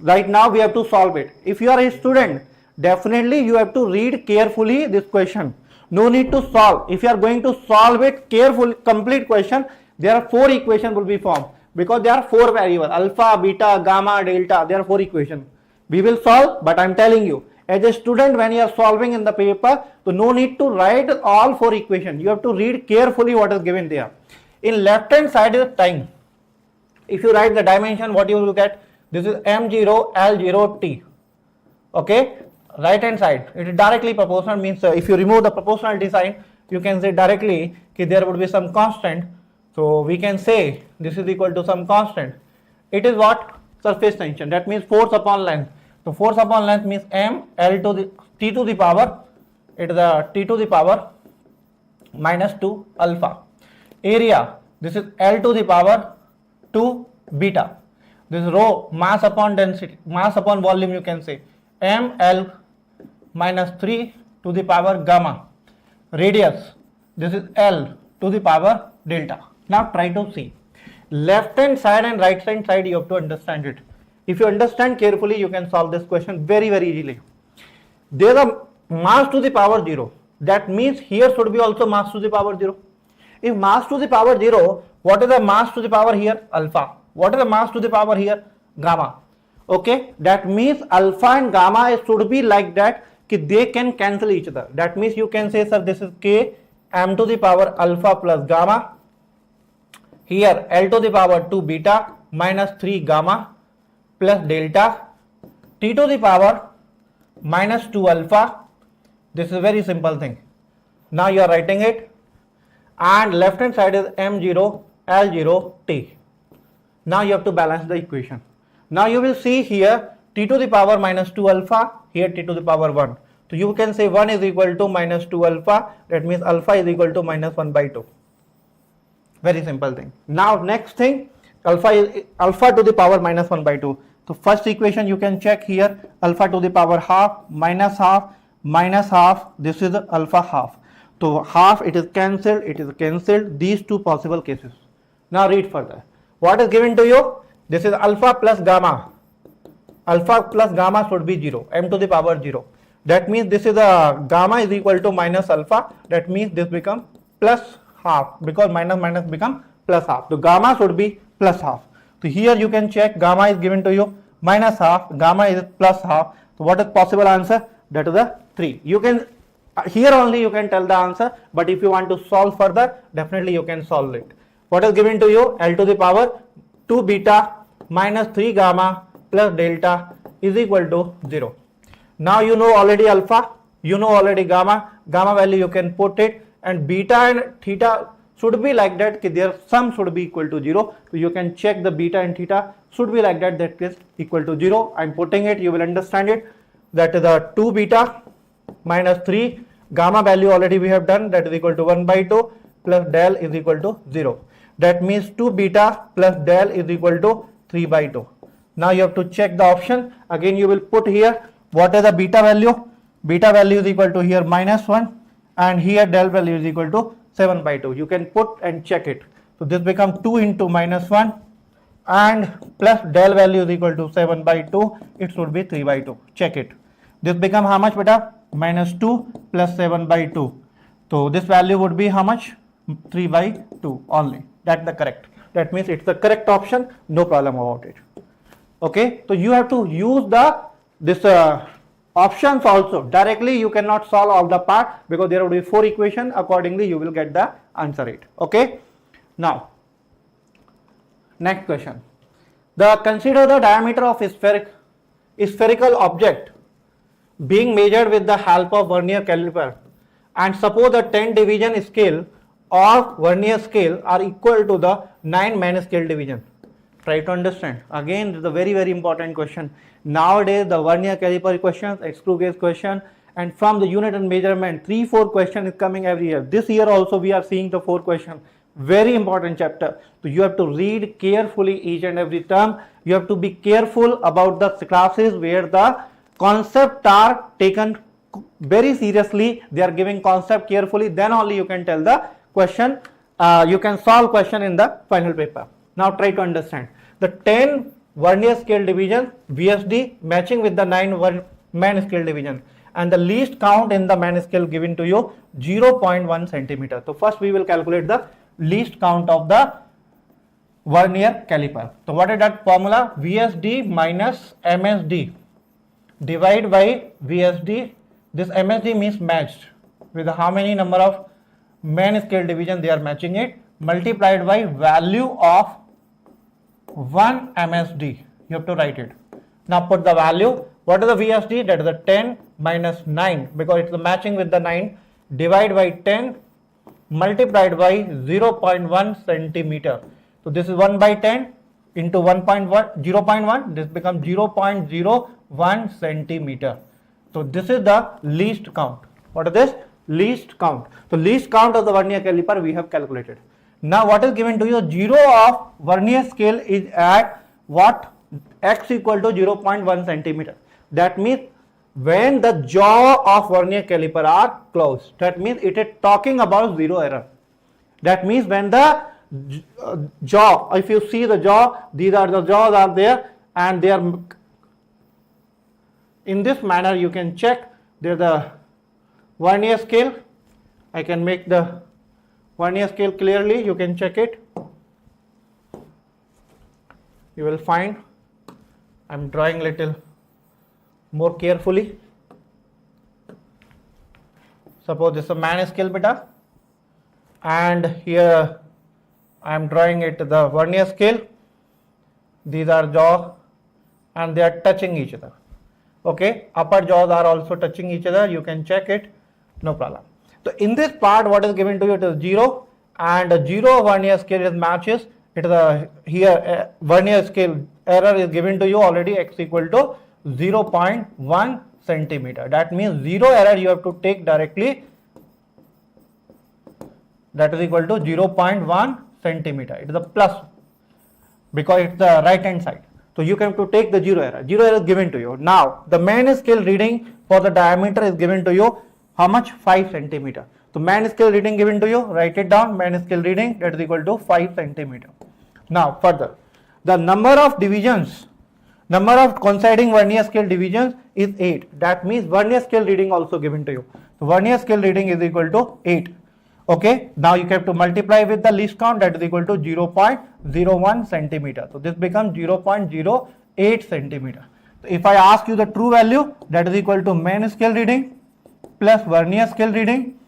right now, we have to solve it. If you are a student, definitely you have to read carefully this question. No need to solve. If you are going to solve it carefully, complete question, there are 4 equations will be formed, because there are 4 variables, alpha, beta, gamma, delta. There are 4 equations. We will solve, but I am telling you, as a student, when you are solving in the paper, so no need to write all 4 equations. You have to read carefully what is given there. In left hand side is time. If you write the dimension, what you will get? This is m0, l0, t. Okay. Right hand side, it is directly proportional, means if you remove the proportionality sign, you can say directly that there would be some constant. So we can say this is equal to some constant. It is what? Surface tension. That means force upon length. So force upon length means m l to the t to the power, it is the t to the power minus 2 alpha. Area, this is l to the power 2 beta. This is rho, mass upon density, mass upon volume, you can say m l minus 3 to the power gamma. Radius, this is L to the power delta. Now try to see. Left hand side and right hand side, you have to understand it. If you understand carefully, you can solve this question very easily. There is a mass to the power 0. That means here should be also mass to the power 0. If mass to the power 0, what is the mass to the power here? Alpha. What is the mass to the power here? Gamma. Okay, that means alpha and gamma should be like that, they can cancel each other. That means you can say, sir, this is k m to the power alpha plus gamma, here l to the power 2 beta minus 3 gamma plus delta, t to the power minus 2 alpha. This is a very simple thing. Now you are writing it, and left hand side is m0 l0 t. Now you have to balance the equation. Now you will see here t to the power minus 2 alpha, here t to the power 1. So you can say 1 is equal to minus 2 alpha, that means alpha is equal to minus 1 by 2. Very simple thing. Now next thing, alpha is alpha to the power minus 1 by 2. So first equation you can check here, alpha to the power half, minus half, this is alpha half. So half, it is cancelled, these 2 possible cases. Now read further. What is given to you? This is alpha plus gamma. alpha plus gamma should be 0, m to the power 0. That means this is a gamma is equal to minus alpha. That means this become plus half, because minus minus become plus half. So gamma should be plus half. So here you can check, gamma is given to you minus half, gamma is plus half. So what is possible answer? That is the 3. You can here only you can tell the answer, but if you want to solve further, definitely you can solve it. What is given to you? L to the power 2 beta minus 3 gamma plus delta is equal to 0. Now you know already alpha, you know already gamma value you can put it, and beta and theta should be like that, their sum should be equal to 0. So you can check the beta and theta should be like that, that is equal to 0. I am putting it, you will understand it. That is the 2 beta minus 3 gamma value already we have done, that is equal to 1 by 2 plus del is equal to 0. That means 2 beta plus del is equal to 3 by 2. Now you have to check the option. Again you will put here what is the beta value. Beta value is equal to here minus 1, and here del value is equal to 7 by 2. You can put and check it. So this becomes 2 into minus 1 and plus del value is equal to 7 by 2. It should be 3 by 2. Check it. This become how much beta? Minus 2 plus 7 by 2. So this value would be how much? 3 by 2 only. That's the correct. That means it's the correct option. No problem about it. Okay. So you have to use this options also. Directly you cannot solve all the part, because there will be 4 equations. Accordingly you will get the answer it. Okay. Now next question. Consider the diameter of a spherical object being measured with the help of vernier caliper, and suppose the 10 division scale of vernier scale are equal to the 9 main scale division. Try to understand. Again, this is a very important question. Nowadays the vernier caliper questions, screw gauge question, and from the unit and measurement 3-4 question is coming every year. This year also we are seeing the 4 question. Very important chapter. So you have to read carefully each and every term. You have to be careful about the classes where the concepts are taken very seriously. They are giving concept carefully. Then only you can tell the question. You can solve question in the final paper. Now try to understand. The 10 vernier scale division VSD matching with the 9 main scale division, and the least count in the main scale given to you 0.1 centimeter. So first we will calculate the least count of the vernier caliper. So what is that formula? VSD minus MSD divide by VSD. This MSD means matched with how many number of main scale division they are matching it, multiplied by value of 1 MSD. You have to write it. Now put the value. What is the VSD? That is the 10 minus 9, because it's the matching with the 9, divide by 10 multiplied by 0.1 centimeter. So this is 1 by 10 into 1.1, 0.1, this becomes 0.01 centimeter. So this is the least count. What is this? Least count. So least count of the vernier caliper we have calculated. Now what is given to you? 0 of vernier scale is at what? X equal to 0.1 centimeter. That means when the jaw of vernier caliper are closed, that means it is talking about 0 error. That means when the jaw, if you see the jaw, these are the jaws are there, and they are in this manner. You can check there the vernier scale. I can make the vernier scale clearly. You can check it. You will find I am drawing little more carefully. Suppose this is a main scale beta, and here I am drawing it the vernier scale. These are jaw and they are touching each other. Okay, upper jaws are also touching each other. You can check it, no problem. So in this part, what is given to you? It is 0, and the 0 vernier scale is matches. It is a here vernier scale error is given to you already, x equal to 0.1 centimeter. That means 0 error you have to take directly. That is equal to 0.1 centimeter. It is a plus because it's the right hand side. So you have to take the 0 error. 0 error is given to you. Now the main scale reading for the diameter is given to you. How much? 5 centimeter. So main scale reading given to you. Write it down. Main scale reading, that is equal to 5 centimeter. Now further, the number of divisions Number of coinciding vernier scale divisions is 8. That means vernier scale reading also given to you. So vernier scale reading is equal to 8. Okay, now you have to multiply with the least count, that is equal to 0.01 centimeter. So this becomes 0.08 centimeter. So if I ask you the true value, that is equal to main scale reading plus vernier scale reading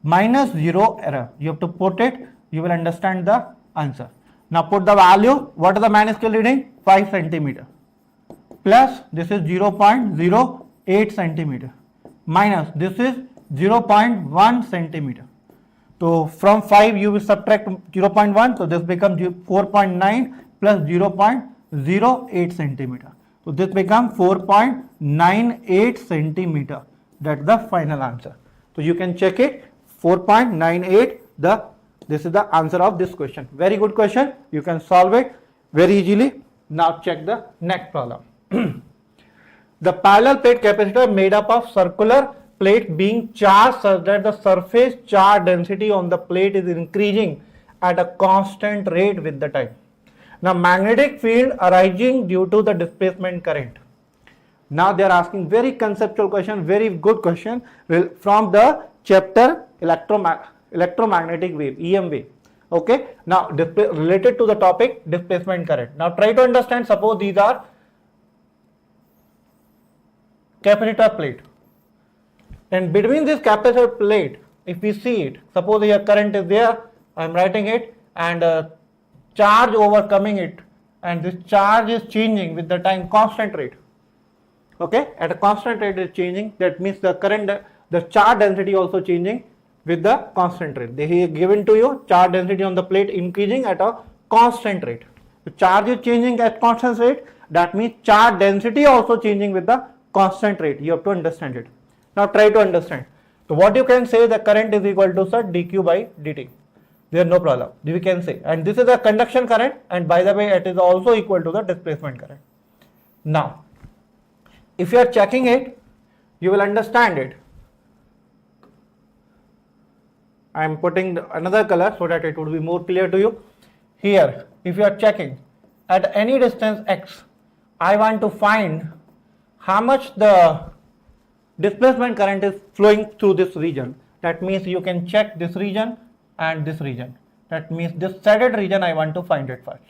minus 0 error. You have to put it, you will understand the answer. Now put the value, what is the main scale reading? 5 centimeter plus this is 0.08 centimeter minus this is 0.1 centimeter. So from 5 you will subtract 0.1, so this becomes 4.9 plus 0.08 centimeter. So this becomes 4.98 centimeter. That's the final answer. So you can check it, 4.98, this is the answer of this question. Very good question. You can solve it very easily. Now check the next problem. The parallel plate capacitor made up of circular plate being charged such that the surface charge density on the plate is increasing at a constant rate with the time. Now magnetic field arising due to the displacement current. Now they are asking very conceptual question, very good question from the chapter electromagnetic wave, EM wave. Okay, now related to the topic displacement current. Now try to understand, suppose these are capacitor plate, and between this capacitor plate, if we see it, suppose here current is there, I am writing it, and charge overcoming it, and this charge is changing with the time, constant rate. Okay, at a constant rate is changing, that means the current, the charge density also changing with the constant rate. They have given to you charge density on the plate increasing at a constant rate. The charge is changing at constant rate, that means charge density also changing with the constant rate. You have to understand it. Now try to understand. So what you can say, the current is equal to sir dq by dt. There is no problem. We can say, and this is the conduction current, and by the way it is also equal to the displacement current. Now if you are checking it, you will understand it. I am putting another color so that it would be more clear to you. Here, if you are checking at any distance x, I want to find how much the displacement current is flowing through this region. That means you can check this region and this region. That means this shaded region I want to find it first.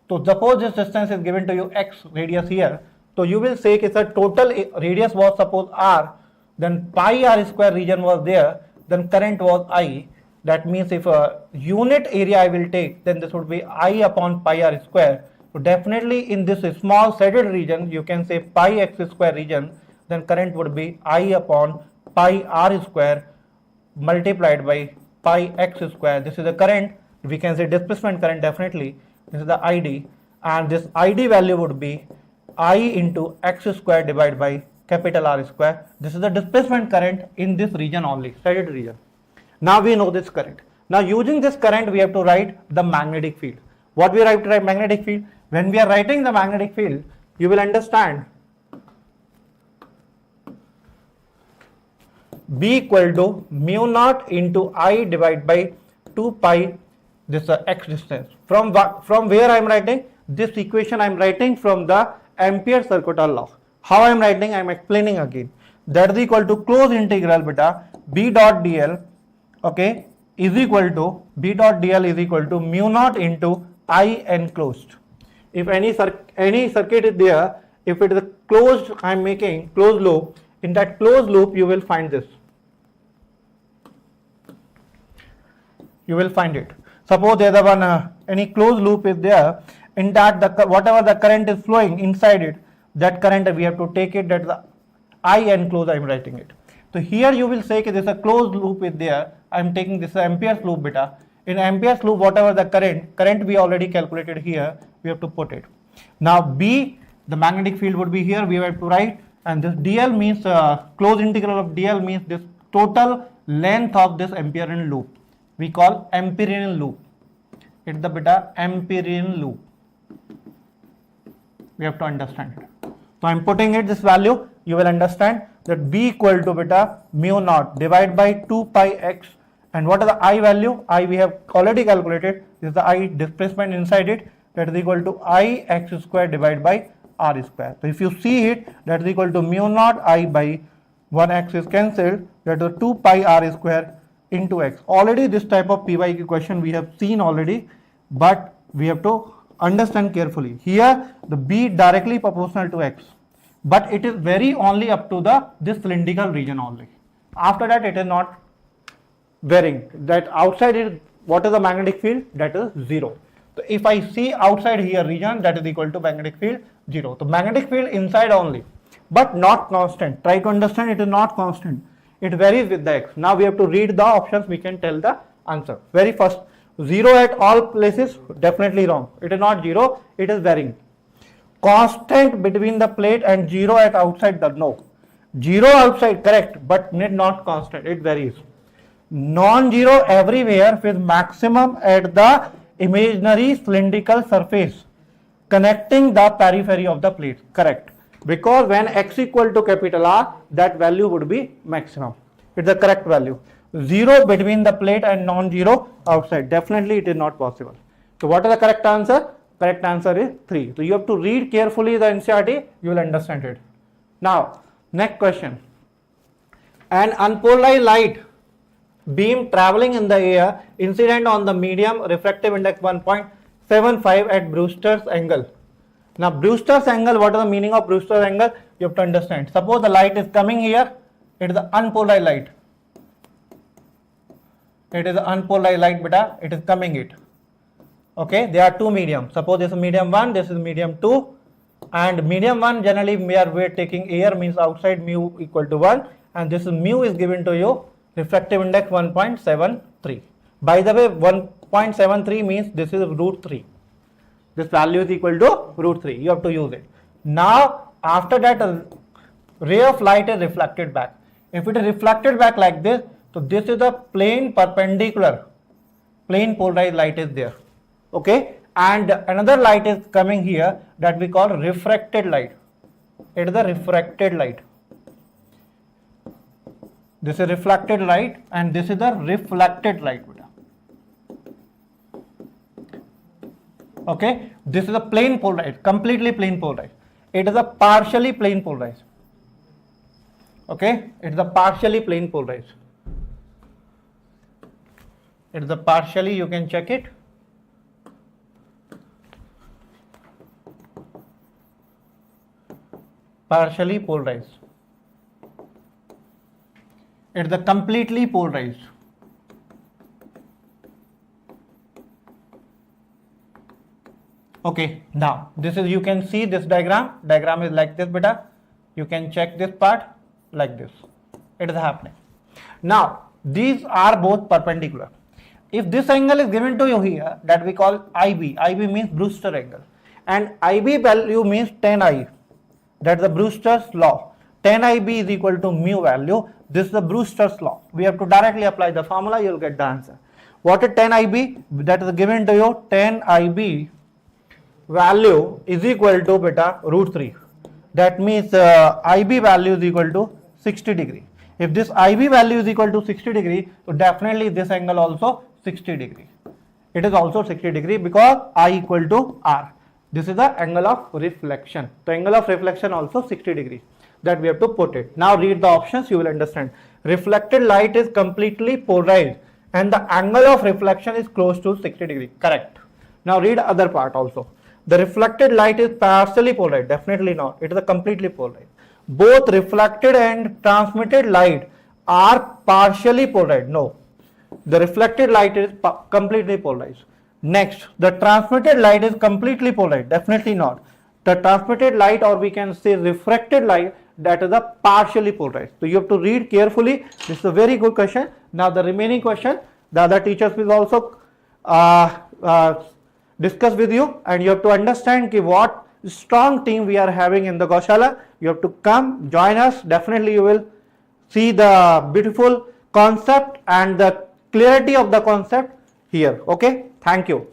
So suppose this distance is given to you x radius here. So you will say if the total radius was suppose r, then pi r square region was there, then current was I. That means if a unit area I will take, then this would be I upon pi r square. So definitely in this small shaded region, you can say pi x square region, then current would be I upon pi r square multiplied by pi x square. This is the current. We can say displacement current definitely. This is the ID, and this ID value would be I into x square divided by capital R square. This is the displacement current in this region only, shaded region. Now we know this current. Now using this current we have to write the magnetic field. What we write to write magnetic field? When we are writing the magnetic field, you will understand B equal to mu naught into I divided by 2 pi this x distance. From where I am writing? This equation I am writing from the Ampere circuital law. How I am writing? I am explaining again. That is equal to close integral beta B dot dl, okay, is equal to B dot dl is equal to mu naught into I enclosed. If any circuit is there, if it is a closed, I am making closed loop. In that closed loop, you will find this. You will find it. Suppose there is one any closed loop is there. In that whatever the current is flowing inside it, that current we have to take it, that the I enclosed I am writing it. So here you will say there is a closed loop is there. I am taking this Ampere's loop beta. In Ampere's loop, whatever the current we already calculated here, we have to put it. Now B, the magnetic field would be here. We have to write, and this dl means closed integral of dl means this total length of this Amperean loop. We call Amperean loop. It's the beta Amperean loop. We have to understand it. So I am putting it this value. You will understand that B equal to beta mu naught divided by 2 pi x, and what is the I value? I we have already calculated. This is the I displacement inside it, that is equal to I x square divided by r square. So if you see it, that is equal to mu naught I by 1x is cancelled, that is 2 pi r square into x. Already this type of PYQ question we have seen already, but we have to understand carefully. Here the b directly proportional to x, but it is very only up to this cylindrical region only. After that it is not varying. That outside is, what is the magnetic field? That is 0. So if I see outside here region, that is equal to magnetic field 0. So magnetic field inside only, but not constant. Try to understand, it is not constant. It varies with the x. Now we have to read the options, we can tell the answer. Very first, 0 at all places, definitely wrong. It is not 0, it is varying. Constant between the plate and 0 at outside, no. 0 outside, correct, but not constant, it varies. Non-zero everywhere with maximum at the imaginary cylindrical surface connecting the periphery of the plate, correct. Because when x equal to capital R, that value would be maximum. It's the correct value. 0 between the plate and non-zero outside, definitely it is not possible. So what is the correct answer? Correct answer is 3. So you have to read carefully the NCERT, you will understand it. Now, next question. An unpolarized light beam traveling in the air incident on the medium refractive index 1.75 at Brewster's angle. Now Brewster's angle, what is the meaning of Brewster's angle? You have to understand. Suppose the light is coming here, it is the unpolarized light. It is the unpolarized light, beta, it is coming it. Okay, there are two mediums. Suppose this is medium 1, this is medium 2, and medium 1 generally we are taking air, means outside mu equal to 1, and this is mu is given to you refractive index 1.73. By the way, 1.73 means this is root 3. This value is equal to root 3. You have to use it. Now, after that, a ray of light is reflected back. If it is reflected back like this, so this is a plane perpendicular, plane polarized light is there. Okay, and another light is coming here that we call refracted light. It is the refracted light. This is reflected light and this is the reflected light. Okay, this is a plane polarized, completely plane polarized. It is a partially plane polarized. Okay, it is a partially plane polarized. It is a partially, you can check it. Partially polarized. It is the completely polarized. Okay, now this is, you can see this diagram is like this, beta. You can check this part like this. It is happening. Now these are both perpendicular. If this angle is given to you here, that we call IB. IB means Brewster angle, and IB value means 10I. That's the Brewster's law. 10IB is equal to mu value. This is the Brewster's law. We have to directly apply the formula, you will get the answer. What is 10IB? That is given to you. 10IB value is equal to beta root 3. That means IB value is equal to 60 degree. If this IB value is equal to 60 degree, so definitely this angle also 60 degree. It is also 60 degree because I equal to R. This is the angle of reflection. The angle of reflection also 60 degree. That we have to put it. Now read the options, you will understand. Reflected light is completely polarized and the angle of reflection is close to 60 degree. Correct. Now read other part also. The reflected light is partially polarized. Definitely not. It is a completely polarized. Both reflected and transmitted light are partially polarized. No. The reflected light is completely polarized. Next, the transmitted light is completely polarized. Definitely not. The transmitted light, or we can say refracted light, that is a partially polarized. So you have to read carefully. This is a very good question. Now the remaining question, the other teachers will also discuss with you, and you have to understand what strong team we are having in the Gosala. You have to come, join us. Definitely you will see the beautiful concept and the clarity of the concept here. Okay, thank you.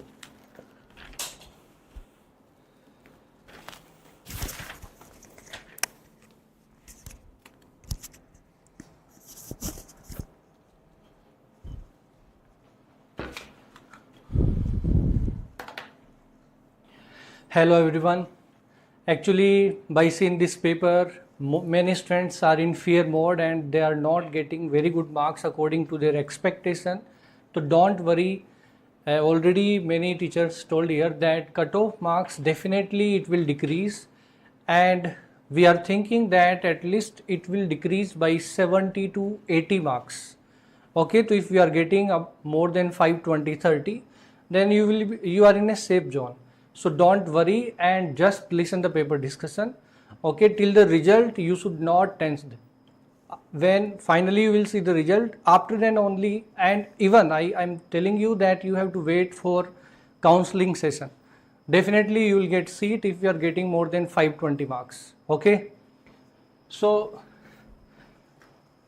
Hello everyone. Actually, by seeing this paper, many students are in fear mode and they are not getting very good marks according to their expectation. So don't worry. Already many teachers told here that cutoff marks definitely it will decrease, and we are thinking that at least it will decrease by 70 to 80 marks. Okay, so if you are getting up more than 520 30, then you are in a safe zone. So don't worry and just listen the paper discussion. Okay, till the result you should not tense. When finally you will see the result, after then only, and even I'm telling you that you have to wait for counseling session. Definitely you will get seat if you are getting more than 520 marks. Okay, so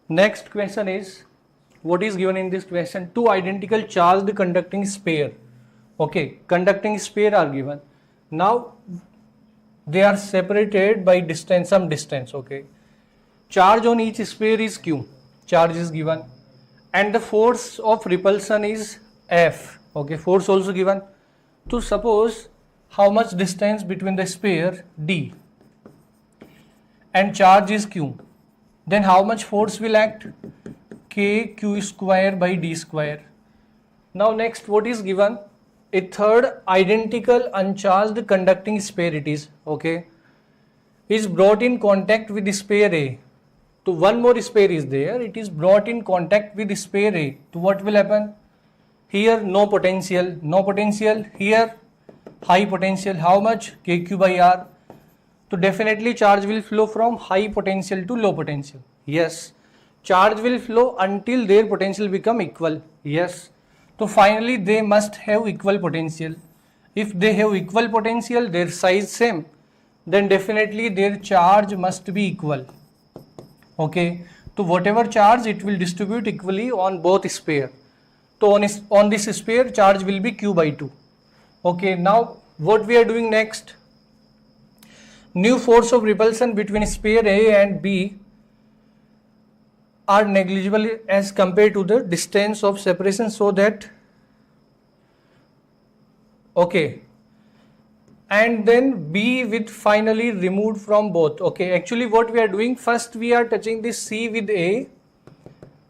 next question is, what is given in this question? Two identical charged conducting sphere. Okay, conducting sphere are given. Now they are separated by distance, some distance. Okay, charge on each sphere is Q, charge is given, and the force of repulsion is F. Okay, force also given. To suppose how much distance between the sphere D and charge is Q, then how much force will act? K Q square by D square. Now next, what is given? A third identical uncharged conducting sphere it is, okay, is brought in contact with the sphere A. So one more sphere is there, it is brought in contact with the sphere A. So what will happen? Here no potential, no potential, here high potential. How much? KQ by R. So definitely charge will flow from high potential to low potential. Yes. Charge will flow until their potential become equal. Yes. So finally they must have equal potential. If they have equal potential, their size same, then definitely their charge must be equal. Okay. So whatever charge, it will distribute equally on both sphere. So on this sphere, charge will be Q by 2. Okay. Now what we are doing next? New force of repulsion between sphere A and B are negligible as compared to the distance of separation, so that, okay, and then B with finally removed from both. Okay, actually what we are doing, first we are touching this C with A,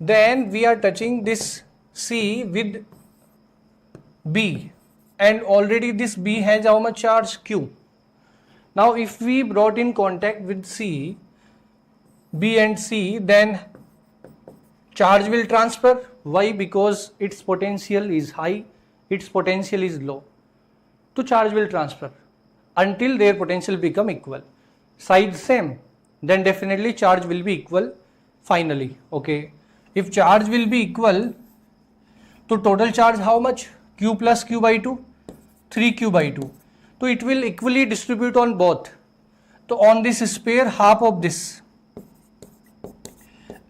then we are touching this C with B, and already this B has how much charge? Q. Now if we brought in contact with C, B and C, then charge will transfer. Why? Because its potential is high, its potential is low. So charge will transfer until their potential become equal. Size same, then definitely charge will be equal finally. Okay. If charge will be equal, to total charge how much? Q plus Q by 2, 3Q by 2. So it will equally distribute on both. So on this sphere, half of this,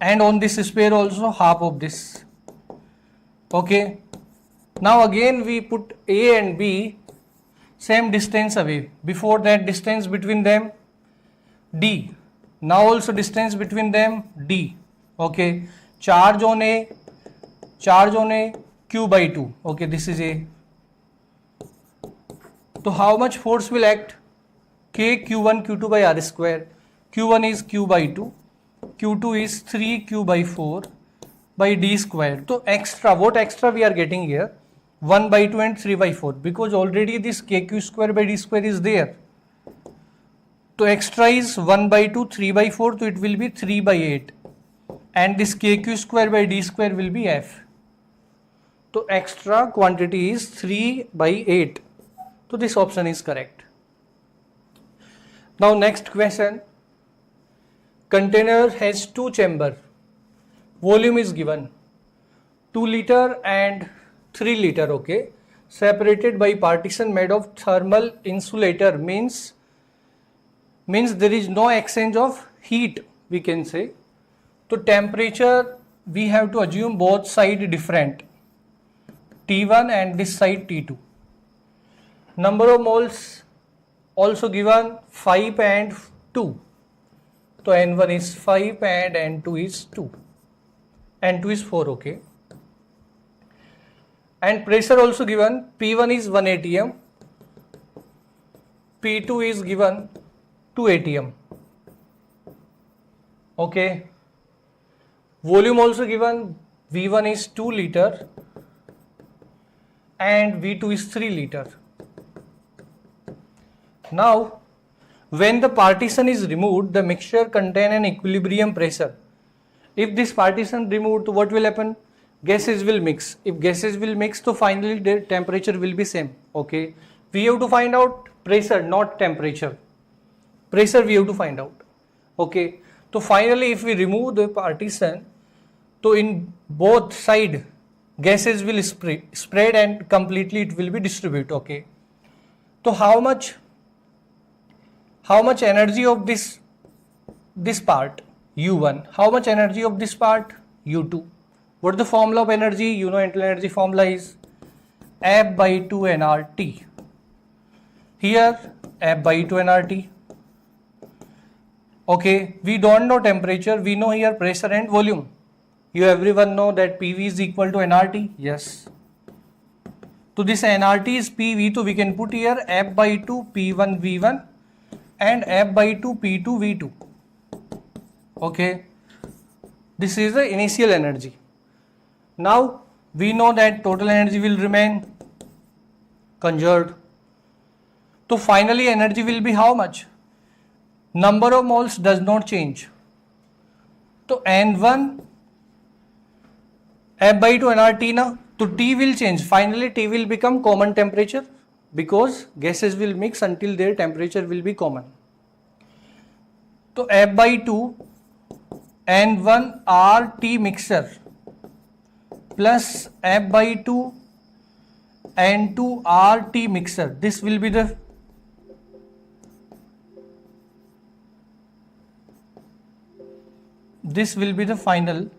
and on this sphere also half of this. Okay. Now again we put A and B same distance away. Before that, distance between them D. Now also distance between them D. Okay. Charge on A Q by 2. Okay, this is A. So how much force will act? K Q1 Q2 by R square. Q1 is Q by 2. Q2 is 3Q by 4 by D square. So extra, what extra we are getting here? 1 by 2 and 3 by 4, because already this KQ square by D square is there. So extra is 1 by 2, 3 by 4, so it will be 3 by 8. And this KQ square by D square will be F. So extra quantity is 3 by 8. So this option is correct. Now next question. Container has two chamber. Volume is given 2 liter and 3 liter. Okay. Separated by partition made of thermal insulator, means there is no exchange of heat, we can say. So temperature we have to assume both side different, T1 and this side T2. Number of moles also given 5 and 2. So N1 is 5 and N2 is 2. N2 is 4, okay. And pressure also given, P1 is 1 atm, P2 is given 2 atm. Okay. Volume also given, V1 is 2 liter and V2 is 3 liter. Now, when the partition is removed, the mixture contain an equilibrium pressure. If this partition removed, what will happen? Gases will mix. If gases will mix, so finally the temperature will be same. Okay. We have to find out pressure, not temperature. Pressure we have to find out. Okay. So finally, if we remove the partition, so in both side gases will spread and completely it will be distributed. Okay. So how much energy of this part? U1. How much energy of this part? U2. What is the formula of energy? You know, internal energy formula is F by 2 nRT. Here F by 2 nRT. Okay, we don't know temperature, we know here pressure and volume. You everyone know that PV is equal to nRT? Yes. So this nRT is PV, so we can put here F by 2 P1 V1 and F by 2 P2 V2. Okay, this is the initial energy. Now we know that total energy will remain conserved. So finally energy will be how much? Number of moles does not change. So N1 F by 2 nRT na, so T will change. Finally T will become common temperature because gases will mix until their temperature will be common. So F by 2 N1 RT mixture plus F by 2 N2 RT mixture. This will be the final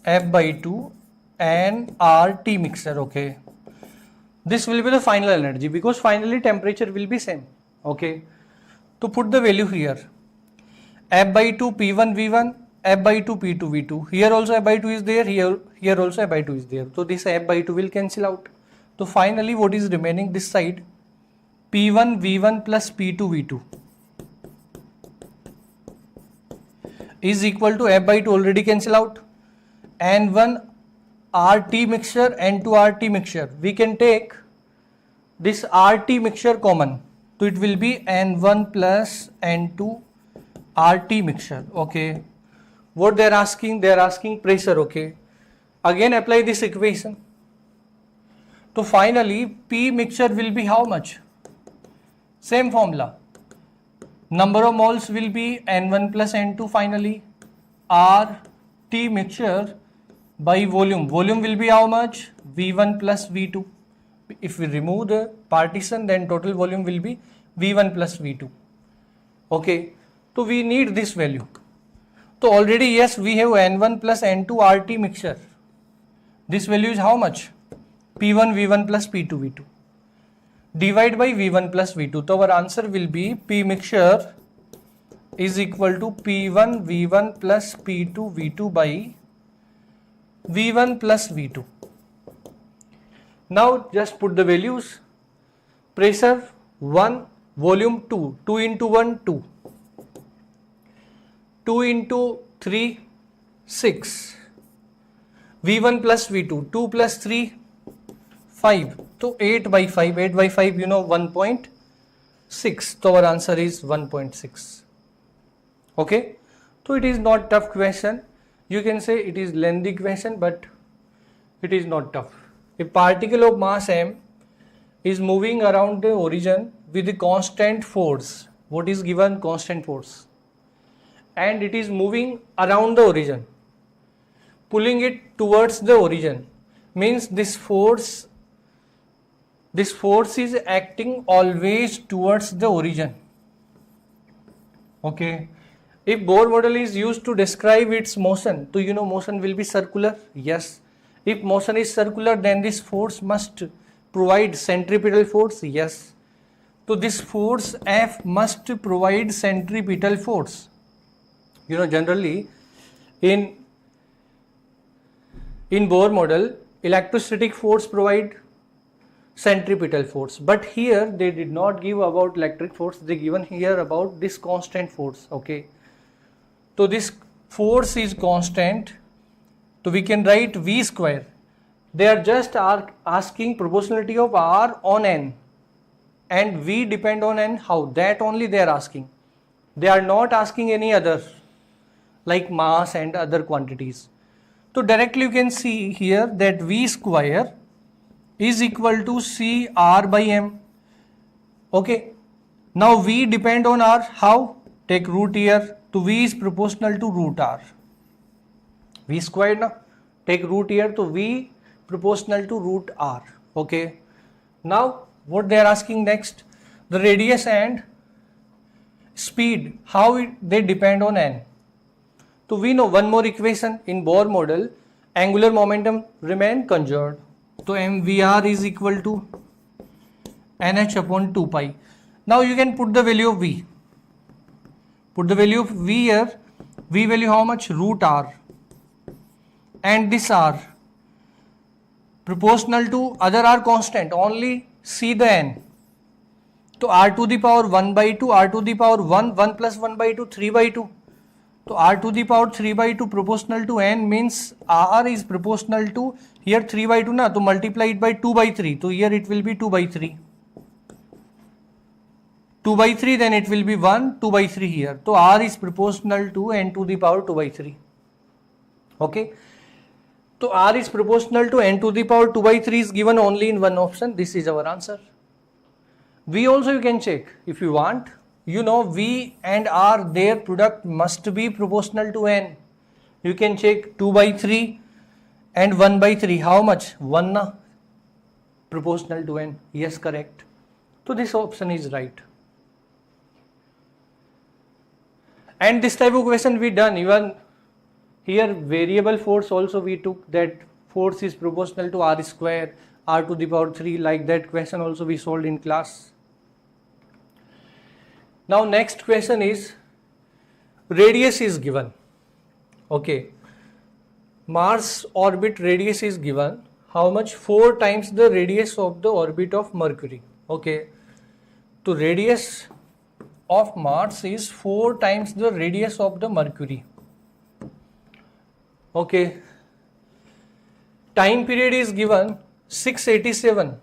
F by 2 and RT mixture. Okay, this will be the final energy because finally temperature will be same. Okay, to put the value here, F by 2 P1 V1, F by 2 P2 V2. Here also F by 2 is there, here also F by 2 is there. So this F by 2 will cancel out. So finally what is remaining this side? P1 V1 plus P2 V2 is equal to F by 2 already cancel out. N1 RT mixture, N2 RT mixture. We can take this RT mixture common. So it will be N1 plus N2 RT mixture. Okay. What they are asking pressure. Okay. Again apply this equation. So finally P mixture will be how much? Same formula. Number of moles will be N1 plus N2 finally. RT mixture by volume. Volume will be how much? V1 plus V2. If we remove the partition, then total volume will be V1 plus V2. Okay. So we need this value. So already yes, we have N1 plus N2 RT mixture. This value is how much? P1 V1 plus P2 V2. Divide by V1 plus V2. So our answer will be P mixture is equal to P1 V1 plus P2 V2 by V1 plus V2. Now just put the values. Pressure 1, volume 2, 2 into 1, 2. 2 into 3, 6. V1 plus V2, 2 plus 3, 5. So 8 by 5, 8 by 5 you know 1.6. So our answer is 1.6. Okay. So it is not tough question. You can say it is lengthy question, but it is not tough. A particle of mass m is moving around the origin with a constant force. What is given? Constant force. And it is moving around the origin, pulling it towards the origin. Means this force is acting always towards the origin. Okay. If Bohr model is used to describe its motion, so you know motion will be circular. Yes. If motion is circular, then this force must provide centripetal force. Yes. So this force F must provide centripetal force. You know, generally in Bohr model, electrostatic force provide centripetal force, but here they did not give about electric force, they given here about this constant force. Okay, so this force is constant, so we can write V square. They are just asking proportionality of R on N, and V depend on N. How? That only they are asking. They are not asking any other like mass and other quantities. So directly you can see here that V square is equal to CR by M. Okay, now V depend on R. How? Take root here, to V is proportional to root R. V squared now, take root here, to V proportional to root R. Okay, now what they are asking next, the radius and speed, how they depend on N. So we know one more equation in Bohr model, angular momentum remain conserved. So mvr is equal to nh upon 2 pi. Now you can put the value of V. Put the value of V here. V value how much? Root R. And this R proportional to other R constant, only see the N. So R to the power 1 by 2, R to the power 1, 1 plus 1 by 2, 3 by 2. So R to the power 3 by 2 proportional to N means R is proportional to, here 3 by 2 na, to multiply it by 2 by 3. So here it will be 2 by 3. 2 by 3, then it will be 1, 2 by 3 here. So R is proportional to N to the power 2 by 3. Okay. So R is proportional to N to the power 2 by 3 is given only in one option. This is our answer. V also you can check if you want. You know V and R, their product must be proportional to N. You can check 2 by 3 and 1 by 3. How much? 1 na? Proportional to N. Yes, correct. So this option is right. And this type of question we done. Even here variable force also we took, that force is proportional to R square, R to the power 3. Like that question also we solved in class. Now next question is, radius is given. Okay, Mars orbit radius is given. How much? 4 times the radius of the orbit of Mercury. Okay, so radius of Mars is 4 times the radius of the Mercury. Okay, time period is given 687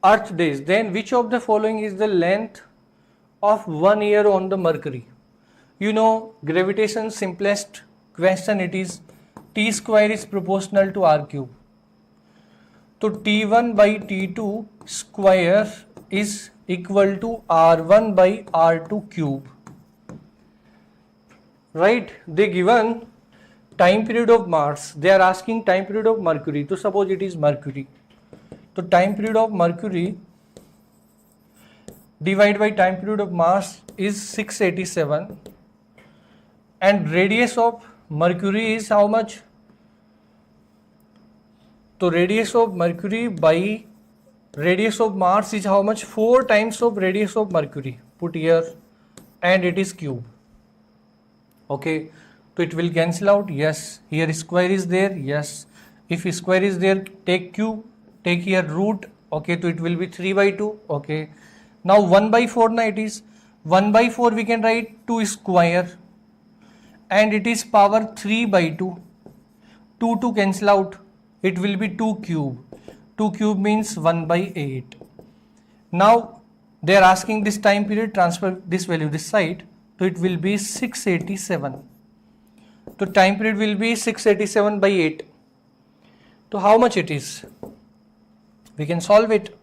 Earth days. Then which of the following is the length of 1 year on the Mercury? You know gravitation simplest question, it is T square is proportional to R cube. So T1 by T2 square is equal to R1 by R2 cube. Right? They given time period of Mars. They are asking time period of Mercury. So suppose it is Mercury. So time period of Mercury divided by time period of Mars is 687, and radius of Mercury is how much? So radius of Mercury by radius of Mars is how much? 4 times of radius of Mercury. Put here, and it is cube. Okay, so it will cancel out. Yes, here square is there. Yes, if square is there, take cube, take here root. Okay, so it will be 3 by 2. Okay, now 1 by 4 na, it is 1 by 4 we can write 2 square, and it is power 3 by 2. 2 to cancel out, it will be 2 cube. 2 cube means 1 by 8. Now they are asking this time period, transfer this value this side, so it will be 687. So time period will be 687 by 8. So how much it is? We can solve it.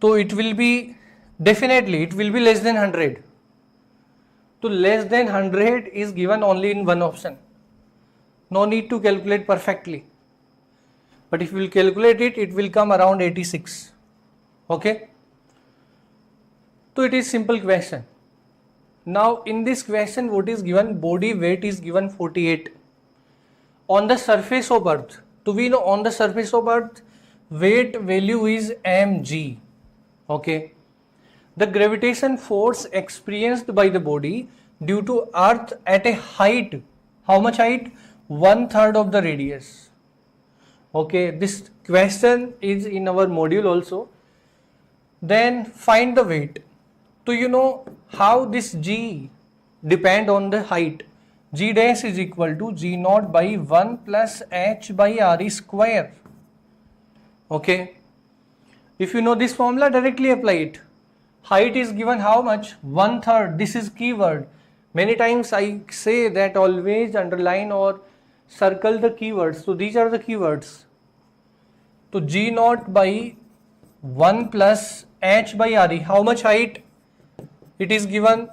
So it will be, definitely it will be less than 100. So less than 100 is given only in one option. No need to calculate perfectly. But if you will calculate it, it will come around 86. Okay. So it is simple question. Now in this question what is given? Body weight is given 48. On the surface of Earth, so we know on the surface of Earth weight value is mg. Okay. The gravitation force experienced by the body due to Earth at a height, how much height? 1/3 of the radius. Okay, this question is in our module also. Then find the weight. So you know how this G depend on the height. G dash is equal to G naught by 1 plus H by R square. Okay. If you know this formula, directly apply it. Height is given how much? 1/3. This is keyword. Many times I say that always underline or circle the keywords. So these are the keywords. So G naught by 1 plus H by RE. How much height? It is given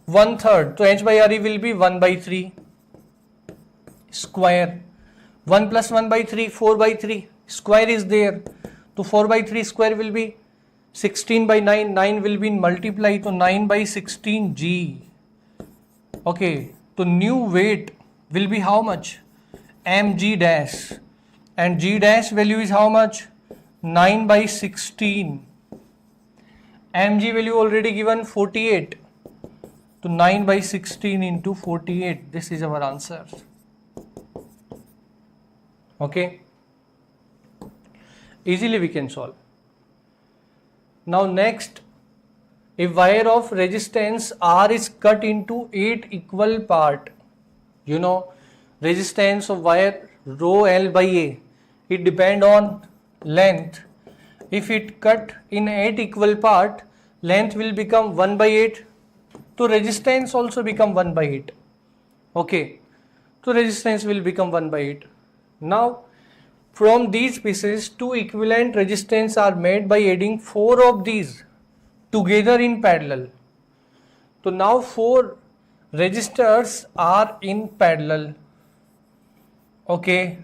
1/3. So H by RE will be 1 by 3 square. 1 plus 1 by 3, 4 by 3. Square is there. So 4 by 3 square will be 16 by 9. 9 will be multiply. So 9 by 16 G. Okay. So new weight will be how much? mg dash. And G dash value is how much? 9 by 16. mg value already given 48. So 9 by 16 into 48. This is our answer. Okay. Easily we can solve. Now next, a wire of resistance R is cut into 8 equal part. You know, resistance of wire rho L by A. It depend on length. If it cut in 8 equal part, length will become 1 by 8. So resistance also become 1 by 8. Okay. So resistance will become 1 by 8. Now, from these pieces, 2 equivalent resistance are made by adding 4 of these together in parallel. So now 4 resistors are in parallel. Okay.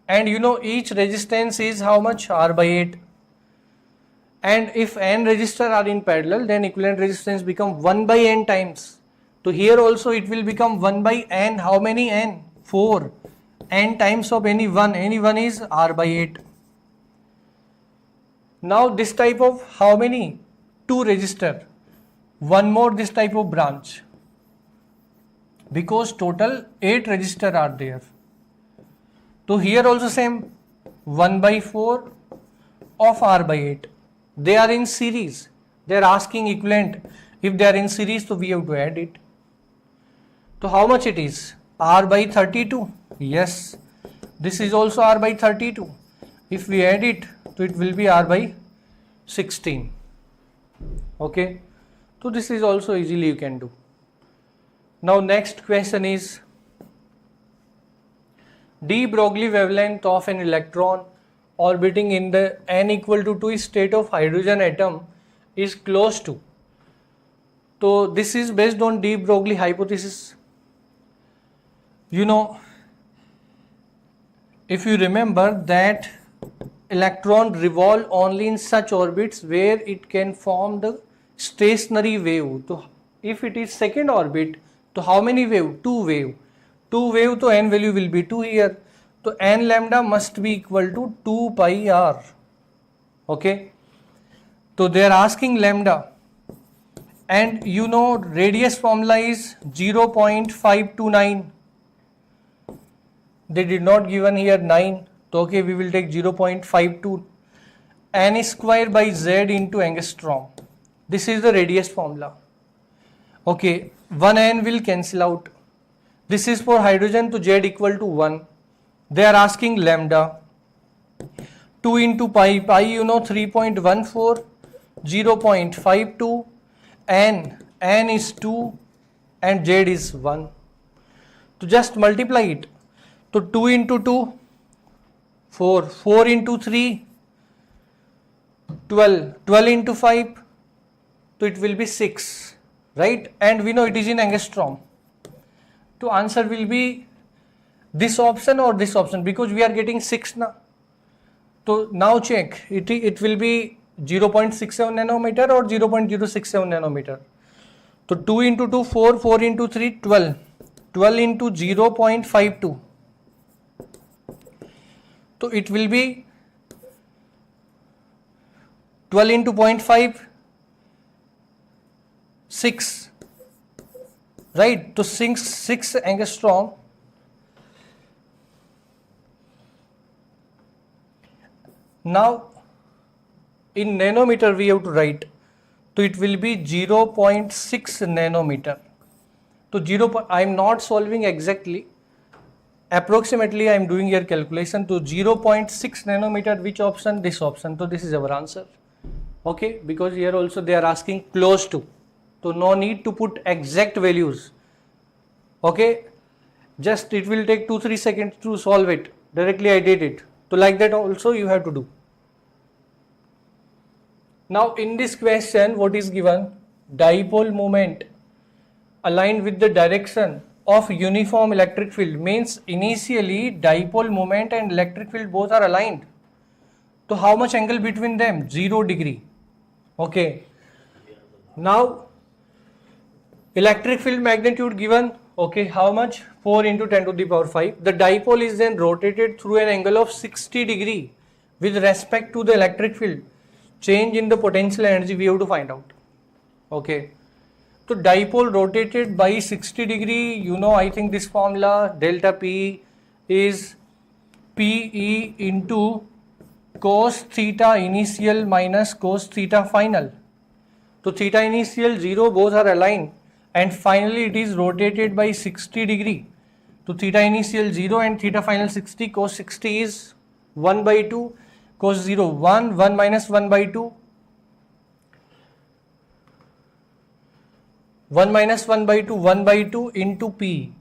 And you know each resistance is how much? R by 8. And if n resistors are in parallel, then equivalent resistance become 1 by n times. So here also it will become 1 by n. How many n? 4. N times of any one is R by 8. Now this type of how many? 2 resistor. One more this type of branch. Because total 8 resistor are there. So here also same 1 by 4 of R by 8. They are in series. They are asking equivalent. If they are in series, so we have to add it. So how much it is? R by 32. Yes. This is also R by 32. If we add it, so it will be R by 16. Okay. So this is also easily you can do. Now next question is, de Broglie wavelength of an electron orbiting in the n equal to 2 state of hydrogen atom is close to. So this is based on de Broglie hypothesis. You know, if you remember that electron revolve only in such orbits where it can form the stationary wave. So if it is second orbit, so how many wave? 2 wave. 2 wave, so n value will be 2 here. So n lambda must be equal to 2 pi r. Okay. So they are asking lambda. And you know radius formula is 0.529. They did not given here 9. So okay, we will take 0.52. N square by z into angstrom. This is the radius formula. Okay, 1 n will cancel out. This is for hydrogen, to z equal to 1. They are asking lambda. 2 into pi, pi you know 3.14, 0.52, n is 2 and z is 1. So just multiply it. So 2 into 2, 4, 4 into 3, 12, 12 into 5, so it will be 6, right? And we know it is in angstrom. So answer will be this option or this option, because we are getting 6 now. So now check, it will be 0.67 nanometer or 0.067 nanometer. So 2 into 2, 4, 4 into 3, 12, 12 into 0.52. So it will be 12 into 0.5, 6, right? To 6 angstrom. Now in nanometer we have to write, so it will be 0.6 nanometer. So I am not solving exactly, approximately I am doing here calculation. To 0.6 nanometer, which option? This option. So this is our answer. Okay, because here also they are asking close to, so no need to put exact values. Okay, just it will take 2-3 seconds to solve it. Directly I did it. So like that also you have to do. Now in this question, what is given? Dipole moment aligned with the direction of uniform electric field, means initially dipole moment and electric field both are aligned. So how much angle between them? 0 degree. Okay. Now electric field magnitude given. Okay, how much? 4 into 10 to the power 5. The dipole is then rotated through an angle of 60 degree with respect to the electric field. Change in the potential energy we have to find out. Okay. So dipole rotated by 60 degree, you know, I think this formula, delta P is PE into cos theta initial minus cos theta final. So theta initial 0, both are aligned, and finally it is rotated by 60 degree. So theta initial 0 and theta final 60, cos 60 is 1 by 2, cos 0 1, 1 minus 1 by 2. 1 minus 1 by 2, 1 by 2 into P.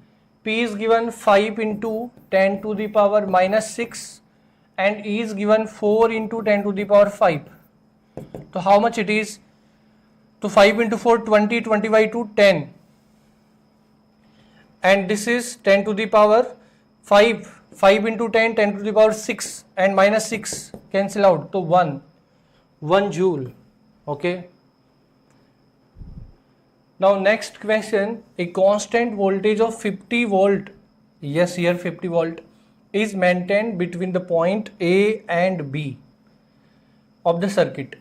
P is given 5 into 10 to the power minus 6 and E is given 4 into 10 to the power 5. So how much it is? So 5 into 4, 20, 20 by 2, 10. And this is 10 to the power 5. 5 into 10, 10 to the power 6 and minus 6 cancel out. So 1 joule. Okay. Now next question, a constant voltage of 50 volt, yes here 50 volt, is maintained between the point A and B of the circuit.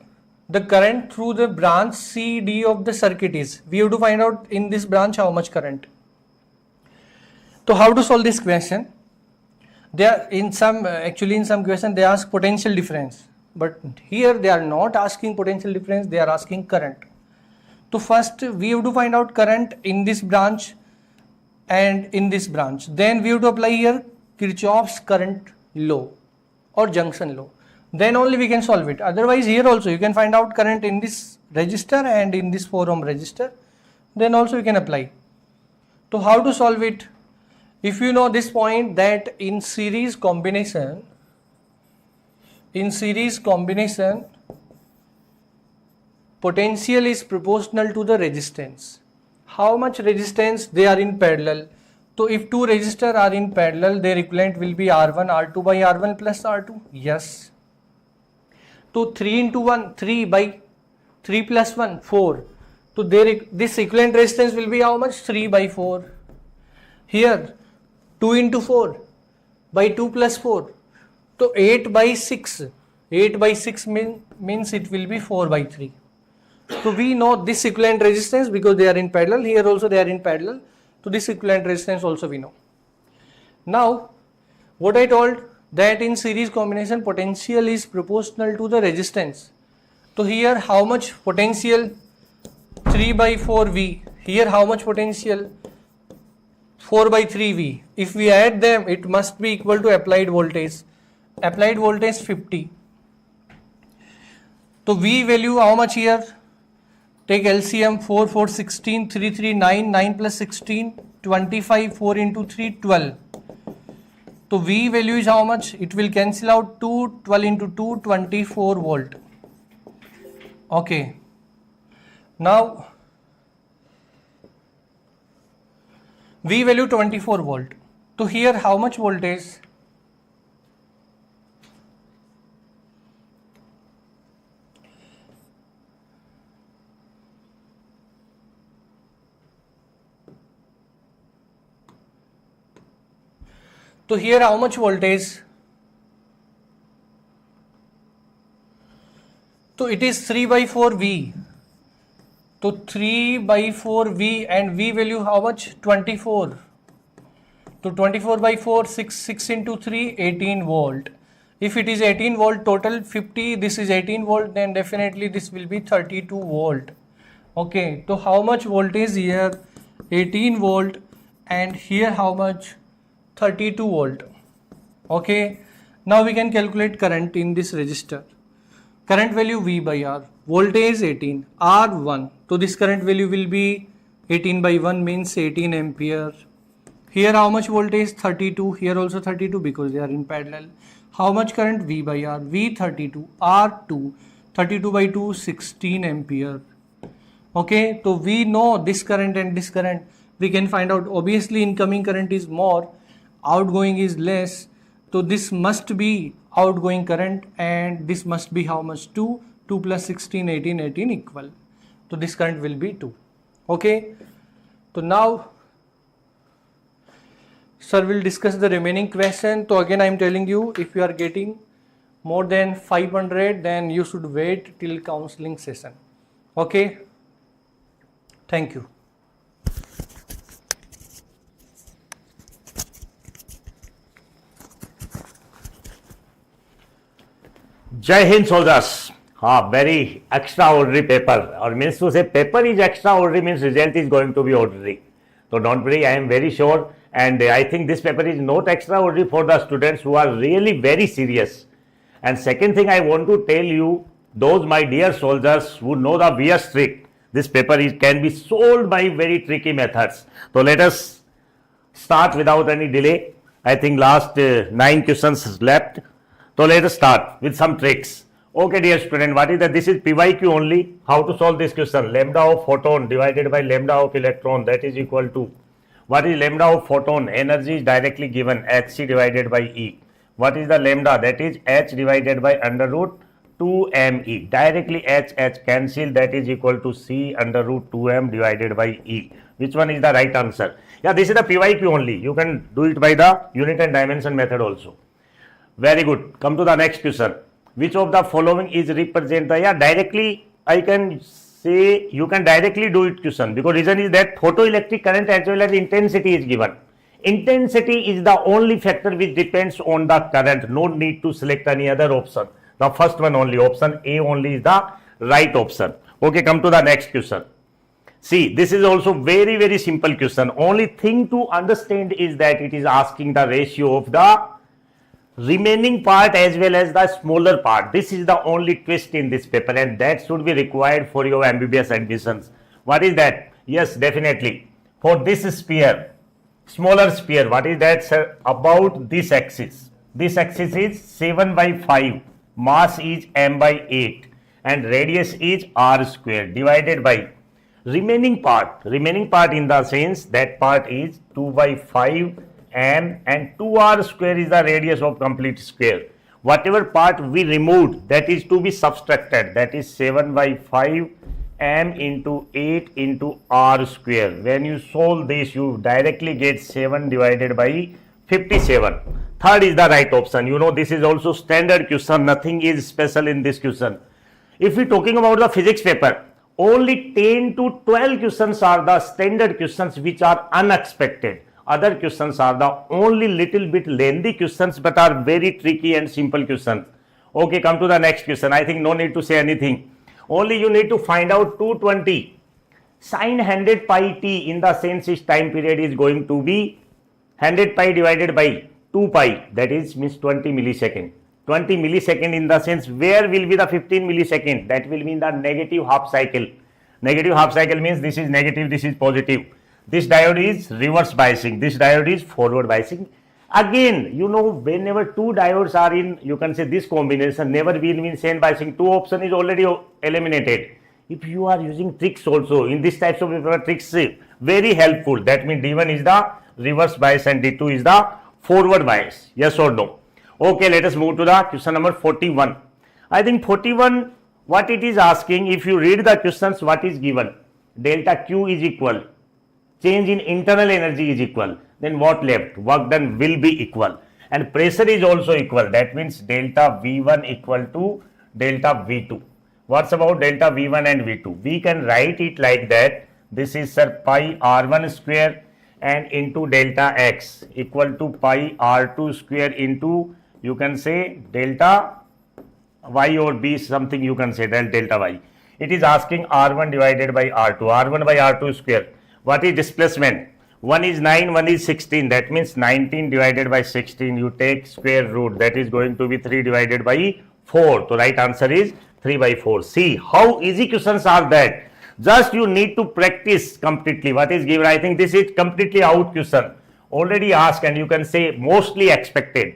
The current through the branch CD of the circuit is, we have to find out in this branch how much current. So how to solve this question? There in some, actually in some question they ask potential difference, but here they are not asking potential difference, they are asking current. So first we have to find out current in this branch and in this branch. Then we have to apply here Kirchhoff's current law or junction law. Then only we can solve it. Otherwise here also you can find out current in this resistor and in this 4 ohm resistor. Then also you can apply. So how to solve it? If you know this point that in series combination, potential is proportional to the resistance. How much resistance? They are in parallel. So if two resistors are in parallel, their equivalent will be R1, R2 by R1 plus R2. Yes. So 3 into 1, 3 by 3 plus 1, 4. So this equivalent resistance will be how much? 3 by 4. Here 2 into 4 by 2 plus 4. So 8 by 6. 8 by 6 means it will be 4 by 3. So we know this equivalent resistance because they are in parallel. Here also they are in parallel. So this equivalent resistance also we know. Now what I told, that in series combination potential is proportional to the resistance. So here how much potential? 3 by 4 V. Here how much potential? 4 by 3 V. If we add them, it must be equal to applied voltage. Applied voltage 50. So V value how much here? Take LCM 4, 4, 16, 3, 3, 9, 9 plus 16, 25, 4 into 3, 12. So V value is how much? It will cancel out 2, 12 into 2, 24 volt. Okay. Now V value 24 volt. So here how much voltage? So here how much voltage? So it is 3 by 4 V. So 3 by 4 V, and V value how much? 24. So 24 by 4, 6 into 3, 18 volt. If it is 18 volt total 50, this is 18 volt, then definitely this will be 32 volt. Okay, so how much voltage here? 18 volt, and here how much? 32 volt. Okay, now we can calculate current in this resistor. Current value V by R, voltage 18, R 1. So this current value will be 18 by 1 means 18 ampere. Here how much voltage? 32. Here also 32 because they are in parallel. How much current? V by R, V 32, R 2. 32 by 2, 16 ampere. Okay, so we know this current and this current. We can find out, obviously incoming current is more, outgoing is less. So this must be outgoing current, and this must be how much? 2. 2 plus 16, 18, 18 equal. So this current will be 2. Okay, so now sir will discuss the remaining question. So again I am telling you, if you are getting more than 500, then you should wait till counseling session. Okay, thank you. Jai Hind soldiers. Very extraordinary paper, or means to say paper is extraordinary means result is going to be ordinary. So don't worry, I am very sure, and I think this paper is not extraordinary for the students who are really very serious. And second thing I want to tell you, those my dear soldiers who know the VS trick, this paper can be solved by very tricky methods. So let us start without any delay. I think last 9 questions left. So let us start with some tricks. Okay, dear student, what is that? This is PYQ only. How to solve this question? Lambda of photon divided by lambda of electron, that is equal to, what is lambda of photon? Energy is directly given, hc divided by E. What is the lambda? That is h divided by under root 2me. Directly h cancel, that is equal to c under root 2m divided by E. Which one is the right answer? Yeah, this is the PYQ only. You can do it by the unit and dimension method also. Very good. Come to the next question. Which of the following is represent the, yeah, directly I can say you can directly do it question, because reason is that photoelectric current as well as intensity is given. Intensity is the only factor which depends on the current. No need to select any other option. The first one only, option A only is the right option. Okay, come to the next question. See, this is also very, very simple question. Only thing to understand is that it is asking the ratio of the remaining part as well as the smaller part. This is the only twist in this paper, and that should be required for your MBBS admissions. What is that? Yes, definitely. For this sphere, smaller sphere, what is that, sir? About this axis. This axis is 7 by 5, mass is m by 8, and radius is r square divided by remaining part. Remaining part in the sense that part is 2 by 5 m, and 2r square is the radius of complete square. Whatever part we removed, that is to be subtracted, that is 7 by 5 m into 8 into r square. When you solve this, you directly get 7 divided by 57. Third is the right option. You know, this is also standard question, nothing is special in this question. If we talking about the physics paper, only 10 to 12 questions are the standard questions which are unexpected. Other questions are the only little bit lengthy questions but are very tricky and simple questions. Okay, come to the next question. I think no need to say anything. Only you need to find out 220 sin 100 pi t in the sense its time period is going to be 100 pi divided by 2 pi, that is means 20 millisecond. 20 millisecond in the sense where will be the 15 millisecond? That will be in the negative half cycle. Negative half cycle means this is negative, this is positive. This diode is reverse biasing, this diode is forward biasing. Again, you know, whenever two diodes are in, you can say this combination, never will mean same biasing. Two option is already eliminated. If you are using tricks also, in this types of paper, tricks very helpful. That means D1 is the reverse bias and D2 is the forward bias. Yes or no? Okay, let us move to the question number 41. I think 41, what it is asking, if you read the questions, what is given? Delta Q is equal. Change in internal energy is equal, then what left? Work done will be equal, and pressure is also equal. That means delta V1 equal to delta V2. What's about delta V1 and V2? We can write it like that. This is sir pi R1 square and into delta X equal to pi R2 square into, you can say, delta Y or B, something you can say delta Y. It is asking R1 divided by R2, R1 by R2 square. What is displacement? One is 9, one is 16. That means 19 divided by 16. You take square root. That is going to be 3 divided by 4. So right answer is 3 by 4. See how easy questions are that. Just you need to practice completely what is given. I think this is completely out question. Already asked and you can say mostly expected.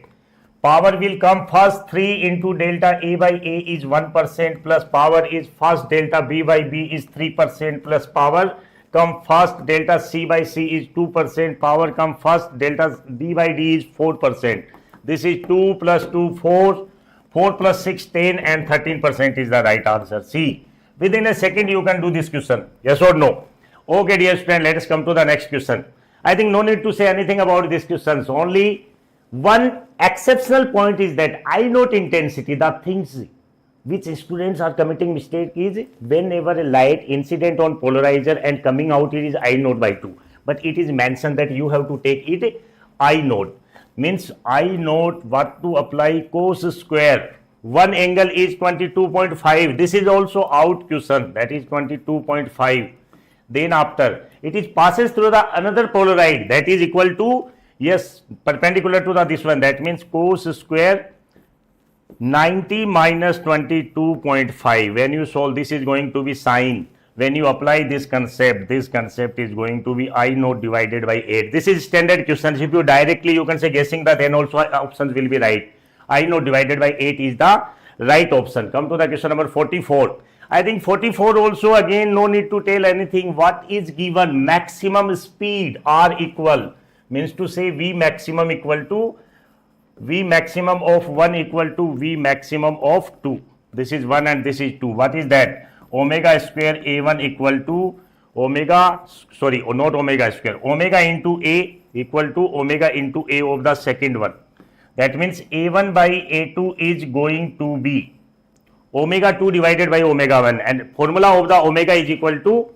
Power will come first 3 into delta A by A is 1% plus power is first delta B by B is 3% plus power come first delta C by C is 2%, power come first delta D by D is 4%. This is 2 plus 2, 4, 4 plus 6, 10 and 13% is the right answer. See, within a second you can do this question, yes or no? Okay dear student, let us come to the next question. I think no need to say anything about these questions, only one exceptional point is that I note intensity, the things which students are committing mistake is whenever a light incident on polarizer and coming out it is I naught by 2, but it is mentioned that you have to take it I naught, means I naught what to apply cos square. One angle is 22.5, this is also out question, that is 22.5. Then after it is passes through the another polaroid, that is equal to, yes, perpendicular to the this one, that means cos square 90 minus 22.5. When you solve, this is going to be sine. When you apply this concept is going to be I naught divided by 8. This is standard questions. If you directly you can say guessing that, then also options will be right. I naught divided by 8 is the right option. Come to the question number 44. I think 44 also again no need to tell anything. What is given? Maximum speed R equal, means to say V maximum equal to V maximum of 1 equal to V maximum of 2. This is 1 and this is 2. What is that? Omega square A1 equal to omega, sorry, not omega square, omega into A equal to omega into A of the second one. That means A1 by A2 is going to be omega 2 divided by omega 1, and formula of the omega is equal to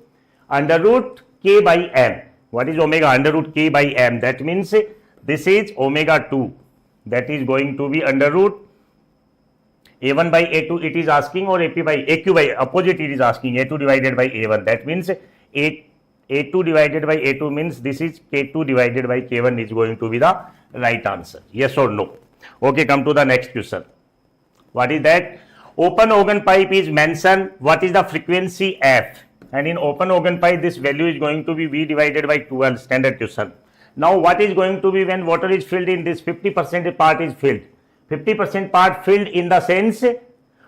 under root K by M. What is omega? Under root K by M. That means this is omega 2. That is going to be under root A1 by A2 it is asking, or AP by AQ by opposite it is asking, A2 divided by A1. That means A2 divided by A2 means this is K2 divided by K1 is going to be the right answer. Yes or no? Okay, come to the next question. What is that? Open organ pipe is mentioned. What is the frequency F? And in open organ pipe this value is going to be V divided by 12, standard question. Now what is going to be when water is filled in this 50% part is filled? 50% part filled in the sense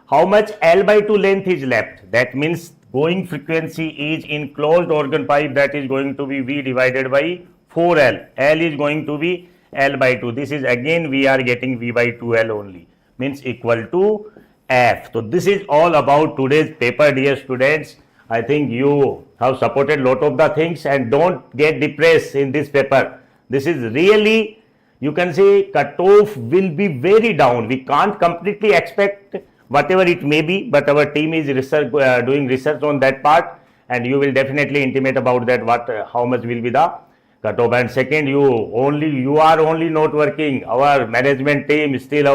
how much L by 2 length is left. That means going frequency is in closed organ pipe, that is going to be V divided by 4L. L is going to be L by 2. This is again we are getting V by 2L only, means equal to F. So this is all about today's paper, dear students. I think you have supported lot of the things and don't get depressed in this paper. This is really, you can say, cutoff will be very down. We can't completely expect whatever it may be, but our team is doing research on that part, and you will definitely intimate about that how much will be the cutoff. And second, you are only not working. Our management team, still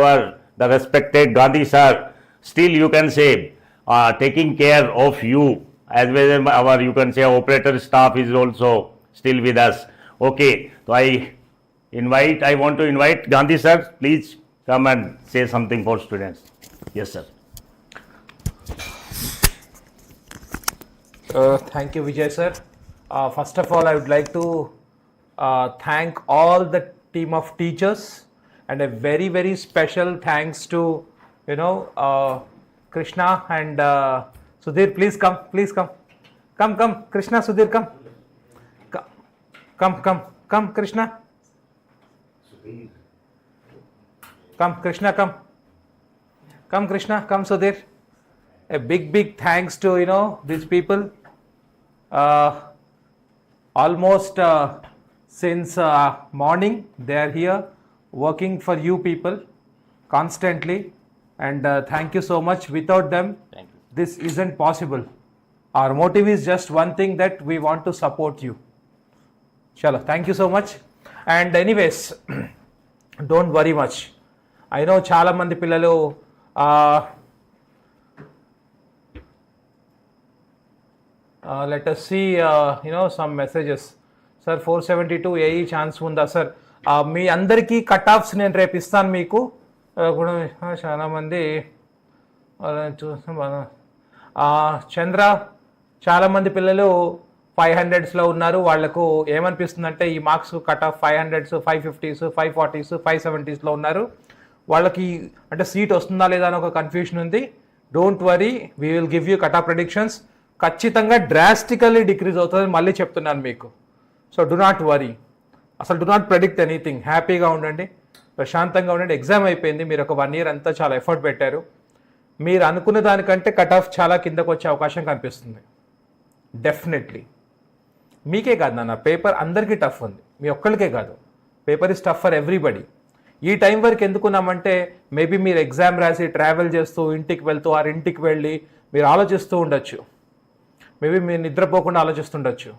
the respected Gandhi sir, still you can say taking care of you, as well as our, you can say, operator staff is also still with us. Okay, so I want to invite Gandhi sir, please come and say something for students. Yes sir. Thank you, Vijay sir. First of all, I would like to thank all the team of teachers, and a very, very special thanks to, Krishna and Sudhir. Please come, come, Krishna, Sudhir, come, Krishna, Krishna, come, Krishna, come, Sudhir. A big thanks to, these people, almost since morning they are here working for you people constantly, and thank you so much. Without them, this isn't possible. Our motive is just one thing, that we want to support you. Chalo, thank you so much. And anyways, don't worry much. I know చాలా మంది పిల్లలు let us see some messages. Sir, 472 AE chance ఉందా sir? మీ అందరికీ cut offs నేను రేపు ఇస్తాను మీకు. కూడా చాలామంది చూస్తాం. చంద్ర, చాలామంది పిల్లలు 500స్లో ఉన్నారు. వాళ్లకు ఏమనిపిస్తుందంటే ఈ marks cut off 500s, 550s, 540s, 570స్లో ఉన్నారు. వాళ్ళకి అంటే సీట్ వస్తుందా లేదా అని ఒక కన్ఫ్యూషన్ ఉంది. Don't worry, we will give you cut off predictions. ఖచ్చితంగా డ్రాస్టికల్లీ డిక్రీజ్ అవుతుంది, మళ్ళీ చెప్తున్నాను మీకు. సో డు నాట్ వరీ, అసలు డు నాట్ ప్రెడిక్ట్ ఎనీథింగ్. హ్యాపీగా ఉండండి, ప్రశాంతంగా ఉండండి. ఎగ్జామ్ అయిపోయింది, మీరు ఒక 1 year అంతా చాలా ఎఫర్ట్ పెట్టారు. మీరు అనుకున్న దానికంటే కట్ ఆఫ్ చాలా కిందకు వచ్చే అవకాశం కనిపిస్తుంది డెఫినెట్లీ. మీకే కాదు నాన్న, పేపర్ అందరికీ టఫ్ ఉంది, మీ ఒక్కరికే కాదు. Paper is tough for everybody. ఈ టైం వరకు ఎందుకున్నామంటే మేబీ మీరు ఎగ్జామ్ రాసి ట్రావెల్ చేస్తూ ఇంటికి వెళ్తూ ఇంటికి వెళ్ళి మీరు ఆలోచిస్తూ ఉండొచ్చు. మేబీ మీరు నిద్రపోకుండా ఆలోచిస్తుండొచ్చు.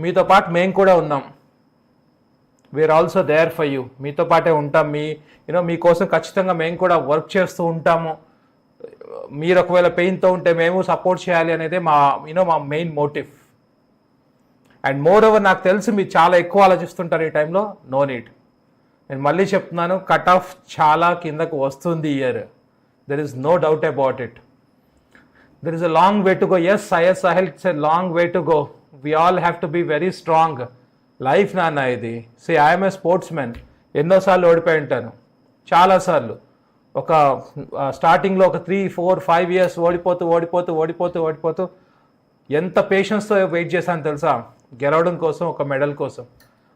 మీతో పాటు మేము కూడా ఉన్నాం. We are also there for you. మీతో పాటే ఉంటాం. మీకోసం ఖచ్చితంగా మేము కూడా వర్క్ చేస్తూ ఉంటాము. మీరు ఒకవేళ పెయిన్తో ఉంటే మేము సపోర్ట్ చేయాలి అనేది మా main motive. And moreover నాకు తెలిసి మీరు చాలా ఎక్కువ ఆలోచిస్తుంటారు ఈ టైంలో. No need. నేను మళ్ళీ చెప్తున్నాను, కట్ ఆఫ్ చాలా కిందకు వస్తుంది ఈ year. There is no doubt about it. There is a long way to go. Yes Sahil, it's a long way to go. We all have to be very strong. Life నాన్న ఇది. See I'm a sportsman. ఎన్నోసార్లు ఓడిపోయి ఉంటాను, చాలాసార్లు. ఒక స్టార్టింగ్లో ఒక 3, 4, 5 years ఓడిపోతూ ఎంత పేషెన్స్తో వెయిట్ చేశాను తెలుసా, గెలవడం కోసం, ఒక మెడల్ కోసం.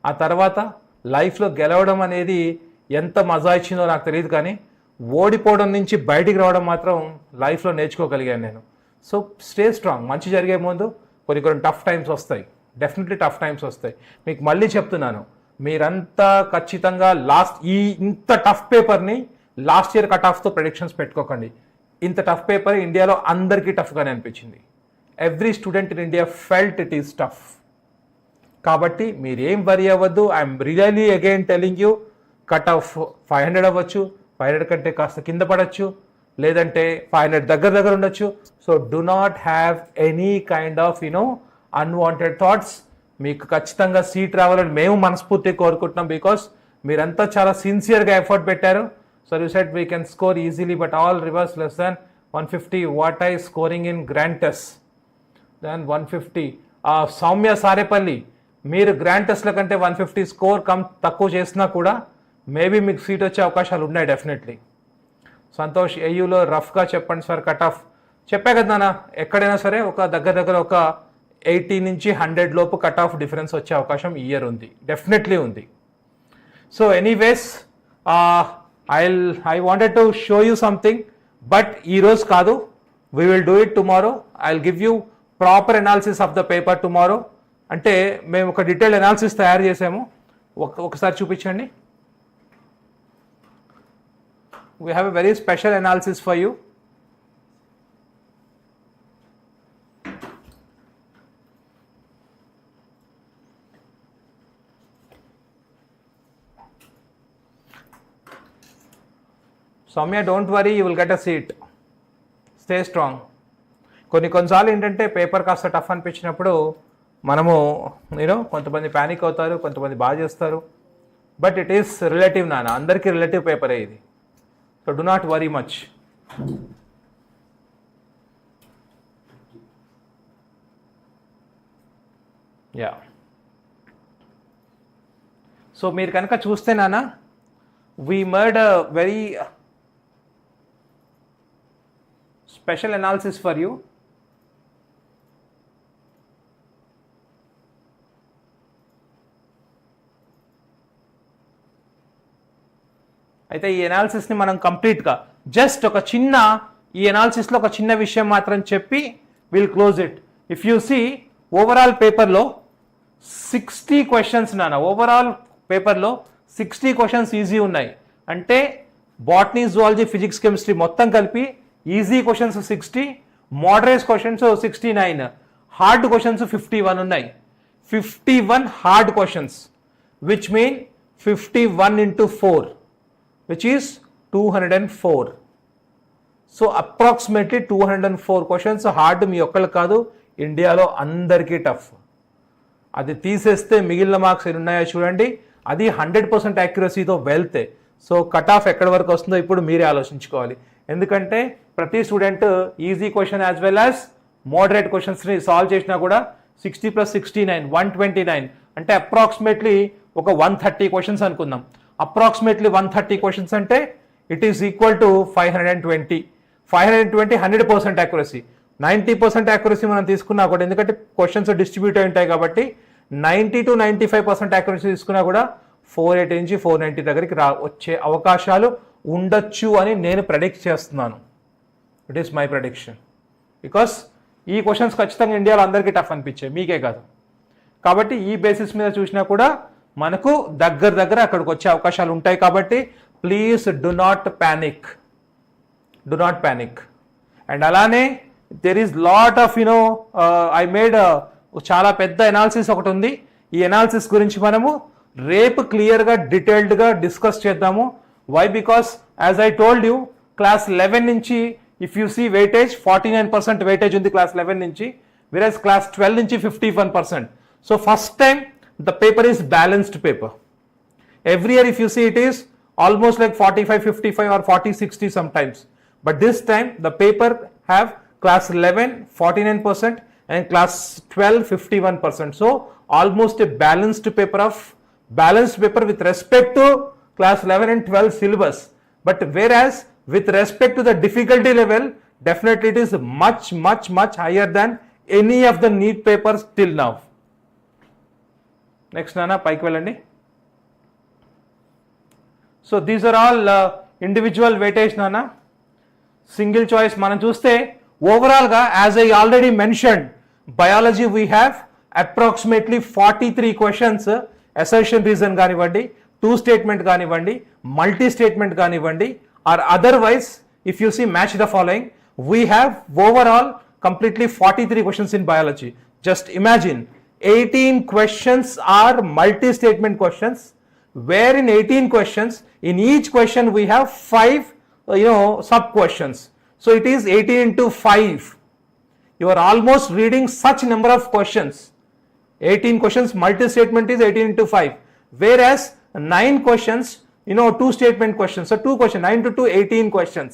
ఆ తర్వాత లైఫ్లో గెలవడం అనేది ఎంత మజా ఇచ్చిందో నాకు తెలియదు, కానీ ఓడిపోవడం నుంచి బయటికి రావడం మాత్రం లైఫ్లో నేర్చుకోగలిగాను నేను. So stay strong. మంచి జరిగే ముందు కొన్ని టఫ్ టైమ్స్ వస్తాయి, డెఫినెట్లీ టఫ్ టైమ్స్ వస్తాయి. మీకు మళ్ళీ చెప్తున్నాను, మీరంతా ఖచ్చితంగా ఇంత టఫ్ పేపర్ని లాస్ట్ ఇయర్ కట్ ఆఫ్తో ప్రెడిక్షన్స్ పెట్టుకోకండి. ఇంత టఫ్ పేపర్ ఇండియాలో అందరికీ టఫ్గానే అనిపించింది. Every student in India felt it is tough. కాబట్టి మీరేం వరీ అవ్వద్దు. I'm really again telling you, cut off 500 అవ్వచ్చు, 500 కంటే కాస్త కింద పడవచ్చు, లేదంటే 500 దగ్గర ఉండొచ్చు. So do not have any kind of unwanted thoughts. మీకు ఖచ్చితంగా సీట్ రావాలని మేము మనస్ఫూర్తిగా కోరుకుంటున్నాం. బికాస్ మీరంతా చాలా సిన్సియర్గా ఎఫర్ట్ పెట్టారు. So you set we can score easily, but all rivers less than 150. What I scoring in grand test than 150. Soumya Sarepalli, మీరు గ్రాండ్ టెస్ట్ల కంటే 150 స్కోర్ తక్కువ చేసినా కూడా మేబీ మీకు సీట్ వచ్చే అవకాశాలు ఉన్నాయి డెఫినెట్లీ. సంతోష్, ఏయూలో రఫ్గా చెప్పండి సార్ కట్ ఆఫ్. చెప్పా కదా నాన్న, ఎక్కడైనా సరే ఒక దగ్గర ఒక 80 నుంచి 100 లోపు కట్ ఆఫ్ డిఫరెన్స్ వచ్చే అవకాశం ఈ ఇయర్ ఉంది, డెఫినెట్లీ ఉంది. So anyways, I wanted to show you something, but ఈరోజు కాదు, we will do it tomorrow. I will give you proper analysis of the paper tomorrow. అంటే మేము ఒక డీటెయిల్డ్ అనాలిసిస్ తయారు చేసాము, ఒకసారి చూపించండి. We have a very special analysis for you. Soumya, don't worry, you will get a seat. Stay strong. కొన్నిసార్లు ఏంటంటే paper కాస్త టఫ్ అనిపించినప్పుడు మనము కొంతమంది ప్యానిక్ అవుతారు, కొంతమంది బాగా చేస్తారు. బట్ ఇట్ ఈస్ రిలేటివ్ నాన్న, అందరికీ రిలేటివ్ పేపరే ఇది. So do not worry much. Yeah. So మీరు కనుక చూస్తే నాన్న, we made a very special analysis for you. అయితే ఈ అనాలిసిస్ని మనం కంప్లీట్గా జస్ట్ ఈ అనాలిసిస్లో ఒక చిన్న విషయం మాత్రం చెప్పి will close it. If you see overall పేపర్లో 60 క్వశ్చన్స్ నాన్న, ఓవరాల్ పేపర్లో 60 క్వశ్చన్స్ ఈజీ ఉన్నాయి. అంటే బాటనీ, జువాలజీ, ఫిజిక్స్, కెమిస్ట్రీ మొత్తం కలిపి easy questions 60, moderate questions 69, hard questions 51 ఉన్నాయి. 51 hard questions, which mean 51 into 4, which is 204. So approximately 204 questions hard. మీ ఒక్కళ్ళు కాదు, ఇండియాలో అందరికీ టఫ్. అది తీసేస్తే మిగిలిన మార్క్స్ ఎన్ని ఉన్నాయో చూడండి. అది 100% యాక్యురసీతో వెళ్తే సో కట్ ఆఫ్ ఎక్కడి వరకు వస్తుందో ఇప్పుడు మీరే ఆలోచించుకోవాలి. ఎందుకంటే ప్రతి student easy question as well as moderate క్వశ్చన్స్ని సాల్వ్ చేసినా కూడా 60 + 69 129 అంటే అప్రాక్సిమేట్లీ ఒక 130 క్వశ్చన్స్ అనుకుందాం. అప్రాక్సిమేట్లీ 130 క్వశ్చన్స్ అంటే it is equal to 520. 520 100% accuracy. 90% accuracy మనం తీసుకున్నా కూడా, ఎందుకంటే క్వశ్చన్స్ డిస్ట్రిబ్యూట్ అయి ఉంటాయి కాబట్టి 90 to 95% యాక్యురసీ తీసుకున్నా కూడా 480 నుంచి 490 దగ్గరికి వచ్చే అవకాశాలు ఉండొచ్చు అని నేను ప్రెడిక్ట్ చేస్తున్నాను. It is my prediction. Because ఈ క్వశ్చన్స్ ఖచ్చితంగా ఇండియాలో అందరికీ టఫ్ అనిపించాయి, మీకే కాదు. కాబట్టి ఈ బేసిస్ మీద చూసినా కూడా మనకు దగ్గర అక్కడికి వచ్చే అవకాశాలు ఉంటాయి. కాబట్టి please do not panic. And అలానే there is lot of I made చాలా పెద్ద ఎనాలిసిస్ ఒకటి ఉంది. ఈ ఎనాలిసిస్ గురించి మనము రేపు క్లియర్గా డీటెయిల్డ్గా డిస్కస్ చేద్దాము. Why? Because as I told you, class 11 నుంచి if you see weightage 49% weightage ఉంది క్లాస్ 11 నుంచి, whereas క్లాస్ 12 నుంచి 51%. So first time the paper is balanced paper. Every year if you see it is almost like 45-55 or 40-60 sometimes, but this time the paper have class 11 49% and class 12 51%. So almost a balanced paper with respect to class 11 and 12 syllabus, but whereas with respect to the difficulty level definitely it is much higher than any of the NEET papers till now. Next నాన్న పైకి వెళ్ళండి. So these are all individual weightage నాన్న. Single choice మనం చూస్తే ఓవరాల్గా as I already mentioned, biology we have approximately 43 questions. Assertion reason కానివ్వండి, two statement కానివ్వండి, multi statement కానివ్వండి, or otherwise if you see match the following, we have overall completely 43 questions in biology. Just imagine 18 questions are multi-statement questions, where in 18 questions, in each question we have 5 sub-questions. So it is 18 into 5. You are almost reading such number of questions. 18 questions, multi-statement is 18 into 5. Whereas 9 questions, two statement questions. So 2 questions, 9 to 2, 18 questions.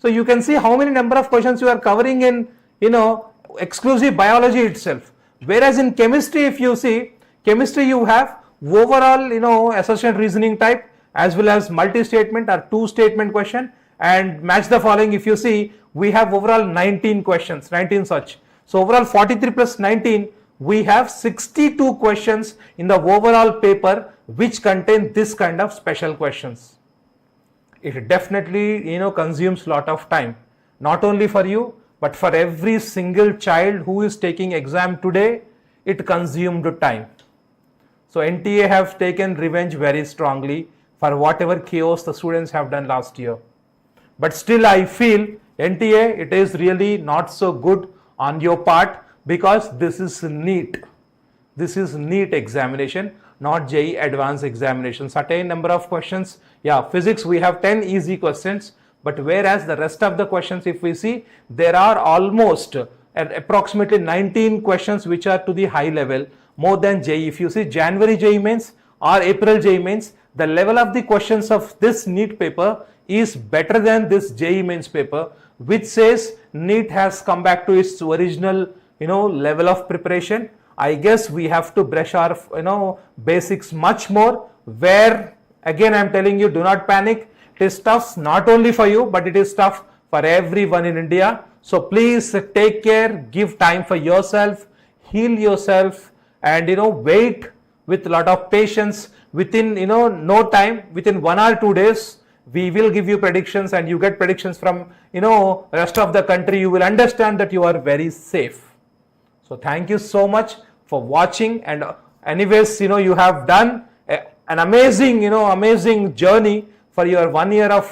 So you can see how many number of questions you are covering in, exclusive biology itself. Whereas in chemistry, if you see, chemistry you have overall, assertion reasoning type as well as multi-statement or two statement question, and match the following. If you see, we have overall 19 questions, 19 such. So overall 43 plus 19, we have 62 questions in the overall paper which contain this kind of special questions. It definitely, consumes lot of time, not only for you, but for every single child who is taking exam today, it consumed time. So NTA have taken revenge very strongly for whatever chaos the students have done last year. But still I feel NTA, it is really not so good on your part, because this is NEET. This is NEET examination, not JEE advanced examination. Certain number of questions, physics we have 10 easy questions, but whereas the rest of the questions, if we see, there are almost approximately 19 questions which are to the high level, more than JEE. If you see January JEE mains or April JEE mains, the level of the questions of this NEET paper is better than this JEE mains paper, which says NEET has come back to its original, level of preparation. I guess we have to brush our, basics much more, where again I am telling you, do not panic. It is tough not only for you, but it is tough for everyone in India. So please take care, give time for yourself, heal yourself, and wait with a lot of patience. Within no time, within 1 or 2 days, we will give you predictions, and you get predictions from rest of the country. You will understand that you are very safe. So thank you so much for watching, and anyways, you have done an amazing journey for your 1 year of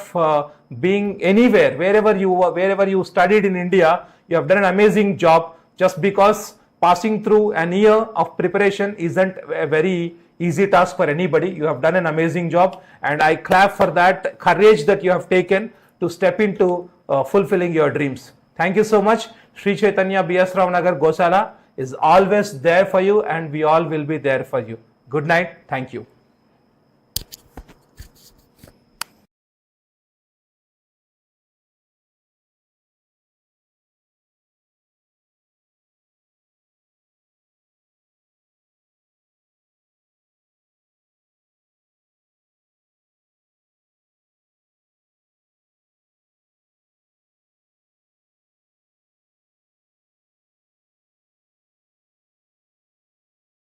being anywhere, wherever you studied in India, you have done an amazing job. Just because passing through an year of preparation isn't a very easy task for anybody. You have done an amazing job, and I clap for that courage that you have taken to step into fulfilling your dreams. Thank you so much. Sri Chaitanya B.S. Rao Nagar Gosala is always there for you, and we all will be there for you. Good night. Thank you.